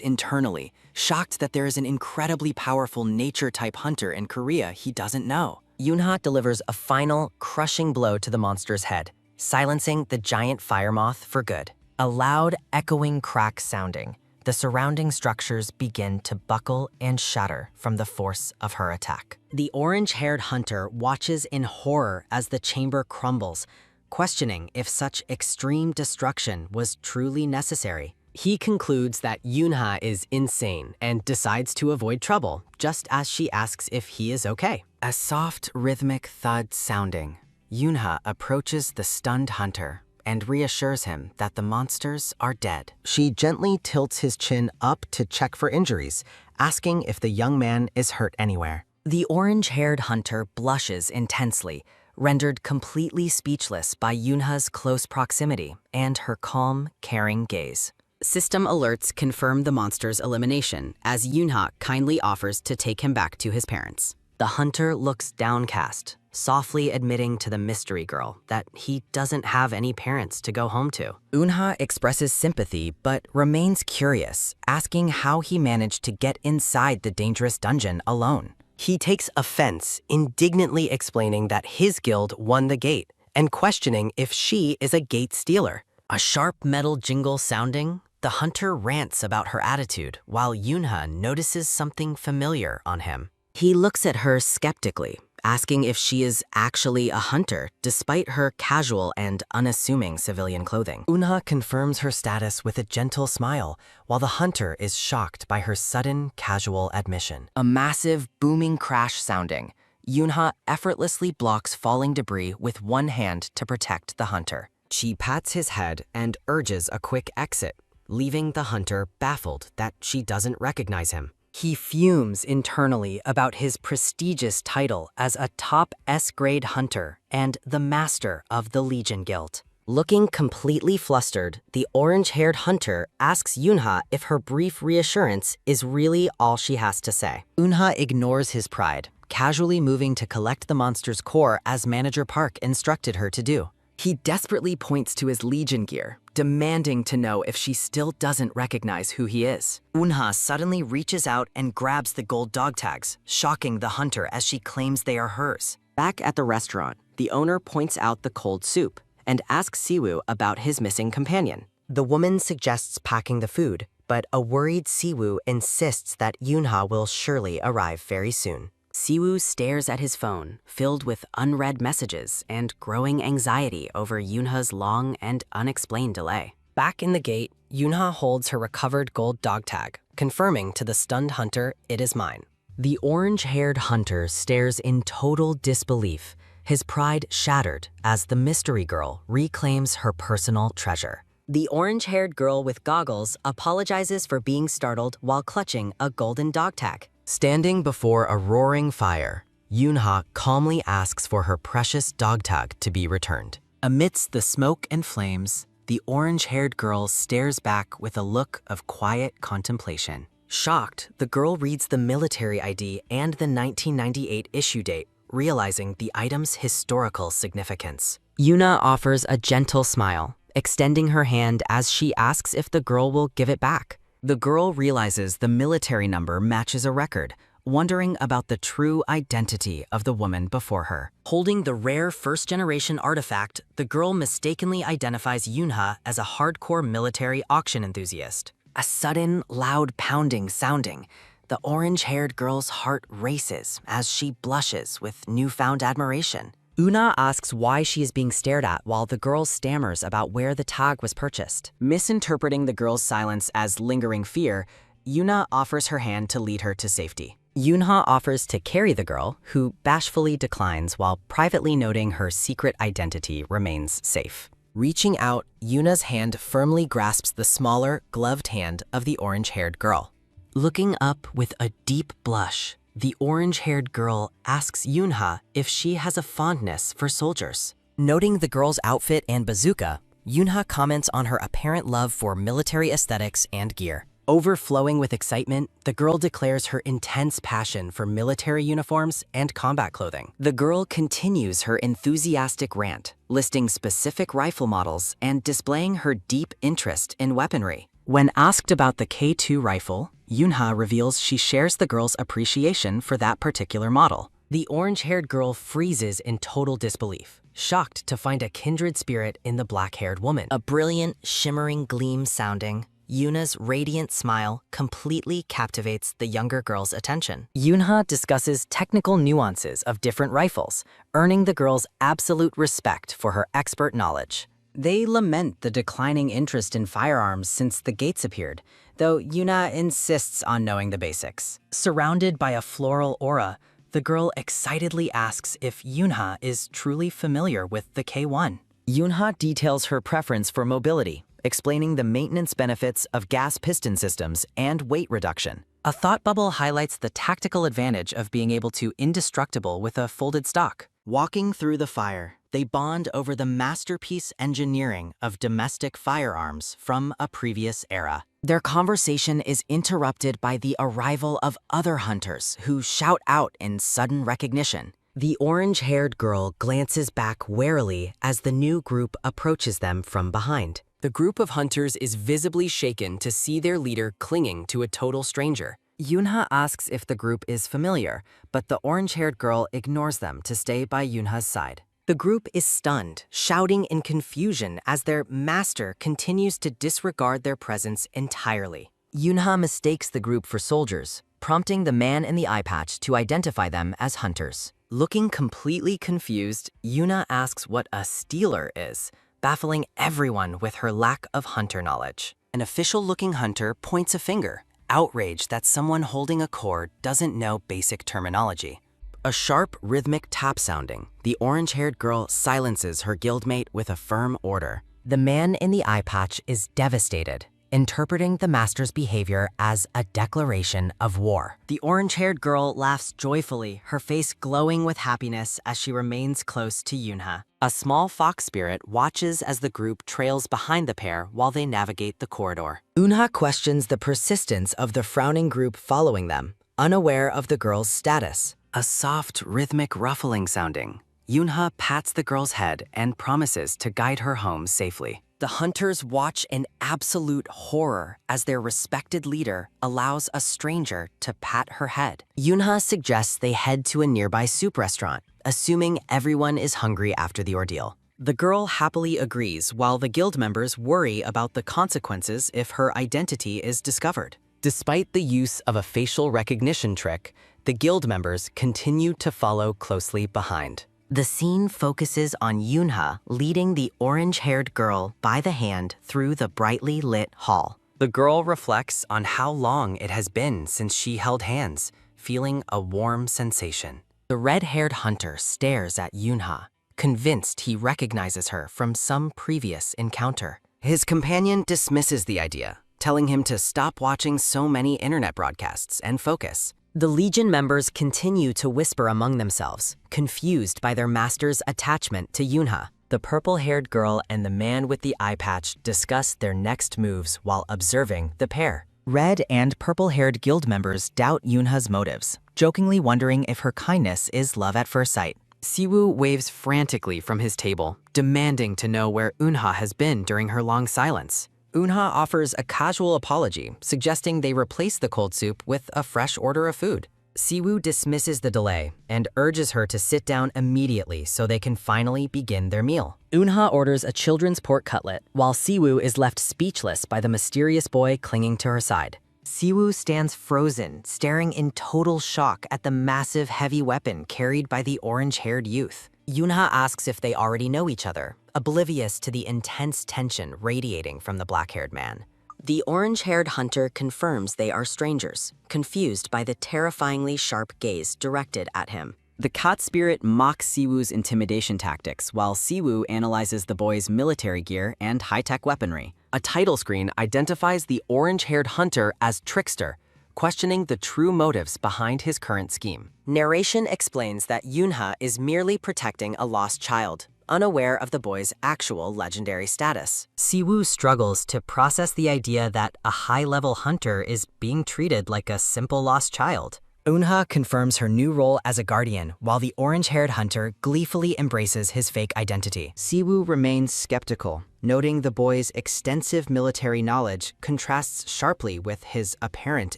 S3: internally, shocked that there is an incredibly powerful nature-type hunter in Korea he doesn't know. Yunha delivers a final, crushing blow to the monster's head, silencing the giant fire moth for good. A loud, echoing crack sounding, the surrounding structures begin to buckle and shatter from the force of her attack.
S2: The orange-haired hunter watches in horror as the chamber crumbles, questioning if such extreme destruction was truly necessary.
S3: He concludes that Yunha is insane and decides to avoid trouble, just as she asks if he is okay. A soft, rhythmic thud sounding, Yunha approaches the stunned hunter and reassures him that the monsters are dead. She gently tilts his chin up to check for injuries, asking if the young man is hurt anywhere.
S2: The orange-haired hunter blushes intensely, rendered completely speechless by Yunha's close proximity and her calm, caring gaze. System alerts confirm the monster's elimination, as Yunha kindly offers to take him back to his parents. The hunter looks downcast, softly admitting to the mystery girl that he doesn't have any parents to go home to.
S3: Yunha expresses sympathy but remains curious, asking how he managed to get inside the dangerous dungeon alone. He takes offense, indignantly explaining that his guild won the gate and questioning if she is a gate stealer.
S2: A sharp metal jingle sounding, the hunter rants about her attitude while Yunha notices something familiar on him. He looks at her skeptically, asking if she is actually a hunter despite her casual and unassuming civilian clothing.
S3: Yunha confirms her status with a gentle smile, while the hunter is shocked by her sudden, casual admission. A massive, booming crash sounding, Yunha effortlessly blocks falling debris with one hand to protect the hunter. She pats his head and urges a quick exit, leaving the hunter baffled that she doesn't recognize him. He fumes internally about his prestigious title as a top S-grade hunter and the master of the Legion Guild.
S2: Looking completely flustered, the orange-haired hunter asks Yunha if her brief reassurance is really all she has to say.
S3: Yunha ignores his pride, casually moving to collect the monster's core as Manager Park instructed her to do. He desperately points to his Legion gear, demanding to know if she still doesn't recognize who he is. Yunha suddenly reaches out and grabs the gold dog tags, shocking the hunter as she claims they are hers. Back at the restaurant, the owner points out the cold soup and asks Siwoo about his missing companion. The woman suggests packing the food, but a worried Siwoo insists that Yunha will surely arrive very soon.
S2: Siwoo stares at his phone, filled with unread messages and growing anxiety over Yunha's long and unexplained delay.
S3: Back in the gate, Yunha holds her recovered gold dog tag, confirming to the stunned hunter it is mine.
S2: The orange-haired hunter stares in total disbelief, his pride shattered as the mystery girl reclaims her personal treasure. The orange-haired girl with goggles apologizes for being startled while clutching a golden dog tag.
S3: Standing before a roaring fire, Yunha calmly asks for her precious dog tag to be returned. Amidst the smoke and flames, the orange-haired girl stares back with a look of quiet contemplation. Shocked, the girl reads the military ID and the 1998 issue date, realizing the item's historical significance.
S2: Yuna offers a gentle smile, extending her hand as she asks if the girl will give it back.
S3: The girl realizes the military number matches a record, wondering about the true identity of the woman before her.
S2: Holding the rare first-generation artifact, the girl mistakenly identifies Yunha as a hardcore military auction enthusiast.
S3: A sudden, loud pounding sounding. The orange-haired girl's heart races as she blushes with newfound admiration. Una asks why she is being stared at while the girl stammers about where the tag was purchased. Misinterpreting the girl's silence as lingering fear, Yuna offers her hand to lead her to safety. Yunha offers to carry the girl, who bashfully declines while privately noting her secret identity remains safe. Reaching out, Yuna's hand firmly grasps the smaller, gloved hand of the orange-haired girl. Looking up with a deep blush, the orange-haired girl asks Yunha if she has a fondness for soldiers. Noting the girl's outfit and bazooka, Yunha comments on her apparent love for military aesthetics and gear. Overflowing with excitement, the girl declares her intense passion for military uniforms and combat clothing. The girl continues her enthusiastic rant, listing specific rifle models and displaying her deep interest in weaponry. When asked about the K2 rifle, Yunha reveals she shares the girl's appreciation for that particular model. The orange-haired girl freezes in total disbelief, shocked to find a kindred spirit in the black-haired woman. A brilliant, shimmering gleam sounding, Yuna's radiant smile completely captivates the younger girl's attention. Yunha discusses technical nuances of different rifles, earning the girl's absolute respect for her expert knowledge. They lament the declining interest in firearms since the gates appeared, though Yuna insists on knowing the basics. Surrounded by a floral aura, the girl excitedly asks if Yunha is truly familiar with the K1. Yunha details her preference for mobility, explaining the maintenance benefits of gas piston systems and weight reduction. A thought bubble highlights the tactical advantage of being able to indestructible with a folded stock. Walking through the fire, they bond over the masterpiece engineering of domestic firearms from a previous era. Their conversation is interrupted by the arrival of other hunters who shout out in sudden recognition. The orange-haired girl glances back warily as the new group approaches them from behind. The group of hunters is visibly shaken to see their leader clinging to a total stranger. Yunha asks if the group is familiar, but the orange-haired girl ignores them to stay by Yunha's side. The group is stunned, shouting in confusion as their master continues to disregard their presence entirely. Yunha mistakes the group for soldiers, prompting the man in the eye patch to identify them as hunters. Looking completely confused, Yuna asks what a stealer is, baffling everyone with her lack of hunter knowledge. An official-looking hunter points a finger, outraged that someone holding a cord doesn't know basic terminology. A sharp, rhythmic tap sounding, the orange-haired girl silences her guildmate with a firm order. The man in the eye patch is devastated, interpreting the master's behavior as a declaration of war. The orange-haired girl laughs joyfully, her face glowing with happiness as she remains close to Yunha. A small fox spirit watches as the group trails behind the pair while they navigate the corridor. Unha questions the persistence of the frowning group following them, unaware of the girl's status. A soft, rhythmic ruffling sounding. Yunha pats the girl's head and promises to guide her home safely. The hunters watch in absolute horror as their respected leader allows a stranger to pat her head. Yunha suggests they head to a nearby soup restaurant, assuming everyone is hungry after the ordeal. The girl happily agrees while the guild members worry about the consequences if her identity is discovered. Despite the use of a facial recognition trick, the guild members continue to follow closely behind. The scene focuses on Yunha leading the orange-haired girl by the hand through the brightly lit hall. The girl reflects on how long it has been since she held hands, feeling a warm sensation. The red-haired hunter stares at Yunha, convinced he recognizes her from some previous encounter. His companion dismisses the idea, telling him to stop watching so many internet broadcasts and focus. The Legion members continue to whisper among themselves, confused by their master's attachment to Yunha. The purple-haired girl and the man with the eye patch discuss their next moves while observing the pair. Red and purple-haired guild members doubt Yunha's motives, jokingly wondering if her kindness is love at first sight. Siwoo waves frantically from his table, demanding to know where Unha has been during her long silence. Unha offers a casual apology, suggesting they replace the cold soup with a fresh order of food. Siwoo dismisses the delay and urges her to sit down immediately so they can finally begin their meal. Unha orders a children's pork cutlet, while Siwoo is left speechless by the mysterious boy clinging to her side. Siwoo stands frozen, staring in total shock at the massive heavy weapon carried by the orange-haired youth. Yunha asks if they already know each other, oblivious to the intense tension radiating from the black-haired man. The orange-haired hunter confirms they are strangers, confused by the terrifyingly sharp gaze directed at him. The cat spirit mocks Siwoo's intimidation tactics, while Siwoo analyzes the boy's military gear and high-tech weaponry. A title screen identifies the orange-haired hunter as Trickster, questioning the true motives behind his current scheme. Narration explains that Yunha is merely protecting a lost child, unaware of the boy's actual legendary status. Siwoo struggles to process the idea that a high-level hunter is being treated like a simple lost child. Eunha confirms her new role as a guardian, while the orange-haired hunter gleefully embraces his fake identity. Siwoo remains skeptical, noting the boy's extensive military knowledge contrasts sharply with his apparent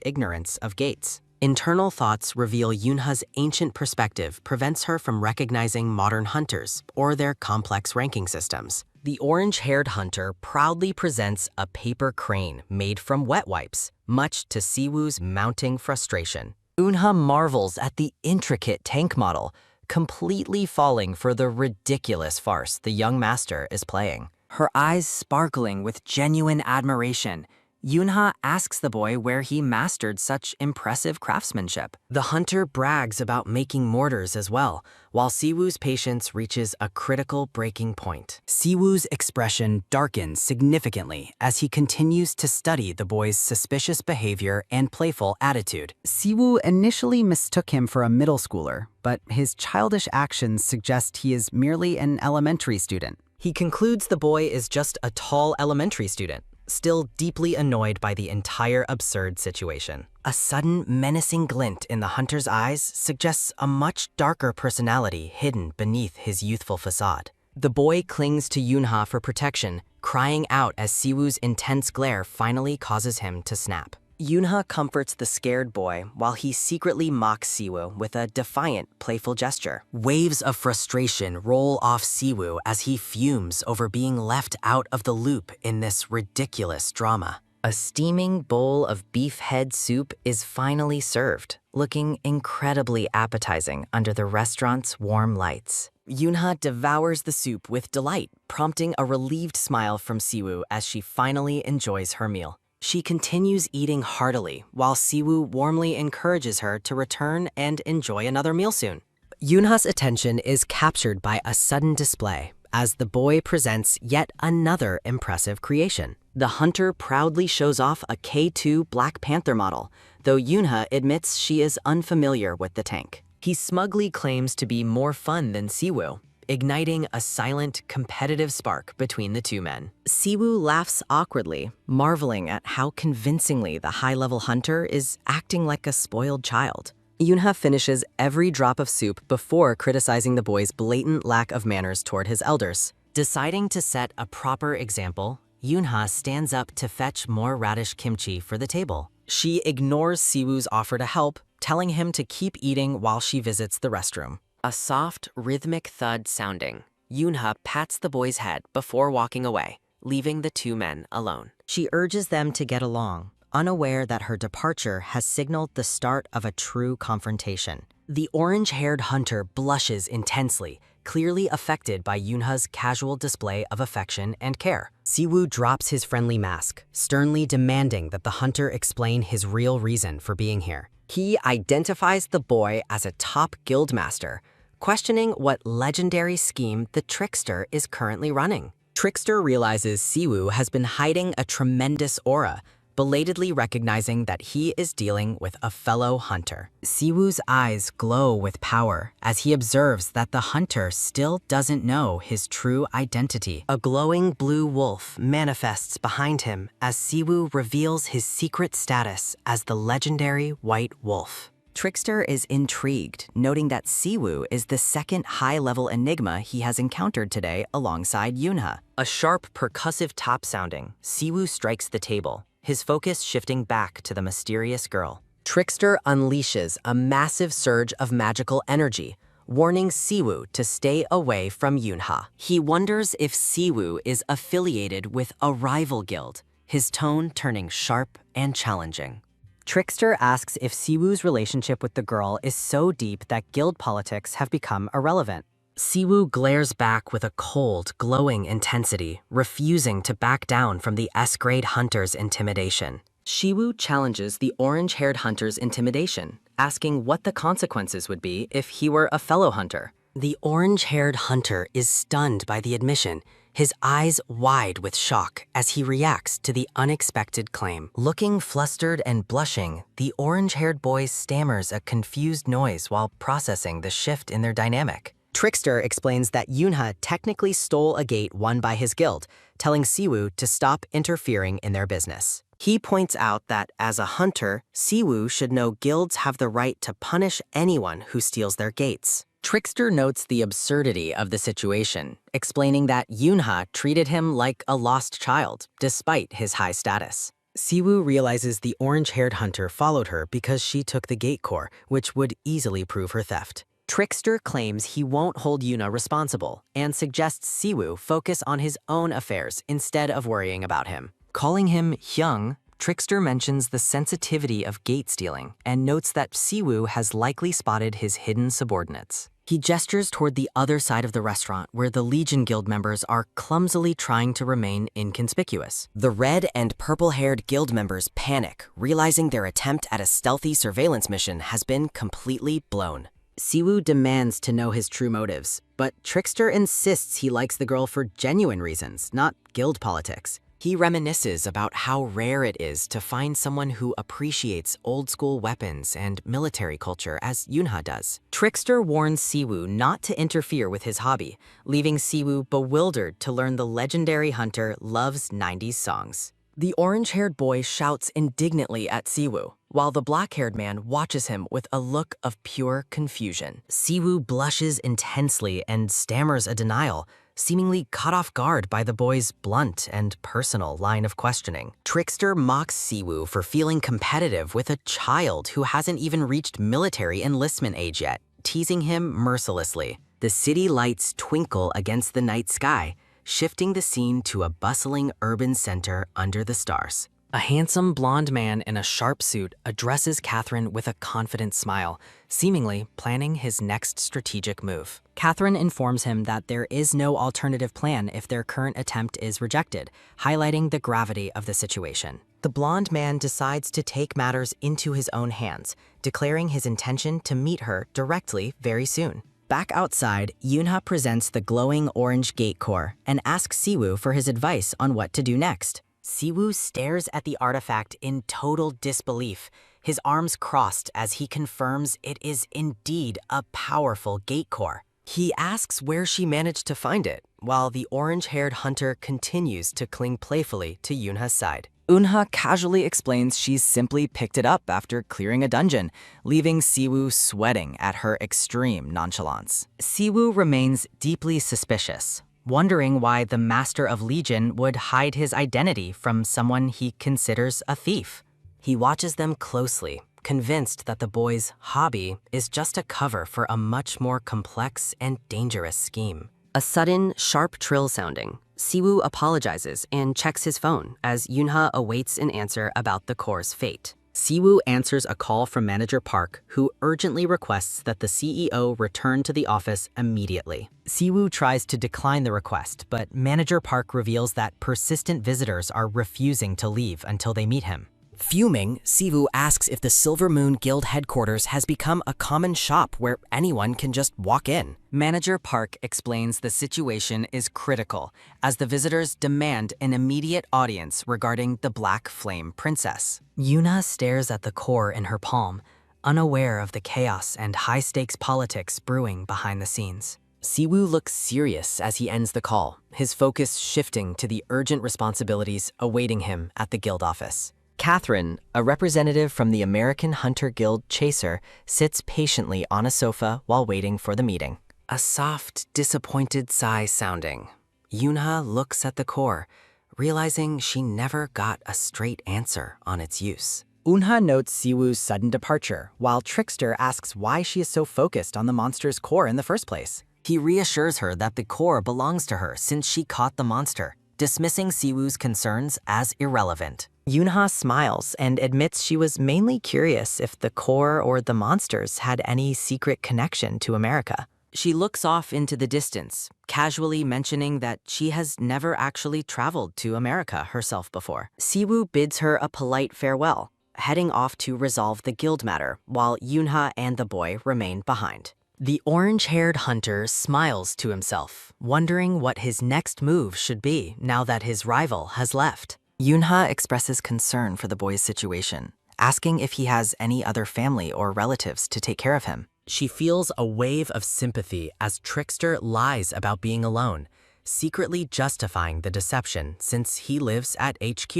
S3: ignorance of gates. Internal thoughts reveal Yunha's ancient perspective prevents her from recognizing modern hunters or their complex ranking systems. The orange-haired hunter proudly presents a paper crane made from wet wipes, much to Siwoo's mounting frustration. Eunha marvels at the intricate tank model, completely falling for the ridiculous farce the young master is playing. Her eyes sparkling with genuine admiration, Yunha asks the boy where he mastered such impressive craftsmanship. The hunter brags about making mortars as well, while Siwoo's patience reaches a critical breaking point. Siwoo's expression darkens significantly as he continues to study the boy's suspicious behavior and playful attitude. Siwoo initially mistook him for a middle schooler, but his childish actions suggest he is merely an elementary student. He concludes the boy is just a tall elementary student, still deeply annoyed by the entire absurd situation. A sudden, menacing glint in the hunter's eyes suggests a much darker personality hidden beneath his youthful facade. The boy clings to Yunha for protection, crying out as Siwoo's intense glare finally causes him to snap. Yunha comforts the scared boy while he secretly mocks Siwoo with a defiant, playful gesture. Waves of frustration roll off Siwoo as he fumes over being left out of the loop in this ridiculous drama. A steaming bowl of beef head soup is finally served, looking incredibly appetizing under the restaurant's warm lights. Yunha devours the soup with delight, prompting a relieved smile from Siwoo as she finally enjoys her meal. She continues eating heartily, while Siwoo warmly encourages her to return and enjoy another meal soon. Yunha's attention is captured by a sudden display as the boy presents yet another impressive creation. The hunter proudly shows off a K2 Black Panther model, though Yunha admits she is unfamiliar with the tank. He smugly claims to be more fun than Siwoo, igniting a silent, competitive spark between the two men. Siwoo laughs awkwardly, marveling at how convincingly the high-level hunter is acting like a spoiled child. Yunha finishes every drop of soup before criticizing the boy's blatant lack of manners toward his elders. Deciding to set a proper example, Yunha stands up to fetch more radish kimchi for the table. She ignores Siwoo's offer to help, telling him to keep eating while she visits the restroom. A soft, rhythmic thud sounding, Yunha pats the boy's head before walking away, leaving the two men alone. She urges them to get along, unaware that her departure has signaled the start of a true confrontation. The orange-haired hunter blushes intensely, clearly affected by Yunha's casual display of affection and care. Siwoo drops his friendly mask, sternly demanding that the hunter explain his real reason for being here. He identifies the boy as a top guildmaster, questioning what legendary scheme the Trickster is currently running. Trickster realizes Siwoo has been hiding a tremendous aura, belatedly recognizing that he is dealing with a fellow hunter. Siwoo's eyes glow with power as he observes that the hunter still doesn't know his true identity. A glowing blue wolf manifests behind him as Siwoo reveals his secret status as the legendary White Wolf. Trickster is intrigued, noting that Siwoo is the second high-level enigma he has encountered today alongside Yunha. A sharp, percussive tap sounding, Siwoo strikes the table, his focus shifting back to the mysterious girl. Trickster unleashes a massive surge of magical energy, warning Siwoo to stay away from Yunha. He wonders if Siwoo is affiliated with a rival guild, his tone turning sharp and challenging. Trickster asks if Siwoo's relationship with the girl is so deep that guild politics have become irrelevant. Siwoo glares back with a cold, glowing intensity, refusing to back down from the S-grade hunter's intimidation. Siwoo challenges the orange-haired hunter's intimidation, asking what the consequences would be if he were a fellow hunter. The orange-haired hunter is stunned by the admission, his eyes wide with shock as he reacts to the unexpected claim. Looking flustered and blushing, the orange-haired boy stammers a confused noise while processing the shift in their dynamic. Trickster explains that Yoonha technically stole a gate won by his guild, telling Siwoo to stop interfering in their business. He points out that as a hunter, Siwoo should know guilds have the right to punish anyone who steals their gates. Trickster notes the absurdity of the situation, explaining that Yoonha treated him like a lost child, despite his high status. Siwoo realizes the orange-haired hunter followed her because she took the gate core, which would easily prove her theft. Trickster claims he won't hold Yoonha responsible and suggests Siwoo focus on his own affairs instead of worrying about him. Calling him Hyung, Trickster mentions the sensitivity of gate stealing and notes that Siwoo has likely spotted his hidden subordinates. He gestures toward the other side of the restaurant where the Legion Guild members are clumsily trying to remain inconspicuous. The red and purple-haired guild members panic, realizing their attempt at a stealthy surveillance mission has been completely blown. Siwoo demands to know his true motives, but Trickster insists he likes the girl for genuine reasons, not guild politics. He reminisces about how rare it is to find someone who appreciates old-school weapons and military culture as Yoonha does. Trickster warns Siwoo not to interfere with his hobby, leaving Siwoo bewildered to learn the legendary hunter loves 90s songs. The orange-haired boy shouts indignantly at Siwoo, while the black-haired man watches him with a look of pure confusion. Siwoo blushes intensely and stammers a denial, seemingly caught off guard by the boy's blunt and personal line of questioning. Trickster mocks Siwoo for feeling competitive with a child who hasn't even reached military enlistment age yet, teasing him mercilessly. The city lights twinkle against the night sky, shifting the scene to a bustling urban center under the stars. A handsome blonde man in a sharp suit addresses Catherine with a confident smile, seemingly planning his next strategic move. Catherine informs him that there is no alternative plan if their current attempt is rejected, highlighting the gravity of the situation. The blonde man decides to take matters into his own hands, declaring his intention to meet her directly very soon. Back outside, Yoonha presents the glowing orange gate core and asks Siwoo for his advice on what to do next. Siwoo stares at the artifact in total disbelief, his arms crossed as he confirms it is indeed a powerful gate core. He asks where she managed to find it, while the orange-haired hunter continues to cling playfully to Yoonha's side. Eunha casually explains she's simply picked it up after clearing a dungeon, leaving Siwoo sweating at her extreme nonchalance. Siwoo remains deeply suspicious, wondering why the Master of Legion would hide his identity from someone he considers a thief. He watches them closely, convinced that the boy's hobby is just a cover for a much more complex and dangerous scheme. A sudden, sharp trill sounding. Siwoo apologizes and checks his phone as Yoonha awaits an answer about the core's fate. Siwoo answers a call from Manager Park, who urgently requests that the CEO return to the office immediately. Siwoo tries to decline the request, but Manager Park reveals that persistent visitors are refusing to leave until they meet him. Fuming, Siwoo asks if the Silver Moon Guild headquarters has become a common shop where anyone can just walk in. Manager Park explains the situation is critical, as the visitors demand an immediate audience regarding the Black Flame Princess. Yoonha stares at the core in her palm, unaware of the chaos and high-stakes politics brewing behind the scenes. Siwoo looks serious as he ends the call, his focus shifting to the urgent responsibilities awaiting him at the guild office. Catherine, a representative from the American Hunter Guild Chaser, sits patiently on a sofa while waiting for the meeting. A soft, disappointed sigh sounding. Yoonha looks at the core, realizing she never got a straight answer on its use. Eunha notes Siwoo's sudden departure, while Trickster asks why she is so focused on the monster's core in the first place. He reassures her that the core belongs to her since she caught the monster, dismissing Siwoo's concerns as irrelevant. Yoonha smiles and admits she was mainly curious if the core or the monsters had any secret connection to America. She looks off into the distance, casually mentioning that she has never actually traveled to America herself before. Siwoo bids her a polite farewell, heading off to resolve the guild matter, while Yoonha and the boy remain behind. The orange-haired hunter smiles to himself, wondering what his next move should be now that his rival has left. Yoonha expresses concern for the boy's situation, asking if he has any other family or relatives to take care of him. She feels a wave of sympathy as Trickster lies about being alone, secretly justifying the deception since he lives at HQ.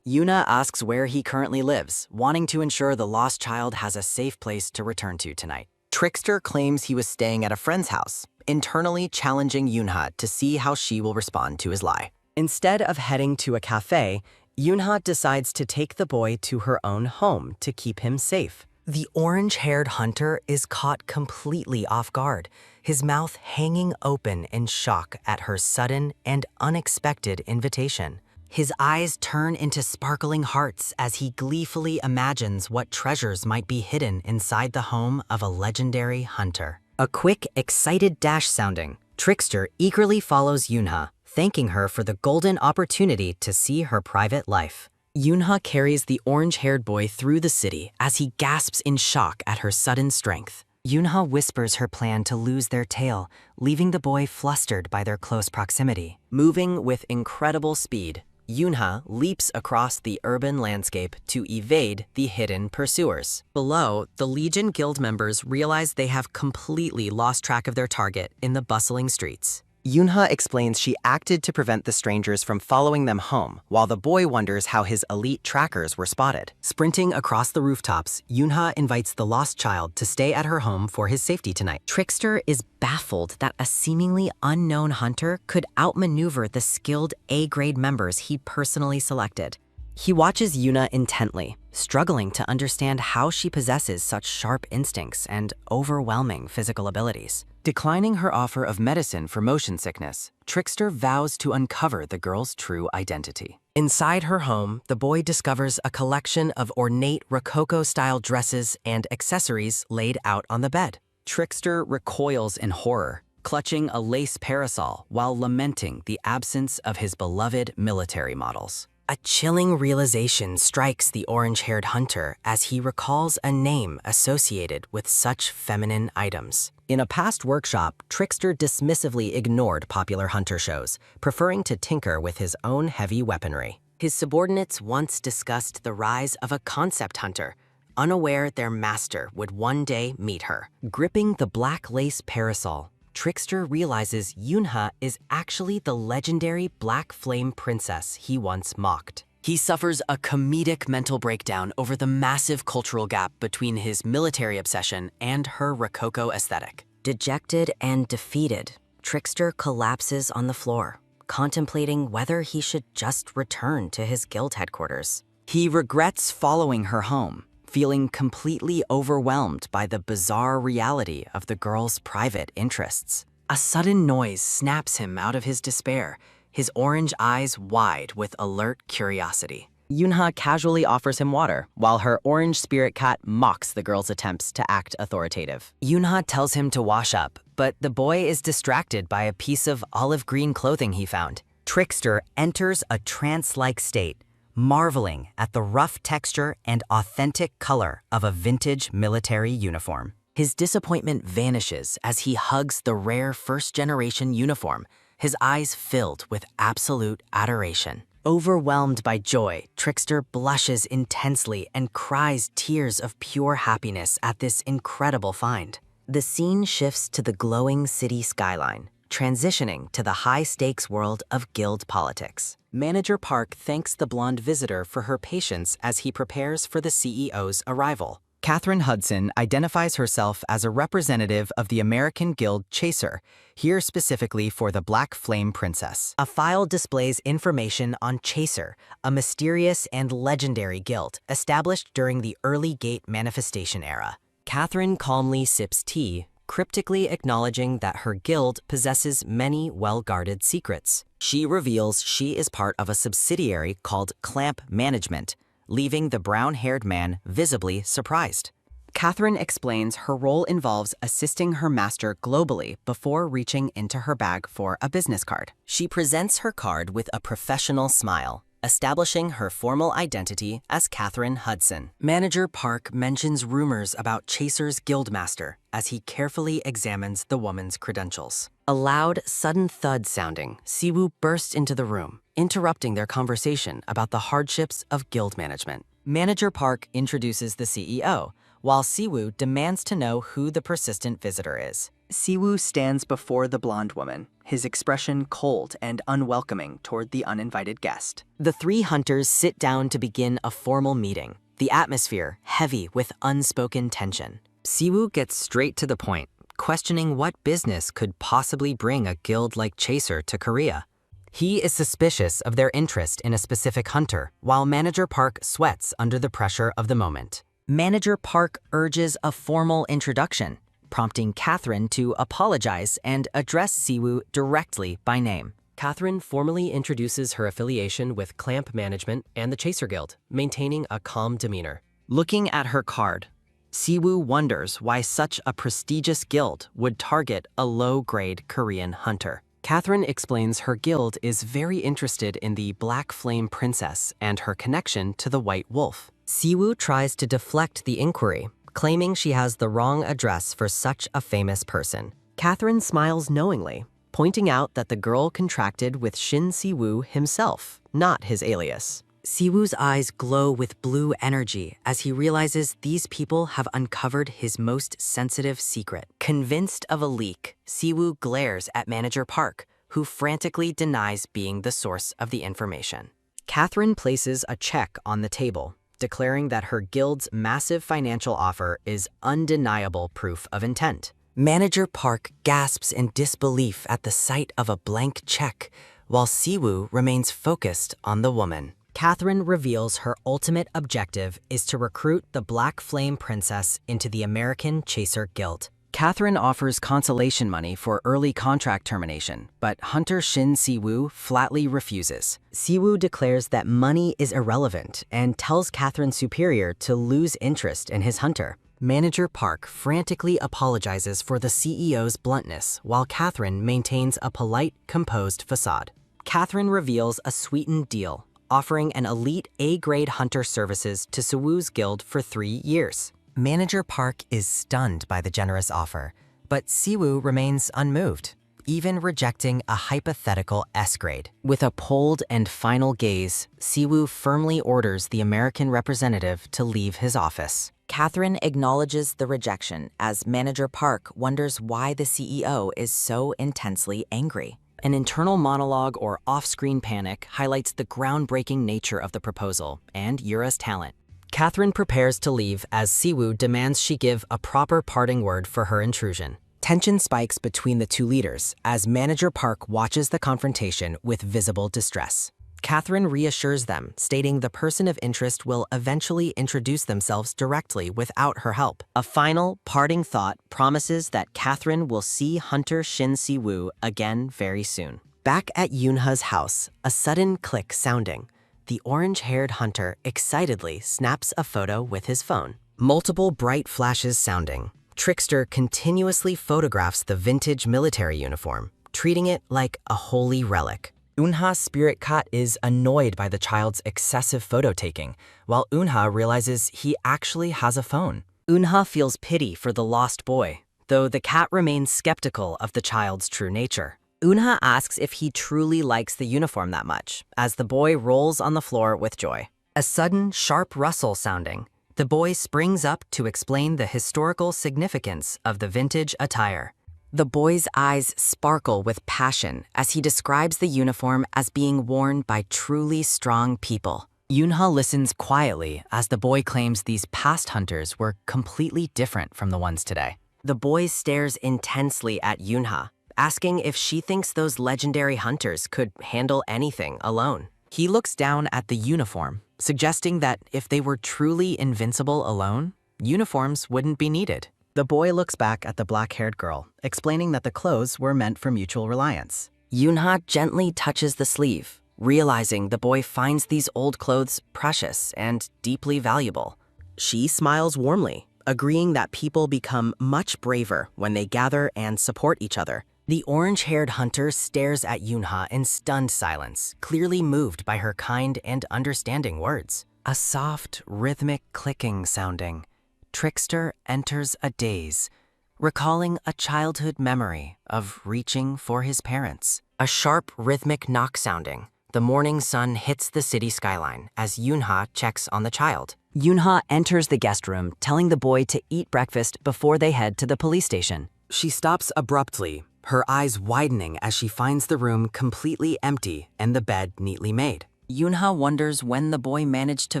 S3: Yuna asks where he currently lives, wanting to ensure the lost child has a safe place to return to tonight. Trickster claims he was staying at a friend's house, internally challenging Yoonha to see how she will respond to his lie. Instead of heading to a cafe, Yoonha decides to take the boy to her own home to keep him safe. The orange-haired hunter is caught completely off guard, his mouth hanging open in shock at her sudden and unexpected invitation. His eyes turn into sparkling hearts as he gleefully imagines what treasures might be hidden inside the home of a legendary hunter. A quick, excited dash sounding, Trickster eagerly follows Yoonha, thanking her for the golden opportunity to see her private life. Yoonha carries the orange-haired boy through the city as he gasps in shock at her sudden strength. Yoonha whispers her plan to lose their tail, leaving the boy flustered by their close proximity. Moving with incredible speed, Yoonha leaps across the urban landscape to evade the hidden pursuers. Below, the Legion Guild members realize they have completely lost track of their target in the bustling streets. Yoonha explains she acted to prevent the strangers from following them home, while the boy wonders how his elite trackers were spotted. Sprinting across the rooftops, Yoonha invites the lost child to stay at her home for his safety tonight. Trickster is baffled that a seemingly unknown hunter could outmaneuver the skilled A-grade members he personally selected. He watches Yoonha intently, struggling to understand how she possesses such sharp instincts and overwhelming physical abilities. Declining her offer of medicine for motion sickness, Trickster vows to uncover the girl's true identity. Inside her home, the boy discovers a collection of ornate Rococo-style dresses and accessories laid out on the bed. Trickster recoils in horror, clutching a lace parasol while lamenting the absence of his beloved military models. A chilling realization strikes the orange-haired hunter as he recalls a name associated with such feminine items. In a past workshop, Trickster dismissively ignored popular hunter shows, preferring to tinker with his own heavy weaponry. His subordinates once discussed the rise of a concept hunter, unaware their master would one day meet her. Gripping the black lace parasol, Trickster realizes Yoonha is actually the legendary Black Flame Princess he once mocked. He suffers a comedic mental breakdown over the massive cultural gap between his military obsession and her Rococo aesthetic. Dejected and defeated, Trickster collapses on the floor, contemplating whether he should just return to his guild headquarters. He regrets following her home, feeling completely overwhelmed by the bizarre reality of the girl's private interests. A sudden noise snaps him out of his despair, his orange eyes wide with alert curiosity. Yoonha casually offers him water, while her orange spirit cat mocks the girl's attempts to act authoritative. Yoonha tells him to wash up, but the boy is distracted by a piece of olive green clothing he found. Trickster enters a trance-like state, marveling at the rough texture and authentic color of a vintage military uniform. His disappointment vanishes as he hugs the rare first-generation uniform, his eyes filled with absolute adoration. Overwhelmed by joy, Trickster blushes intensely and cries tears of pure happiness at this incredible find. The scene shifts to the glowing city skyline, transitioning to the high-stakes world of guild politics. Manager Park thanks the blonde visitor for her patience as he prepares for the CEO's arrival. Catherine Hudson identifies herself as a representative of the American Guild Chaser, here specifically for the Black Flame Princess. A file displays information on Chaser, a mysterious and legendary guild established during the early Gate Manifestation era. Catherine calmly sips tea, cryptically acknowledging that her guild possesses many well-guarded secrets. She reveals she is part of a subsidiary called Clamp Management, leaving the brown-haired man visibly surprised.
S2: Catherine explains her role involves assisting her master globally before reaching into her bag for a business card. She presents her card with a professional smile, establishing her formal identity as Catherine Hudson. Manager Park mentions rumors about Chaser's guildmaster as he carefully examines the woman's credentials. A loud, sudden thud sounding, Siwoo bursts into the room, interrupting their conversation about the hardships of guild management. Manager Park introduces the CEO, while Siwoo demands to know who the persistent visitor is. Siwoo stands before the blonde woman, his expression cold and unwelcoming toward the uninvited guest. The three hunters sit down to begin a formal meeting, the atmosphere heavy with unspoken tension. Siwoo gets straight to the point, questioning what business could possibly bring a guild like Chaser to Korea. He is suspicious of their interest in a specific hunter, while Manager Park sweats under the pressure of the moment. Manager Park urges a formal introduction, prompting Catherine to apologize and address Siwoo directly by name. Catherine formally introduces her affiliation with Clamp Management and the Chaser Guild, maintaining a calm demeanor. Looking at her card, Siwoo wonders why such a prestigious guild would target a low-grade Korean hunter. Catherine explains her guild is very interested in the Black Flame Princess and her connection to the White Wolf. Siwoo tries to deflect the inquiry, claiming she has the wrong address for such a famous person. Catherine smiles knowingly, pointing out that the girl contracted with Shin Siwoo himself, not his alias. Siwoo's eyes glow with blue energy as he realizes these people have uncovered his most sensitive secret. Convinced of a leak, Siwoo glares at Manager Park, who frantically denies being the source of the information. Catherine places a check on the table, declaring that her guild's massive financial offer is undeniable proof of intent. Manager Park gasps in disbelief at the sight of a blank check, while Siwoo remains focused on the woman. Catherine reveals her ultimate objective is to recruit the Black Flame Princess into the American Chaser Guild. Catherine offers consolation money for early contract termination, but Hunter Shin Siwoo flatly refuses. Siwoo declares that money is irrelevant and tells Catherine's superior to lose interest in his hunter. Manager Park frantically apologizes for the CEO's bluntness, while Catherine maintains a polite, composed facade. Catherine reveals a sweetened deal, offering an elite A-grade hunter services to Siwoo's guild for 3 years. Manager Park is stunned by the generous offer, but Siwoo remains unmoved, even rejecting a hypothetical S-grade. With a pulled and final gaze, Siwoo firmly orders the American representative to leave his office. Catherine acknowledges the rejection as Manager Park wonders why the CEO is so intensely angry. An internal monologue or off-screen panic highlights the groundbreaking nature of the proposal and Yura's talent. Catherine prepares to leave as Siwoo demands she give a proper parting word for her intrusion. Tension spikes between the two leaders as Manager Park watches the confrontation with visible distress. Catherine reassures them, stating the person of interest will eventually introduce themselves directly without her help. A final, parting thought promises that Catherine will see Hunter Shin Siwoo again very soon. Back at Yoonha's house, a sudden click sounding. The orange-haired hunter excitedly snaps a photo with his phone. Multiple bright flashes sounding. Trickster continuously photographs the vintage military uniform, treating it like a holy relic. Eunha's spirit cat is annoyed by the child's excessive photo-taking, while Eunha realizes he actually has a phone. Eunha feels pity for the lost boy, though the cat remains skeptical of the child's true nature. Eunha asks if he truly likes the uniform that much, as the boy rolls on the floor with joy. A sudden, sharp rustle sounding. The boy springs up to explain the historical significance of the vintage attire. The boy's eyes sparkle with passion as he describes the uniform as being worn by truly strong people. Yoonha listens quietly as the boy claims these past hunters were completely different from the ones today. The boy stares intensely at Yoonha, asking if she thinks those legendary hunters could handle anything alone. He looks down at the uniform, suggesting that if they were truly invincible alone, uniforms wouldn't be needed. The boy looks back at the black-haired girl, explaining that the clothes were meant for mutual reliance. Yoonha gently touches the sleeve, realizing the boy finds these old clothes precious and deeply valuable. She smiles warmly, agreeing that people become much braver when they gather and support each other. The orange-haired hunter stares at Yoonha in stunned silence, clearly moved by her kind and understanding words. A soft, rhythmic clicking sounding. Trickster enters a daze, recalling a childhood memory of reaching for his parents. A sharp, rhythmic knock sounding. The morning sun hits the city skyline as Yoonha checks on the child.
S3: Yoonha enters the guest room, telling the boy to eat breakfast before they head to the police station.
S2: She stops abruptly, her eyes widening as she finds the room completely empty and the bed neatly made.
S3: Yoonha wonders when the boy managed to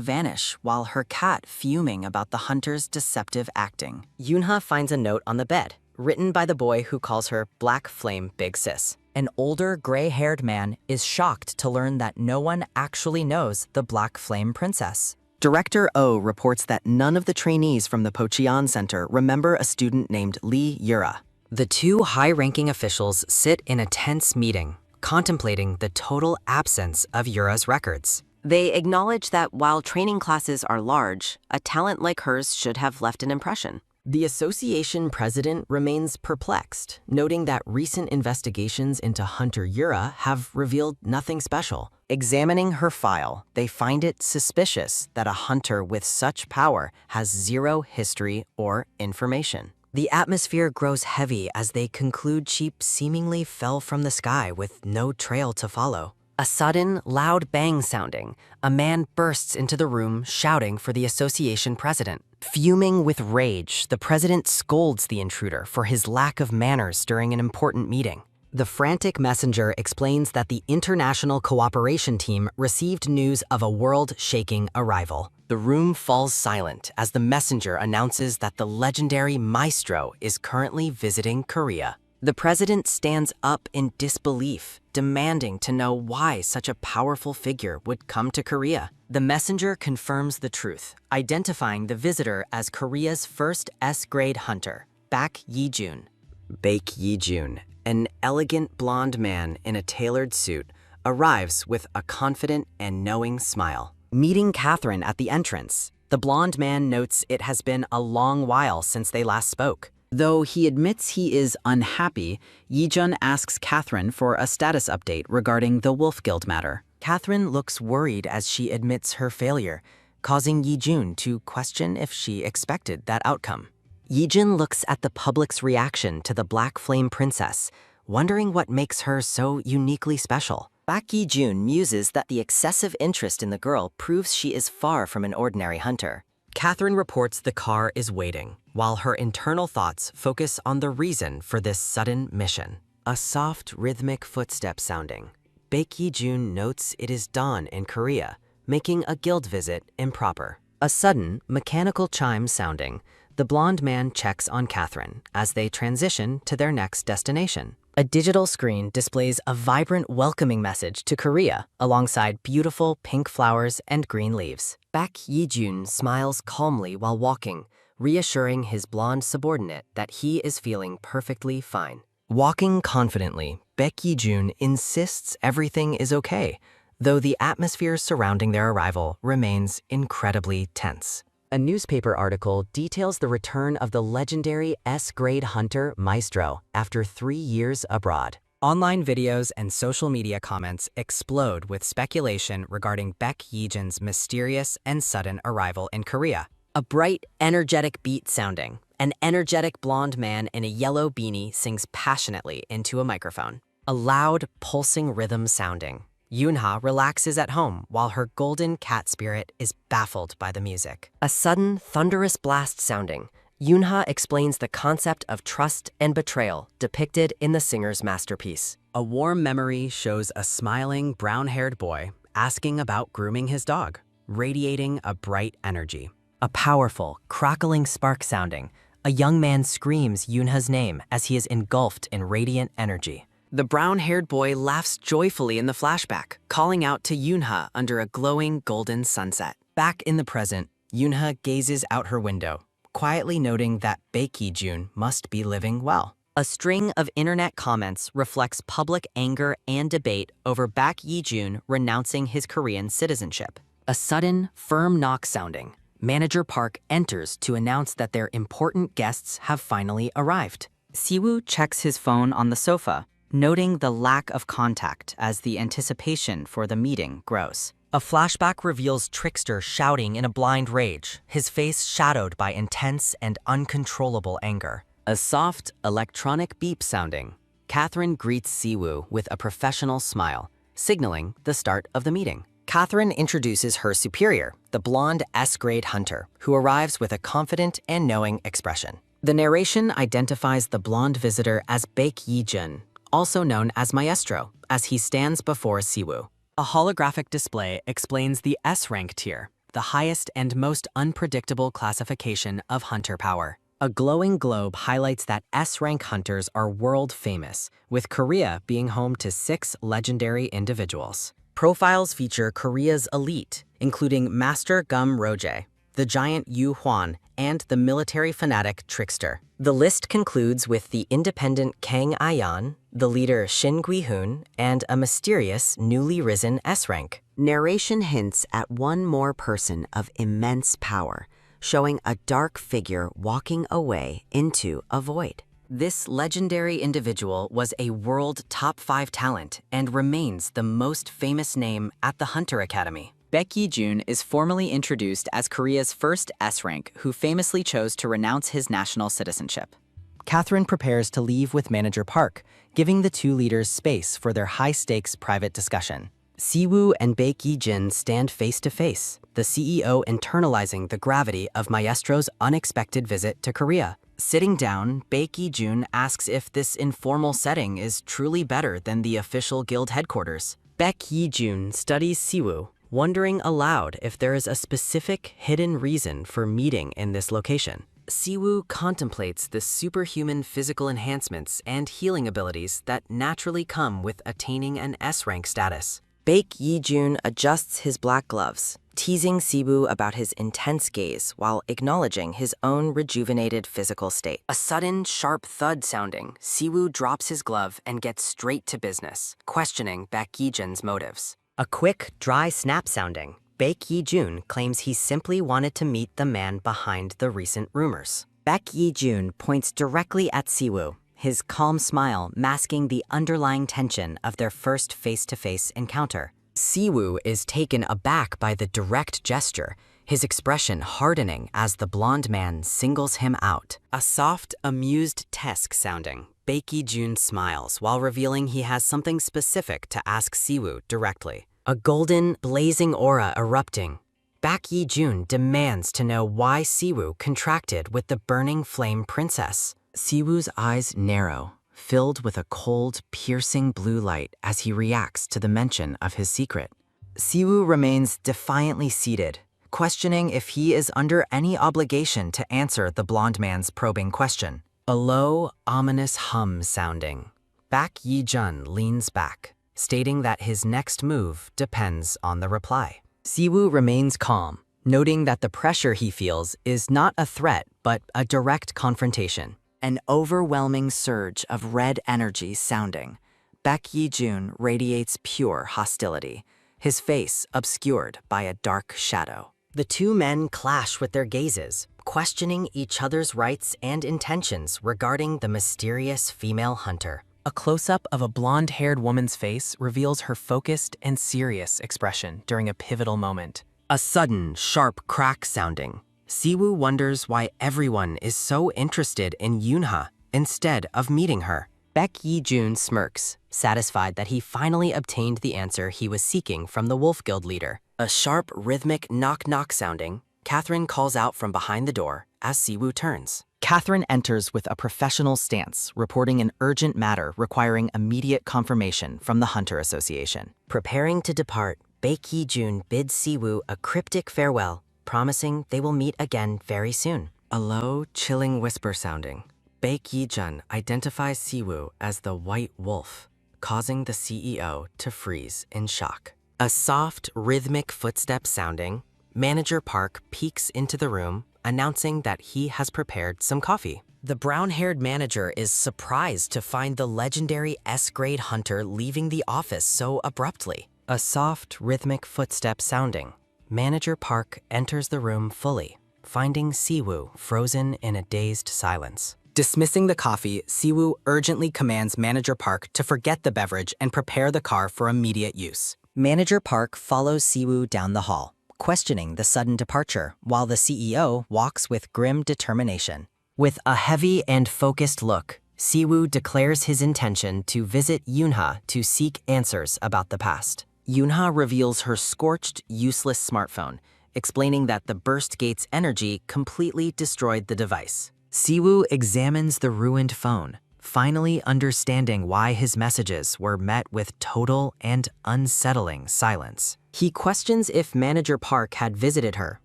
S3: vanish, while her cat fuming about the hunter's deceptive acting.
S2: Yoonha finds a note on the bed, written by the boy who calls her Black Flame Big Sis.
S3: An older, gray-haired man is shocked to learn that no one actually knows the Black Flame Princess.
S2: Director Oh reports that none of the trainees from the Pocheon Center remember a student named Lee Yura.
S3: The two high-ranking officials sit in a tense meeting, contemplating the total absence of Yura's records.
S4: They acknowledge that while training classes are large, a talent like hers should have left an impression.
S2: The association president remains perplexed, noting that recent investigations into Hunter Yura have revealed nothing special. Examining her file, they find it suspicious that a hunter with such power has zero history or information.
S3: The atmosphere grows heavy as they conclude she seemingly fell from the sky with no trail to follow.
S2: A sudden, loud bang sounding, a man bursts into the room shouting for the association president. Fuming with rage, the president scolds the intruder for his lack of manners during an important meeting. The frantic messenger explains that the international cooperation team received news of a world-shaking arrival. The room falls silent as the messenger announces that the legendary maestro is currently visiting Korea. The president stands up in disbelief, demanding to know why such a powerful figure would come to Korea. The messenger confirms the truth, identifying the visitor as Korea's first S-grade hunter, Baek Yi-jun. Baek Yi-jun, an elegant blonde man in a tailored suit, arrives with a confident and knowing smile. Meeting Catherine at the entrance, the blonde man notes it has been a long while since they last spoke. Though he admits he is unhappy, Yi-jun asks Catherine for a status update regarding the Wolf Guild matter. Catherine looks worried as she admits her failure, causing Yi-jun to question if she expected that outcome. Yi-jun looks at the public's reaction to the Black Flame Princess, wondering what makes her so uniquely special. Baek Yi-jun muses that the excessive interest in the girl proves she is far from an ordinary hunter. Catherine reports the car is waiting, while her internal thoughts focus on the reason for this sudden mission. A soft, rhythmic footstep sounding. Baek Yi-jun notes it is dawn in Korea, making a guild visit improper. A sudden, mechanical chime sounding. The blonde man checks on Catherine as they transition to their next destination. A digital screen displays a vibrant welcoming message to Korea alongside beautiful pink flowers and green leaves. Baek Yi-jun smiles calmly while walking, reassuring his blonde subordinate that he is feeling perfectly fine. Walking confidently, Baek Yi-jun insists everything is okay, though the atmosphere surrounding their arrival remains incredibly tense. A newspaper article details the return of the legendary S-grade hunter Maestro after 3 years abroad. Online videos and social media comments explode with speculation regarding Baek Yi-jun's mysterious and sudden arrival in Korea. A bright, energetic beat sounding. An energetic blonde man in a yellow beanie sings passionately into a microphone. A loud, pulsing rhythm sounding. Yoonha relaxes at home while her golden cat spirit is baffled by the music. A sudden, thunderous blast sounding. Yoonha explains the concept of trust and betrayal depicted in the singer's masterpiece. A warm memory shows a smiling, brown-haired boy asking about grooming his dog, radiating a bright energy. A powerful, crackling spark sounding. A young man screams Yoonha's name as he is engulfed in radiant energy. The brown-haired boy laughs joyfully in the flashback, calling out to Yoonha under a glowing golden sunset. Back in the present, Yoonha gazes out her window, quietly noting that Baek Yi-jun must be living well. A string of internet comments reflects public anger and debate over Baek Yi-jun renouncing his Korean citizenship. A sudden, firm knock sounding.
S3: Manager Park enters to announce that their important guests have finally arrived.
S2: Siwoo checks his phone on the sofa, noting the lack of contact as the anticipation for the meeting grows.
S3: A flashback reveals Trickster shouting in a blind rage, his face shadowed by intense and uncontrollable anger. A soft, electronic beep sounding. Catherine greets Siwoo with a professional smile, signaling the start of the meeting. Catherine introduces her superior, the blonde S-grade hunter, who arrives with a confident and knowing expression. The narration identifies the blonde visitor as Baek Yi-jun, also known as Maestro, as he stands before Siwoo. A holographic display explains the S-rank tier, the highest and most unpredictable classification of hunter power. A glowing globe highlights that S-rank hunters are world famous, with Korea being home to 6 legendary individuals. Profiles feature Korea's elite, including Master Gum Roje, the giant Yu Hwan, and the military fanatic Trickster. The list concludes with the independent Kang Ayan, the leader Shin Gui-hoon, and a mysterious, newly risen S-rank.
S4: Narration hints at one more person of immense power, showing a dark figure walking away into a void.
S3: This legendary individual was a world top 5 talent and remains the most famous name at the Hunter Academy.
S2: Baek Yi-jun is formally introduced as Korea's first S-rank who famously chose to renounce his national citizenship.
S3: Catherine prepares to leave with Manager Park, giving the two leaders space for their high-stakes private discussion. Siwoo and Baek Yi-jin stand face-to-face, the CEO internalizing the gravity of Maestro's unexpected visit to Korea. Sitting down, Baek Yi-jun asks if this informal setting is truly better than the official guild headquarters. Baek Yi-jun studies Siwoo, wondering aloud if there is a specific hidden reason for meeting in this location. Siwoo contemplates the superhuman physical enhancements and healing abilities that naturally come with attaining an S-rank status.
S4: Baek Yi-jun adjusts his black gloves, teasing Siwoo about his intense gaze while acknowledging his own rejuvenated physical state.
S3: A sudden, sharp thud sounding, Siwoo drops his glove and gets straight to business, questioning Baek Yi-jun's motives. A quick, dry snap sounding, Baek Yi-jun claims he simply wanted to meet the man behind the recent rumors.
S2: Baek Yi-jun points directly at Siwoo, his calm smile masking the underlying tension of their first face-to-face encounter.
S3: Siwoo is taken aback by the direct gesture, his expression hardening as the blonde man singles him out. A soft, amused Tesk sounding, Baek Yi-jun smiles while revealing he has something specific to ask Siwoo directly. A golden, blazing aura erupting. Baek Yi-jun demands to know why Siwoo contracted with the burning flame princess. Siwoo's eyes narrow, filled with a cold, piercing blue light as he reacts to the mention of his secret. Siwoo remains defiantly seated, questioning if he is under any obligation to answer the blonde man's probing question. A low, ominous hum sounding. Baek Yi-jun leans back, stating that his next move depends on the reply. Siwoo remains calm, noting that the pressure he feels is not a threat but a direct confrontation. An overwhelming surge of red energy sounding. Baek Yi-jun radiates pure hostility, his face obscured by a dark shadow. The two men clash with their gazes, questioning each other's rights and intentions regarding the mysterious female hunter. A close-up of a blonde-haired woman's face reveals her focused and serious expression during a pivotal moment. A sudden, sharp crack sounding. Siwoo wonders why everyone is so interested in Yoonha instead of meeting her. Baek Yi-jun smirks, satisfied that he finally obtained the answer he was seeking from the Wolf Guild leader. A sharp, rhythmic knock-knock sounding, Catherine calls out from behind the door as Siwoo turns. Catherine enters with a professional stance, reporting an urgent matter requiring immediate confirmation from the Hunter Association. Preparing to depart, Baek Yi-jun bids Siwoo a cryptic farewell, promising they will meet again very soon. A low, chilling whisper sounding. Baek Yi-jun identifies Siwoo as the White Wolf, causing the CEO to freeze in shock. A soft, rhythmic footstep sounding, Manager Park peeks into the room, announcing that he has prepared some coffee. The brown-haired manager is surprised to find the legendary S-grade hunter leaving the office so abruptly. A soft, rhythmic footstep sounding. Manager Park enters the room fully, finding Siwoo frozen in a dazed silence. Dismissing the coffee, Siwoo urgently commands Manager Park to forget the beverage and prepare the car for immediate use.
S2: Manager Park follows Siwoo down the hall, questioning the sudden departure, while the CEO walks with grim determination.
S3: With a heavy and focused look, Siwoo declares his intention to visit Yoonha to seek answers about the past. Yoonha reveals her scorched, useless smartphone, explaining that the burst gate's energy completely destroyed the device. Siwoo examines the ruined phone, finally understanding why his messages were met with total and unsettling silence. He questions if Manager Park had visited her,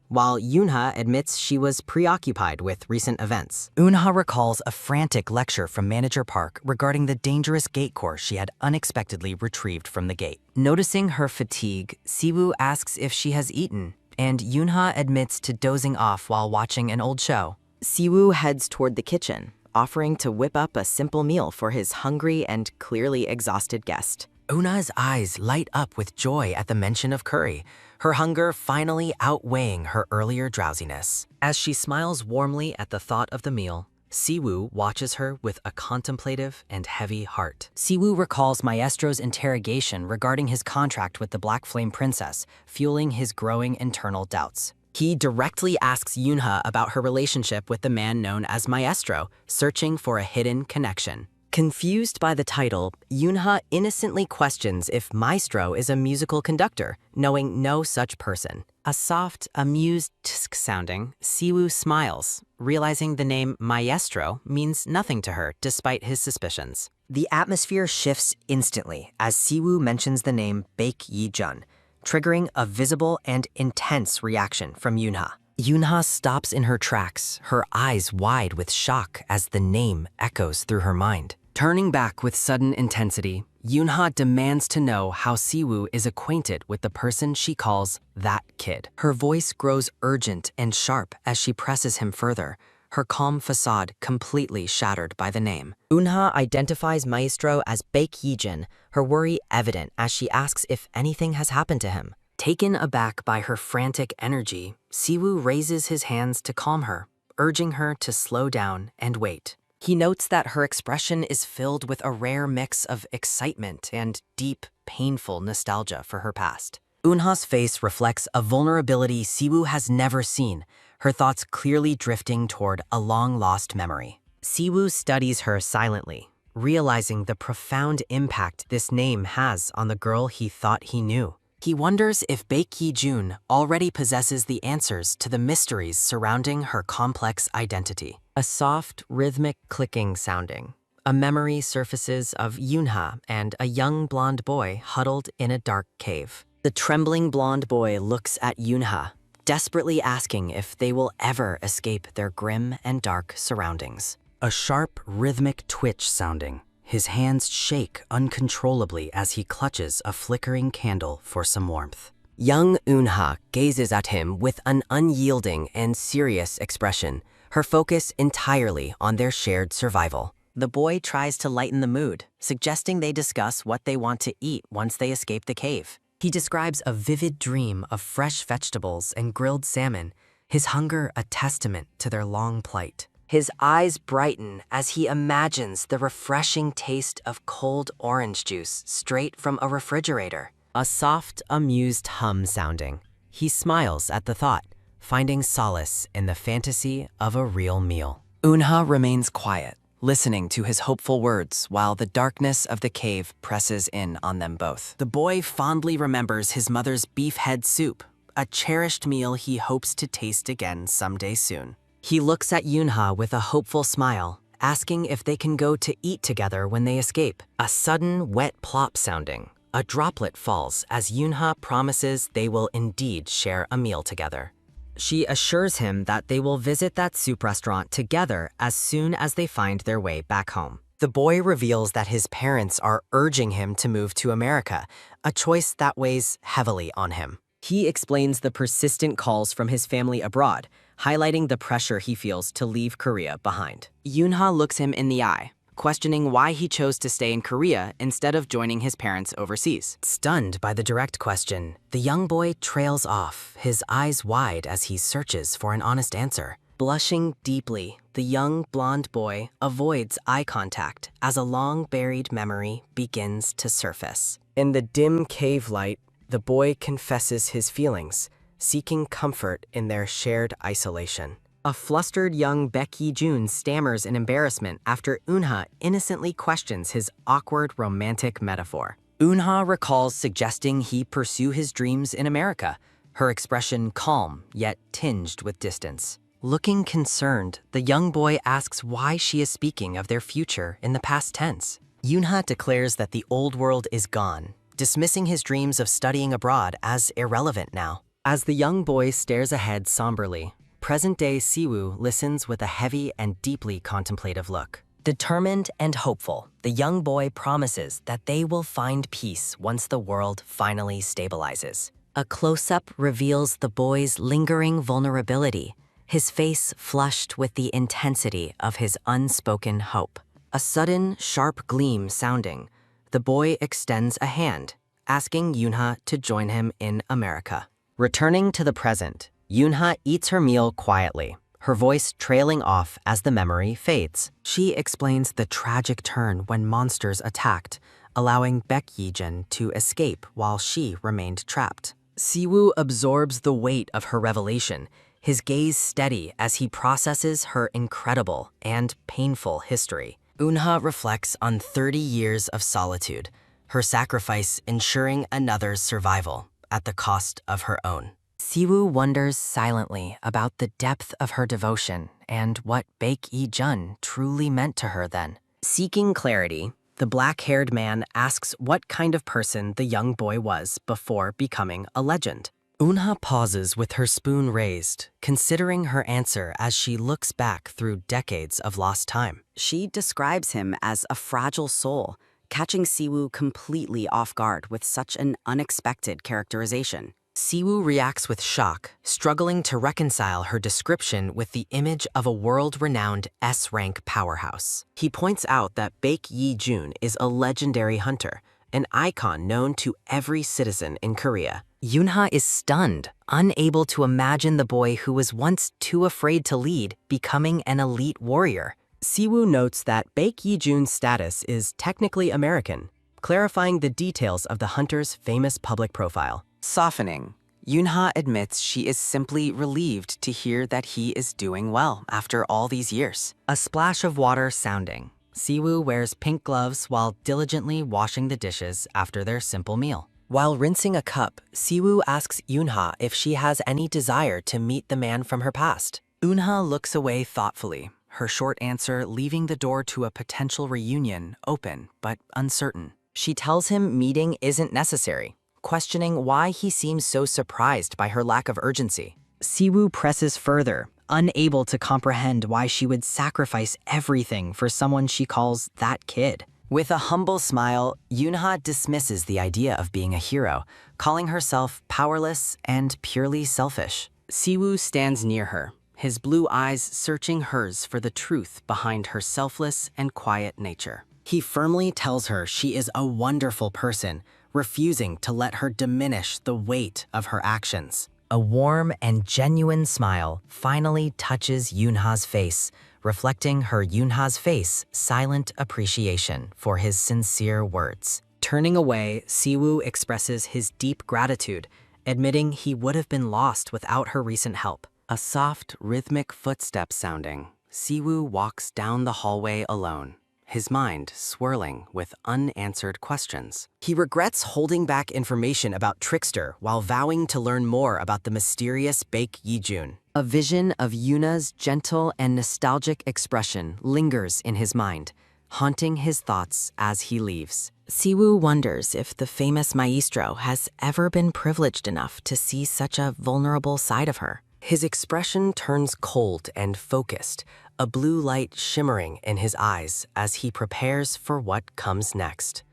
S3: while Yoonha admits she was preoccupied with recent events. Yoonha recalls a frantic lecture from Manager Park regarding the dangerous gate core she had unexpectedly retrieved from the gate. Noticing her fatigue, Siwoo asks if she has eaten, and Yoonha admits to dozing off while watching an old show.
S4: Siwoo heads toward the kitchen, offering to whip up a simple meal for his hungry and clearly exhausted guest.
S3: Una's eyes light up with joy at the mention of curry, her hunger finally outweighing her earlier drowsiness. As she smiles warmly at the thought of the meal, Siwoo watches her with a contemplative and heavy heart. Siwoo recalls Maestro's interrogation regarding his contract with the Black Flame Princess, fueling his growing internal doubts. He directly asks Yoonha about her relationship with the man known as Maestro, searching for a hidden connection. Confused by the title, Yoonha innocently questions if Maestro is a musical conductor, knowing no such person. A soft, amused tsk sounding, Siwoo smiles, realizing the name Maestro means nothing to her despite his suspicions.
S2: The atmosphere shifts instantly as Siwoo mentions the name Baek Yi-jun, triggering a visible and intense reaction from Yoonha.
S3: Yoonha stops in her tracks, her eyes wide with shock as the name echoes through her mind. Turning back with sudden intensity, Yoonha demands to know how Siwoo is acquainted with the person she calls that kid. Her voice grows urgent and sharp as she presses him further, her calm facade completely shattered by the name.
S4: Yoonha identifies Maestro as Baek Yi-jun, her worry evident as she asks if anything has happened to him.
S3: Taken aback by her frantic energy, Siwoo raises his hands to calm her, urging her to slow down and wait. He notes that her expression is filled with a rare mix of excitement and deep, painful nostalgia for her past. Yoonha's face reflects a vulnerability Siwoo has never seen, her thoughts clearly drifting toward a long-lost memory. Siwoo studies her silently, realizing the profound impact this name has on the girl he thought he knew. He wonders if Baek Yi-jun already possesses the answers to the mysteries surrounding her complex identity. A soft, rhythmic clicking sounding. A memory surfaces of Yoonha and a young blonde boy huddled in a dark cave. The trembling blonde boy looks at Yoonha, desperately asking if they will ever escape their grim and dark surroundings. A sharp, rhythmic twitch sounding. His hands shake uncontrollably as he clutches a flickering candle for some warmth. Young Yoonha gazes at him with an unyielding and serious expression, her focus entirely on their shared survival. The boy tries to lighten the mood, suggesting they discuss what they want to eat once they escape the cave. He describes a vivid dream of fresh vegetables and grilled salmon, his hunger a testament to their long plight. His eyes brighten as he imagines the refreshing taste of cold orange juice straight from a refrigerator. A soft, amused hum sounding. He smiles at the thought, finding solace in the fantasy of a real meal. Yoonha remains quiet, listening to his hopeful words while the darkness of the cave presses in on them both. The boy fondly remembers his mother's beef head soup, a cherished meal he hopes to taste again someday soon. He looks at Yoonha with a hopeful smile, asking if they can go to eat together when they escape. A sudden, wet plop sounding. A droplet falls as Yoonha promises they will indeed share a meal together. She assures him that they will visit that soup restaurant together as soon as they find their way back home. The boy reveals that his parents are urging him to move to America, a choice that weighs heavily on him. He explains the persistent calls from his family abroad, highlighting the pressure he feels to leave Korea behind. Yoonha looks him in the eye, questioning why he chose to stay in Korea instead of joining his parents overseas.
S2: Stunned by the direct question, the young boy trails off, his eyes wide as he searches for an honest answer. Blushing deeply, the young blonde boy avoids eye contact as a long-buried memory begins to surface. In the dim cave light, the boy confesses his feelings, seeking comfort in their shared isolation. A flustered young Baek Yi-jun stammers in embarrassment after Eunha innocently questions his awkward romantic metaphor. Eunha recalls suggesting he pursue his dreams in America, her expression calm yet tinged with distance. Looking concerned, the young boy asks why she is speaking of their future in the past tense. Eunha declares that the old world is gone, dismissing his dreams of studying abroad as irrelevant now. As the young boy stares ahead somberly, present-day Siwoo listens with a heavy and deeply contemplative look. Determined and hopeful, the young boy promises that they will find peace once the world finally stabilizes. A close-up reveals the boy's lingering vulnerability, his face flushed with the intensity of his unspoken hope. A sudden, sharp gleam sounding, the boy extends a hand, asking Eunha to join him in America. Returning to the present, Eunha eats her meal quietly, her voice trailing off as the memory fades. She explains the tragic turn when monsters attacked, allowing Baek Yi-jun to escape while she remained trapped. Siwoo absorbs the weight of her revelation, his gaze steady as he processes her incredible and painful history. Eunha reflects on 30 years of solitude, her sacrifice ensuring another's survival at the cost of her own. Siwoo wonders silently about the depth of her devotion and what Baek Yi-jun truly meant to her then. Seeking clarity, the black-haired man asks what kind of person the young boy was before becoming a legend. Eunha pauses with her spoon raised, considering her answer as she looks back through decades of lost time.
S4: She describes him as a fragile soul, catching Siwoo completely off guard with such an unexpected characterization.
S2: Siwoo reacts with shock, struggling to reconcile her description with the image of a world-renowned S-rank powerhouse. He points out that Baek Yi-jun is a legendary hunter, an icon known to every citizen in Korea. Eunha is stunned, unable to imagine the boy who was once too afraid to lead becoming an elite warrior. Siwoo notes that Baek Yi-jun's status is technically American, clarifying the details of the hunter's famous public profile.
S3: Softening, Eunha admits she is simply relieved to hear that he is doing well after all these years.
S2: A splash of water sounding. Siwoo wears pink gloves while diligently washing the dishes after their simple meal. While rinsing a cup, Siwoo asks Eunha if she has any desire to meet the man from her past. Eunha looks away thoughtfully, her short answer leaving the door to a potential reunion open but uncertain. She tells him meeting isn't necessary, questioning why he seems so surprised by her lack of urgency. Siwoo presses further, unable to comprehend why she would sacrifice everything for someone she calls that kid. With a humble smile, Eunha dismisses the idea of being a hero, calling herself powerless and purely selfish. Siwoo stands near her, his blue eyes searching hers for the truth behind her selfless and quiet nature. He firmly tells her she is a wonderful person, refusing to let her diminish the weight of her actions. A warm and genuine smile finally touches Eunha's face, reflecting her Eunha's face silent appreciation for his sincere words. Turning away, Siwoo expresses his deep gratitude, admitting he would have been lost without her recent help. A soft, rhythmic footstep sounding, Siwoo walks down the hallway alone, his mind swirling with unanswered questions. He regrets holding back information about Trickster while vowing to learn more about the mysterious Baek Yi-jun. A vision of Yuna's gentle and nostalgic expression lingers in his mind, haunting his thoughts as he leaves.
S4: Siwoo wonders if the famous maestro has ever been privileged enough to see such a vulnerable side of her.
S2: His expression turns cold and focused, a blue light shimmering in his eyes as he prepares for what comes next.